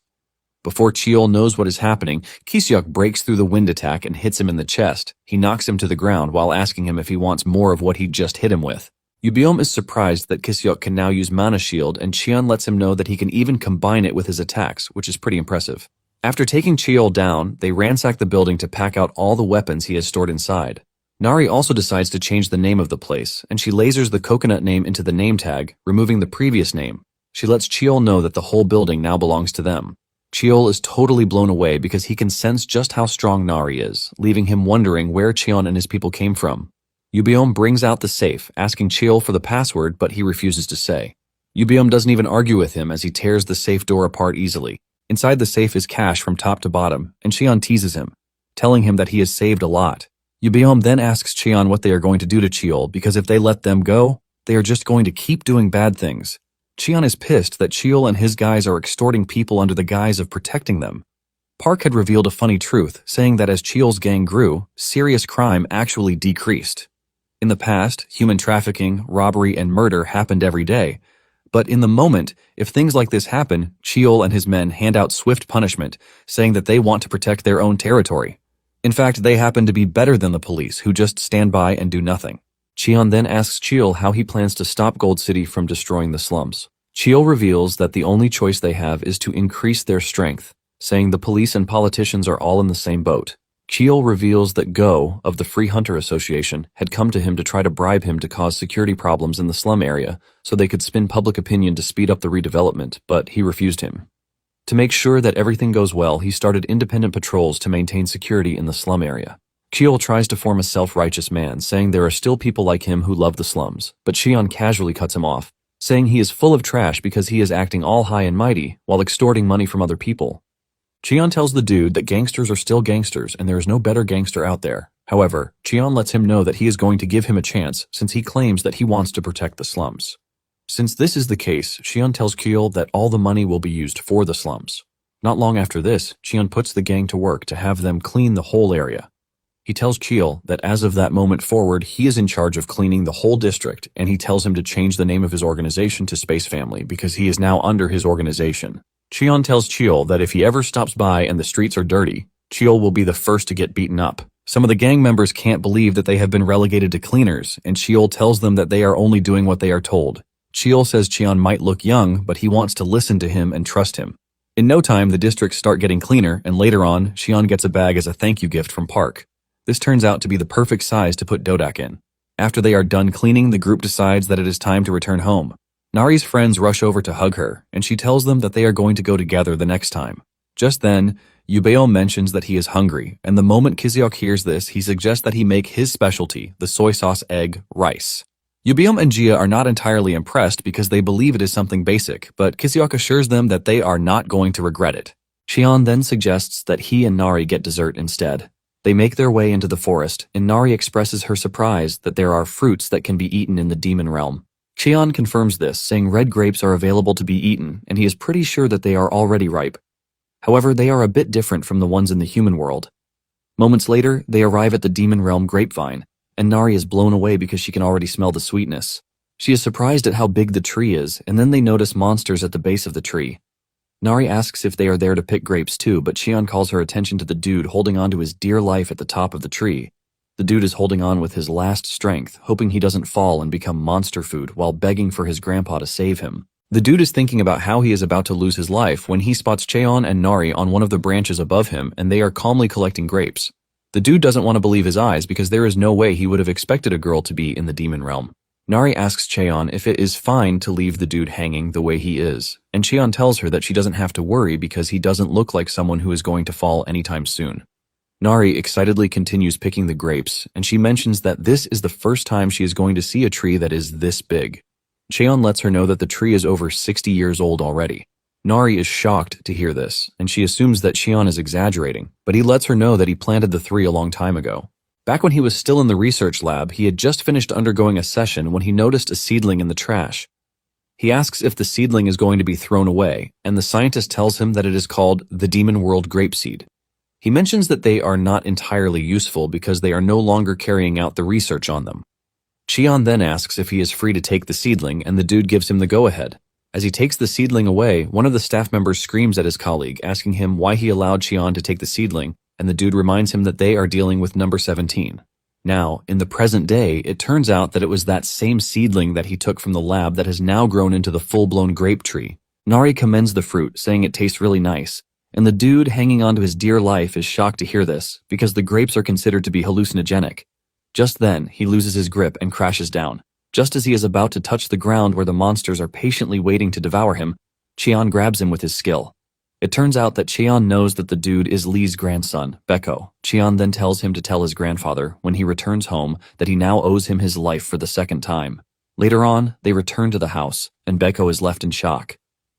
Before Cheol knows what is happening, Kisiok breaks through the wind attack and hits him in the chest. He knocks him to the ground while asking him if he wants more of what he just hit him with. Yubiom is surprised that Kisiok can now use Mana Shield, and Cheon lets him know that he can even combine it with his attacks, which is pretty impressive. After taking Cheol down, they ransack the building to pack out all the weapons he has stored inside. Nari also decides to change the name of the place, and she lasers the coconut name into the name tag, removing the previous name. She lets Cheol know that the whole building now belongs to them. Cheol is totally blown away because he can sense just how strong Nari is, leaving him wondering where Cheon and his people came from. Yubiom brings out the safe, asking Cheol for the password, but he refuses to say. Yubiom doesn't even argue with him as he tears the safe door apart easily. Inside the safe is cash from top to bottom, and Cheon teases him, telling him that he has saved a lot. Yubiom then asks Cheon what they are going to do to Cheol, because if they let them go, they are just going to keep doing bad things. Cheon is pissed that Cheol and his guys are extorting people under the guise of protecting them. Park had revealed a funny truth, saying that as Cheol's gang grew, serious crime actually decreased. In the past, human trafficking, robbery, and murder happened every day. But in the moment, if things like this happen, Cheol and his men hand out swift punishment, saying that they want to protect their own territory. In fact, they happen to be better than the police, who just stand by and do nothing. Cheon then asks Cheol how he plans to stop Gold City from destroying the slums. Cheol reveals that the only choice they have is to increase their strength, saying the police and politicians are all in the same boat. Cheol reveals that Go, of the Free Hunter Association, had come to him to try to bribe him to cause security problems in the slum area so they could spin public opinion to speed up the redevelopment, but he refused him. To make sure that everything goes well, he started independent patrols to maintain security in the slum area. Cheol tries to form a self-righteous man, saying there are still people like him who love the slums, but Cheon casually cuts him off, saying he is full of trash because he is acting all high and mighty while extorting money from other people. Cheon tells the dude that gangsters are still gangsters and there is no better gangster out there. However, Cheon lets him know that he is going to give him a chance since he claims that he wants to protect the slums. Since this is the case, Cheon tells Cheol that all the money will be used for the slums. Not long after this, Cheon puts the gang to work to have them clean the whole area. He tells Cheol that as of that moment forward, he is in charge of cleaning the whole district, and he tells him to change the name of his organization to Space Family because he is now under his organization. Cheon tells Cheol that if he ever stops by and the streets are dirty, Cheol will be the first to get beaten up. Some of the gang members can't believe that they have been relegated to cleaners, and Cheol tells them that they are only doing what they are told. Cheol says Cheon might look young, but he wants to listen to him and trust him. In no time, the districts start getting cleaner, and later on, Cheon gets a bag as a thank you gift from Park. This turns out to be the perfect size to put Dodak in. After they are done cleaning, the group decides that it is time to return home. Nari's friends rush over to hug her, and she tells them that they are going to go together the next time. Just then, Yubeo mentions that he is hungry, and the moment Kisiok hears this, he suggests that he make his specialty, the soy sauce egg rice. Yubiom and Jia are not entirely impressed because they believe it is something basic, but Kisiok assures them that they are not going to regret it. Cheon then suggests that he and Nari get dessert instead. They make their way into the forest, and Nari expresses her surprise that there are fruits that can be eaten in the demon realm. Cheon confirms this, saying red grapes are available to be eaten, and he is pretty sure that they are already ripe. However, they are a bit different from the ones in the human world. Moments later, they arrive at the demon realm grapevine, and Nari is blown away because she can already smell the sweetness. She is surprised at how big the tree is, and then they notice monsters at the base of the tree. Nari asks if they are there to pick grapes too, but Cheon calls her attention to the dude holding on to his dear life at the top of the tree. The dude is holding on with his last strength, hoping he doesn't fall and become monster food while begging for his grandpa to save him. The dude is thinking about how he is about to lose his life when he spots Cheon and Nari on one of the branches above him, and they are calmly collecting grapes. The dude doesn't want to believe his eyes because there is no way he would have expected a girl to be in the demon realm. Nari asks Cheon if it is fine to leave the dude hanging the way he is, and Cheon tells her that she doesn't have to worry because he doesn't look like someone who is going to fall anytime soon. Nari excitedly continues picking the grapes, and she mentions that this is the first time she is going to see a tree that is this big. Cheon lets her know that the tree is over 60 years old already. Nari is shocked to hear this, and she assumes that Cheon is exaggerating, but he lets her know that he planted the tree a long time ago. Back when he was still in the research lab, he had just finished undergoing a session when he noticed a seedling in the trash. He asks if the seedling is going to be thrown away, and the scientist tells him that it is called the Demon World Grapeseed. He mentions that they are not entirely useful because they are no longer carrying out the research on them. Cheon then asks if he is free to take the seedling, and the dude gives him the go-ahead. As he takes the seedling away, one of the staff members screams at his colleague, asking him why he allowed Cheon to take the seedling, and the dude reminds him that they are dealing with number 17. Now, in the present day, it turns out that it was that same seedling that he took from the lab that has now grown into the full-blown grape tree. Nari commends the fruit, saying it tastes really nice, and the dude hanging on to his dear life is shocked to hear this, because the grapes are considered to be hallucinogenic. Just then, he loses his grip and crashes down. Just as he is about to touch the ground where the monsters are patiently waiting to devour him, Cheon grabs him with his skill. It turns out that Cheon knows that the dude is Lee's grandson, Beko. Cheon then tells him to tell his grandfather, when he returns home, that he now owes him his life for the second time. Later on, they return to the house, and Beko is left in shock.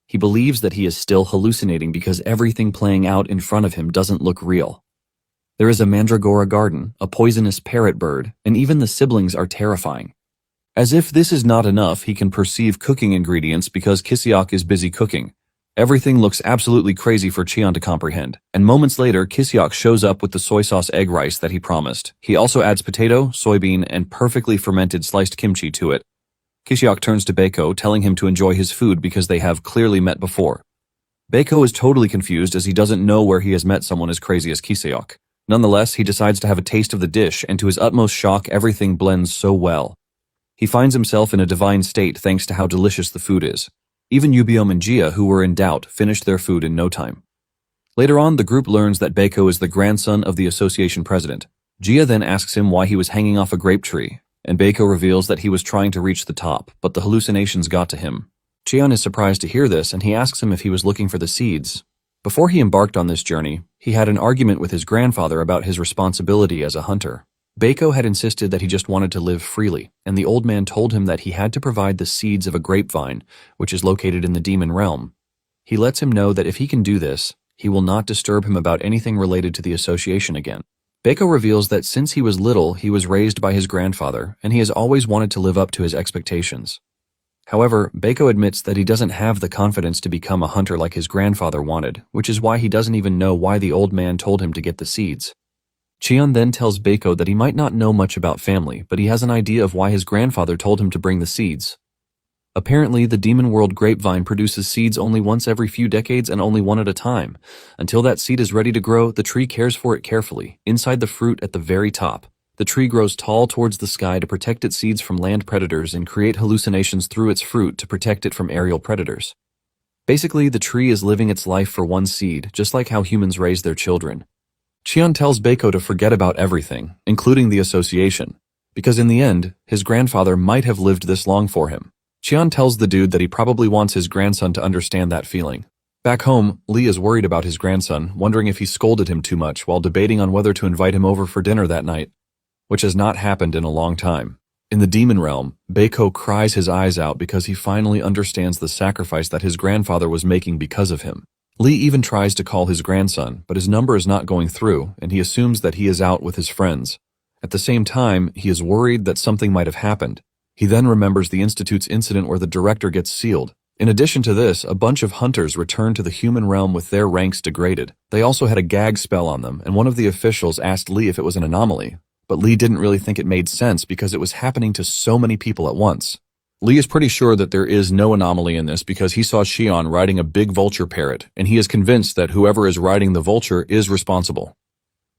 He believes that he is still hallucinating because everything playing out in front of him doesn't look real. There is a mandragora garden, a poisonous parrot bird, and even the siblings are terrifying. As if this is not enough, he can perceive cooking ingredients because Kiseok is busy cooking. Everything looks absolutely crazy for Cheon to comprehend, and moments later, Kiseok shows up with the soy sauce egg rice that he promised. He also adds potato, soybean, and perfectly fermented sliced kimchi to it. Kiseok turns to Beko, telling him to enjoy his food because they have clearly met before. Beko is totally confused as he doesn't know where he has met someone as crazy as Kiseok. Nonetheless, he decides to have a taste of the dish, and to his utmost shock, everything blends so well. He finds himself in a divine state thanks to how delicious the food is. Even Yubiom and Jia, who were in doubt, finished their food in no time. Later on, the group learns that Beko is the grandson of the association president. Jia then asks him why he was hanging off a grape tree, and Beko reveals that he was trying to reach the top, but the hallucinations got to him. Cheon is surprised to hear this, and he asks him if he was looking for the seeds. Before he embarked on this journey, he had an argument with his grandfather about his responsibility as a hunter. Beko had insisted that he just wanted to live freely, and the old man told him that he had to provide the seeds of a grapevine, which is located in the demon realm. He lets him know that if he can do this, he will not disturb him about anything related to the association again. Beko reveals that since he was little, he was raised by his grandfather, and he has always wanted to live up to his expectations. However, Beko admits that he doesn't have the confidence to become a hunter like his grandfather wanted, which is why he doesn't even know why the old man told him to get the seeds. Cheon then tells Beko that he might not know much about family, but he has an idea of why his grandfather told him to bring the seeds. Apparently, the Demon World grapevine produces seeds only once every few decades and only one at a time. Until that seed is ready to grow, the tree cares for it carefully, inside the fruit at the very top. The tree grows tall towards the sky to protect its seeds from land predators and create hallucinations through its fruit to protect it from aerial predators. Basically, the tree is living its life for one seed, just like how humans raise their children. Cheon tells Beko to forget about everything, including the association, because in the end, his grandfather might have lived this long for him. Cheon tells the dude that he probably wants his grandson to understand that feeling. Back home, Lee is worried about his grandson, wondering if he scolded him too much while debating on whether to invite him over for dinner that night, which has not happened in a long time. In the demon realm, Beko cries his eyes out because he finally understands the sacrifice that his grandfather was making because of him. Lee even tries to call his grandson, but his number is not going through, and he assumes that he is out with his friends. At the same time, he is worried that something might have happened. He then remembers the Institute's incident where the director gets sealed. In addition to this, a bunch of hunters return to the human realm with their ranks degraded. They also had a gag spell on them, and one of the officials asked Lee if it was an anomaly. But Lee didn't really think it made sense because it was happening to so many people at once. Lee is pretty sure that there is no anomaly in this because he saw Cheon riding a big vulture parrot, and he is convinced that whoever is riding the vulture is responsible.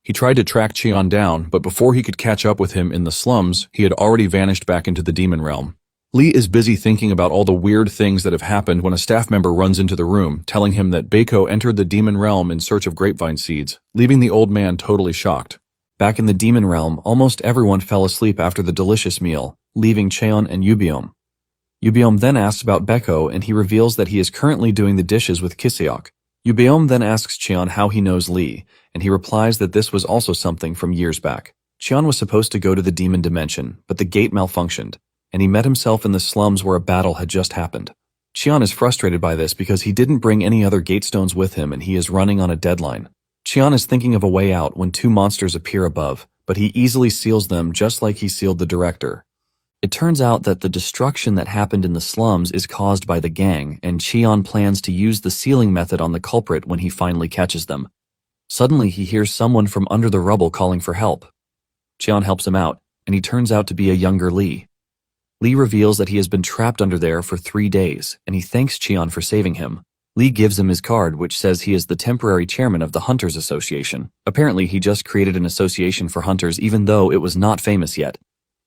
He tried to track Cheon down, but before he could catch up with him in the slums, he had already vanished back into the demon realm. Lee is busy thinking about all the weird things that have happened when a staff member runs into the room, telling him that Beko entered the demon realm in search of grapevine seeds, leaving the old man totally shocked. Back in the demon realm, almost everyone fell asleep after the delicious meal. leaving Cheon and Yubiom. Yubiom then asks about Beko and he reveals that he is currently doing the dishes with Kiseok. Yubiom then asks Cheon how he knows Lee, and he replies that this was also something from years back. Cheon was supposed to go to the demon dimension, but the gate malfunctioned, and he met himself in the slums where a battle had just happened. Cheon is frustrated by this because he didn't bring any other gate stones with him and he is running on a deadline. Cheon is thinking of a way out when two monsters appear above, but he easily seals them just like he sealed the director. It turns out that the destruction that happened in the slums is caused by the gang, and Cheon plans to use the sealing method on the culprit when he finally catches them. Suddenly he hears someone from under the rubble calling for help. Cheon helps him out, and he turns out to be a younger Lee. Lee reveals that he has been trapped under there for 3 days, and he thanks Cheon for saving him. Lee gives him his card, which says he is the temporary chairman of the Hunters Association. Apparently he just created an association for hunters even though it was not famous yet.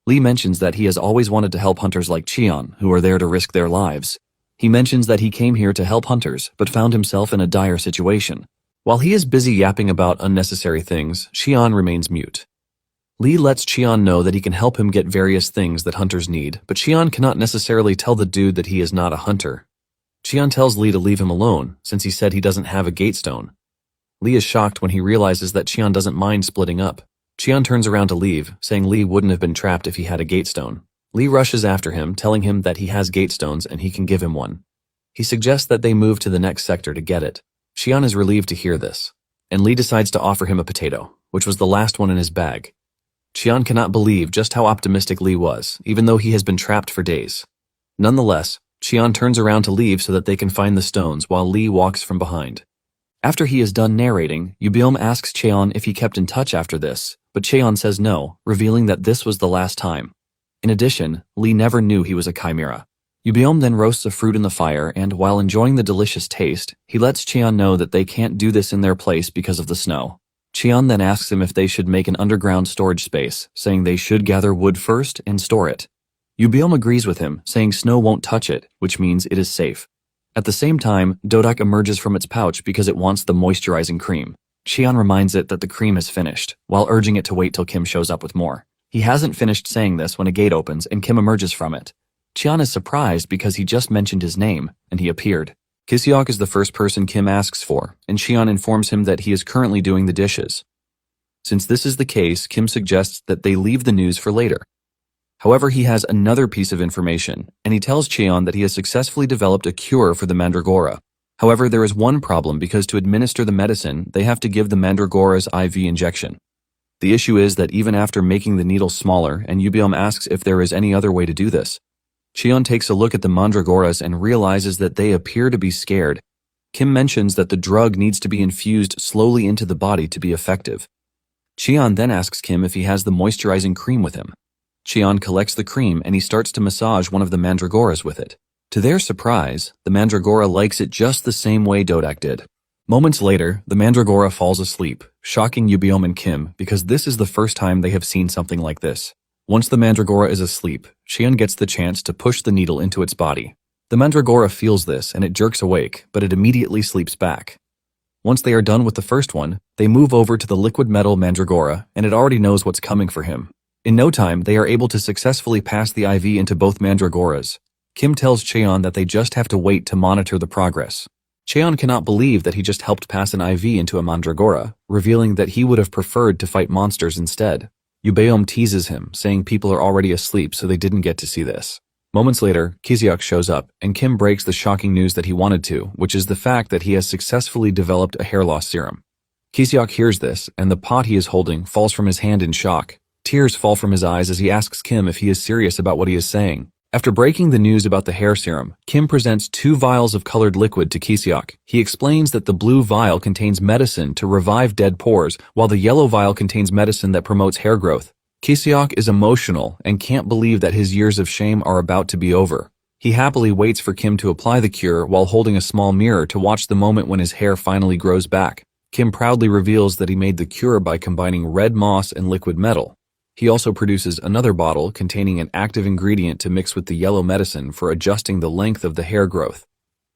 Lee mentions that he has always wanted to help hunters like Cheon, who are there to risk their lives. He mentions that he came here to help hunters, but found himself in a dire situation. While he is busy yapping about unnecessary things, Cheon remains mute. Lee lets Cheon know that he can help him get various things that hunters need, but Cheon cannot necessarily tell the dude that he is not a hunter. Cheon tells Lee to leave him alone, since he said he doesn't have a gatestone. Lee is shocked when he realizes that Cheon doesn't mind splitting up. Cheon turns around to leave, saying Lee wouldn't have been trapped if he had a gatestone. Lee rushes after him, telling him that he has gatestones and he can give him one. He suggests that they move to the next sector to get it. Cheon is relieved to hear this, and Lee decides to offer him a potato, which was the last one in his bag. Cheon cannot believe just how optimistic Lee was, even though he has been trapped for days. Nonetheless, Cheon turns around to leave so that they can find the stones while Lee walks from behind. After he is done narrating, Yubiom asks Cheon if he kept in touch after this, but Cheon says no, revealing that this was the last time. In addition, Lee never knew he was a chimera. Yubiom then roasts a fruit in the fire, and while enjoying the delicious taste, he lets Cheon know that they can't do this in their place because of the snow. Cheon then asks him if they should make an underground storage space, saying they should gather wood first and store it. Yubiom agrees with him, saying snow won't touch it, which means it is safe. At the same time, Dodak emerges from its pouch because it wants the moisturizing cream. Cheon reminds it that the cream is finished, while urging it to wait till Kim shows up with more. He hasn't finished saying this when a gate opens and Kim emerges from it. Cheon is surprised because he just mentioned his name, and he appeared. Kiseok is the first person Kim asks for, and Cheon informs him that he is currently doing the dishes. Since this is the case, Kim suggests that they leave the news for later. However, he has another piece of information, and he tells Cheon that he has successfully developed a cure for the Mandragora. However, there is one problem because to administer the medicine, they have to give the Mandragora's IV injection. The issue is that even after making the needle smaller, and Yubiom asks if there is any other way to do this, Cheon takes a look at the Mandragoras and realizes that they appear to be scared. Kim mentions that the drug needs to be infused slowly into the body to be effective. Cheon then asks Kim if he has the moisturizing cream with him. Cheon collects the cream and he starts to massage one of the Mandragoras with it. To their surprise, the Mandragora likes it just the same way Dodak did. Moments later, the Mandragora falls asleep, shocking Yubiom and Kim because this is the first time they have seen something like this. Once the Mandragora is asleep, Cheon gets the chance to push the needle into its body. The Mandragora feels this and it jerks awake, but it immediately sleeps back. Once they are done with the first one, they move over to the liquid metal Mandragora and it already knows what's coming for him. In no time, they are able to successfully pass the IV into both Mandragoras. Kim tells Cheon that they just have to wait to monitor the progress. Cheon cannot believe that he just helped pass an IV into a Mandragora, revealing that he would have preferred to fight monsters instead. Yubeom teases him, saying people are already asleep so they didn't get to see this. Moments later, Kiseok shows up, and Kim breaks the shocking news that he wanted to, which is the fact that he has successfully developed a hair loss serum. Kiseok hears this, and the pot he is holding falls from his hand in shock. Tears fall from his eyes as he asks Kim if he is serious about what he is saying. After breaking the news about the hair serum, Kim presents 2 vials of colored liquid to Kiseok. He explains that the blue vial contains medicine to revive dead pores, while the yellow vial contains medicine that promotes hair growth. Kiseok is emotional and can't believe that his years of shame are about to be over. He happily waits for Kim to apply the cure while holding a small mirror to watch the moment when his hair finally grows back. Kim proudly reveals that he made the cure by combining red moss and liquid metal. He also produces another bottle containing an active ingredient to mix with the yellow medicine for adjusting the length of the hair growth.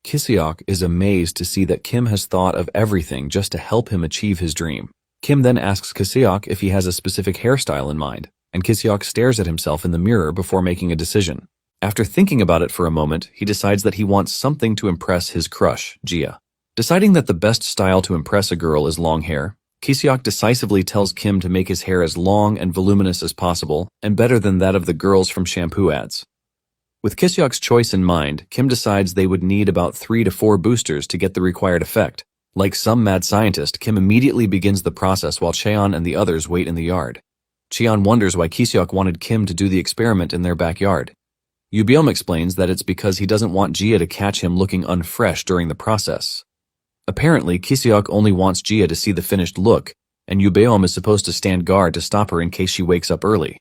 Kiseok is amazed to see that Kim has thought of everything just to help him achieve his dream. Kim then asks Kiseok if he has a specific hairstyle in mind, and Kiseok stares at himself in the mirror before making a decision. After thinking about it for a moment, he decides that he wants something to impress his crush, Gia. Deciding that the best style to impress a girl is long hair, Kiseok decisively tells Kim to make his hair as long and voluminous as possible, and better than that of the girls from shampoo ads. With Kiseok's choice in mind, Kim decides they would need about 3 to 4 boosters to get the required effect. Like some mad scientist, Kim immediately begins the process while Cheon and the others wait in the yard. Cheon wonders why Kiseok wanted Kim to do the experiment in their backyard. Yubiom explains that it's because he doesn't want Gia to catch him looking unfresh during the process. Apparently, Kiseok only wants Gia to see the finished look, and Yubiom is supposed to stand guard to stop her in case she wakes up early.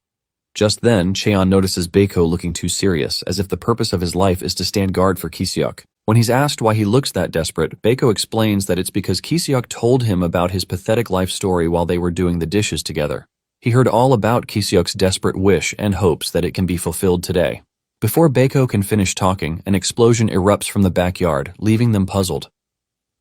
Just then, Cheon notices Baeko looking too serious, as if the purpose of his life is to stand guard for Kiseok. When he's asked why he looks that desperate, Baeko explains that it's because Kiseok told him about his pathetic life story while they were doing the dishes together. He heard all about Kiseok's desperate wish and hopes that it can be fulfilled today. Before Baeko can finish talking, an explosion erupts from the backyard, leaving them puzzled.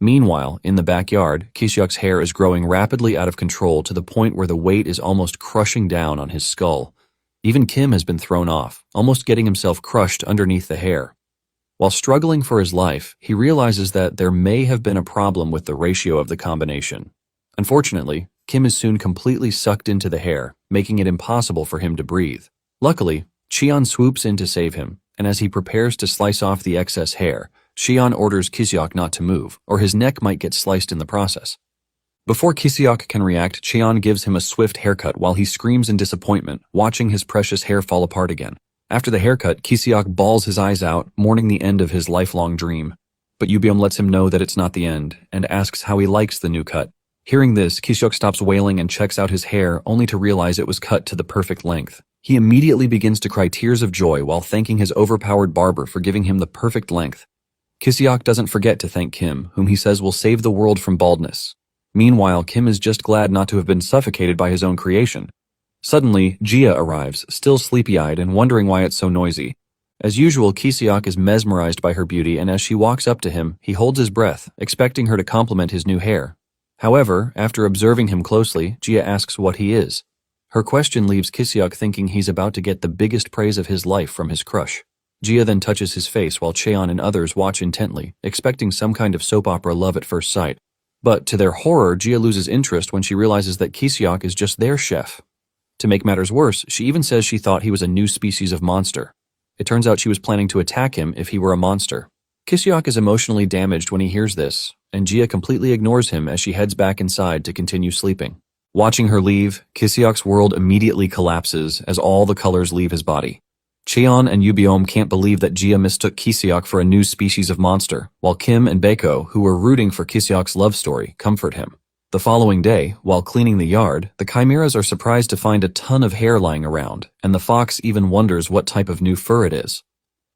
Meanwhile, in the backyard, Kiseok's hair is growing rapidly out of control to the point where the weight is almost crushing down on his skull. Even Kim has been thrown off, almost getting himself crushed underneath the hair. While struggling for his life, he realizes that there may have been a problem with the ratio of the combination. Unfortunately, Kim is soon completely sucked into the hair, making it impossible for him to breathe. Luckily, Cheon swoops in to save him, and as he prepares to slice off the excess hair, Cheon orders Kiseok not to move, or his neck might get sliced in the process. Before Kiseok can react, Cheon gives him a swift haircut while he screams in disappointment, watching his precious hair fall apart again. After the haircut, Kiseok bawls his eyes out, mourning the end of his lifelong dream. But Yubiom lets him know that it's not the end, and asks how he likes the new cut. Hearing this, Kiseok stops wailing and checks out his hair, only to realize it was cut to the perfect length. He immediately begins to cry tears of joy while thanking his overpowered barber for giving him the perfect length. Kiseok doesn't forget to thank Kim, whom he says will save the world from baldness. Meanwhile, Kim is just glad not to have been suffocated by his own creation. Suddenly, Gia arrives, still sleepy-eyed and wondering why it's so noisy. As usual, Kiseok is mesmerized by her beauty, and as she walks up to him, he holds his breath, expecting her to compliment his new hair. However, after observing him closely, Gia asks what he is. Her question leaves Kiseok thinking he's about to get the biggest praise of his life from his crush. Gia then touches his face while Cheon and others watch intently, expecting some kind of soap opera love at first sight. But to their horror, Gia loses interest when she realizes that Kiseok is just their chef. To make matters worse, she even says she thought he was a new species of monster. It turns out she was planning to attack him if he were a monster. Kiseok is emotionally damaged when he hears this, and Gia completely ignores him as she heads back inside to continue sleeping. Watching her leave, Kiseok's world immediately collapses as all the colors leave his body. Cheon and Yubiom can't believe that Gia mistook Kiseok for a new species of monster, while Kim and Baeko, who were rooting for Kiseok's love story, comfort him. The following day, while cleaning the yard, the chimeras are surprised to find a ton of hair lying around, and the fox even wonders what type of new fur it is.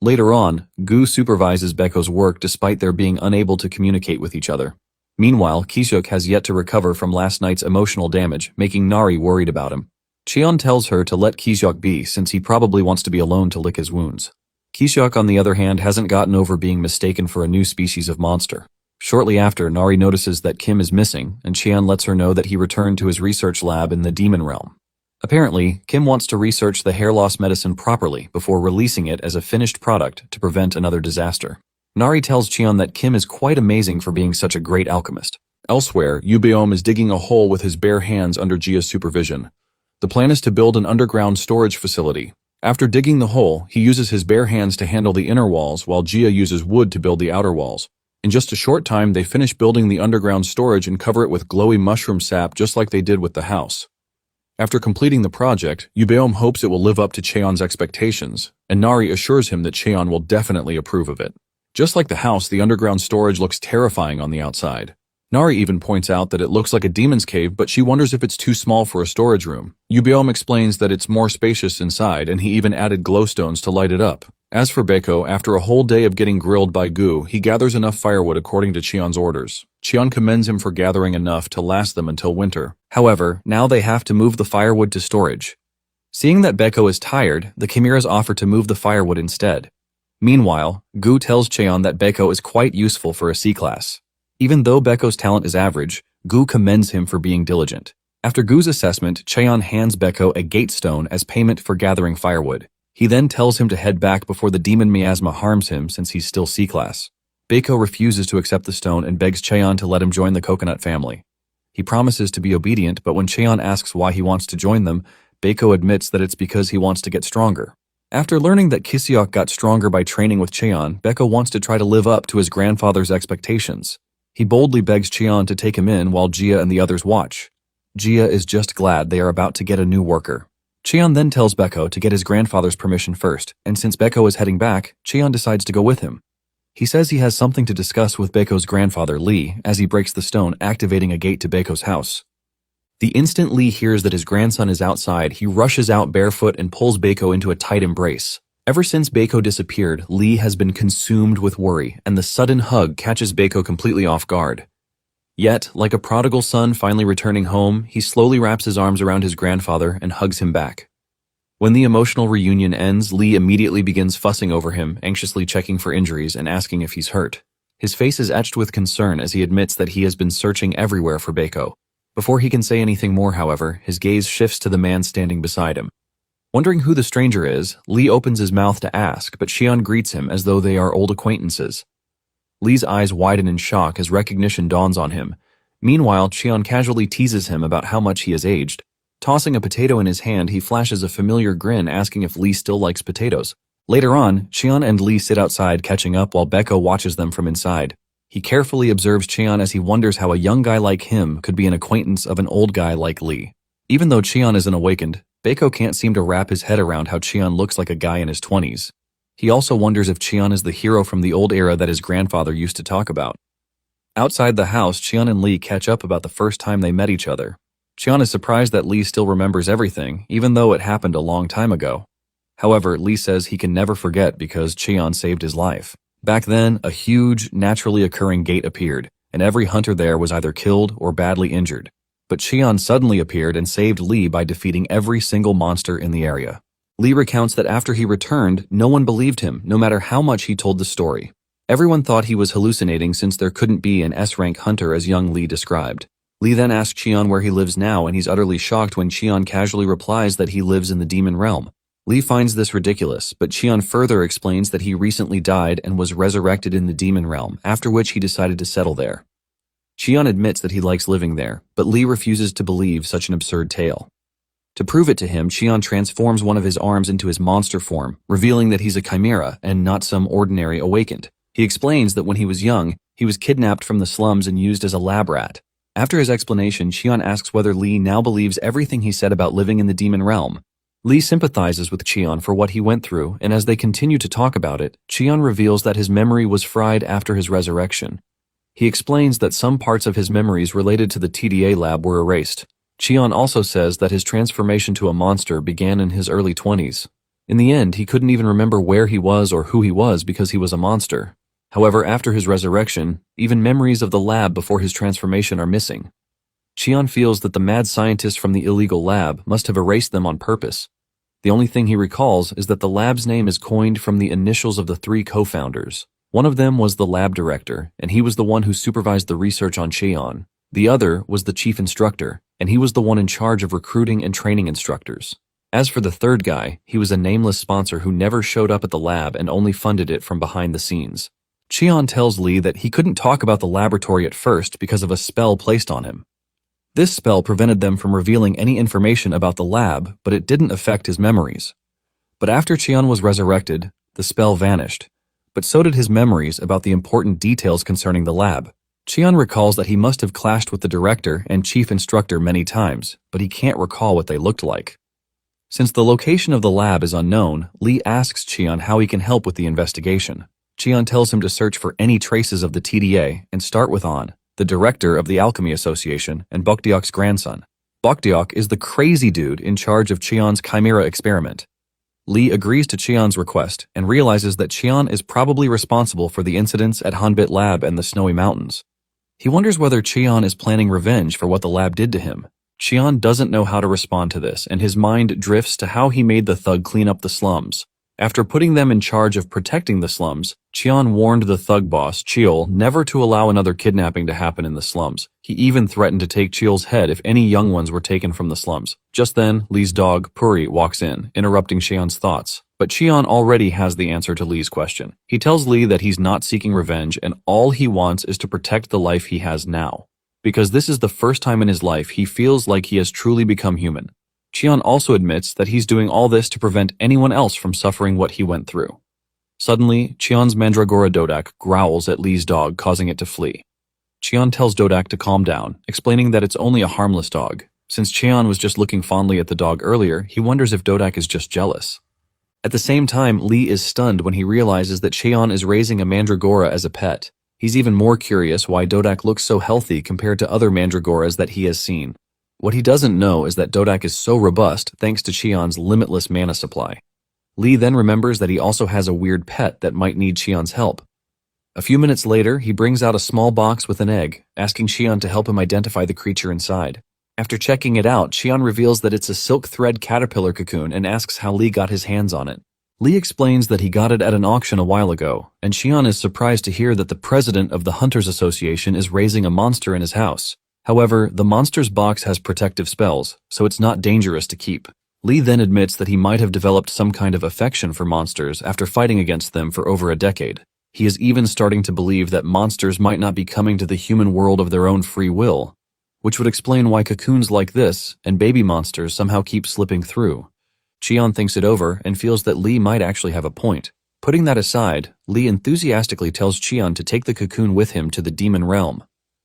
Later on, Gu supervises Baeko's work despite their being unable to communicate with each other. Meanwhile, Kiseok has yet to recover from last night's emotional damage, making Nari worried about him. Cheon tells her to let Kiseok be since he probably wants to be alone to lick his wounds. Kiseok, on the other hand, hasn't gotten over being mistaken for a new species of monster. Shortly after, Nari notices that Kim is missing, and Cheon lets her know that he returned to his research lab in the demon realm. Apparently, Kim wants to research the hair loss medicine properly before releasing it as a finished product to prevent another disaster. Nari tells Cheon that Kim is quite amazing for being such a great alchemist. Elsewhere, Yubiom is digging a hole with his bare hands under Gia's supervision. The plan is to build an underground storage facility. After digging the hole, he uses his bare hands to handle the inner walls while Gia uses wood to build the outer walls. In just a short time, they finish building the underground storage and cover it with glowy mushroom sap just like they did with the house. After completing the project, Yubiom hopes it will live up to Cheon's expectations, and Nari assures him that Cheon will definitely approve of it. Just like the house, the underground storage looks terrifying on the outside. Nari even points out that it looks like a demon's cave, but she wonders if it's too small for a storage room. Yubiom explains that it's more spacious inside, and he even added glowstones to light it up. As for Baeko, after a whole day of getting grilled by Gu, he gathers enough firewood according to Cheon's orders. Cheon commends him for gathering enough to last them until winter. However, now they have to move the firewood to storage. Seeing that Baeko is tired, the chimeras offer to move the firewood instead. Meanwhile, Gu tells Cheon that Baeko is quite useful for a C-class. Even though Baeko's talent is average, Gu commends him for being diligent. After Gu's assessment, Cheon hands Beko a gate stone as payment for gathering firewood. He then tells him to head back before the demon miasma harms him since he's still C-class. Beko refuses to accept the stone and begs Cheon to let him join the coconut family. He promises to be obedient, but when Cheon asks why he wants to join them, Beko admits that it's because he wants to get stronger. After learning that Kiseok got stronger by training with Cheon, Beko wants to try to live up to his grandfather's expectations. He boldly begs Cheon to take him in while Jia and the others watch. Jia is just glad they are about to get a new worker. Cheon then tells Beko to get his grandfather's permission first, and since Beko is heading back, Cheon decides to go with him. He says he has something to discuss with Beko's grandfather, Lee, as he breaks the stone, activating a gate to Beko's house. The instant Lee hears that his grandson is outside, he rushes out barefoot and pulls Beko into a tight embrace. Ever since Beko disappeared, Lee has been consumed with worry, and the sudden hug catches Beko completely off guard. Yet, like a prodigal son finally returning home, he slowly wraps his arms around his grandfather and hugs him back. When the emotional reunion ends, Lee immediately begins fussing over him, anxiously checking for injuries and asking if he's hurt. His face is etched with concern as he admits that he has been searching everywhere for Beko. Before he can say anything more, however, his gaze shifts to the man standing beside him. Wondering who the stranger is, Lee opens his mouth to ask, but Cheon greets him as though they are old acquaintances. Lee's eyes widen in shock as recognition dawns on him. Meanwhile, Cheon casually teases him about how much he has aged. Tossing a potato in his hand, he flashes a familiar grin asking if Lee still likes potatoes. Later on, Cheon and Lee sit outside catching up while Beko watches them from inside. He carefully observes Cheon as he wonders how a young guy like him could be an acquaintance of an old guy like Lee. Even though Cheon isn't awakened, Beko can't seem to wrap his head around how Cheon looks like a guy in his 20s. He also wonders if Cheon is the hero from the old era that his grandfather used to talk about. Outside the house, Cheon and Lee catch up about the first time they met each other. Cheon is surprised that Lee still remembers everything, even though it happened a long time ago. However, Lee says he can never forget because Cheon saved his life. Back then, a huge, naturally occurring gate appeared, and every hunter there was either killed or badly injured. But Cheon suddenly appeared and saved Lee by defeating every single monster in the area. Lee recounts that after he returned, no one believed him, no matter how much he told the story. Everyone thought he was hallucinating since there couldn't be an S-rank hunter as young Lee described. Lee then asks Cheon where he lives now, and he's utterly shocked when Cheon casually replies that he lives in the demon realm. Lee finds this ridiculous, but Cheon further explains that he recently died and was resurrected in the demon realm, after which he decided to settle there. Cheon admits that he likes living there, but Lee refuses to believe such an absurd tale. To prove it to him, Cheon transforms one of his arms into his monster form, revealing that he's a chimera and not some ordinary awakened. He explains that when he was young, he was kidnapped from the slums and used as a lab rat. After his explanation, Cheon asks whether Lee now believes everything he said about living in the demon realm. Lee sympathizes with Cheon for what he went through, and as they continue to talk about it, Cheon reveals that his memory was fried after his resurrection. He explains that some parts of his memories related to the TDA lab were erased. Cheon also says that his transformation to a monster began in his early 20s. In the end, he couldn't even remember where he was or who he was because he was a monster. However, after his resurrection, even memories of the lab before his transformation are missing. Cheon feels that the mad scientist from the illegal lab must have erased them on purpose. The only thing he recalls is that the lab's name is coined from the initials of the 3 co-founders. One of them was the lab director, and he was the one who supervised the research on Cheon. The other was the chief instructor, and he was the one in charge of recruiting and training instructors. As for the third guy, he was a nameless sponsor who never showed up at the lab and only funded it from behind the scenes. Cheon tells Lee that he couldn't talk about the laboratory at first because of a spell placed on him. This spell prevented them from revealing any information about the lab, but it didn't affect his memories. But after Cheon was resurrected, the spell vanished, but so did his memories about the important details concerning the lab. Cheon recalls that he must have clashed with the director and chief instructor many times, but he can't recall what they looked like. Since the location of the lab is unknown, Lee asks Cheon how he can help with the investigation. Cheon tells him to search for any traces of the TDA and start with An, the director of the Alchemy Association and Bokdeok's grandson. Bokdeok is the crazy dude in charge of Cheon's Chimera experiment. Lee agrees to Cheon's request and realizes that Cheon is probably responsible for the incidents at Hanbit Lab and the Snowy Mountains. He wonders whether Cheon is planning revenge for what the lab did to him. Cheon doesn't know how to respond to this, and his mind drifts to how he made the thug clean up the slums. After putting them in charge of protecting the slums, Cheon warned the thug boss, Cheol, never to allow another kidnapping to happen in the slums. He even threatened to take Cheol's head if any young ones were taken from the slums. Just then, Lee's dog, Puri, walks in, interrupting Cheon's thoughts. But Cheon already has the answer to Lee's question. He tells Lee that he's not seeking revenge and all he wants is to protect the life he has now. Because this is the first time in his life he feels like he has truly become human. Cheon also admits that he's doing all this to prevent anyone else from suffering what he went through. Suddenly, Cheon's mandragora Dodak growls at Lee's dog, causing it to flee. Cheon tells Dodak to calm down, explaining that it's only a harmless dog. Since Cheon was just looking fondly at the dog earlier, he wonders if Dodak is just jealous. At the same time, Lee is stunned when he realizes that Cheon is raising a mandragora as a pet. He's even more curious why Dodak looks so healthy compared to other mandragoras that he has seen. What he doesn't know is that Dodak is so robust thanks to Cheon's limitless mana supply. Lee then remembers that he also has a weird pet that might need Cheon's help. A few minutes later, he brings out a small box with an egg, asking Cheon to help him identify the creature inside. After checking it out, Cheon reveals that it's a silk thread caterpillar cocoon and asks how Lee got his hands on it. Lee explains that he got it at an auction a while ago, and Cheon is surprised to hear that the president of the Hunters Association is raising a monster in his house. However, the monster's box has protective spells, so it's not dangerous to keep. Lee then admits that he might have developed some kind of affection for monsters after fighting against them for over a decade. He is even starting to believe that monsters might not be coming to the human world of their own free will, which would explain why cocoons like this and baby monsters somehow keep slipping through. Cheon thinks it over and feels that Lee might actually have a point. Putting that aside, Lee enthusiastically tells Cheon to take the cocoon with him to the demon realm.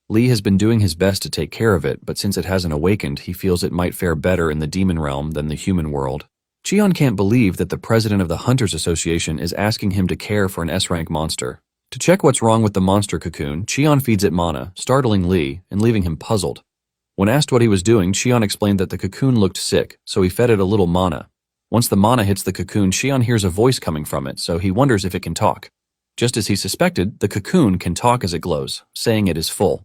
Lee has been doing his best to take care of it, but since it hasn't awakened, he feels it might fare better in the demon realm than the human world. Cheon can't believe that the president of the Hunters Association is asking him to care for an S-rank monster. To check what's wrong with the monster cocoon, Cheon feeds it mana, startling Lee and leaving him puzzled. When asked what he was doing, Cheon explained that the cocoon looked sick, so he fed it a little mana. Once the mana hits the cocoon, Cheon hears a voice coming from it, so he wonders if it can talk. Just as he suspected, the cocoon can talk as it glows, saying it is full.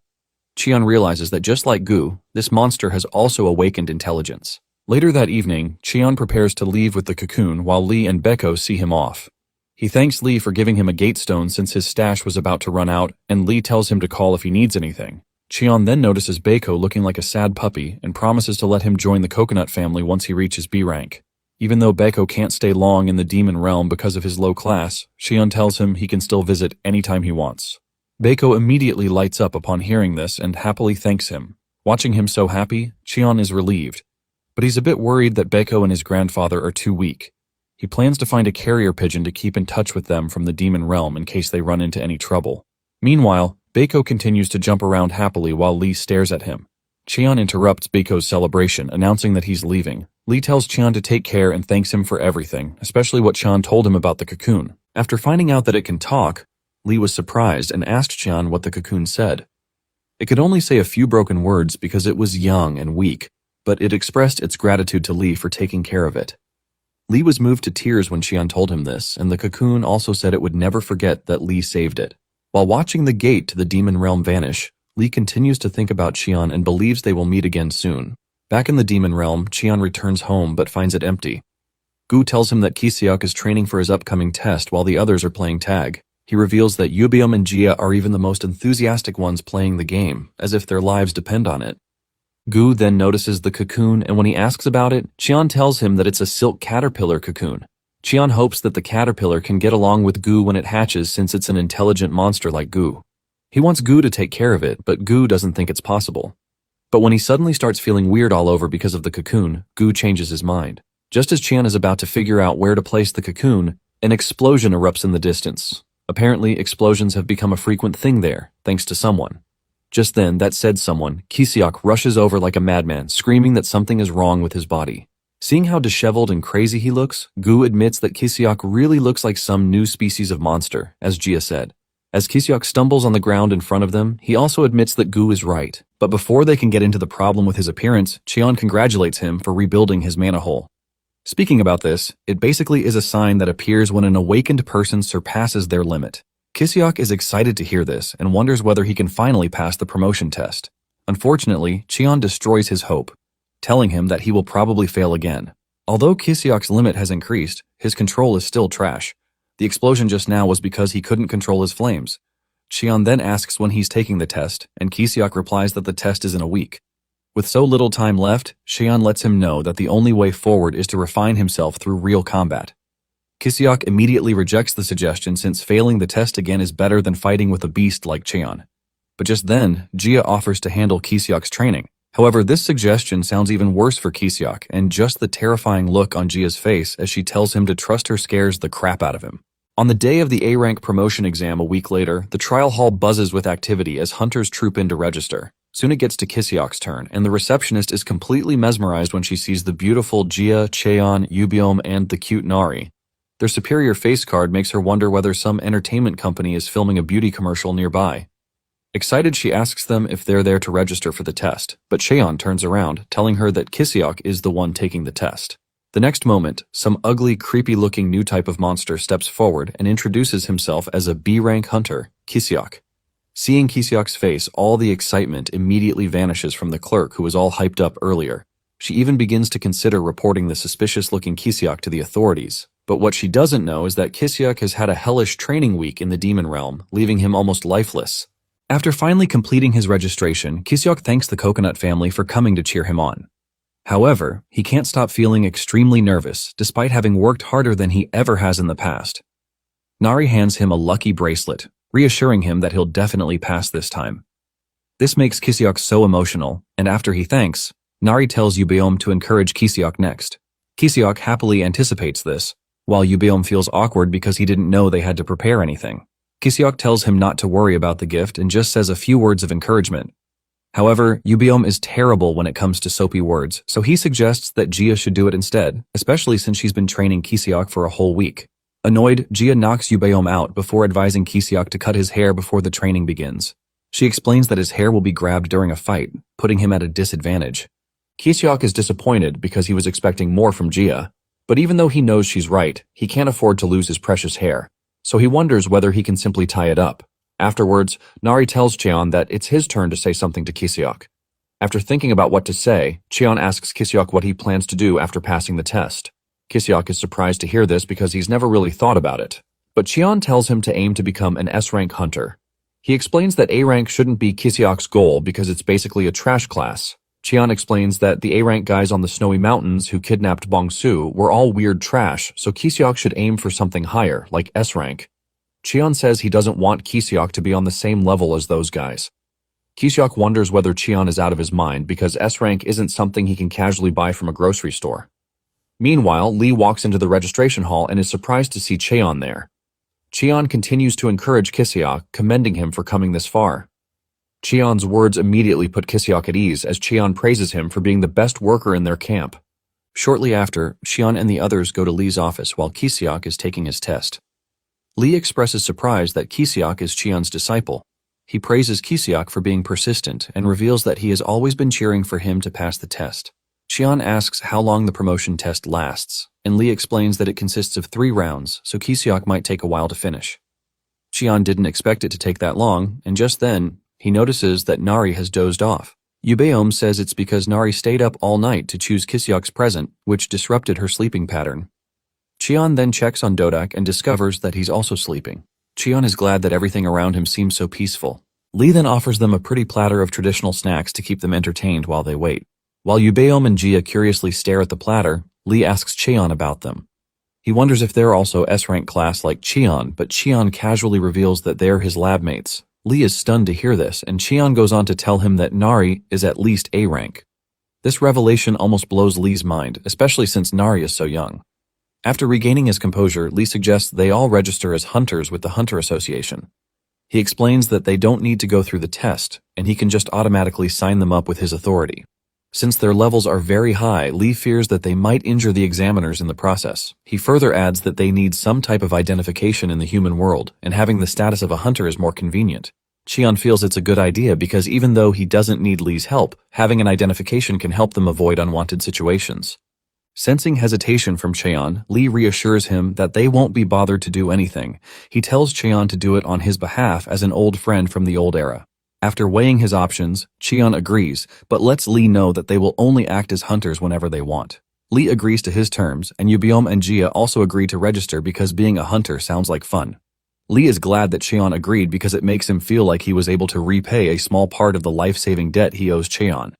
Cheon realizes that just like Gu, this monster has also awakened intelligence. Later that evening, Cheon prepares to leave with the cocoon while Lee and Beko see him off. He thanks Lee for giving him a gate stone since his stash was about to run out, and Lee tells him to call if he needs anything. Cheon then notices Beko looking like a sad puppy and promises to let him join the coconut family once he reaches B rank. Even though Beko can't stay long in the demon realm because of his low class, Cheon tells him he can still visit anytime he wants. Beko immediately lights up upon hearing this and happily thanks him. Watching him so happy, Cheon is relieved. But he's a bit worried that Beko and his grandfather are too weak. He plans to find a carrier pigeon to keep in touch with them from the demon realm in case they run into any trouble. Meanwhile, Beko continues to jump around happily while Lee stares at him. Cheon interrupts Beko's celebration, announcing that he's leaving. Lee tells Cheon to take care and thanks him for everything, especially what Cheon told him about the cocoon. After finding out that it can talk, Lee was surprised and asked Cheon what the cocoon said. It could only say a few broken words because it was young and weak, but it expressed its gratitude to Lee for taking care of it. Lee was moved to tears when Cheon told him this, and the cocoon also said it would never forget that Lee saved it. While watching the gate to the demon realm vanish, Lee continues to think about Cheon and believes they will meet again soon. Back in the demon realm, Cheon returns home but finds it empty. Gu tells him that Kiseok is training for his upcoming test while the others are playing tag. He reveals that Yubium and Jia are even the most enthusiastic ones playing the game, as if their lives depend on it. Gu then notices the cocoon, and when he asks about it, Cheon tells him that it's a silk caterpillar cocoon. Cheon hopes that the caterpillar can get along with Gu when it hatches since it's an intelligent monster like Gu. He wants Gu to take care of it, but Gu doesn't think it's possible. But when he suddenly starts feeling weird all over because of the cocoon, Gu changes his mind. Just as Cheon is about to figure out where to place the cocoon, an explosion erupts in the distance. Apparently, explosions have become a frequent thing there, thanks to someone. Just then, that said someone, Kiseok, rushes over like a madman, screaming that something is wrong with his body. Seeing how disheveled and crazy he looks, Gu admits that Kiseok really looks like some new species of monster, as Jia said. As Kiseok stumbles on the ground in front of them, he also admits that Gu is right. But before they can get into the problem with his appearance, Cheon congratulates him for rebuilding his mana hole. Speaking about this, it basically is a sign that appears when an awakened person surpasses their limit. Kiseok is excited to hear this and wonders whether he can finally pass the promotion test. Unfortunately, Cheon destroys his hope, telling him that he will probably fail again. Although Kisiok's limit has increased, his control is still trash. The explosion just now was because he couldn't control his flames. Cheon then asks when he's taking the test, and Kisiok replies that the test is in a week. With so little time left, Cheon lets him know that the only way forward is to refine himself through real combat. Kisiok immediately rejects the suggestion since failing the test again is better than fighting with a beast like Cheon. But just then, Jia offers to handle Kisiok's training. However, this suggestion sounds even worse for Kisiok, and just the terrifying look on Jia's face as she tells him to trust her scares the crap out of him. On the day of the A-rank promotion exam a week later, the trial hall buzzes with activity as hunters troop in to register. Soon it gets to Kisiok's turn, and the receptionist is completely mesmerized when she sees the beautiful Jia, Cheon, Yubiom, and the cute Nari. Their superior face card makes her wonder whether some entertainment company is filming a beauty commercial nearby. Excited, she asks them if they're there to register for the test, but Cheon turns around, telling her that Kisiok is the one taking the test. The next moment, some ugly, creepy-looking new type of monster steps forward and introduces himself as a B-rank hunter, Kisiok. Seeing Kisiok's face, all the excitement immediately vanishes from the clerk who was all hyped up earlier. She even begins to consider reporting the suspicious-looking Kisiok to the authorities. But what she doesn't know is that Kisiok has had a hellish training week in the demon realm, leaving him almost lifeless. After finally completing his registration, Kisiok thanks the Coconut family for coming to cheer him on. However, he can't stop feeling extremely nervous, despite having worked harder than he ever has in the past. Nari hands him a lucky bracelet, reassuring him that he'll definitely pass this time. This makes Kisiok so emotional, and after he thanks, Nari tells Yubiom to encourage Kisiok next. Kisiok happily anticipates this, while Yubiom feels awkward because he didn't know they had to prepare anything. Kisiok tells him not to worry about the gift and just says a few words of encouragement. However, Yubiom is terrible when it comes to soapy words, so he suggests that Jia should do it instead, especially since she's been training Kisiok for a whole week. Annoyed, Jia knocks Yubiom out before advising Kisiok to cut his hair before the training begins. She explains that his hair will be grabbed during a fight, putting him at a disadvantage. Kisiok is disappointed because he was expecting more from Jia, but even though he knows she's right, he can't afford to lose his precious hair, so he wonders whether he can simply tie it up. Afterwards, Nari tells Cheon that it's his turn to say something to Kisiok. After thinking about what to say, Cheon asks Kisiok what he plans to do after passing the test. Kisiok is surprised to hear this because he's never really thought about it. But Cheon tells him to aim to become an S-rank hunter. He explains that A-rank shouldn't be Kisiok's goal because it's basically a trash class. Cheon explains that the A-rank guys on the snowy mountains who kidnapped Bongsu were all weird trash, so Kisiok should aim for something higher, like S-rank. Cheon says he doesn't want Kisiok to be on the same level as those guys. Kisiok wonders whether Cheon is out of his mind because S-rank isn't something he can casually buy from a grocery store. Meanwhile, Lee walks into the registration hall and is surprised to see Cheon there. Cheon continues to encourage Kisiok, commending him for coming this far. Cheon's words immediately put Kisiok at ease as Cheon praises him for being the best worker in their camp. Shortly after, Cheon and the others go to Lee's office while Kisiok is taking his test. Lee expresses surprise that Kisiok is Cheon's disciple. He praises Kisiok for being persistent and reveals that he has always been cheering for him to pass the test. Cheon asks how long the promotion test lasts, and Lee explains that it consists of 3 rounds, so Kisiok might take a while to finish. Cheon didn't expect it to take that long, and just then, he notices that Nari has dozed off. Yubiom says it's because Nari stayed up all night to choose Kisiok's present, which disrupted her sleeping pattern. Cheon then checks on Dodak and discovers that he's also sleeping. Cheon is glad that everything around him seems so peaceful. Lee then offers them a pretty platter of traditional snacks to keep them entertained while they wait. While Yubiom and Jia curiously stare at the platter, Lee asks Cheon about them. He wonders if they're also S-rank class like Cheon, but Cheon casually reveals that they're his lab mates. Lee is stunned to hear this, and Cheon goes on to tell him that Nari is at least A-rank. This revelation almost blows Lee's mind, especially since Nari is so young. After regaining his composure, Lee suggests they all register as hunters with the Hunter Association. He explains that they don't need to go through the test, and he can just automatically sign them up with his authority. Since their levels are very high, Lee fears that they might injure the examiners in the process. He further adds that they need some type of identification in the human world, and having the status of a hunter is more convenient. Cheon feels it's a good idea because even though he doesn't need Lee's help, having an identification can help them avoid unwanted situations. Sensing hesitation from Cheon, Lee reassures him that they won't be bothered to do anything. He tells Cheon to do it on his behalf as an old friend from the old era. After weighing his options, Cheon agrees, but lets Lee know that they will only act as hunters whenever they want. Lee agrees to his terms, and Yubiom and Jia also agree to register because being a hunter sounds like fun. Lee is glad that Cheon agreed because it makes him feel like he was able to repay a small part of the life-saving debt he owes Cheon.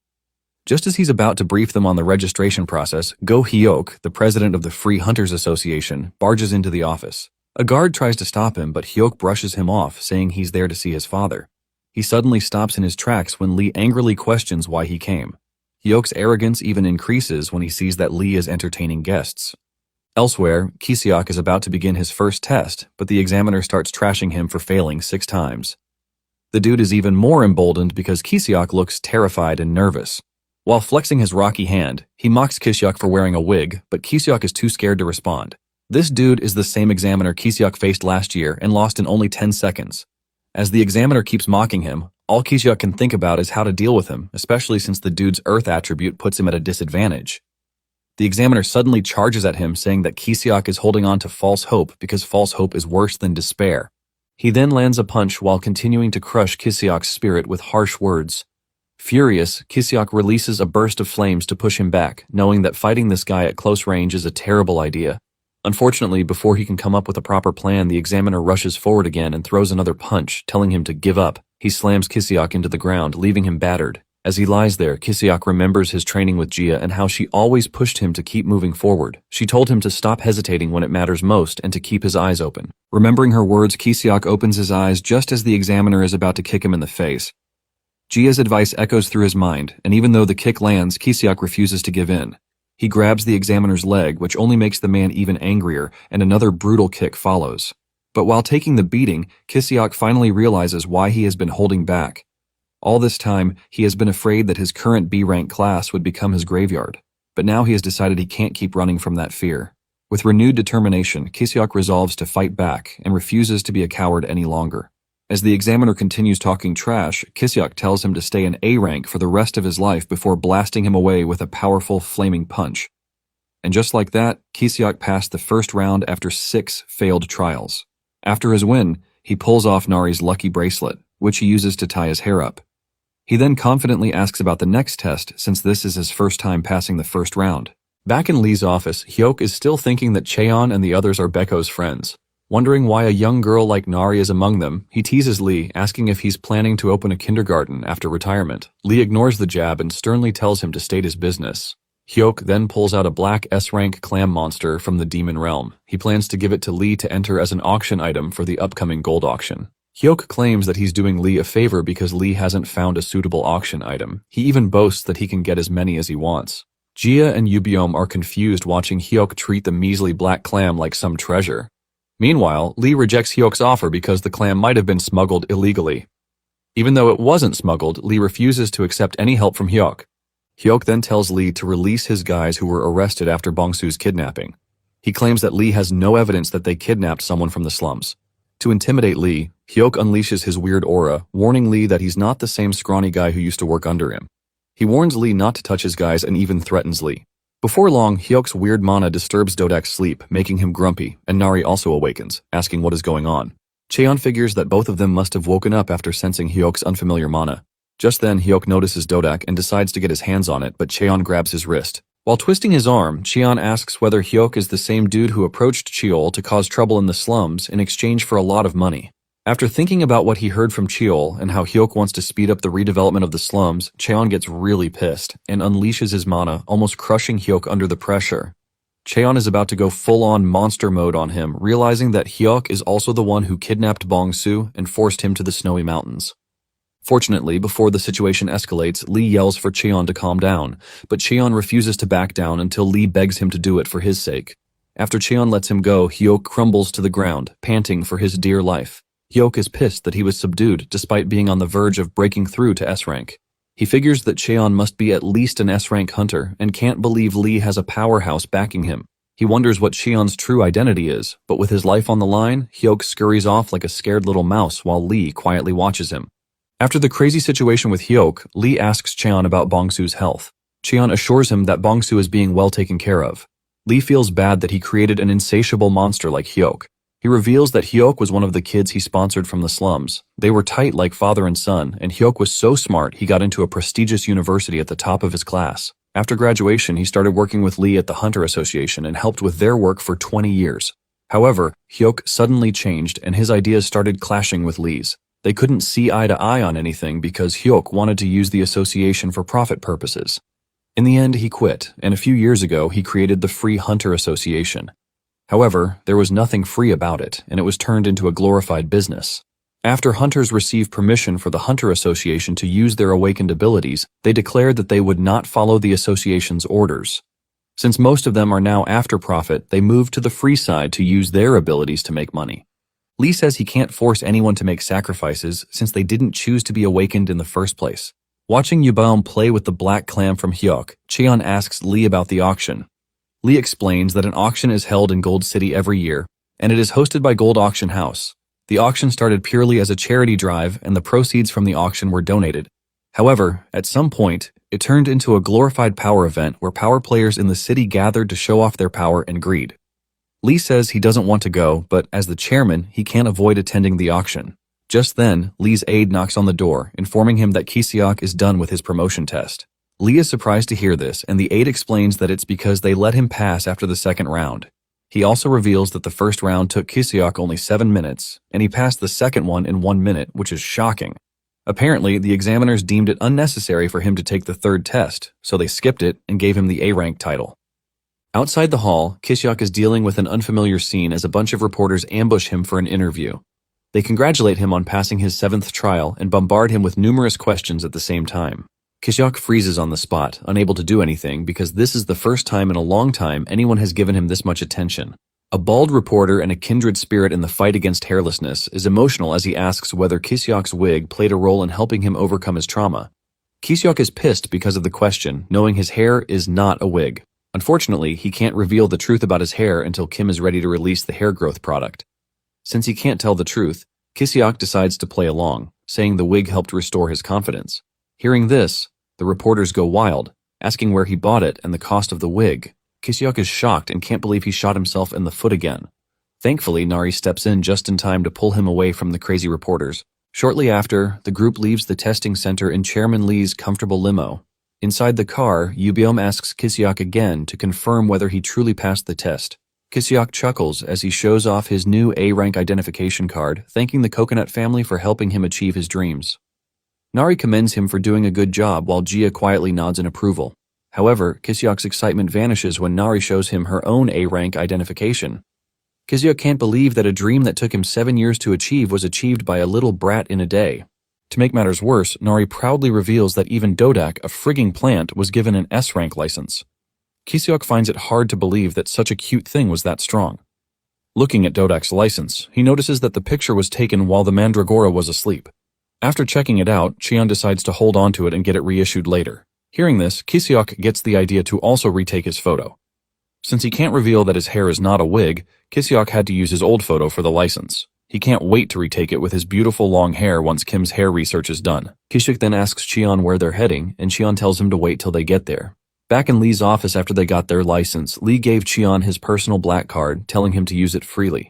Just as he's about to brief them on the registration process, Go Hyok, the president of the Free Hunters Association, barges into the office. A guard tries to stop him, but Hyok brushes him off, saying he's there to see his father. He suddenly stops in his tracks when Lee angrily questions why he came. Hyok's arrogance even increases when he sees that Lee is entertaining guests. Elsewhere, Kisiok is about to begin his first test, but the examiner starts trashing him for failing 6 times. The dude is even more emboldened because Kisiok looks terrified and nervous. While flexing his rocky hand, he mocks Kisiok for wearing a wig, but Kisiok is too scared to respond. This dude is the same examiner Kisiok faced last year and lost in only 10 seconds. As the examiner keeps mocking him, all Kisiok can think about is how to deal with him, especially since the dude's earth attribute puts him at a disadvantage. The examiner suddenly charges at him, saying that Kisiok is holding on to false hope because false hope is worse than despair. He then lands a punch while continuing to crush Kisiok's spirit with harsh words. Furious, Kisiok releases a burst of flames to push him back, knowing that fighting this guy at close range is a terrible idea. Unfortunately, before he can come up with a proper plan, the examiner rushes forward again and throws another punch, telling him to give up. He slams Kisiok into the ground, leaving him battered. As he lies there, Kisiok remembers his training with Jia and how she always pushed him to keep moving forward. She told him to stop hesitating when it matters most and to keep his eyes open. Remembering her words, Kisiok opens his eyes just as the examiner is about to kick him in the face. Jia's advice echoes through his mind, and even though the kick lands, Kisiok refuses to give in. He grabs the examiner's leg, which only makes the man even angrier, and another brutal kick follows. But while taking the beating, Kisiok finally realizes why he has been holding back. All this time, he has been afraid that his current B-rank class would become his graveyard. But now he has decided he can't keep running from that fear. With renewed determination, Kisiok resolves to fight back and refuses to be a coward any longer. As the examiner continues talking trash, Kisiok tells him to stay in A rank for the rest of his life before blasting him away with a powerful flaming punch. And just like that, Kisiok passed the first round after 6 failed trials. After his win, he pulls off Nari's lucky bracelet, which he uses to tie his hair up. He then confidently asks about the next test since this is his first time passing the first round. Back in Lee's office, Hyok is still thinking that Cheon and the others are Beko's friends. Wondering why a young girl like Nari is among them, he teases Lee, asking if he's planning to open a kindergarten after retirement. Lee ignores the jab and sternly tells him to state his business. Hyok then pulls out a black S-rank clam monster from the demon realm. He plans to give it to Lee to enter as an auction item for the upcoming gold auction. Hyok claims that he's doing Lee a favor because Lee hasn't found a suitable auction item. He even boasts that he can get as many as he wants. Jia and Yubiom are confused watching Hyok treat the measly black clam like some treasure. Meanwhile, Lee rejects Hyok's offer because the clam might have been smuggled illegally. Even though it wasn't smuggled, Lee refuses to accept any help from Hyok. Hyok then tells Lee to release his guys who were arrested after Bongsu's kidnapping. He claims that Lee has no evidence that they kidnapped someone from the slums. To intimidate Lee, Hyok unleashes his weird aura, warning Lee that he's not the same scrawny guy who used to work under him. He warns Lee not to touch his guys and even threatens Lee. Before long, Hyok's weird mana disturbs Dodak's sleep, making him grumpy, and Nari also awakens, asking what is going on. Cheon figures that both of them must have woken up after sensing Hyok's unfamiliar mana. Just then, Hyok notices Dodak and decides to get his hands on it, but Cheon grabs his wrist. While twisting his arm, Cheon asks whether Hyok is the same dude who approached Cheol to cause trouble in the slums in exchange for a lot of money. After thinking about what he heard from Cheol and how Hyok wants to speed up the redevelopment of the slums, Cheon gets really pissed and unleashes his mana, almost crushing Hyok under the pressure. Cheon is about to go full-on monster mode on him, realizing that Hyok is also the one who kidnapped Bongsu and forced him to the snowy mountains. Fortunately, before the situation escalates, Lee yells for Cheon to calm down, but Cheon refuses to back down until Lee begs him to do it for his sake. After Cheon lets him go, Hyok crumbles to the ground, panting for his dear life. Hyok is pissed that he was subdued despite being on the verge of breaking through to S-rank. He figures that Cheon must be at least an S-rank hunter and can't believe Lee has a powerhouse backing him. He wonders what Cheon's true identity is, but with his life on the line, Hyok scurries off like a scared little mouse while Lee quietly watches him. After the crazy situation with Hyok, Lee asks Cheon about Bongsu's health. Cheon assures him that Bongsu is being well taken care of. Lee feels bad that he created an insatiable monster like Hyok. He reveals that Hyok was one of the kids he sponsored from the slums. They were tight like father and son, and Hyok was so smart he got into a prestigious university at the top of his class. After graduation, he started working with Lee at the Hunter Association and helped with their work for 20 years. However, Hyuk suddenly changed and his ideas started clashing with Lee's. They couldn't see eye to eye on anything because Hyuk wanted to use the association for profit purposes. In the end, he quit, and a few years ago, he created the Free Hunter Association. However, there was nothing free about it, and it was turned into a glorified business. After hunters received permission for the Hunter Association to use their awakened abilities, they declared that they would not follow the association's orders. Since most of them are now after profit, they moved to the free side to use their abilities to make money. Lee says he can't force anyone to make sacrifices since they didn't choose to be awakened in the first place. Watching Yubaum play with the black clam from Hyuk, Cheon asks Lee about the auction. Lee explains that an auction is held in Gold City every year, and it is hosted by Gold Auction House. The auction started purely as a charity drive, and the proceeds from the auction were donated. However, at some point, it turned into a glorified power event where power players in the city gathered to show off their power and greed. Lee says he doesn't want to go, but as the chairman, he can't avoid attending the auction. Just then, Lee's aide knocks on the door, informing him that Ki-seok is done with his promotion test. Lee is surprised to hear this, and the aide explains that it's because they let him pass after the second round. He also reveals that the first round took Ki-seok only 7 minutes, and he passed the second one in 1 minute, which is shocking. Apparently, the examiners deemed it unnecessary for him to take the third test, so they skipped it and gave him the A-rank title. Outside the hall, Ki-seok is dealing with an unfamiliar scene as a bunch of reporters ambush him for an interview. They congratulate him on passing his 7th trial and bombard him with numerous questions at the same time. Ki-seok freezes on the spot, unable to do anything because this is the first time in a long time anyone has given him this much attention. A bald reporter and a kindred spirit in the fight against hairlessness is emotional as he asks whether Ki-seok's wig played a role in helping him overcome his trauma. Ki-seok is pissed because of the question, knowing his hair is not a wig. Unfortunately, he can't reveal the truth about his hair until Kim is ready to release the hair growth product. Since he can't tell the truth, Ki-seok decides to play along, saying the wig helped restore his confidence. Hearing this, the reporters go wild, asking where he bought it and the cost of the wig. Ki-seok is shocked and can't believe he shot himself in the foot again. Thankfully, Nari steps in just in time to pull him away from the crazy reporters. Shortly after, the group leaves the testing center in Chairman Lee's comfortable limo. Inside the car, Yubiom asks Ki-seok again to confirm whether he truly passed the test. Ki-seok chuckles as he shows off his new A-rank identification card, thanking the Coconut family for helping him achieve his dreams. Nari commends him for doing a good job while Jia quietly nods in approval. However, Ki-seok's excitement vanishes when Nari shows him her own A-rank identification. Ki-seok can't believe that a dream that took him 7 years to achieve was achieved by a little brat in a day. To make matters worse, Nari proudly reveals that even Dodak, a frigging plant, was given an S-rank license. Ki-seok finds it hard to believe that such a cute thing was that strong. Looking at Dodak's license, he notices that the picture was taken while the Mandragora was asleep. After checking it out, Cheon decides to hold onto it and get it reissued later. Hearing this, Ki-seok gets the idea to also retake his photo. Since he can't reveal that his hair is not a wig, Ki-seok had to use his old photo for the license. He can't wait to retake it with his beautiful long hair once Kim's hair research is done. Ki-seok then asks Cheon where they're heading, and Cheon tells him to wait till they get there. Back in Lee's office after they got their license, Lee gave Cheon his personal black card, telling him to use it freely.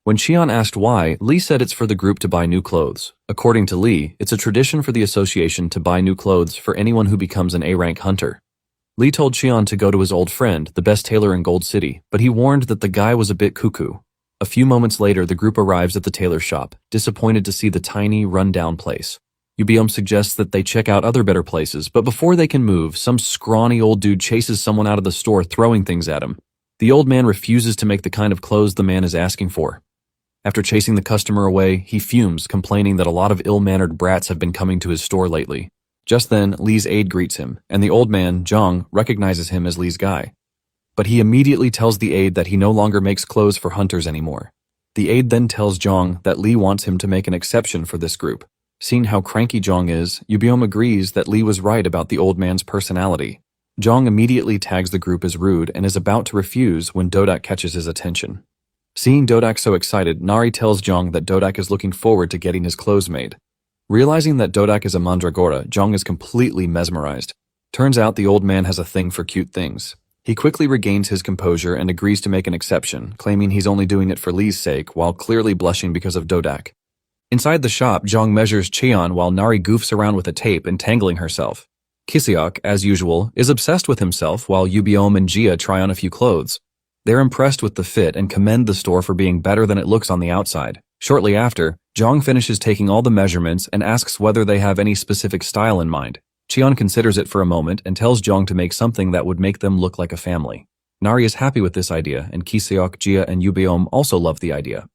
When Cheon asked why, Lee said it's for the group to buy new clothes. According to Lee, it's a tradition for the association to buy new clothes for anyone who becomes an A-rank hunter. Lee told Cheon to go to his old friend, the best tailor in Gold City, but he warned that the guy was a bit cuckoo. A few moments later, the group arrives at the tailor shop, disappointed to see the tiny, run-down place. Yubiom suggests that they check out other better places, but before they can move, some scrawny old dude chases someone out of the store throwing things at him. The old man refuses to make the kind of clothes the man is asking for. After chasing the customer away, he fumes, complaining that a lot of ill-mannered brats have been coming to his store lately. Just then, Lee's aide greets him, and the old man, Jong, recognizes him as Lee's guy. But he immediately tells the aide that he no longer makes clothes for hunters anymore. The aide then tells Jong that Lee wants him to make an exception for this group. Seeing how cranky Jong is, Yubiom agrees that Lee was right about the old man's personality. Jong immediately tags the group as rude and is about to refuse when Dodak catches his attention. Seeing Dodak so excited, Nari tells Jong that Dodak is looking forward to getting his clothes made. Realizing that Dodak is a mandragora, Jong is completely mesmerized. Turns out the old man has a thing for cute things. He quickly regains his composure and agrees to make an exception, claiming he's only doing it for Lee's sake while clearly blushing because of Dodak. Inside the shop, Jong measures Cheon while Nari goofs around with a tape, entangling herself. Kiseok, as usual, is obsessed with himself while Yubiom and Jia try on a few clothes. They're impressed with the fit and commend the store for being better than it looks on the outside. Shortly after, Jong finishes taking all the measurements and asks whether they have any specific style in mind. Cheon considers it for a moment and tells Jong to make something that would make them look like a family. Nari is happy with this idea, and Kiseok, Jia, and Yubiom also love the idea.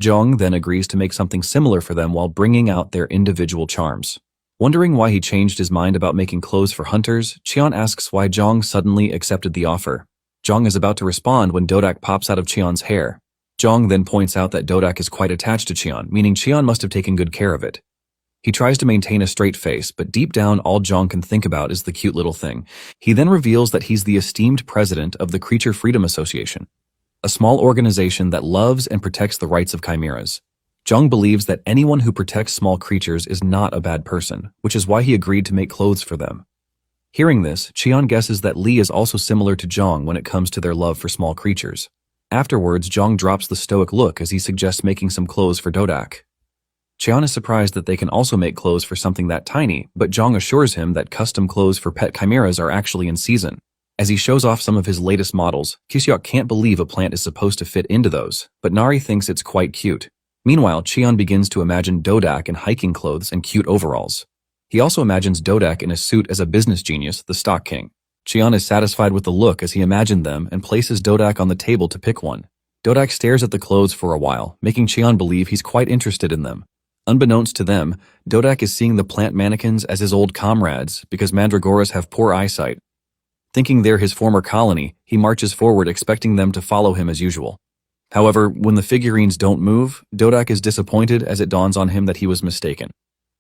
Jong then agrees to make something similar for them while bringing out their individual charms. Wondering why he changed his mind about making clothes for hunters, Cheon asks why Jong suddenly accepted the offer. Jong is about to respond when Dodak pops out of Cheon's hair. Jong then points out that Dodak is quite attached to Cheon, meaning Cheon must have taken good care of it. He tries to maintain a straight face, but deep down all Jong can think about is the cute little thing. He then reveals that he's the esteemed president of the Creature Freedom Association, a small organization that loves and protects the rights of chimeras. Jong believes that anyone who protects small creatures is not a bad person, which is why he agreed to make clothes for them. Hearing this, Cheon guesses that Lee is also similar to Jong when it comes to their love for small creatures. Afterwards, Jong drops the stoic look as he suggests making some clothes for Dodak. Cheon is surprised that they can also make clothes for something that tiny, but Jong assures him that custom clothes for pet chimeras are actually in season. As he shows off some of his latest models, Kiseok can't believe a plant is supposed to fit into those, but Nari thinks it's quite cute. Meanwhile, Cheon begins to imagine Dodak in hiking clothes and cute overalls. He also imagines Dodak in a suit as a business genius, the Stock King. Cheon is satisfied with the look as he imagined them and places Dodak on the table to pick one. Dodak stares at the clothes for a while, making Cheon believe he's quite interested in them. Unbeknownst to them, Dodak is seeing the plant mannequins as his old comrades because mandragoras have poor eyesight. Thinking they're his former colony, he marches forward expecting them to follow him as usual. However, when the figurines don't move, Dodak is disappointed as it dawns on him that he was mistaken.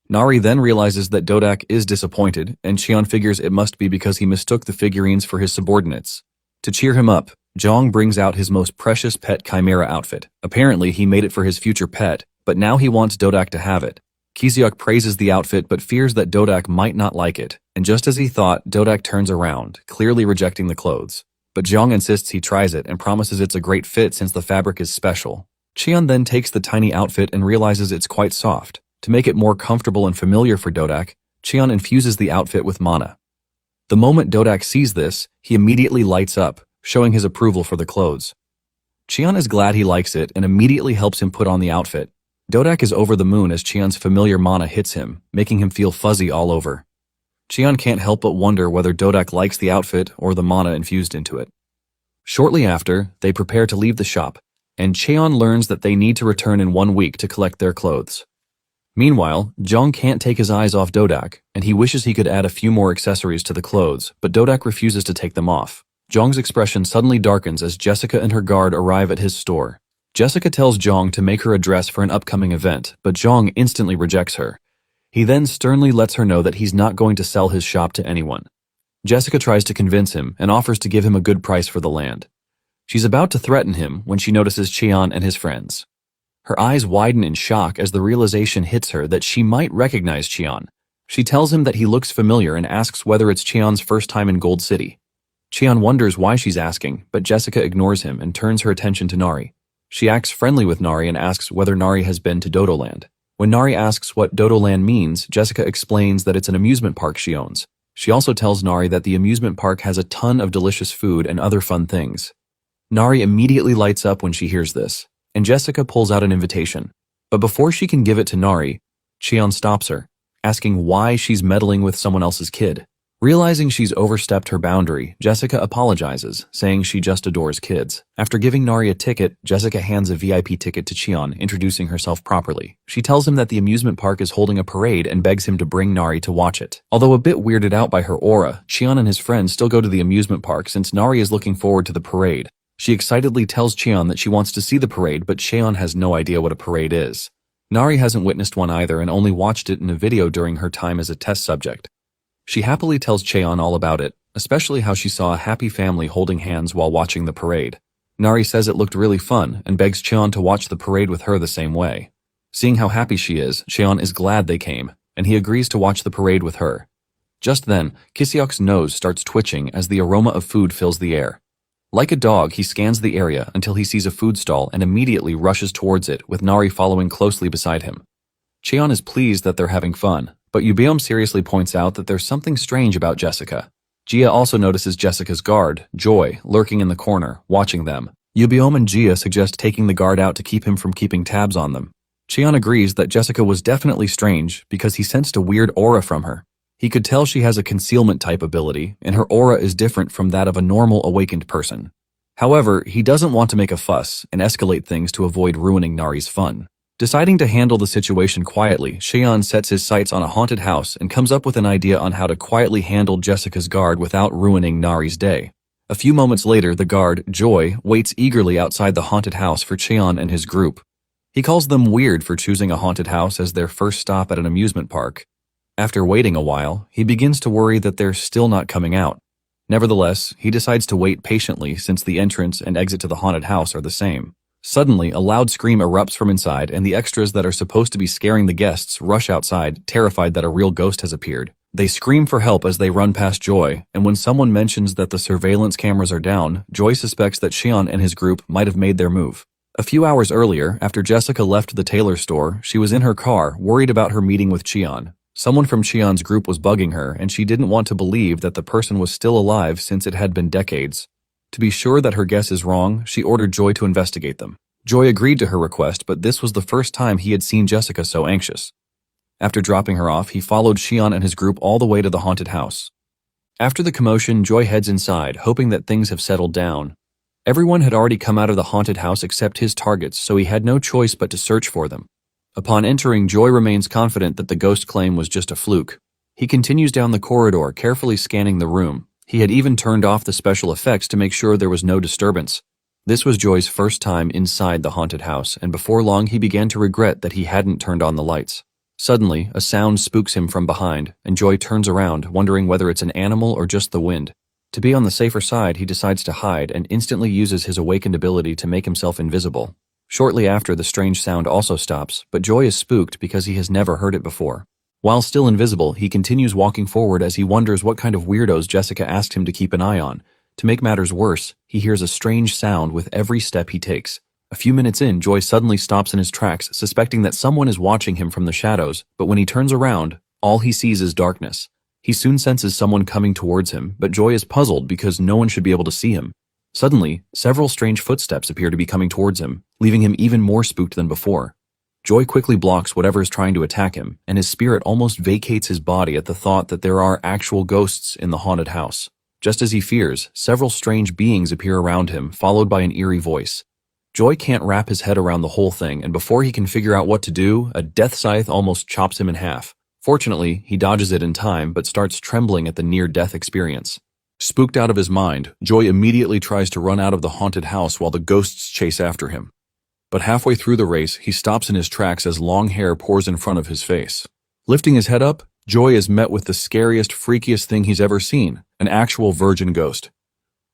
Nari then realizes that Dodak is disappointed, and Cheon figures it must be because he mistook the figurines for his subordinates. To cheer him up, Jong brings out his most precious pet chimera outfit. Apparently, he made it for his future pet, but now he wants Dodak to have it. Kiseok praises the outfit but fears that Dodak might not like it, and just as he thought, Dodak turns around, clearly rejecting the clothes. But Jong insists he tries it and promises it's a great fit since the fabric is special. Cheon then takes the tiny outfit and realizes it's quite soft. To make it more comfortable and familiar for Dodak, Cheon infuses the outfit with mana. The moment Dodak sees this, he immediately lights up, showing his approval for the clothes. Cheon is glad he likes it and immediately helps him put on the outfit. Dodak is over the moon as Cheon's familiar mana hits him, making him feel fuzzy all over. Cheon can't help but wonder whether Dodak likes the outfit or the mana infused into it. Shortly after, they prepare to leave the shop, and Cheon learns that they need to return in 1 week to collect their clothes. Meanwhile, Jong can't take his eyes off Dodak, and he wishes he could add a few more accessories to the clothes, but Dodak refuses to take them off. Jong's expression suddenly darkens as Jessica and her guard arrive at his store. Jessica tells Jong to make her a dress for an upcoming event, but Jong instantly rejects her. He then sternly lets her know that he's not going to sell his shop to anyone. Jessica tries to convince him and offers to give him a good price for the land. She's about to threaten him when she notices Cheon and his friends. Her eyes widen in shock as the realization hits her that she might recognize Cheon. She tells him that he looks familiar and asks whether it's Cheon's first time in Gold City. Cheon wonders why she's asking, but Jessica ignores him and turns her attention to Nari. She acts friendly with Nari and asks whether Nari has been to Dodoland. When Nari asks what Dodoland means, Jessica explains that it's an amusement park she owns. She also tells Nari that the amusement park has a ton of delicious food and other fun things. Nari immediately lights up when she hears this, and Jessica pulls out an invitation. But before she can give it to Nari, Cheon stops her, asking why she's meddling with someone else's kid. Realizing she's overstepped her boundary, Jessica apologizes, saying she just adores kids. After giving Nari a ticket, Jessica hands a VIP ticket to Cheon, introducing herself properly. She tells him that the amusement park is holding a parade and begs him to bring Nari to watch it. Although a bit weirded out by her aura, Cheon and his friends still go to the amusement park since Nari is looking forward to the parade. She excitedly tells Cheon that she wants to see the parade, but Cheon has no idea what a parade is. Nari hasn't witnessed one either and only watched it in a video during her time as a test subject. She happily tells Cheon all about it, especially how she saw a happy family holding hands while watching the parade. Nari says it looked really fun and begs Cheon to watch the parade with her the same way. Seeing how happy she is, Cheon is glad they came, and he agrees to watch the parade with her. Just then, Kiseok's nose starts twitching as the aroma of food fills the air. Like a dog, he scans the area until he sees a food stall and immediately rushes towards it, with Nari following closely beside him. Cheon is pleased that they're having fun, But Yubeom seriously points out that there's something strange about Jessica. Gia also notices Jessica's guard, Joy, lurking in the corner, watching them. Yubeom and Gia suggest taking the guard out to keep him from keeping tabs on them. Cheon agrees that Jessica was definitely strange because he sensed a weird aura from her. He could tell she has a concealment type ability, and her aura is different from that of a normal awakened person. However, he doesn't want to make a fuss and escalate things to avoid ruining Nari's fun. Deciding to handle the situation quietly, Cheon sets his sights on a haunted house and comes up with an idea on how to quietly handle Jessica's guard without ruining Nari's day. A few moments later, the guard, Joy, waits eagerly outside the haunted house for Cheon and his group. He calls them weird for choosing a haunted house as their first stop at an amusement park. After waiting a while, he begins to worry that they're still not coming out. Nevertheless, he decides to wait patiently since the entrance and exit to the haunted house are the same. Suddenly, a loud scream erupts from inside, and the extras that are supposed to be scaring the guests rush outside, terrified that a real ghost has appeared. They scream for help as they run past Joy, and when someone mentions that the surveillance cameras are down, Joy suspects that Cheon and his group might have made their move. A few hours earlier, after Jessica left the tailor store, she was in her car, worried about her meeting with Cheon. Someone from Cheon's group was bugging her, and she didn't want to believe that the person was still alive since it had been decades. To be sure that her guess is wrong, she ordered Joy to investigate them. Joy agreed to her request, but this was the first time he had seen Jessica so anxious. After dropping her off, he followed Cheon and his group all the way to the haunted house. After the commotion, Joy heads inside, hoping that things have settled down. Everyone had already come out of the haunted house except his targets, so he had no choice but to search for them. Upon entering, Joy remains confident that the ghost claim was just a fluke. He continues down the corridor, carefully scanning the room. He had even turned off the special effects to make sure there was no disturbance. This was Joy's first time inside the haunted house, and before long he began to regret that he hadn't turned on the lights. Suddenly, a sound spooks him from behind, and Joy turns around, wondering whether it's an animal or just the wind. To be on the safer side, he decides to hide and instantly uses his awakened ability to make himself invisible. Shortly after, the strange sound also stops, but Joy is spooked because he has never heard it before. While still invisible, he continues walking forward as he wonders what kind of weirdos Jessica asked him to keep an eye on. To make matters worse, he hears a strange sound with every step he takes. A few minutes in, Joy suddenly stops in his tracks, suspecting that someone is watching him from the shadows, but when he turns around, all he sees is darkness. He soon senses someone coming towards him, but Joy is puzzled because no one should be able to see him. Suddenly, several strange footsteps appear to be coming towards him, leaving him even more spooked than before. Joy quickly blocks whatever is trying to attack him, and his spirit almost vacates his body at the thought that there are actual ghosts in the haunted house. Just as he fears, several strange beings appear around him, followed by an eerie voice. Joy can't wrap his head around the whole thing, and before he can figure out what to do, a death scythe almost chops him in half. Fortunately, he dodges it in time, but starts trembling at the near-death experience. Spooked out of his mind, Joy immediately tries to run out of the haunted house while the ghosts chase after him. But halfway through the race, he stops in his tracks as long hair pours in front of his face. Lifting his head up, Joy is met with the scariest, freakiest thing he's ever seen, an actual virgin ghost.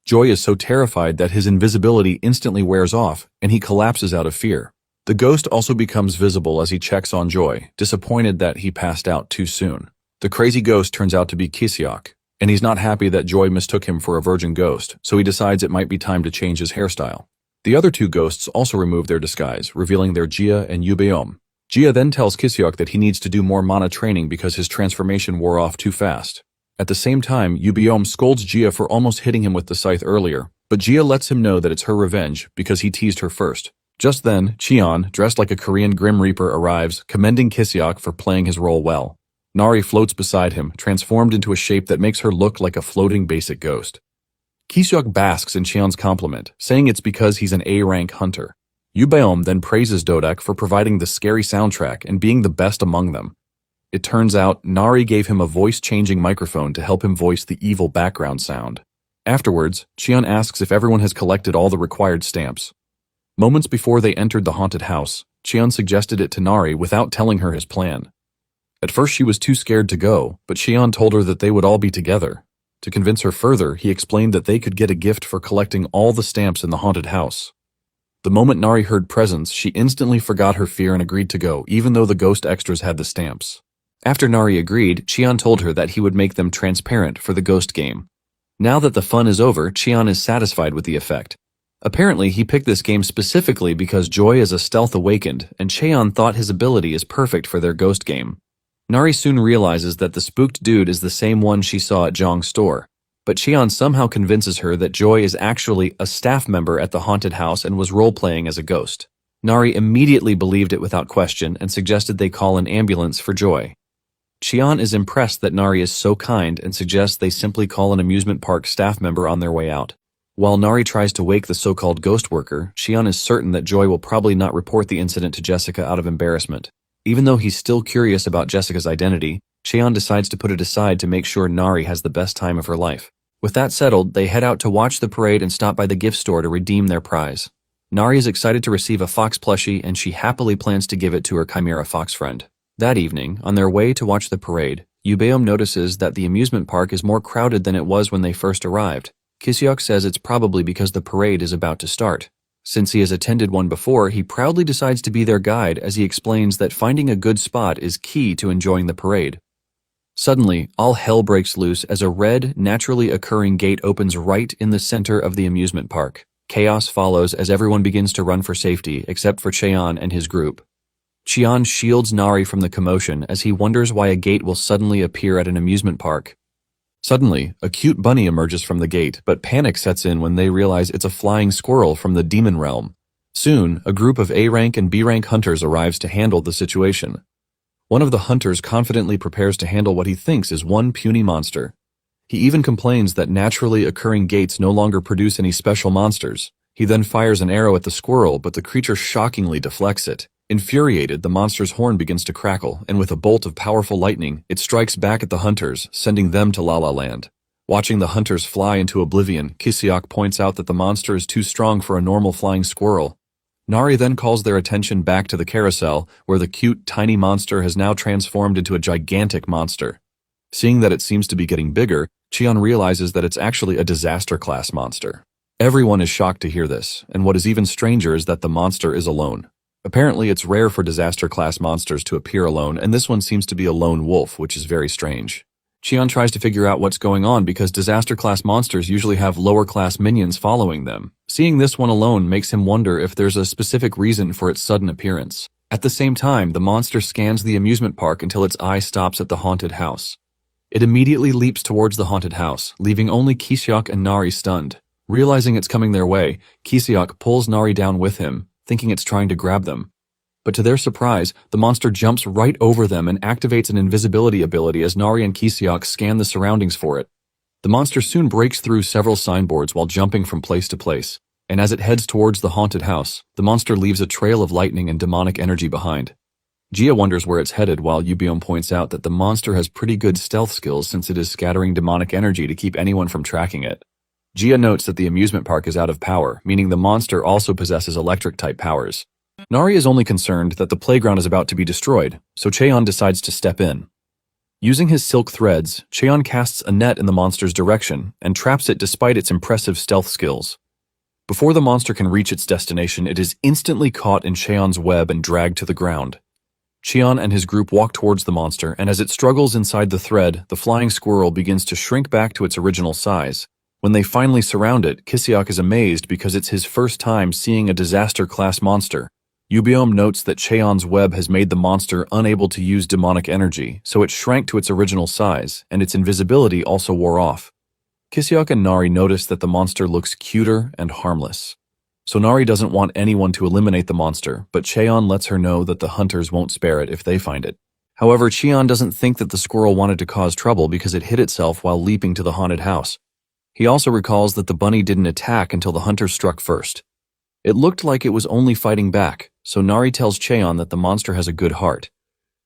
Joy is so terrified that his invisibility instantly wears off, and he collapses out of fear. The ghost also becomes visible as he checks on Joy, disappointed that he passed out too soon. The crazy ghost turns out to be Kiseok, and he's not happy that Joy mistook him for a virgin ghost, so he decides it might be time to change his hairstyle. The other two ghosts also remove their disguise, revealing their Gia and Yubeom. Gia then tells Kiseok that he needs to do more mana training because his transformation wore off too fast. At the same time, Yubeom scolds Gia for almost hitting him with the scythe earlier, but Gia lets him know that it's her revenge because he teased her first. Just then, Cheon, dressed like a Korean Grim Reaper, arrives, commending Kiseok for playing his role well. Nari floats beside him, transformed into a shape that makes her look like a floating basic ghost. Kiseok basks in Cheon's compliment, saying it's because he's an A-rank hunter. Yubeom then praises Dodak for providing the scary soundtrack and being the best among them. It turns out Nari gave him a voice-changing microphone to help him voice the evil background sound. Afterwards, Cheon asks if everyone has collected all the required stamps. Moments before they entered the haunted house, Cheon suggested it to Nari without telling her his plan. At first she was too scared to go, but Cheon told her that they would all be together. To convince her further, he explained that they could get a gift for collecting all the stamps in the haunted house. The moment Nari heard presents, she instantly forgot her fear and agreed to go, even though the ghost extras had the stamps. After Nari agreed, Cheon told her that he would make them transparent for the ghost game. Now that the fun is over, Cheon is satisfied with the effect. Apparently, he picked this game specifically because Joy is a stealth awakened, and Cheon thought his ability is perfect for their ghost game. Nari soon realizes that the spooked dude is the same one she saw at Zhang's store. But Cheon somehow convinces her that Joy is actually a staff member at the haunted house and was role-playing as a ghost. Nari immediately believed it without question and suggested they call an ambulance for Joy. Cheon is impressed that Nari is so kind and suggests they simply call an amusement park staff member on their way out. While Nari tries to wake the so-called ghost worker, Cheon is certain that Joy will probably not report the incident to Jessica out of embarrassment. Even though he's still curious about Jessica's identity, Cheon decides to put it aside to make sure Nari has the best time of her life. With that settled, they head out to watch the parade and stop by the gift store to redeem their prize. Nari is excited to receive a fox plushie, and she happily plans to give it to her Chimera fox friend. That evening, on their way to watch the parade, Yubeom notices that the amusement park is more crowded than it was when they first arrived. Kiseok says it's probably because the parade is about to start. Since he has attended one before, he proudly decides to be their guide as he explains that finding a good spot is key to enjoying the parade. Suddenly, all hell breaks loose as a red, naturally occurring gate opens right in the center of the amusement park. Chaos follows as everyone begins to run for safety, except for Cheon and his group. Cheon shields Nari from the commotion as he wonders why a gate will suddenly appear at an amusement park. Suddenly, a cute bunny emerges from the gate, but panic sets in when they realize it's a flying squirrel from the demon realm. Soon, a group of A-rank and B-rank hunters arrives to handle the situation. One of the hunters confidently prepares to handle what he thinks is one puny monster. He even complains that naturally occurring gates no longer produce any special monsters. He then fires an arrow at the squirrel, but the creature shockingly deflects it. Infuriated, the monster's horn begins to crackle, and with a bolt of powerful lightning, it strikes back at the hunters, sending them to La La Land. Watching the hunters fly into oblivion, Kiseok points out that the monster is too strong for a normal flying squirrel. Nari then calls their attention back to the carousel, where the cute, tiny monster has now transformed into a gigantic monster. Seeing that it seems to be getting bigger, Cheon realizes that it's actually a disaster-class monster. Everyone is shocked to hear this, and what is even stranger is that the monster is alone. Apparently, it's rare for disaster-class monsters to appear alone, and this one seems to be a lone wolf, which is very strange. Cheon tries to figure out what's going on because disaster-class monsters usually have lower-class minions following them. Seeing this one alone makes him wonder if there's a specific reason for its sudden appearance. At the same time, the monster scans the amusement park until its eye stops at the haunted house. It immediately leaps towards the haunted house, leaving only Kiseok and Nari stunned. Realizing it's coming their way, Kiseok pulls Nari down with him, thinking it's trying to grab them. But to their surprise, the monster jumps right over them and activates an invisibility ability as Nari and Kiseok scan the surroundings for it. The monster soon breaks through several signboards while jumping from place to place, and as it heads towards the haunted house, the monster leaves a trail of lightning and demonic energy behind. Gia wonders where it's headed while Yubeom points out that the monster has pretty good stealth skills since it is scattering demonic energy to keep anyone from tracking it. Gia notes that the amusement park is out of power, meaning the monster also possesses electric-type powers. Nari is only concerned that the playground is about to be destroyed, so Cheon decides to step in. Using his silk threads, Cheon casts a net in the monster's direction and traps it despite its impressive stealth skills. Before the monster can reach its destination, it is instantly caught in Cheon's web and dragged to the ground. Cheon and his group walk towards the monster, and as it struggles inside the thread, the flying squirrel begins to shrink back to its original size. When they finally surround it, Kiseok is amazed because it's his first time seeing a disaster-class monster. Yubeom notes that Cheon's web has made the monster unable to use demonic energy, so it shrank to its original size, and its invisibility also wore off. Kiseok and Nari notice that the monster looks cuter and harmless. So Nari doesn't want anyone to eliminate the monster, but Cheon lets her know that the hunters won't spare it if they find it. However, Cheon doesn't think that the squirrel wanted to cause trouble because it hid itself while leaping to the haunted house. He also recalls that the bunny didn't attack until the hunter struck first. It looked like it was only fighting back, so Nari tells Cheon that the monster has a good heart.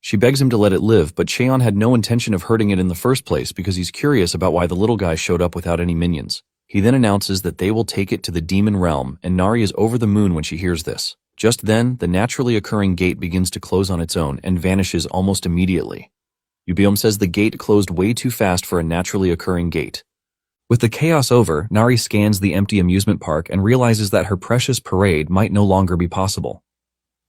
She begs him to let it live, but Cheon had no intention of hurting it in the first place because he's curious about why the little guy showed up without any minions. He then announces that they will take it to the demon realm, and Nari is over the moon when she hears this. Just then, the naturally occurring gate begins to close on its own and vanishes almost immediately. Yubeom says the gate closed way too fast for a naturally occurring gate. With the chaos over, Nari scans the empty amusement park and realizes that her precious parade might no longer be possible.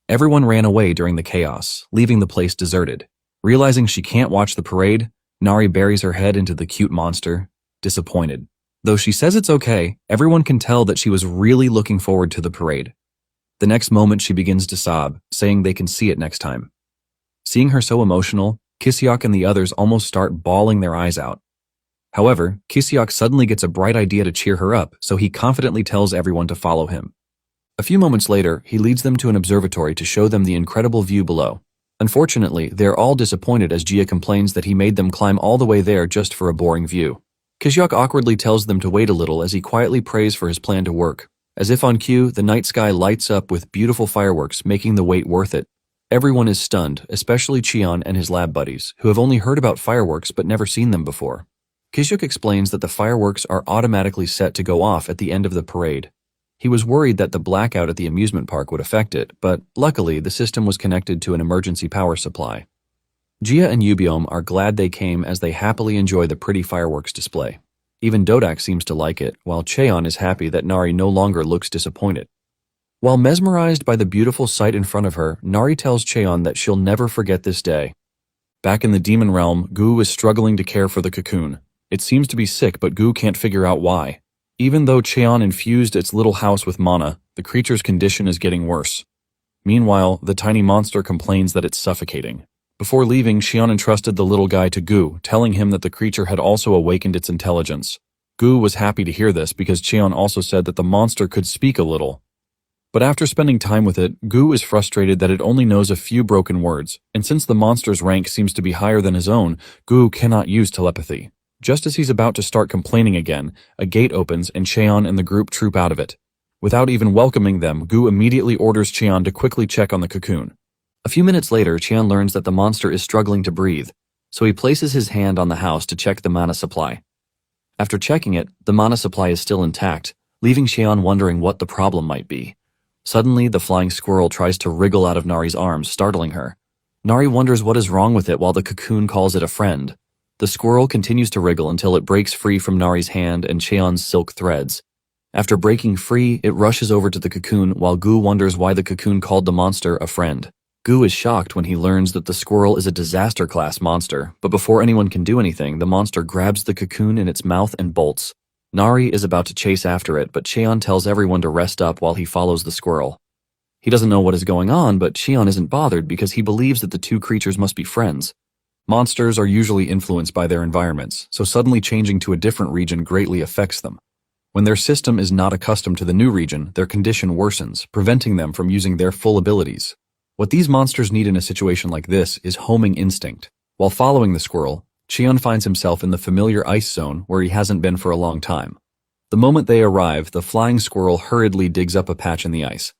Everyone ran away during the chaos, leaving the place deserted. Realizing she can't watch the parade, Nari buries her head into the cute monster, disappointed. Though she says it's okay, everyone can tell that she was really looking forward to the parade. The next moment she begins to sob, saying they can see it next time. Seeing her so emotional, Kiseok and the others almost start bawling their eyes out. However, Kiseok suddenly gets a bright idea to cheer her up, so he confidently tells everyone to follow him. A few moments later, he leads them to an observatory to show them the incredible view below. Unfortunately, they're all disappointed as Jia complains that he made them climb all the way there just for a boring view. Kiseok awkwardly tells them to wait a little as he quietly prays for his plan to work. As if on cue, the night sky lights up with beautiful fireworks, making the wait worth it. Everyone is stunned, especially Cheon and his lab buddies, who have only heard about fireworks but never seen them before. Kiseok explains that the fireworks are automatically set to go off at the end of the parade. He was worried that the blackout at the amusement park would affect it, but luckily the system was connected to an emergency power supply. Jia and Yubiom are glad they came as they happily enjoy the pretty fireworks display. Even Dodak seems to like it, while Cheon is happy that Nari no longer looks disappointed. While mesmerized by the beautiful sight in front of her, Nari tells Cheon that she'll never forget this day. Back in the demon realm, Gu is struggling to care for the cocoon. It seems to be sick, but Gu can't figure out why. Even though Cheon infused its little house with mana, the creature's condition is getting worse. Meanwhile, the tiny monster complains that it's suffocating. Before leaving, Cheon entrusted the little guy to Gu, telling him that the creature had also awakened its intelligence. Gu was happy to hear this because Cheon also said that the monster could speak a little. But after spending time with it, Gu is frustrated that it only knows a few broken words, and since the monster's rank seems to be higher than his own, Gu cannot use telepathy. Just as he's about to start complaining again, a gate opens and Cheon and the group troop out of it. Without even welcoming them, Gu immediately orders Cheon to quickly check on the cocoon. A few minutes later, Cheon learns that the monster is struggling to breathe, so he places his hand on the house to check the mana supply. After checking it, the mana supply is still intact, leaving Cheon wondering what the problem might be. Suddenly, the flying squirrel tries to wriggle out of Nari's arms, startling her. Nari wonders what is wrong with it while the cocoon calls it a friend. The squirrel continues to wriggle until it breaks free from Nari's hand and Cheon's silk threads. After breaking free, it rushes over to the cocoon while Gu wonders why the cocoon called the monster a friend. Gu is shocked when he learns that the squirrel is a disaster-class monster, but before anyone can do anything, the monster grabs the cocoon in its mouth and bolts. Nari is about to chase after it, but Cheon tells everyone to rest up while he follows the squirrel. He doesn't know what is going on, but Cheon isn't bothered because he believes that the two creatures must be friends. Monsters are usually influenced by their environments, so suddenly changing to a different region greatly affects them. When their system is not accustomed to the new region, their condition worsens, preventing them from using their full abilities. What these monsters need in a situation like this is homing instinct. While following the squirrel, Cheon finds himself in the familiar ice zone where he hasn't been for a long time. The moment they arrive, the flying squirrel hurriedly digs up a patch in the ice.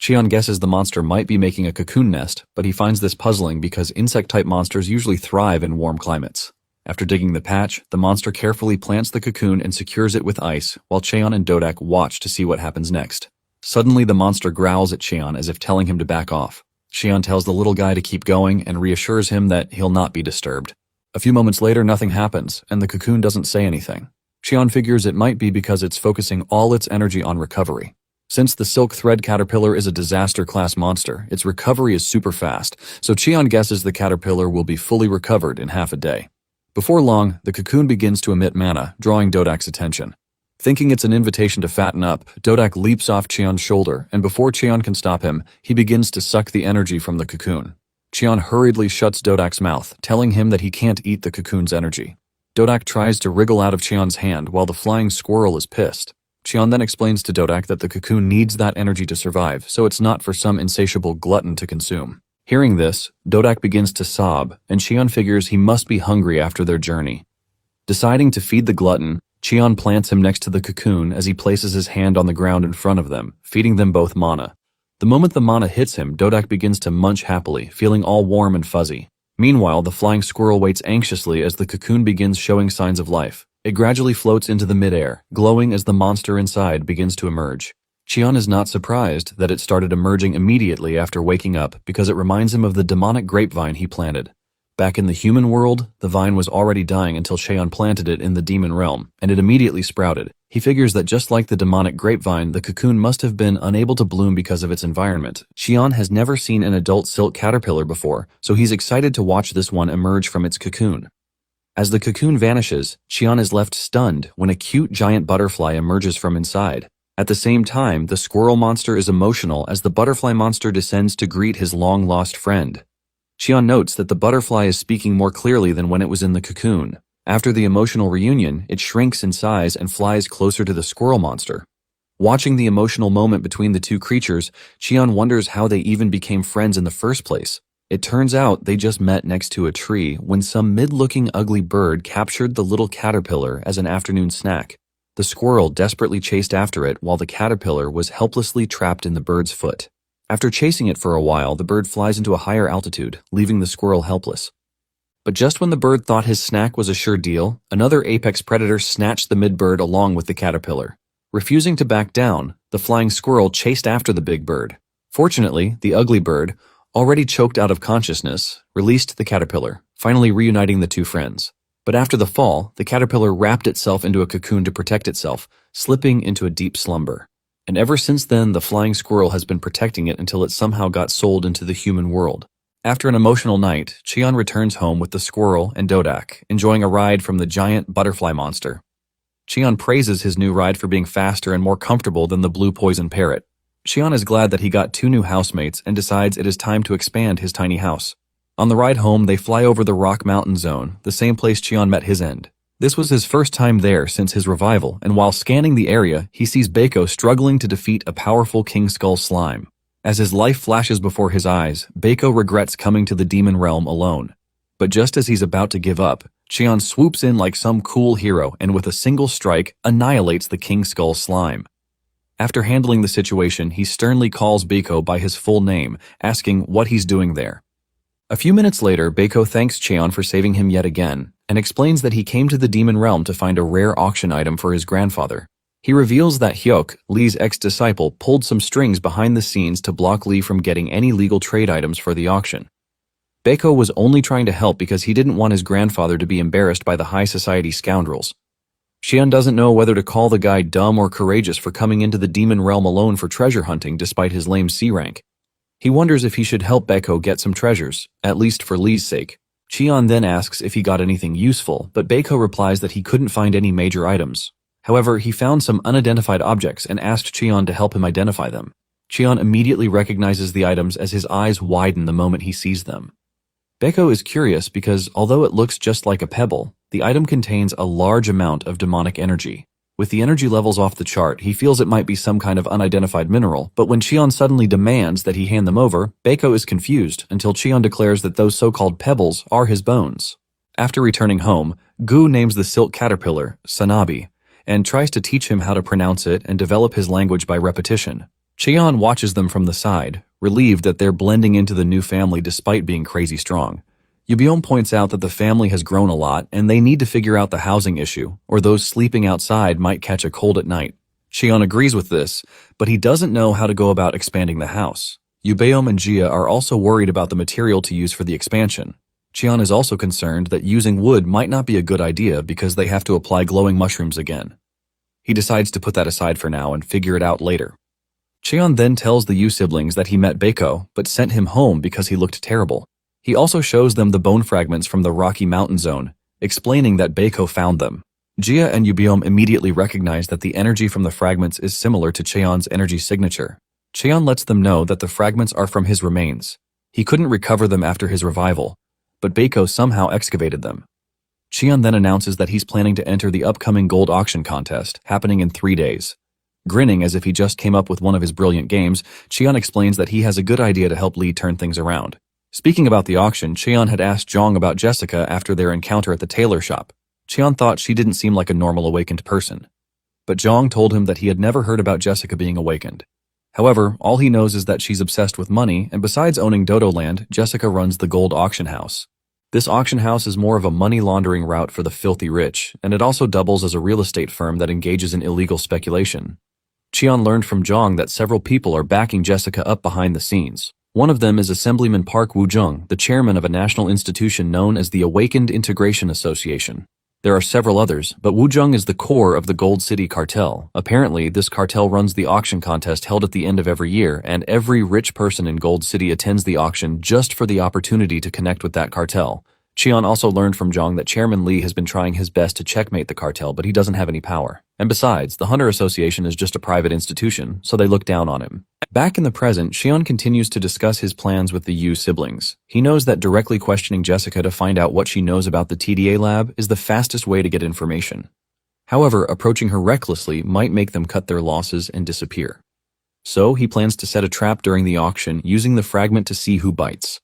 Cheon guesses the monster might be making a cocoon nest, but he finds this puzzling because insect-type monsters usually thrive in warm climates. After digging the patch, the monster carefully plants the cocoon and secures it with ice, while Cheon and Dodak watch to see what happens next. Suddenly, the monster growls at Cheon as if telling him to back off. Cheon tells the little guy to keep going and reassures him that he'll not be disturbed. A few moments later, nothing happens, and the cocoon doesn't say anything. Cheon figures it might be because it's focusing all its energy on recovery. Since the silk thread caterpillar is a disaster-class monster, its recovery is super fast, so Cheon guesses the caterpillar will be fully recovered in half a day. Before long, the cocoon begins to emit mana, drawing Dodak's attention. Thinking it's an invitation to fatten up, Dodak leaps off Cheon's shoulder, and before Cheon can stop him, he begins to suck the energy from the cocoon. Cheon hurriedly shuts Dodak's mouth, telling him that he can't eat the cocoon's energy. Dodak tries to wriggle out of Cheon's hand while the flying squirrel is pissed. Cheon then explains to Dodak that the cocoon needs that energy to survive, so it's not for some insatiable glutton to consume. Hearing this, Dodak begins to sob, and Cheon figures he must be hungry after their journey. Deciding to feed the glutton, Cheon plants him next to the cocoon as he places his hand on the ground in front of them, feeding them both mana. The moment the mana hits him, Dodak begins to munch happily, feeling all warm and fuzzy. Meanwhile, the flying squirrel waits anxiously as the cocoon begins showing signs of life. It gradually floats into the midair, glowing as the monster inside begins to emerge. Cheon is not surprised that it started emerging immediately after waking up because it reminds him of the demonic grapevine he planted. Back in the human world, the vine was already dying until Cheon planted it in the demon realm, and it immediately sprouted. He figures that just like the demonic grapevine, the cocoon must have been unable to bloom because of its environment. Cheon has never seen an adult silk caterpillar before, so he's excited to watch this one emerge from its cocoon. As the cocoon vanishes, Cheon is left stunned when a cute giant butterfly emerges from inside. At the same time, the squirrel monster is emotional as the butterfly monster descends to greet his long-lost friend. Cheon notes that the butterfly is speaking more clearly than when it was in the cocoon. After the emotional reunion, it shrinks in size and flies closer to the squirrel monster. Watching the emotional moment between the two creatures, Cheon wonders how they even became friends in the first place. It turns out they just met next to a tree when some mid-looking ugly bird captured the little caterpillar as an afternoon snack. The squirrel desperately chased after it while the caterpillar was helplessly trapped in the bird's foot. After chasing it for a while, the bird flies into a higher altitude, leaving the squirrel helpless. But just when the bird thought his snack was a sure deal, another apex predator snatched the mid-bird along with the caterpillar. Refusing to back down, the flying squirrel chased after the big bird. Fortunately, the ugly bird, already choked out of consciousness, released the caterpillar, finally reuniting the two friends. But after the fall, the caterpillar wrapped itself into a cocoon to protect itself, slipping into a deep slumber. And ever since then, the flying squirrel has been protecting it until it somehow got sold into the human world. After an emotional night, Cheon returns home with the squirrel and Dodak, enjoying a ride from the giant butterfly monster. Cheon praises his new ride for being faster and more comfortable than the blue poison parrot. Cheon is glad that he got 2 new housemates and decides it is time to expand his tiny house. On the ride home, they fly over the Rock Mountain Zone, the same place Cheon met his end. This was his first time there since his revival, and while scanning the area, he sees Baeko struggling to defeat a powerful King Skull slime. As his life flashes before his eyes, Baeko regrets coming to the demon realm alone. But just as he's about to give up, Cheon swoops in like some cool hero and with a single strike annihilates the King Skull slime. After handling the situation, he sternly calls Baeko by his full name, asking what he's doing there. A few minutes later, Baeko thanks Cheon for saving him yet again, and explains that he came to the demon realm to find a rare auction item for his grandfather. He reveals that Hyuk, Lee's ex-disciple, pulled some strings behind the scenes to block Lee from getting any legal trade items for the auction. Baeko was only trying to help because he didn't want his grandfather to be embarrassed by the high society scoundrels. Cheon doesn't know whether to call the guy dumb or courageous for coming into the demon realm alone for treasure hunting despite his lame C rank. He wonders if he should help Baeko get some treasures, at least for Lee's sake. Cheon then asks if he got anything useful, but Baeko replies that he couldn't find any major items. However, he found some unidentified objects and asked Cheon to help him identify them. Cheon immediately recognizes the items as his eyes widen the moment he sees them. Baeko is curious because although it looks just like a pebble, the item contains a large amount of demonic energy. With the energy levels off the chart, he feels it might be some kind of unidentified mineral, but when Cheon suddenly demands that he hand them over, Baeko is confused until Cheon declares that those so-called pebbles are his bones. After returning home, Gu names the silk caterpillar Sanabi, and tries to teach him how to pronounce it and develop his language by repetition. Cheon watches them from the side, relieved that they're blending into the new family despite being crazy strong. Yubiom points out that the family has grown a lot and they need to figure out the housing issue, or those sleeping outside might catch a cold at night. Cheon agrees with this, but he doesn't know how to go about expanding the house. Yubeom and Jia are also worried about the material to use for the expansion. Cheon is also concerned that using wood might not be a good idea because they have to apply glowing mushrooms again. He decides to put that aside for now and figure it out later. Cheon then tells the Yu siblings that he met Baeko, but sent him home because he looked terrible. He also shows them the bone fragments from the Rocky Mountain Zone, explaining that Baeko found them. Jia and Yubiom immediately recognize that the energy from the fragments is similar to Cheon's energy signature. Cheon lets them know that the fragments are from his remains. He couldn't recover them after his revival, but Baeko somehow excavated them. Cheon then announces that he's planning to enter the upcoming gold auction contest, happening in 3 days. Grinning as if he just came up with one of his brilliant games, Cheon explains that he has a good idea to help Lee turn things around. Speaking about the auction, Cheon had asked Jong about Jessica after their encounter at the tailor shop. Cheon thought she didn't seem like a normal awakened person. But Jong told him that he had never heard about Jessica being awakened. However, all he knows is that she's obsessed with money, and besides owning Dodo Land, Jessica runs the gold auction house. This auction house is more of a money laundering route for the filthy rich, and it also doubles as a real estate firm that engages in illegal speculation. Cheon learned from Jong that several people are backing Jessica up behind the scenes. One of them is Assemblyman Park Woo-jung, the chairman of a national institution known as the Awakened Integration Association. There are several others, but Woo-jung is the core of the Gold City cartel. Apparently, this cartel runs the auction contest held at the end of every year, and every rich person in Gold City attends the auction just for the opportunity to connect with that cartel. Cheon also learned from Jong that Chairman Lee has been trying his best to checkmate the cartel, but he doesn't have any power. And besides, the Hunter Association is just a private institution, so they look down on him. Back in the present, Cheon continues to discuss his plans with the Yu siblings. He knows that directly questioning Jessica to find out what she knows about the TDA lab is the fastest way to get information. However, approaching her recklessly might make them cut their losses and disappear. So he plans to set a trap during the auction using the fragment to see who bites.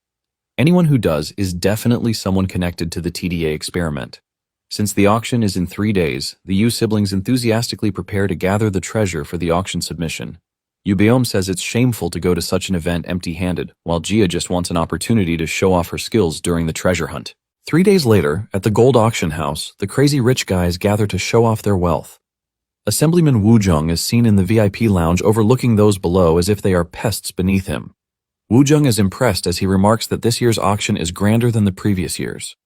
Anyone who does is definitely someone connected to the TDA experiment. Since the auction is in 3 days, the Yu siblings enthusiastically prepare to gather the treasure for the auction submission. Yu Beom says it's shameful to go to such an event empty-handed, while Jia just wants an opportunity to show off her skills during the treasure hunt. 3 days later, at the gold auction house, the crazy rich guys gather to show off their wealth. Assemblyman Wu Jung is seen in the VIP lounge overlooking those below as if they are pests beneath him. Wu Jung is impressed as he remarks that this year's auction is grander than the previous years.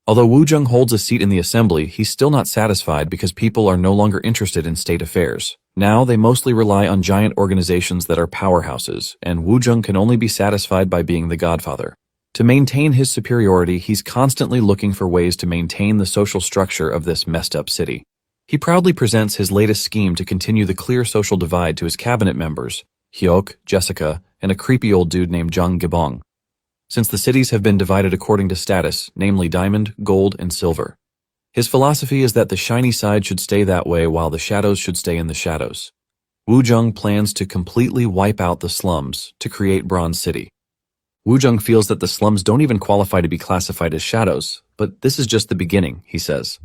Although Wu Jung holds a seat in the assembly, he's still not satisfied because people are no longer interested in state affairs. Now they mostly rely on giant organizations that are powerhouses, and Wu Jung can only be satisfied by being the godfather. To maintain his superiority, he's constantly looking for ways to maintain the social structure of this messed up city. He proudly presents his latest scheme to continue the clear social divide to his cabinet members, Hyuk, Jessica, and a creepy old dude named Jung Gibong. Since the cities have been divided according to status, namely diamond, gold, and silver. His philosophy is that the shiny side should stay that way while the shadows should stay in the shadows. Wu Jung plans to completely wipe out the slums to create Bronze City. Wu Jung feels that the slums don't even qualify to be classified as shadows, but this is just the beginning, he says.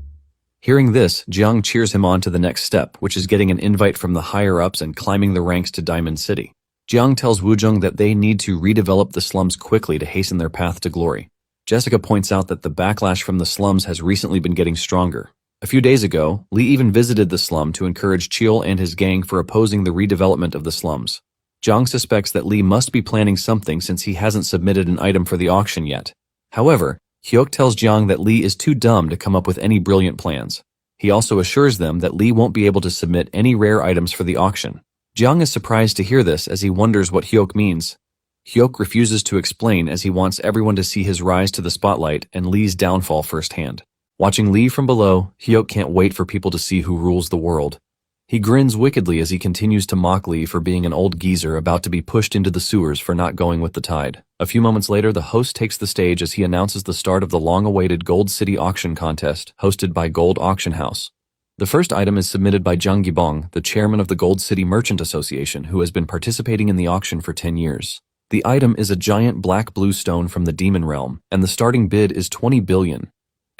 Hearing this, Jiang cheers him on to the next step, which is getting an invite from the higher-ups and climbing the ranks to Diamond City. Jiang tells Wu Jung that they need to redevelop the slums quickly to hasten their path to glory. Jessica points out that the backlash from the slums has recently been getting stronger. A few days ago, Lee even visited the slum to encourage Cheol and his gang for opposing the redevelopment of the slums. Jiang suspects that Lee must be planning something since he hasn't submitted an item for the auction yet. However, Hyuk tells Jiang that Lee is too dumb to come up with any brilliant plans. He also assures them that Lee won't be able to submit any rare items for the auction. Jiang is surprised to hear this as he wonders what Hyuk means. Hyuk refuses to explain as he wants everyone to see his rise to the spotlight and Lee's downfall firsthand. Watching Lee from below, Hyuk can't wait for people to see who rules the world. He grins wickedly as he continues to mock Lee for being an old geezer about to be pushed into the sewers for not going with the tide. A few moments later, the host takes the stage as he announces the start of the long-awaited Gold City Auction Contest, hosted by Gold Auction House. The first item is submitted by Jung Gibong, the chairman of the Gold City Merchant Association, who has been participating in the auction for 10 years. The item is a giant black-blue stone from the Demon Realm, and the starting bid is 20 billion.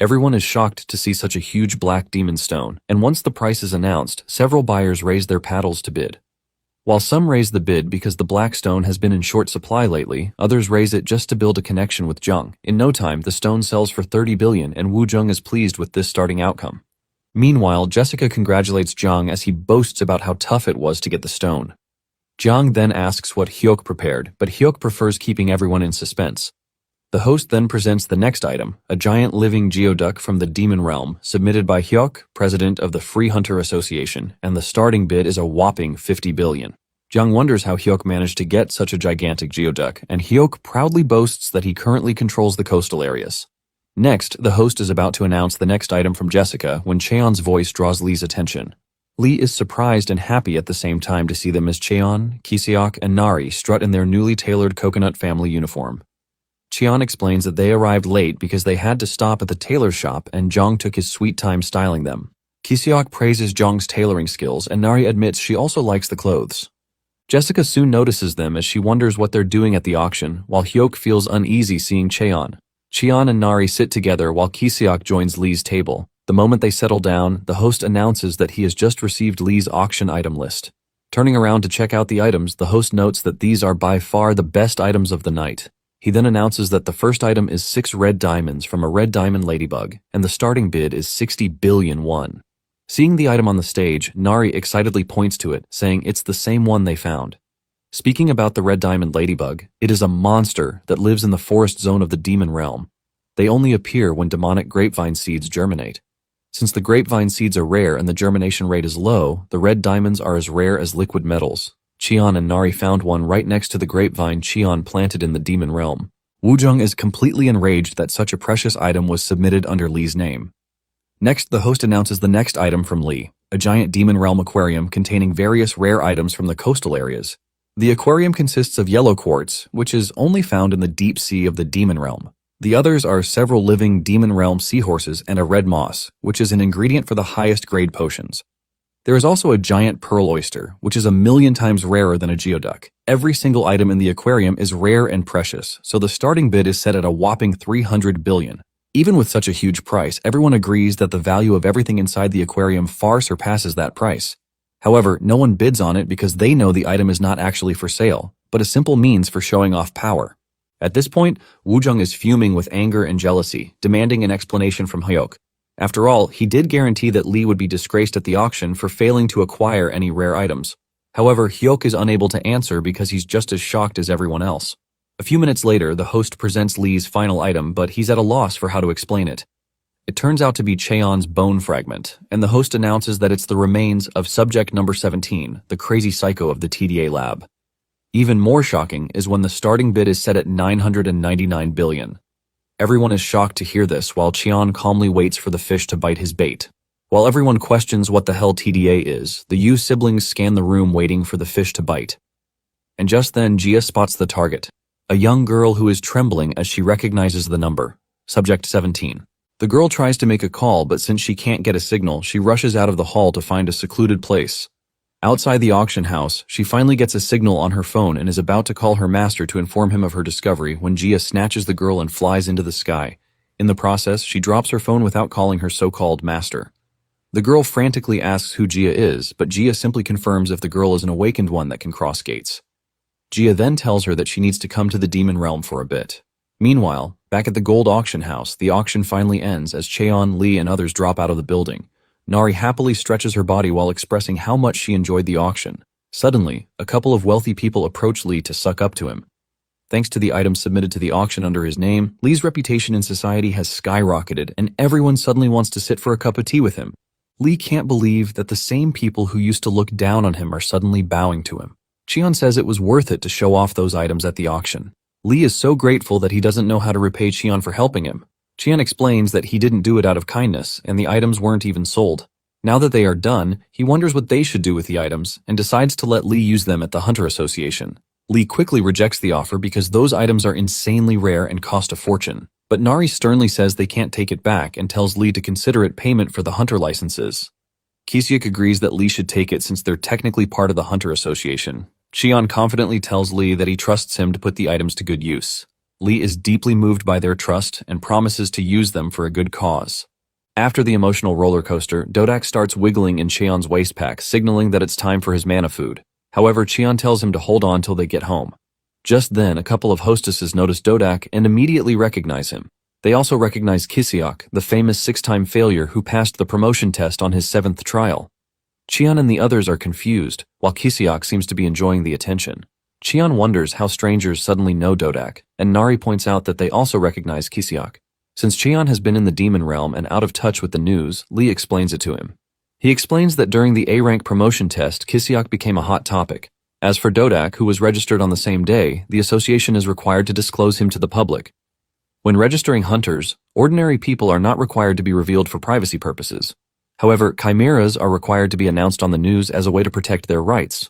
Everyone is shocked to see such a huge black demon stone, and once the price is announced, several buyers raise their paddles to bid. While some raise the bid because the black stone has been in short supply lately, others raise it just to build a connection with Jung. In no time, the stone sells for 30 billion, and Wu Jung is pleased with this starting outcome. Meanwhile, Jessica congratulates Jiang as he boasts about how tough it was to get the stone. Jiang then asks what Hyuk prepared, but Hyuk prefers keeping everyone in suspense. The host then presents the next item, a giant living geoduck from the Demon Realm, submitted by Hyuk, president of the Free Hunter Association, and the starting bid is a whopping 50 billion. Jiang wonders how Hyuk managed to get such a gigantic geoduck, and Hyuk proudly boasts that he currently controls the coastal areas. Next, the host is about to announce the next item from Jessica when Cheon's voice draws Lee's attention. Lee is surprised and happy at the same time to see them as Cheon, Kiseok, and Nari strut in their newly tailored coconut family uniform. Cheon explains that they arrived late because they had to stop at the tailor shop and Jong took his sweet time styling them. Kiseok praises Jong's tailoring skills and Nari admits she also likes the clothes. Jessica soon notices them as she wonders what they're doing at the auction, while Hyuk feels uneasy seeing Cheon. Cheon and Nari sit together while Kiseok joins Lee's table. The moment they settle down, the host announces that he has just received Lee's auction item list. Turning around to check out the items, the host notes that these are by far the best items of the night. He then announces that the first item is 6 red diamonds from a red diamond ladybug, and the starting bid is 60 billion won. Seeing the item on the stage, Nari excitedly points to it, saying it's the same one they found. Speaking about the red diamond ladybug, it is a monster that lives in the forest zone of the Demon Realm. They only appear when demonic grapevine seeds germinate. Since the grapevine seeds are rare and the germination rate is low, the red diamonds are as rare as liquid metals. Cheon and Nari found one right next to the grapevine Cheon planted in the Demon Realm. Wu Jung is completely enraged that such a precious item was submitted under Lee's name. Next, the host announces the next item from Lee. a giant demon realm aquarium containing various rare items from the coastal areas. The aquarium consists of yellow quartz, which is only found in the deep sea of the demon realm. The others are several living demon realm seahorses and a red moss, which is an ingredient for the highest grade potions. There is also a giant pearl oyster, which is 1,000,000 times rarer than a geoduck. Every single item in the aquarium is rare and precious, so the starting bid is set at a whopping 300 billion. Even with such a huge price, everyone agrees that the value of everything inside the aquarium far surpasses that price. However, no one bids on it because they know the item is not actually for sale, but a simple means for showing off power. At this point, Woo-jung is fuming with anger and jealousy, demanding an explanation from Hyuk. After all, he did guarantee that Lee would be disgraced at the auction for failing to acquire any rare items. However, Hyuk is unable to answer because he's just as shocked as everyone else. A few minutes later, the host presents Lee's final item, but he's at a loss for how to explain it. It turns out to be Cheon's bone fragment, and the host announces that it's the remains of subject number 17, the crazy psycho of the TDA lab. Even more shocking is when the starting bid is set at 999 billion. Everyone is shocked to hear this, while Cheon calmly waits for the fish to bite his bait. While everyone questions what the hell TDA is, the Yu siblings scan the room waiting for the fish to bite. And just then, Jia spots the target, a young girl who is trembling as she recognizes the number, subject 17. The girl tries to make a call, but since she can't get a signal, she rushes out of the hall to find a secluded place. Outside the auction house, she finally gets a signal on her phone and is about to call her master to inform him of her discovery when Jia snatches the girl and flies into the sky. In the process, she drops her phone without calling her so-called master. The girl frantically asks who Jia is, but Jia simply confirms if the girl is an awakened one that can cross gates. Jia then tells her that she needs to come to the demon realm for a bit. Meanwhile, back at the gold auction house, the auction finally ends as Cheon, Lee, and others drop out of the building. Nari happily stretches her body while expressing how much she enjoyed the auction. Suddenly, a couple of wealthy people approach Lee to suck up to him. Thanks to the items submitted to the auction under his name, Lee's reputation in society has skyrocketed, and everyone suddenly wants to sit for a cup of tea with him. Lee can't believe that the same people who used to look down on him are suddenly bowing to him. Cheon says it was worth it to show off those items at the auction. Lee is so grateful that he doesn't know how to repay Cheon for helping him. Cheon explains that he didn't do it out of kindness, and the items weren't even sold. Now that they are done, he wonders what they should do with the items, and decides to let Lee use them at the Hunter Association. Lee quickly rejects the offer because those items are insanely rare and cost a fortune. But Nari sternly says they can't take it back and tells Lee to consider it payment for the Hunter licenses. Kisiak agrees that Lee should take it since they're technically part of the Hunter Association. Cheon confidently tells Lee that he trusts him to put the items to good use. Lee is deeply moved by their trust and promises to use them for a good cause. After the emotional roller coaster, Dodak starts wiggling in Cheon's waist pack, signaling that it's time for his mana food. However, Cheon tells him to hold on till they get home. Just then, a couple of hostesses notice Dodak and immediately recognize him. They also recognize Kisiak, the famous 6-time failure who passed the promotion test on his 7th trial. Cheon and the others are confused, while Kisiak seems to be enjoying the attention. Cheon wonders how strangers suddenly know Dodak, and Nari points out that they also recognize Kisiak. Since Cheon has been in the demon realm and out of touch with the news, Lee explains it to him. He explains that during the A-rank promotion test, Kisiak became a hot topic. As for Dodak, who was registered on the same day, the association is required to disclose him to the public. When registering hunters, ordinary people are not required to be revealed for privacy purposes. However, chimeras are required to be announced on the news as a way to protect their rights.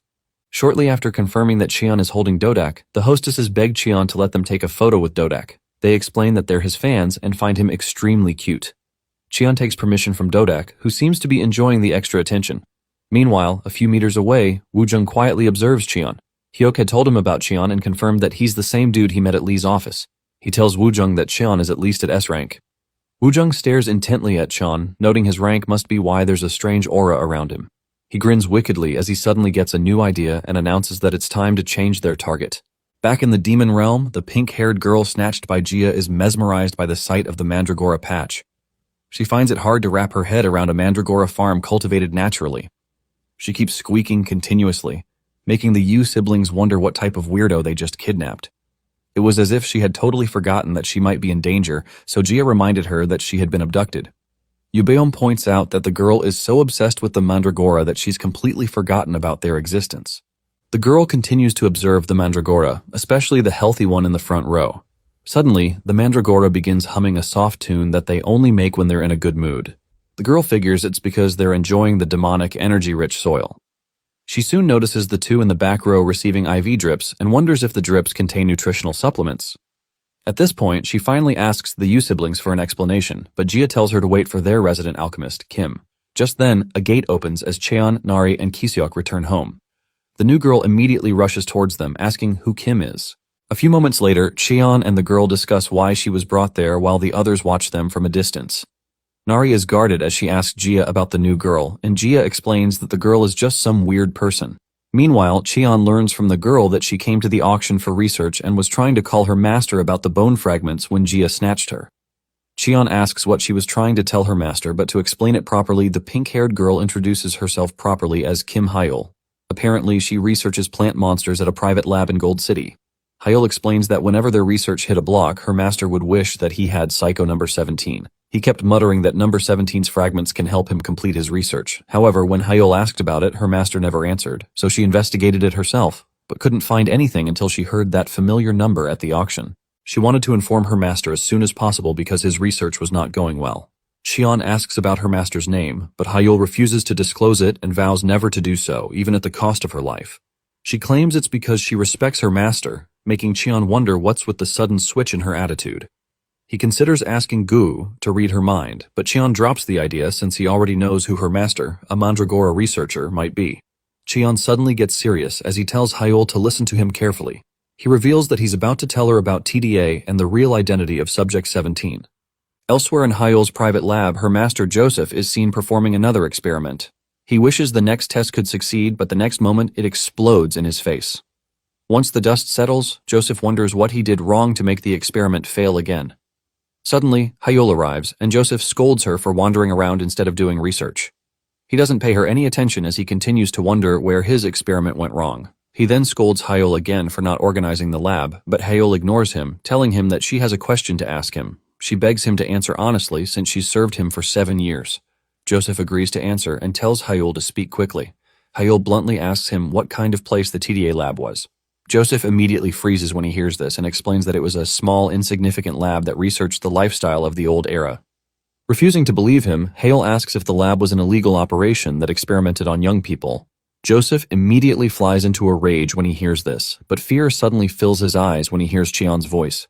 Shortly after confirming that Cheon is holding Dodak, the hostesses beg Cheon to let them take a photo with Dodak. They explain that they're his fans and find him extremely cute. Cheon takes permission from Dodak, who seems to be enjoying the extra attention. Meanwhile, a few meters away, Woo-jung quietly observes Cheon. Hyuk had told him about Cheon and confirmed that he's the same dude he met at Lee's office. He tells Woo-jung that Cheon is at least at S rank. Woo-jung stares intently at Cheon, noting his rank must be why there's a strange aura around him. He grins wickedly as he suddenly gets a new idea and announces that it's time to change their target. Back in the demon realm, the pink-haired girl snatched by Jia is mesmerized by the sight of the Mandragora patch. She finds it hard to wrap her head around a Mandragora farm cultivated naturally. She keeps squeaking continuously, making the Yu siblings wonder what type of weirdo they just kidnapped. It was as if she had totally forgotten that she might be in danger, so Jia reminded her that she had been abducted. Yubeom points out that the girl is so obsessed with the Mandragora that she's completely forgotten about their existence. The girl continues to observe the Mandragora, especially the healthy one in the front row. Suddenly, the Mandragora begins humming a soft tune that they only make when they're in a good mood. The girl figures it's because they're enjoying the demonic, energy-rich soil. She soon notices the two in the back row receiving IV drips and wonders if the drips contain nutritional supplements. At this point, she finally asks the Yu siblings for an explanation, but Jia tells her to wait for their resident alchemist, Kim. Just then, a gate opens as Cheon, Nari, and Kiseok return home. The new girl immediately rushes towards them, asking who Kim is. A few moments later, Cheon and the girl discuss why she was brought there while the others watch them from a distance. Nari is guarded as she asks Jia about the new girl, and Jia explains that the girl is just some weird person. Meanwhile, Cheon learns from the girl that she came to the auction for research and was trying to call her master about the bone fragments when Jia snatched her. Cheon asks what she was trying to tell her master, but to explain it properly, the pink-haired girl introduces herself properly as Kim Hyul. Apparently, she researches plant monsters at a private lab in Gold City. Hyul explains that whenever their research hit a block, her master would wish that he had Psycho number 17. He kept muttering that number 17's fragments can help him complete his research. However, when Hyul asked about it, her master never answered, so she investigated it herself, but couldn't find anything until she heard that familiar number at the auction. She wanted to inform her master as soon as possible because his research was not going well. Cheon asks about her master's name, but Hyul refuses to disclose it and vows never to do so, even at the cost of her life. She claims it's because she respects her master, making Cheon wonder what's with the sudden switch in her attitude. He considers asking Gu to read her mind, but Cheon drops the idea since he already knows who her master, a Mandragora researcher, might be. Cheon suddenly gets serious as he tells Hyul to listen to him carefully. He reveals that he's about to tell her about TDA and the real identity of Subject 17. Elsewhere in Hyul's private lab, her master Joseph is seen performing another experiment. He wishes the next test could succeed, but the next moment it explodes in his face. Once the dust settles, Joseph wonders what he did wrong to make the experiment fail again. Suddenly, Hyul arrives, and Joseph scolds her for wandering around instead of doing research. He doesn't pay her any attention as he continues to wonder where his experiment went wrong. He then scolds Hyul again for not organizing the lab, but Hyul ignores him, telling him that she has a question to ask him. She begs him to answer honestly since she's served him for 7 years. Joseph agrees to answer and tells Hyul to speak quickly. Hyul bluntly asks him what kind of place the TDA lab was. Joseph immediately freezes when he hears this and explains that it was a small, insignificant lab that researched the lifestyle of the old era. Refusing to believe him, Hyul asks if the lab was an illegal operation that experimented on young people. Joseph immediately flies into a rage when he hears this, but fear suddenly fills his eyes when he hears Cheon's voice.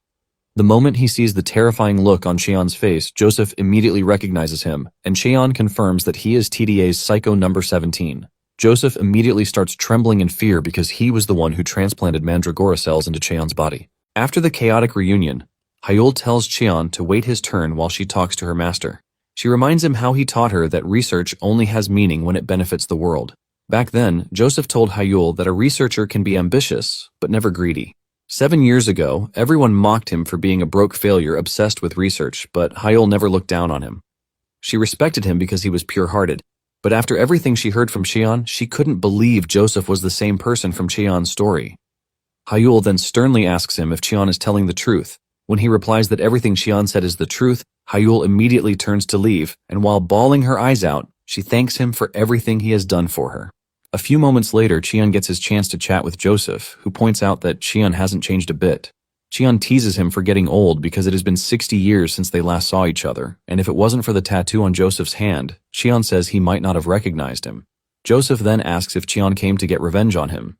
The moment he sees the terrifying look on Cheon's face, Joseph immediately recognizes him, and Cheon confirms that he is TDA's Psycho number 17. Joseph immediately starts trembling in fear because he was the one who transplanted Mandragora cells into Cheon's body. After the chaotic reunion, Hyul tells Cheon to wait his turn while she talks to her master. She reminds him how he taught her that research only has meaning when it benefits the world. Back then, Joseph told Hyul that a researcher can be ambitious, but never greedy. 7 years ago, everyone mocked him for being a broke failure obsessed with research, but Hyul never looked down on him. She respected him because he was pure-hearted. But after everything she heard from Cheon, she couldn't believe Joseph was the same person from Cheon's story. Hyul then sternly asks him if Cheon is telling the truth. When he replies that everything Cheon said is the truth, Hyul immediately turns to leave, and while bawling her eyes out, she thanks him for everything he has done for her. A few moments later, Cheon gets his chance to chat with Joseph, who points out that Cheon hasn't changed a bit. Cheon teases him for getting old because it has been 60 years since they last saw each other, and if it wasn't for the tattoo on Joseph's hand, Cheon says he might not have recognized him. Joseph then asks if Cheon came to get revenge on him.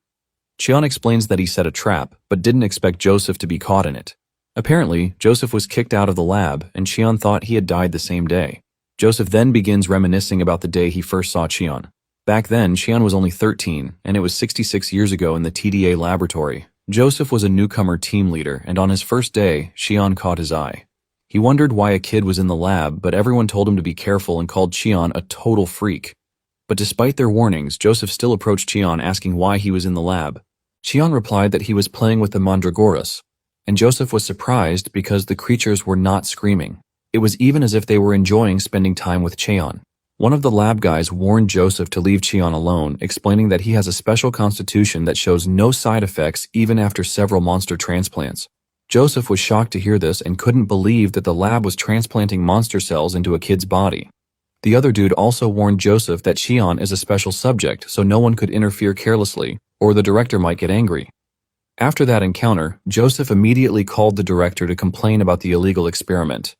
Cheon explains that he set a trap, but didn't expect Joseph to be caught in it. Apparently, Joseph was kicked out of the lab, and Cheon thought he had died the same day. Joseph then begins reminiscing about the day he first saw Cheon. Back then, Cheon was only 13, and it was 66 years ago in the TDA laboratory. Joseph was a newcomer team leader, and on his first day, Cheon caught his eye. He wondered why a kid was in the lab, but everyone told him to be careful and called Cheon a total freak. But despite their warnings, Joseph still approached Cheon asking why he was in the lab. Cheon replied that he was playing with the Mandragoras, and Joseph was surprised because the creatures were not screaming. It was even as if they were enjoying spending time with Cheon. One of the lab guys warned Joseph to leave Cheon alone, explaining that he has a special constitution that shows no side effects even after several monster transplants. Joseph was shocked to hear this and couldn't believe that the lab was transplanting monster cells into a kid's body. The other dude also warned Joseph that Cheon is a special subject, so no one could interfere carelessly, or the director might get angry. After that encounter, Joseph immediately called the director to complain about the illegal experiment.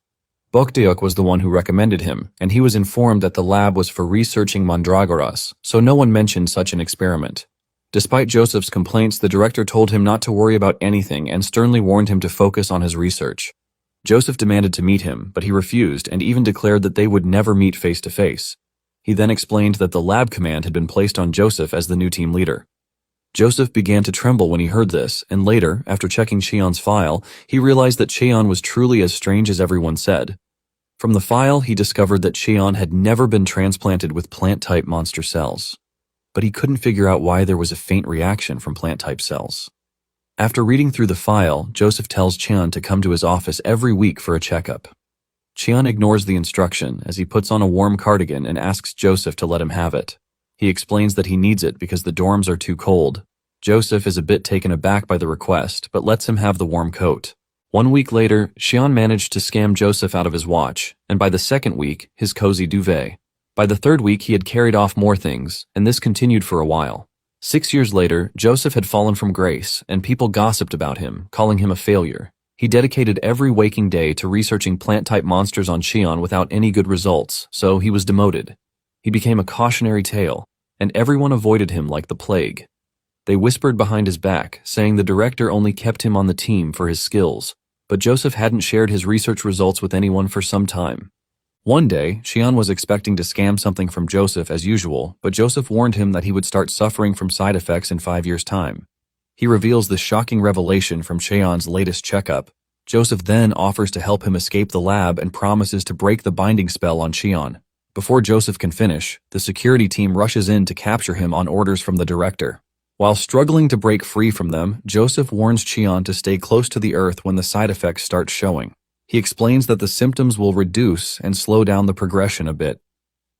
Bokdeok was the one who recommended him, and he was informed that the lab was for researching mandragoras, so no one mentioned such an experiment. Despite Joseph's complaints, the director told him not to worry about anything and sternly warned him to focus on his research. Joseph demanded to meet him, but he refused and even declared that they would never meet face to face. He then explained that the lab command had been placed on Joseph as the new team leader. Joseph began to tremble when he heard this, and later, after checking Cheon's file, he realized that Cheon was truly as strange as everyone said. From the file, he discovered that Cheon had never been transplanted with plant-type monster cells. But he couldn't figure out why there was a faint reaction from plant-type cells. After reading through the file, Joseph tells Cheon to come to his office every week for a checkup. Cheon ignores the instruction as he puts on a warm cardigan and asks Joseph to let him have it. He explains that he needs it because the dorms are too cold. Joseph is a bit taken aback by the request, but lets him have the warm coat. 1 week later, Cheon managed to scam Joseph out of his watch, and by the second week, his cozy duvet. By the third week, he had carried off more things, and this continued for a while. 6 years later, Joseph had fallen from grace, and people gossiped about him, calling him a failure. He dedicated every waking day to researching plant-type monsters on Cheon without any good results, so he was demoted. He became a cautionary tale, and everyone avoided him like the plague. They whispered behind his back, saying the director only kept him on the team for his skills, but Joseph hadn't shared his research results with anyone for some time. One day, Cheon was expecting to scam something from Joseph as usual, but Joseph warned him that he would start suffering from side effects in 5 years' time. He reveals the shocking revelation from Cheon's latest checkup. Joseph then offers to help him escape the lab and promises to break the binding spell on Cheon. Before Joseph can finish, the security team rushes in to capture him on orders from the director. While struggling to break free from them, Joseph warns Cheon to stay close to the earth when the side effects start showing. He explains that the symptoms will reduce and slow down the progression a bit.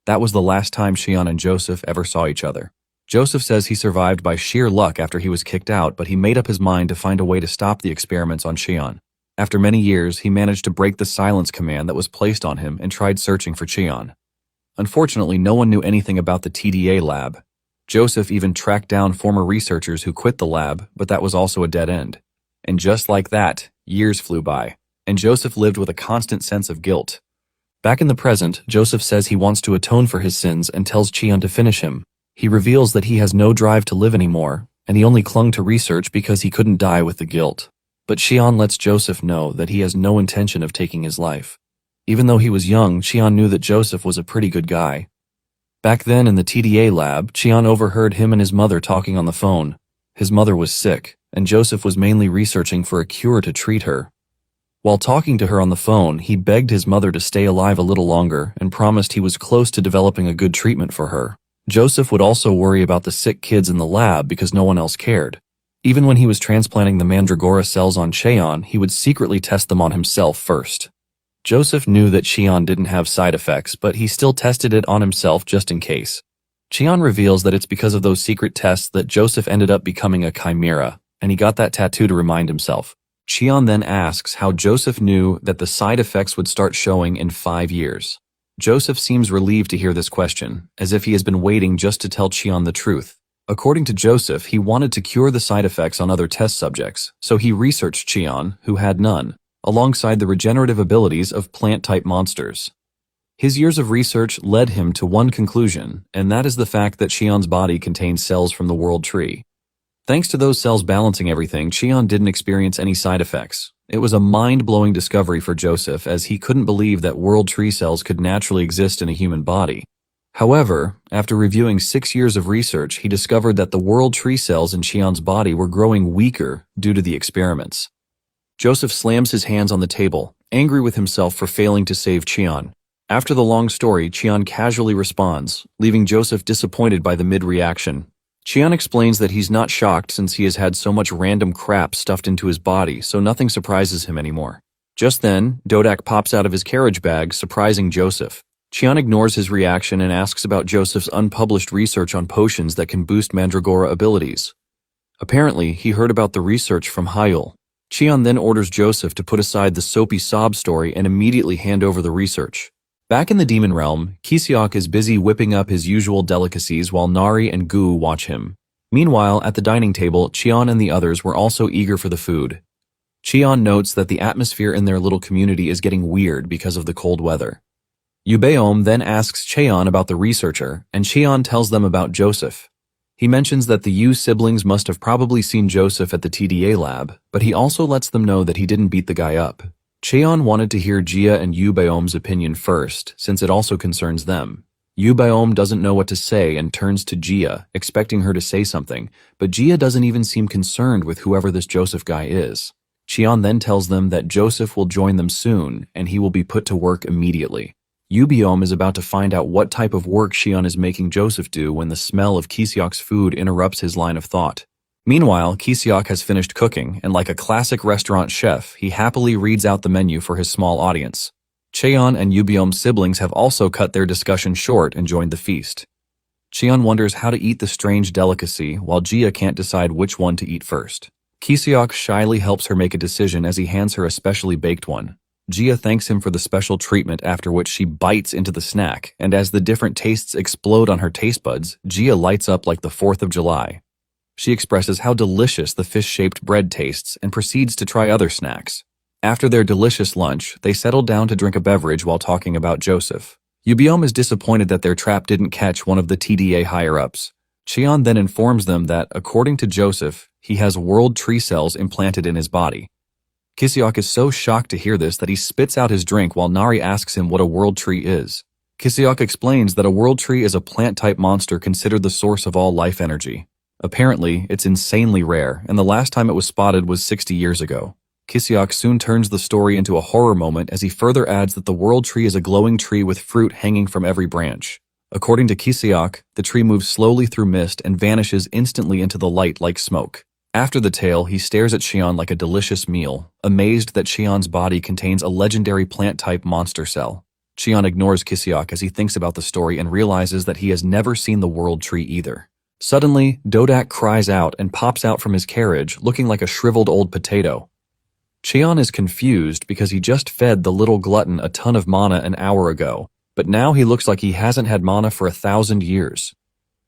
That was the last time Cheon and Joseph ever saw each other. Joseph says he survived by sheer luck after he was kicked out, but he made up his mind to find a way to stop the experiments on Cheon. After many years, he managed to break the silence command that was placed on him and tried searching for Cheon. Unfortunately, no one knew anything about the TDA lab. Joseph even tracked down former researchers who quit the lab, but that was also a dead end. And just like that, years flew by, and Joseph lived with a constant sense of guilt. Back in the present, Joseph says he wants to atone for his sins and tells Cheon to finish him. He reveals that he has no drive to live anymore, and he only clung to research because he couldn't die with the guilt. But Cheon lets Joseph know that he has no intention of taking his life. Even though he was young, Cheon knew that Joseph was a pretty good guy. Back then in the TDA lab, Cheon overheard him and his mother talking on the phone. His mother was sick, and Joseph was mainly researching for a cure to treat her. While talking to her on the phone, he begged his mother to stay alive a little longer and promised he was close to developing a good treatment for her. Joseph would also worry about the sick kids in the lab because no one else cared. Even when he was transplanting the mandragora cells on Cheon, he would secretly test them on himself first. Joseph knew that Cheon didn't have side effects, but he still tested it on himself just in case. Cheon reveals that it's because of those secret tests that Joseph ended up becoming a chimera, and he got that tattoo to remind himself. Cheon then asks how Joseph knew that the side effects would start showing in 5 years. Joseph seems relieved to hear this question, as if he has been waiting just to tell Cheon the truth. According to Joseph, he wanted to cure the side effects on other test subjects, so he researched Cheon, who had none, alongside the regenerative abilities of plant-type monsters. His years of research led him to one conclusion, and that is the fact that Cheon's body contains cells from the world tree. Thanks to those cells balancing everything, Cheon didn't experience any side effects. It was a mind-blowing discovery for Joseph, as he couldn't believe that world tree cells could naturally exist in a human body. However, after reviewing 6 years of research, he discovered that the world tree cells in Cheon's body were growing weaker due to the experiments. Joseph slams his hands on the table, angry with himself for failing to save Cheon. After the long story, Cheon casually responds, leaving Joseph disappointed by the mid-reaction. Cheon explains that he's not shocked since he has had so much random crap stuffed into his body, so nothing surprises him anymore. Just then, Dodak pops out of his carriage bag, surprising Joseph. Cheon ignores his reaction and asks about Joseph's unpublished research on potions that can boost mandragora abilities. Apparently, he heard about the research from Hyul. Cheon then orders Joseph to put aside the soapy sob story and immediately hand over the research. Back in the demon realm, Kiseok is busy whipping up his usual delicacies while Nari and Gu watch him. Meanwhile, at the dining table, Cheon and the others were also eager for the food. Cheon notes that the atmosphere in their little community is getting weird because of the cold weather. Yubeom then asks Cheon about the researcher, and Cheon tells them about Joseph. He mentions that the Yu siblings must have probably seen Joseph at the TDA lab, but he also lets them know that he didn't beat the guy up. Cheon wanted to hear Jia and Yubeom's opinion first, since it also concerns them. Yubeom doesn't know what to say and turns to Jia, expecting her to say something, but Jia doesn't even seem concerned with whoever this Joseph guy is. Cheon then tells them that Joseph will join them soon, and he will be put to work immediately. Yubeom is about to find out what type of work Cheon is making Joseph do when the smell of Kiseok's food interrupts his line of thought. Meanwhile, Kiseok has finished cooking, and like a classic restaurant chef, he happily reads out the menu for his small audience. Cheon and Yubeom's siblings have also cut their discussion short and joined the feast. Cheon wonders how to eat the strange delicacy, while Jia can't decide which one to eat first. Kiseok shyly helps her make a decision as he hands her a specially baked one. Jia thanks him for the special treatment, after which she bites into the snack, and as the different tastes explode on her taste buds, Jia lights up like the 4th of July. She expresses how delicious the fish-shaped bread tastes and proceeds to try other snacks. After their delicious lunch, they settle down to drink a beverage while talking about Joseph. Yubeom is disappointed that their trap didn't catch one of the TDA higher-ups. Cheon then informs them that, according to Joseph, he has world tree cells implanted in his body. Kiseok is so shocked to hear this that he spits out his drink while Nari asks him what a world tree is. Kiseok explains that a world tree is a plant-type monster considered the source of all life energy. Apparently, it's insanely rare, and the last time it was spotted was 60 years ago. Kiseok soon turns the story into a horror moment as he further adds that the world tree is a glowing tree with fruit hanging from every branch. According to Kiseok, the tree moves slowly through mist and vanishes instantly into the light like smoke. After the tale, he stares at Cheon like a delicious meal, amazed that Cheon's body contains a legendary plant-type monster cell. Cheon ignores Kiseok as he thinks about the story and realizes that he has never seen the world tree either. Suddenly, Dodak cries out and pops out from his carriage, looking like a shriveled old potato. Cheon is confused because he just fed the little glutton a ton of mana an hour ago, but now he looks like he hasn't had mana for 1,000 years.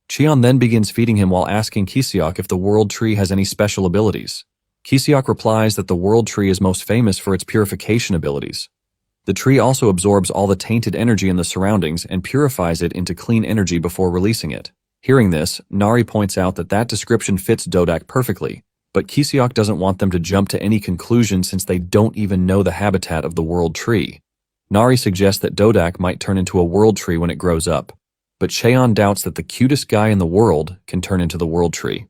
Cheon then begins feeding him while asking Kiseok if the world tree has any special abilities. Kiseok replies that the world tree is most famous for its purification abilities. The tree also absorbs all the tainted energy in the surroundings and purifies it into clean energy before releasing it. Hearing this, Nari points out that that description fits Dodak perfectly, but Kiseok doesn't want them to jump to any conclusion since they don't even know the habitat of the world tree. Nari suggests that Dodak might turn into a world tree when it grows up, but Cheon doubts that the cutest guy in the world can turn into the world tree.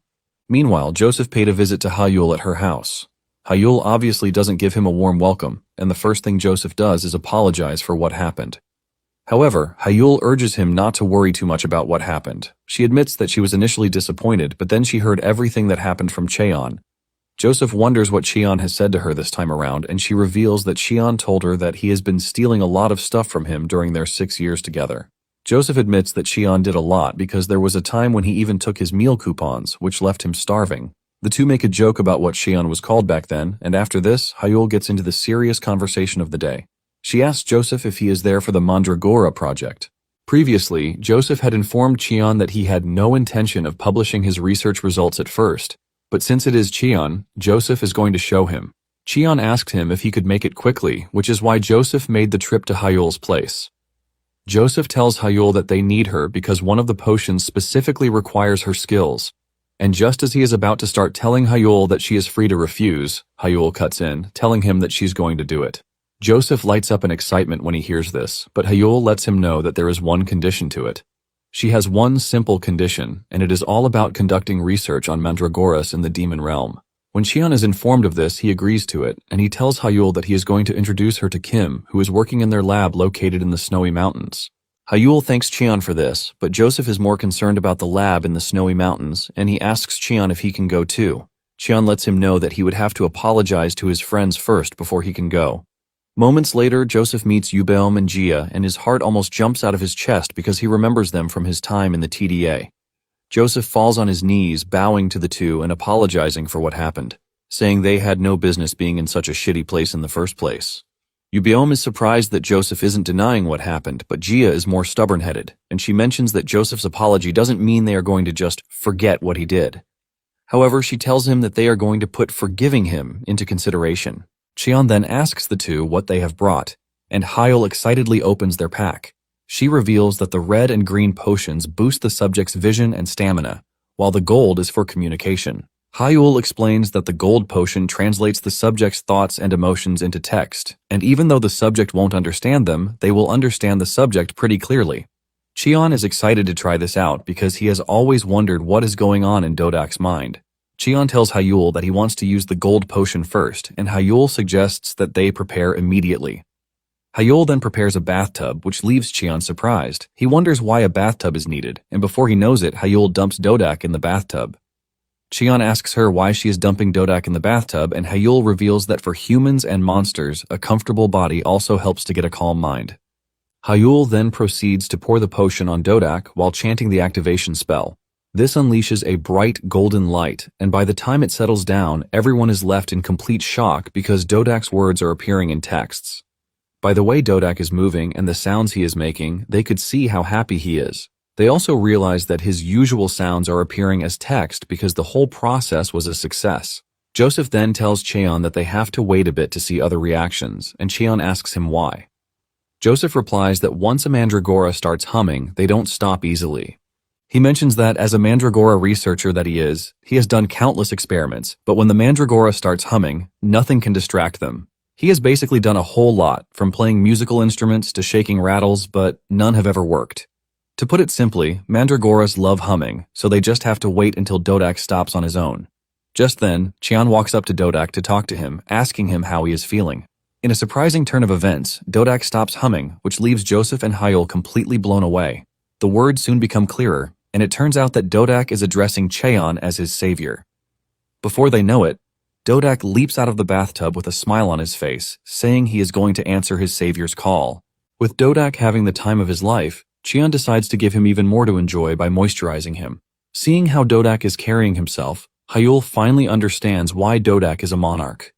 Meanwhile, Joseph paid a visit to Hayul at her house. Hayul obviously doesn't give him a warm welcome, and the first thing Joseph does is apologize for what happened. However, Hayul urges him not to worry too much about what happened. She admits that she was initially disappointed, but then she heard everything that happened from Cheon. Joseph wonders what Cheon has said to her this time around, and she reveals that Cheon told her that he has been stealing a lot of stuff from him during their 6 years together. Joseph admits that Cheon did a lot because there was a time when he even took his meal coupons, which left him starving. The two make a joke about what Cheon was called back then, and after this, Hayul gets into the serious conversation of the day. She asks Joseph if he is there for the Mandragora project. Previously, Joseph had informed Cheon that he had no intention of publishing his research results at first, but since it is Cheon, Joseph is going to show him. Cheon asked him if he could make it quickly, which is why Joseph made the trip to Hayul's place. Joseph tells Hayul that they need her because one of the potions specifically requires her skills, and just as he is about to start telling Hayul that she is free to refuse, Hayul cuts in, telling him that she's going to do it. Joseph lights up in excitement when he hears this, but Hayul lets him know that there is one condition to it. She has one simple condition, and it is all about conducting research on Mandragoras in the demon realm. When Cheon is informed of this, he agrees to it, and he tells Hayul that he is going to introduce her to Kim, who is working in their lab located in the Snowy Mountains. Hayul thanks Cheon for this, but Joseph is more concerned about the lab in the Snowy Mountains, and he asks Cheon if he can go too. Cheon lets him know that he would have to apologize to his friends first before he can go. Moments later, Joseph meets Yubeom and Jia, and his heart almost jumps out of his chest because he remembers them from his time in the TDA. Joseph falls on his knees, bowing to the two and apologizing for what happened, saying they had no business being in such a shitty place in the first place. Yubeom is surprised that Joseph isn't denying what happened, but Jia is more stubborn-headed, and she mentions that Joseph's apology doesn't mean they are going to just forget what he did. However, she tells him that they are going to put forgiving him into consideration. Cheon then asks the two what they have brought, and Hyul excitedly opens their pack. She reveals that the red and green potions boost the subject's vision and stamina, while the gold is for communication. Hyul explains that the gold potion translates the subject's thoughts and emotions into text, and even though the subject won't understand them, they will understand the subject pretty clearly. Cheon is excited to try this out because he has always wondered what is going on in Dodak's mind. Cheon tells Hyul that he wants to use the gold potion first, and Hyul suggests that they prepare immediately. Hyul then prepares a bathtub, which leaves Cheon surprised. He wonders why a bathtub is needed, and before he knows it, Hyul dumps Dodak in the bathtub. Cheon asks her why she is dumping Dodak in the bathtub, and Hyul reveals that for humans and monsters, a comfortable body also helps to get a calm mind. Hyul then proceeds to pour the potion on Dodak while chanting the activation spell. This unleashes a bright golden light, and by the time it settles down, everyone is left in complete shock because Dodak's words are appearing in texts. By the way Dodak is moving and the sounds he is making, they could see how happy he is. They also realize that his usual sounds are appearing as text because the whole process was a success. Joseph then tells Cheon that they have to wait a bit to see other reactions, and Cheon asks him why. Joseph replies that once a mandragora starts humming, they don't stop easily. He mentions that as a mandragora researcher that he has done countless experiments, but when the mandragora starts humming, nothing can distract them. He has basically done a whole lot, from playing musical instruments to shaking rattles, but none have ever worked. To put it simply, mandragoras love humming, so they just have to wait until Dodak stops on his own. Just then, Cheon walks up to Dodak to talk to him, asking him how he is feeling. In a surprising turn of events, Dodak stops humming, which leaves Joseph and Hyul completely blown away. The words soon become clearer, and it turns out that Dodak is addressing Cheon as his savior. Before they know it, Dodak leaps out of the bathtub with a smile on his face, saying he is going to answer his savior's call. With Dodak having the time of his life, Cheon decides to give him even more to enjoy by moisturizing him. Seeing how Dodak is carrying himself, Hyul finally understands why Dodak is a monarch.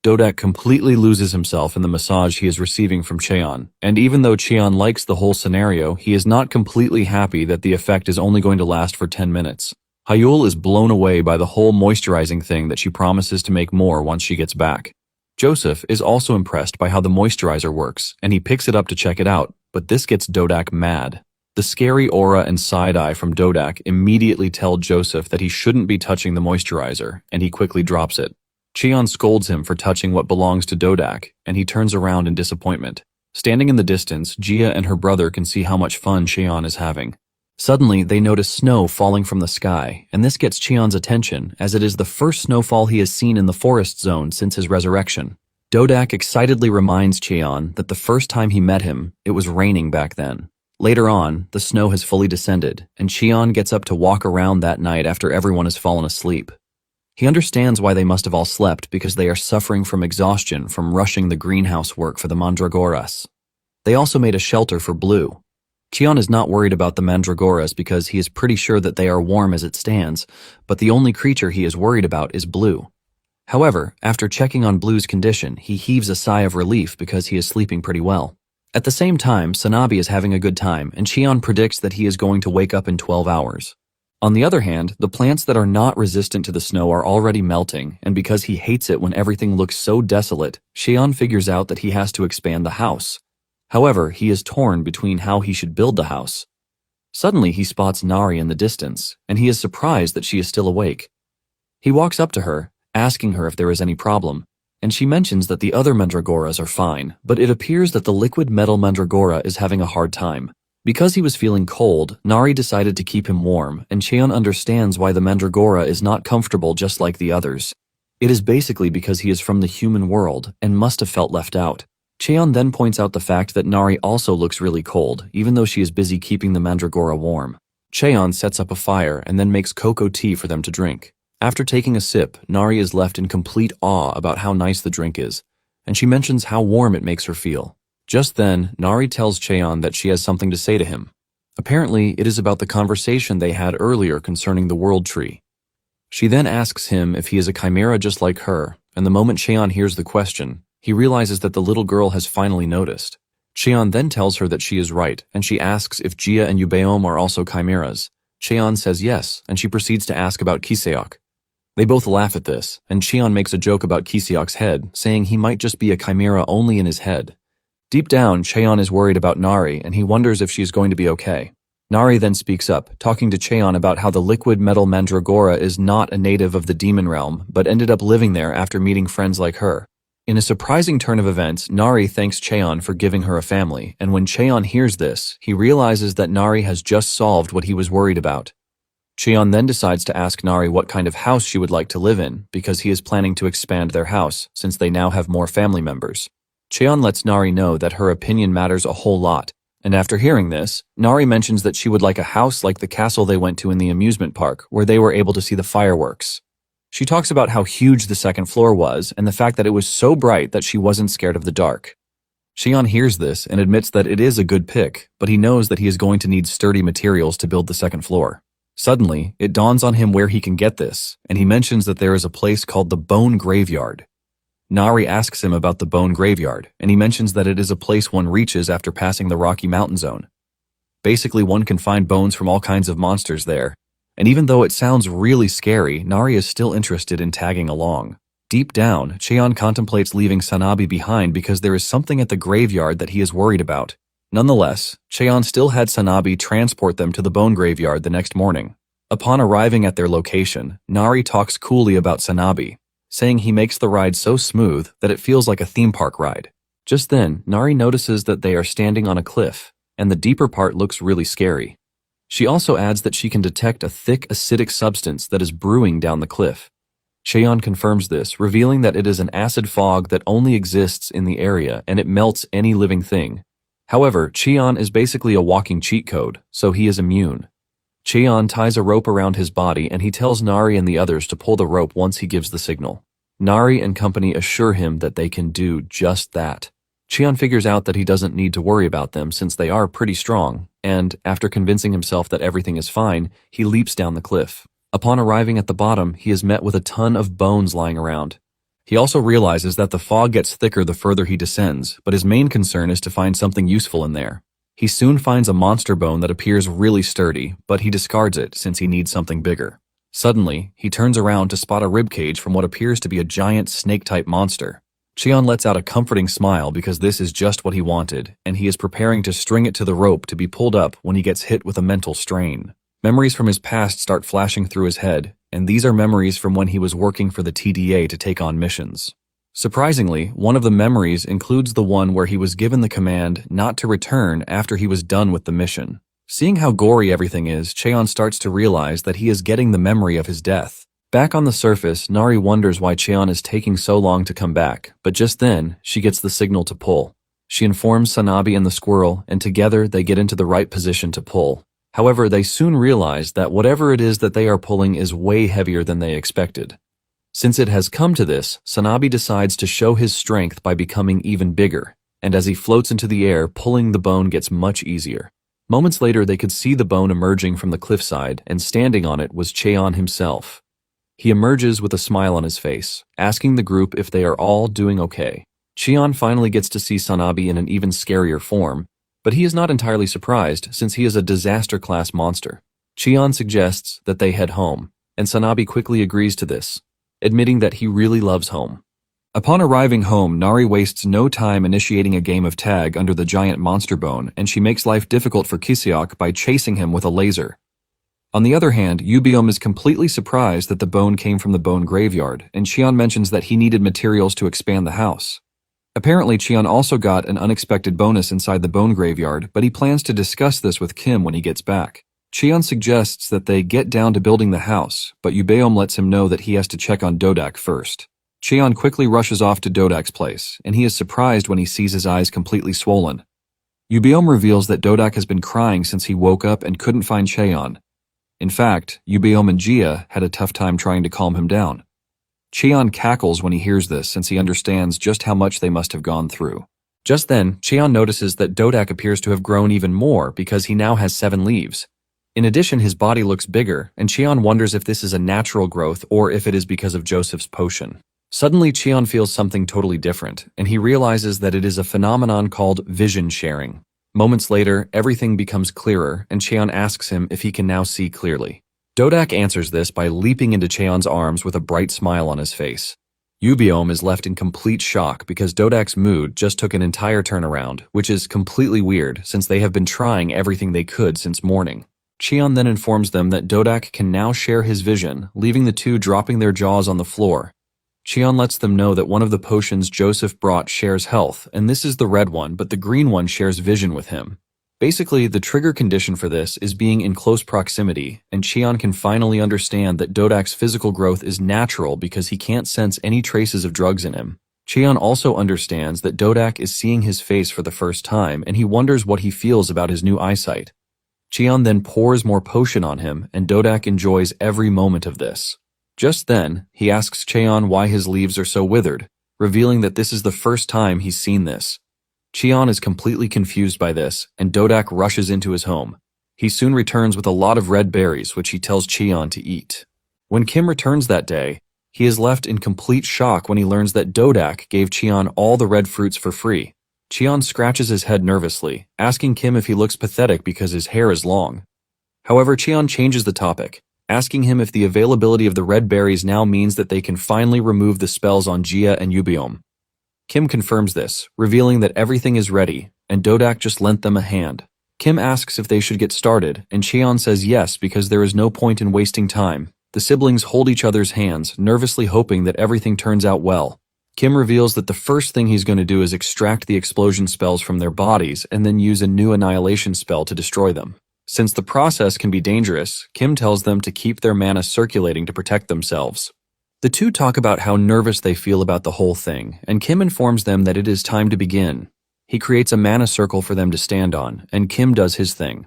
Dodak completely loses himself in the massage he is receiving from Cheon, and even though Cheon likes the whole scenario, he is not completely happy that the effect is only going to last for 10 minutes. Hyul is blown away by the whole moisturizing thing that she promises to make more once she gets back. Joseph is also impressed by how the moisturizer works, and he picks it up to check it out, but this gets Dodak mad. The scary aura and side-eye from Dodak immediately tell Joseph that he shouldn't be touching the moisturizer, and he quickly drops it. Cheon scolds him for touching what belongs to Dodak, and he turns around in disappointment. Standing in the distance, Gia and her brother can see how much fun Cheon is having. Suddenly, they notice snow falling from the sky, and this gets Cheon's attention, as it is the first snowfall he has seen in the forest zone since his resurrection. Dodak excitedly reminds Cheon that the first time he met him, it was raining back then. Later on, the snow has fully descended, and Cheon gets up to walk around that night after everyone has fallen asleep. He understands why they must have all slept because they are suffering from exhaustion from rushing the greenhouse work for the mandragoras. They also made a shelter for Blue. Cheon is not worried about the mandragoras because he is pretty sure that they are warm as it stands, but the only creature he is worried about is Blue. However, after checking on Blue's condition, he heaves a sigh of relief because he is sleeping pretty well. At the same time, Sanabi is having a good time, and Cheon predicts that he is going to wake up in 12 hours. On the other hand, the plants that are not resistant to the snow are already melting, and because he hates it when everything looks so desolate, Cheon figures out that he has to expand the house. However, he is torn between how he should build the house. Suddenly, he spots Nari in the distance, and he is surprised that she is still awake. He walks up to her, asking her if there is any problem, and she mentions that the other mandragoras are fine, but it appears that the liquid metal mandragora is having a hard time. Because he was feeling cold, Nari decided to keep him warm, and Cheon understands why the mandragora is not comfortable just like the others. It is basically because he is from the human world and must have felt left out. Cheon then points out the fact that Nari also looks really cold, even though she is busy keeping the mandragora warm. Cheon sets up a fire and then makes cocoa tea for them to drink. After taking a sip, Nari is left in complete awe about how nice the drink is, and she mentions how warm it makes her feel. Just then, Nari tells Cheon that she has something to say to him. Apparently, it is about the conversation they had earlier concerning the world tree. She then asks him if he is a chimera just like her, and the moment Cheon hears the question, he realizes that the little girl has finally noticed. Cheon then tells her that she is right, and she asks if Gia and Ubeom are also chimeras. Cheon says yes, and she proceeds to ask about Kiseok. They both laugh at this, and Cheon makes a joke about Kisiok's head, saying he might just be a chimera only in his head. Deep down, Cheon is worried about Nari, and he wonders if she is going to be okay. Nari then speaks up, talking to Cheon about how the liquid metal mandragora is not a native of the demon realm, but ended up living there after meeting friends like her. In a surprising turn of events, Nari thanks Cheon for giving her a family, and when Cheon hears this, he realizes that Nari has just solved what he was worried about. Cheon then decides to ask Nari what kind of house she would like to live in, because he is planning to expand their house, since they now have more family members. Cheon lets Nari know that her opinion matters a whole lot, and after hearing this, Nari mentions that she would like a house like the castle they went to in the amusement park, where they were able to see the fireworks. She talks about how huge the second floor was, and the fact that it was so bright that she wasn't scared of the dark. Cheon hears this and admits that it is a good pick, but he knows that he is going to need sturdy materials to build the second floor. Suddenly, it dawns on him where he can get this, and he mentions that there is a place called the Bone Graveyard. Nari asks him about the Bone Graveyard, and he mentions that it is a place one reaches after passing the Rocky Mountain Zone. Basically, one can find bones from all kinds of monsters there, and even though it sounds really scary, Nari is still interested in tagging along. Deep down, Cheon contemplates leaving Sanabi behind because there is something at the graveyard that he is worried about. Nonetheless, Cheon still had Sanabi transport them to the Bone Graveyard the next morning. Upon arriving at their location, Nari talks coolly about Sanabi, saying he makes the ride so smooth that it feels like a theme park ride. Just then, Nari notices that they are standing on a cliff, and the deeper part looks really scary. She also adds that she can detect a thick acidic substance that is brewing down the cliff. Cheon confirms this, revealing that it is an acid fog that only exists in the area and it melts any living thing. However, Cheon is basically a walking cheat code, so he is immune. Cheon ties a rope around his body and he tells Nari and the others to pull the rope once he gives the signal. Nari and company assure him that they can do just that. Cheon figures out that he doesn't need to worry about them since they are pretty strong, and, after convincing himself that everything is fine, he leaps down the cliff. Upon arriving at the bottom, he is met with a ton of bones lying around. He also realizes that the fog gets thicker the further he descends, but his main concern is to find something useful in there. He soon finds a monster bone that appears really sturdy, but he discards it since he needs something bigger. Suddenly, he turns around to spot a ribcage from what appears to be a giant snake-type monster. Cheon lets out a comforting smile because this is just what he wanted, and he is preparing to string it to the rope to be pulled up when he gets hit with a mental strain. Memories from his past start flashing through his head, and these are memories from when he was working for the TDA to take on missions. Surprisingly, one of the memories includes the one where he was given the command not to return after he was done with the mission. Seeing how gory everything is, Cheon starts to realize that he is getting the memory of his death. Back on the surface, Nari wonders why Cheon is taking so long to come back, but just then, she gets the signal to pull. She informs Sanabi and the squirrel, and together they get into the right position to pull. However, they soon realize that whatever it is that they are pulling is way heavier than they expected. Since it has come to this, Sanabi decides to show his strength by becoming even bigger, and as he floats into the air, pulling the bone gets much easier. Moments later, they could see the bone emerging from the cliffside, and standing on it was Cheon himself. He emerges with a smile on his face, asking the group if they are all doing okay. Cheon finally gets to see Sanabi in an even scarier form, but he is not entirely surprised since he is a disaster-class monster. Cheon suggests that they head home, and Sanabi quickly agrees to this, admitting that he really loves home. Upon arriving home, Nari wastes no time initiating a game of tag under the giant monster bone, and she makes life difficult for Kisiok by chasing him with a laser. On the other hand, Yubiom is completely surprised that the bone came from the Bone Graveyard, and Cheon mentions that he needed materials to expand the house. Apparently, Cheon also got an unexpected bonus inside the Bone Graveyard, but he plans to discuss this with Kim when he gets back. Cheon suggests that they get down to building the house, but Yubiom lets him know that he has to check on Dodak first. Cheon quickly rushes off to Dodak's place, and he is surprised when he sees his eyes completely swollen. Yubiom reveals that Dodak has been crying since he woke up and couldn't find Cheon. In fact, Yubiom and Jia had a tough time trying to calm him down. Cheon cackles when he hears this since he understands just how much they must have gone through. Just then, Cheon notices that Dodak appears to have grown even more because he now has 7 leaves. In addition, his body looks bigger, and Cheon wonders if this is a natural growth or if it is because of Joseph's potion. Suddenly, Cheon feels something totally different, and he realizes that it is a phenomenon called vision sharing. Moments later, everything becomes clearer, and Cheon asks him if he can now see clearly. Dodak answers this by leaping into Cheon's arms with a bright smile on his face. Ubiome is left in complete shock because Dodak's mood just took an entire turnaround, which is completely weird since they have been trying everything they could since morning. Cheon then informs them that Dodak can now share his vision, leaving the two dropping their jaws on the floor. Cheon lets them know that one of the potions Joseph brought shares health, and this is the red one, but the green one shares vision with him. Basically, the trigger condition for this is being in close proximity, and Cheon can finally understand that Dodak's physical growth is natural because he can't sense any traces of drugs in him. Cheon also understands that Dodak is seeing his face for the first time, and he wonders what he feels about his new eyesight. Cheon then pours more potion on him, and Dodak enjoys every moment of this. Just then, he asks Cheon why his leaves are so withered, revealing that this is the first time he's seen this. Cheon is completely confused by this, and Dodak rushes into his home. He soon returns with a lot of red berries, which he tells Cheon to eat. When Kim returns that day, he is left in complete shock when he learns that Dodak gave Cheon all the red fruits for free. Cheon scratches his head nervously, asking Kim if he looks pathetic because his hair is long. However, Cheon changes the topic, asking him if the availability of the red berries now means that they can finally remove the spells on Jia and Ubiome. Kim confirms this, revealing that everything is ready, and Dodak just lent them a hand. Kim asks if they should get started, and Cheon says yes because there is no point in wasting time. The siblings hold each other's hands, nervously hoping that everything turns out well. Kim reveals that the first thing he's going to do is extract the explosion spells from their bodies and then use a new annihilation spell to destroy them. Since the process can be dangerous, Kim tells them to keep their mana circulating to protect themselves. The two talk about how nervous they feel about the whole thing, and Kim informs them that it is time to begin. He creates a mana circle for them to stand on, and Kim does his thing.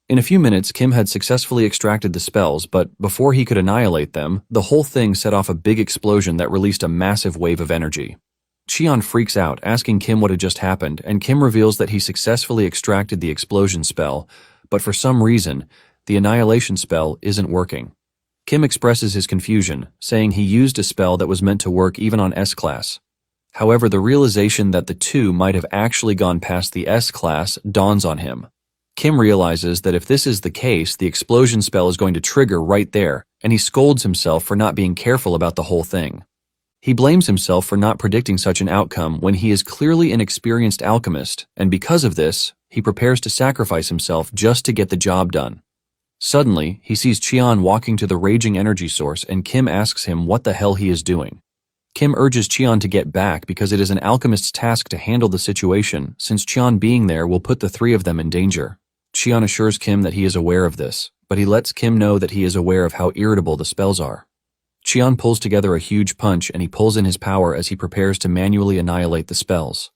In a few minutes, Kim had successfully extracted the spells, but before he could annihilate them, the whole thing set off a big explosion that released a massive wave of energy. Cheon freaks out, asking Kim what had just happened, and Kim reveals that he successfully extracted the explosion spell, but for some reason, the annihilation spell isn't working. Kim expresses his confusion, saying he used a spell that was meant to work even on S-Class. However, the realization that the two might have actually gone past the S-Class dawns on him. Kim realizes that if this is the case, the explosion spell is going to trigger right there, and he scolds himself for not being careful about the whole thing. He blames himself for not predicting such an outcome when he is clearly an experienced alchemist, and because of this, he prepares to sacrifice himself just to get the job done. Suddenly, he sees Cheon walking to the raging energy source, and Kim asks him what the hell he is doing. Kim urges Cheon to get back because it is an alchemist's task to handle the situation, since Cheon being there will put the three of them in danger. Cheon assures Kim that he is aware of this, but he lets Kim know that he is aware of how irritable the spells are. Cheon pulls together a huge punch and he pulls in his power as he prepares to manually annihilate the spells.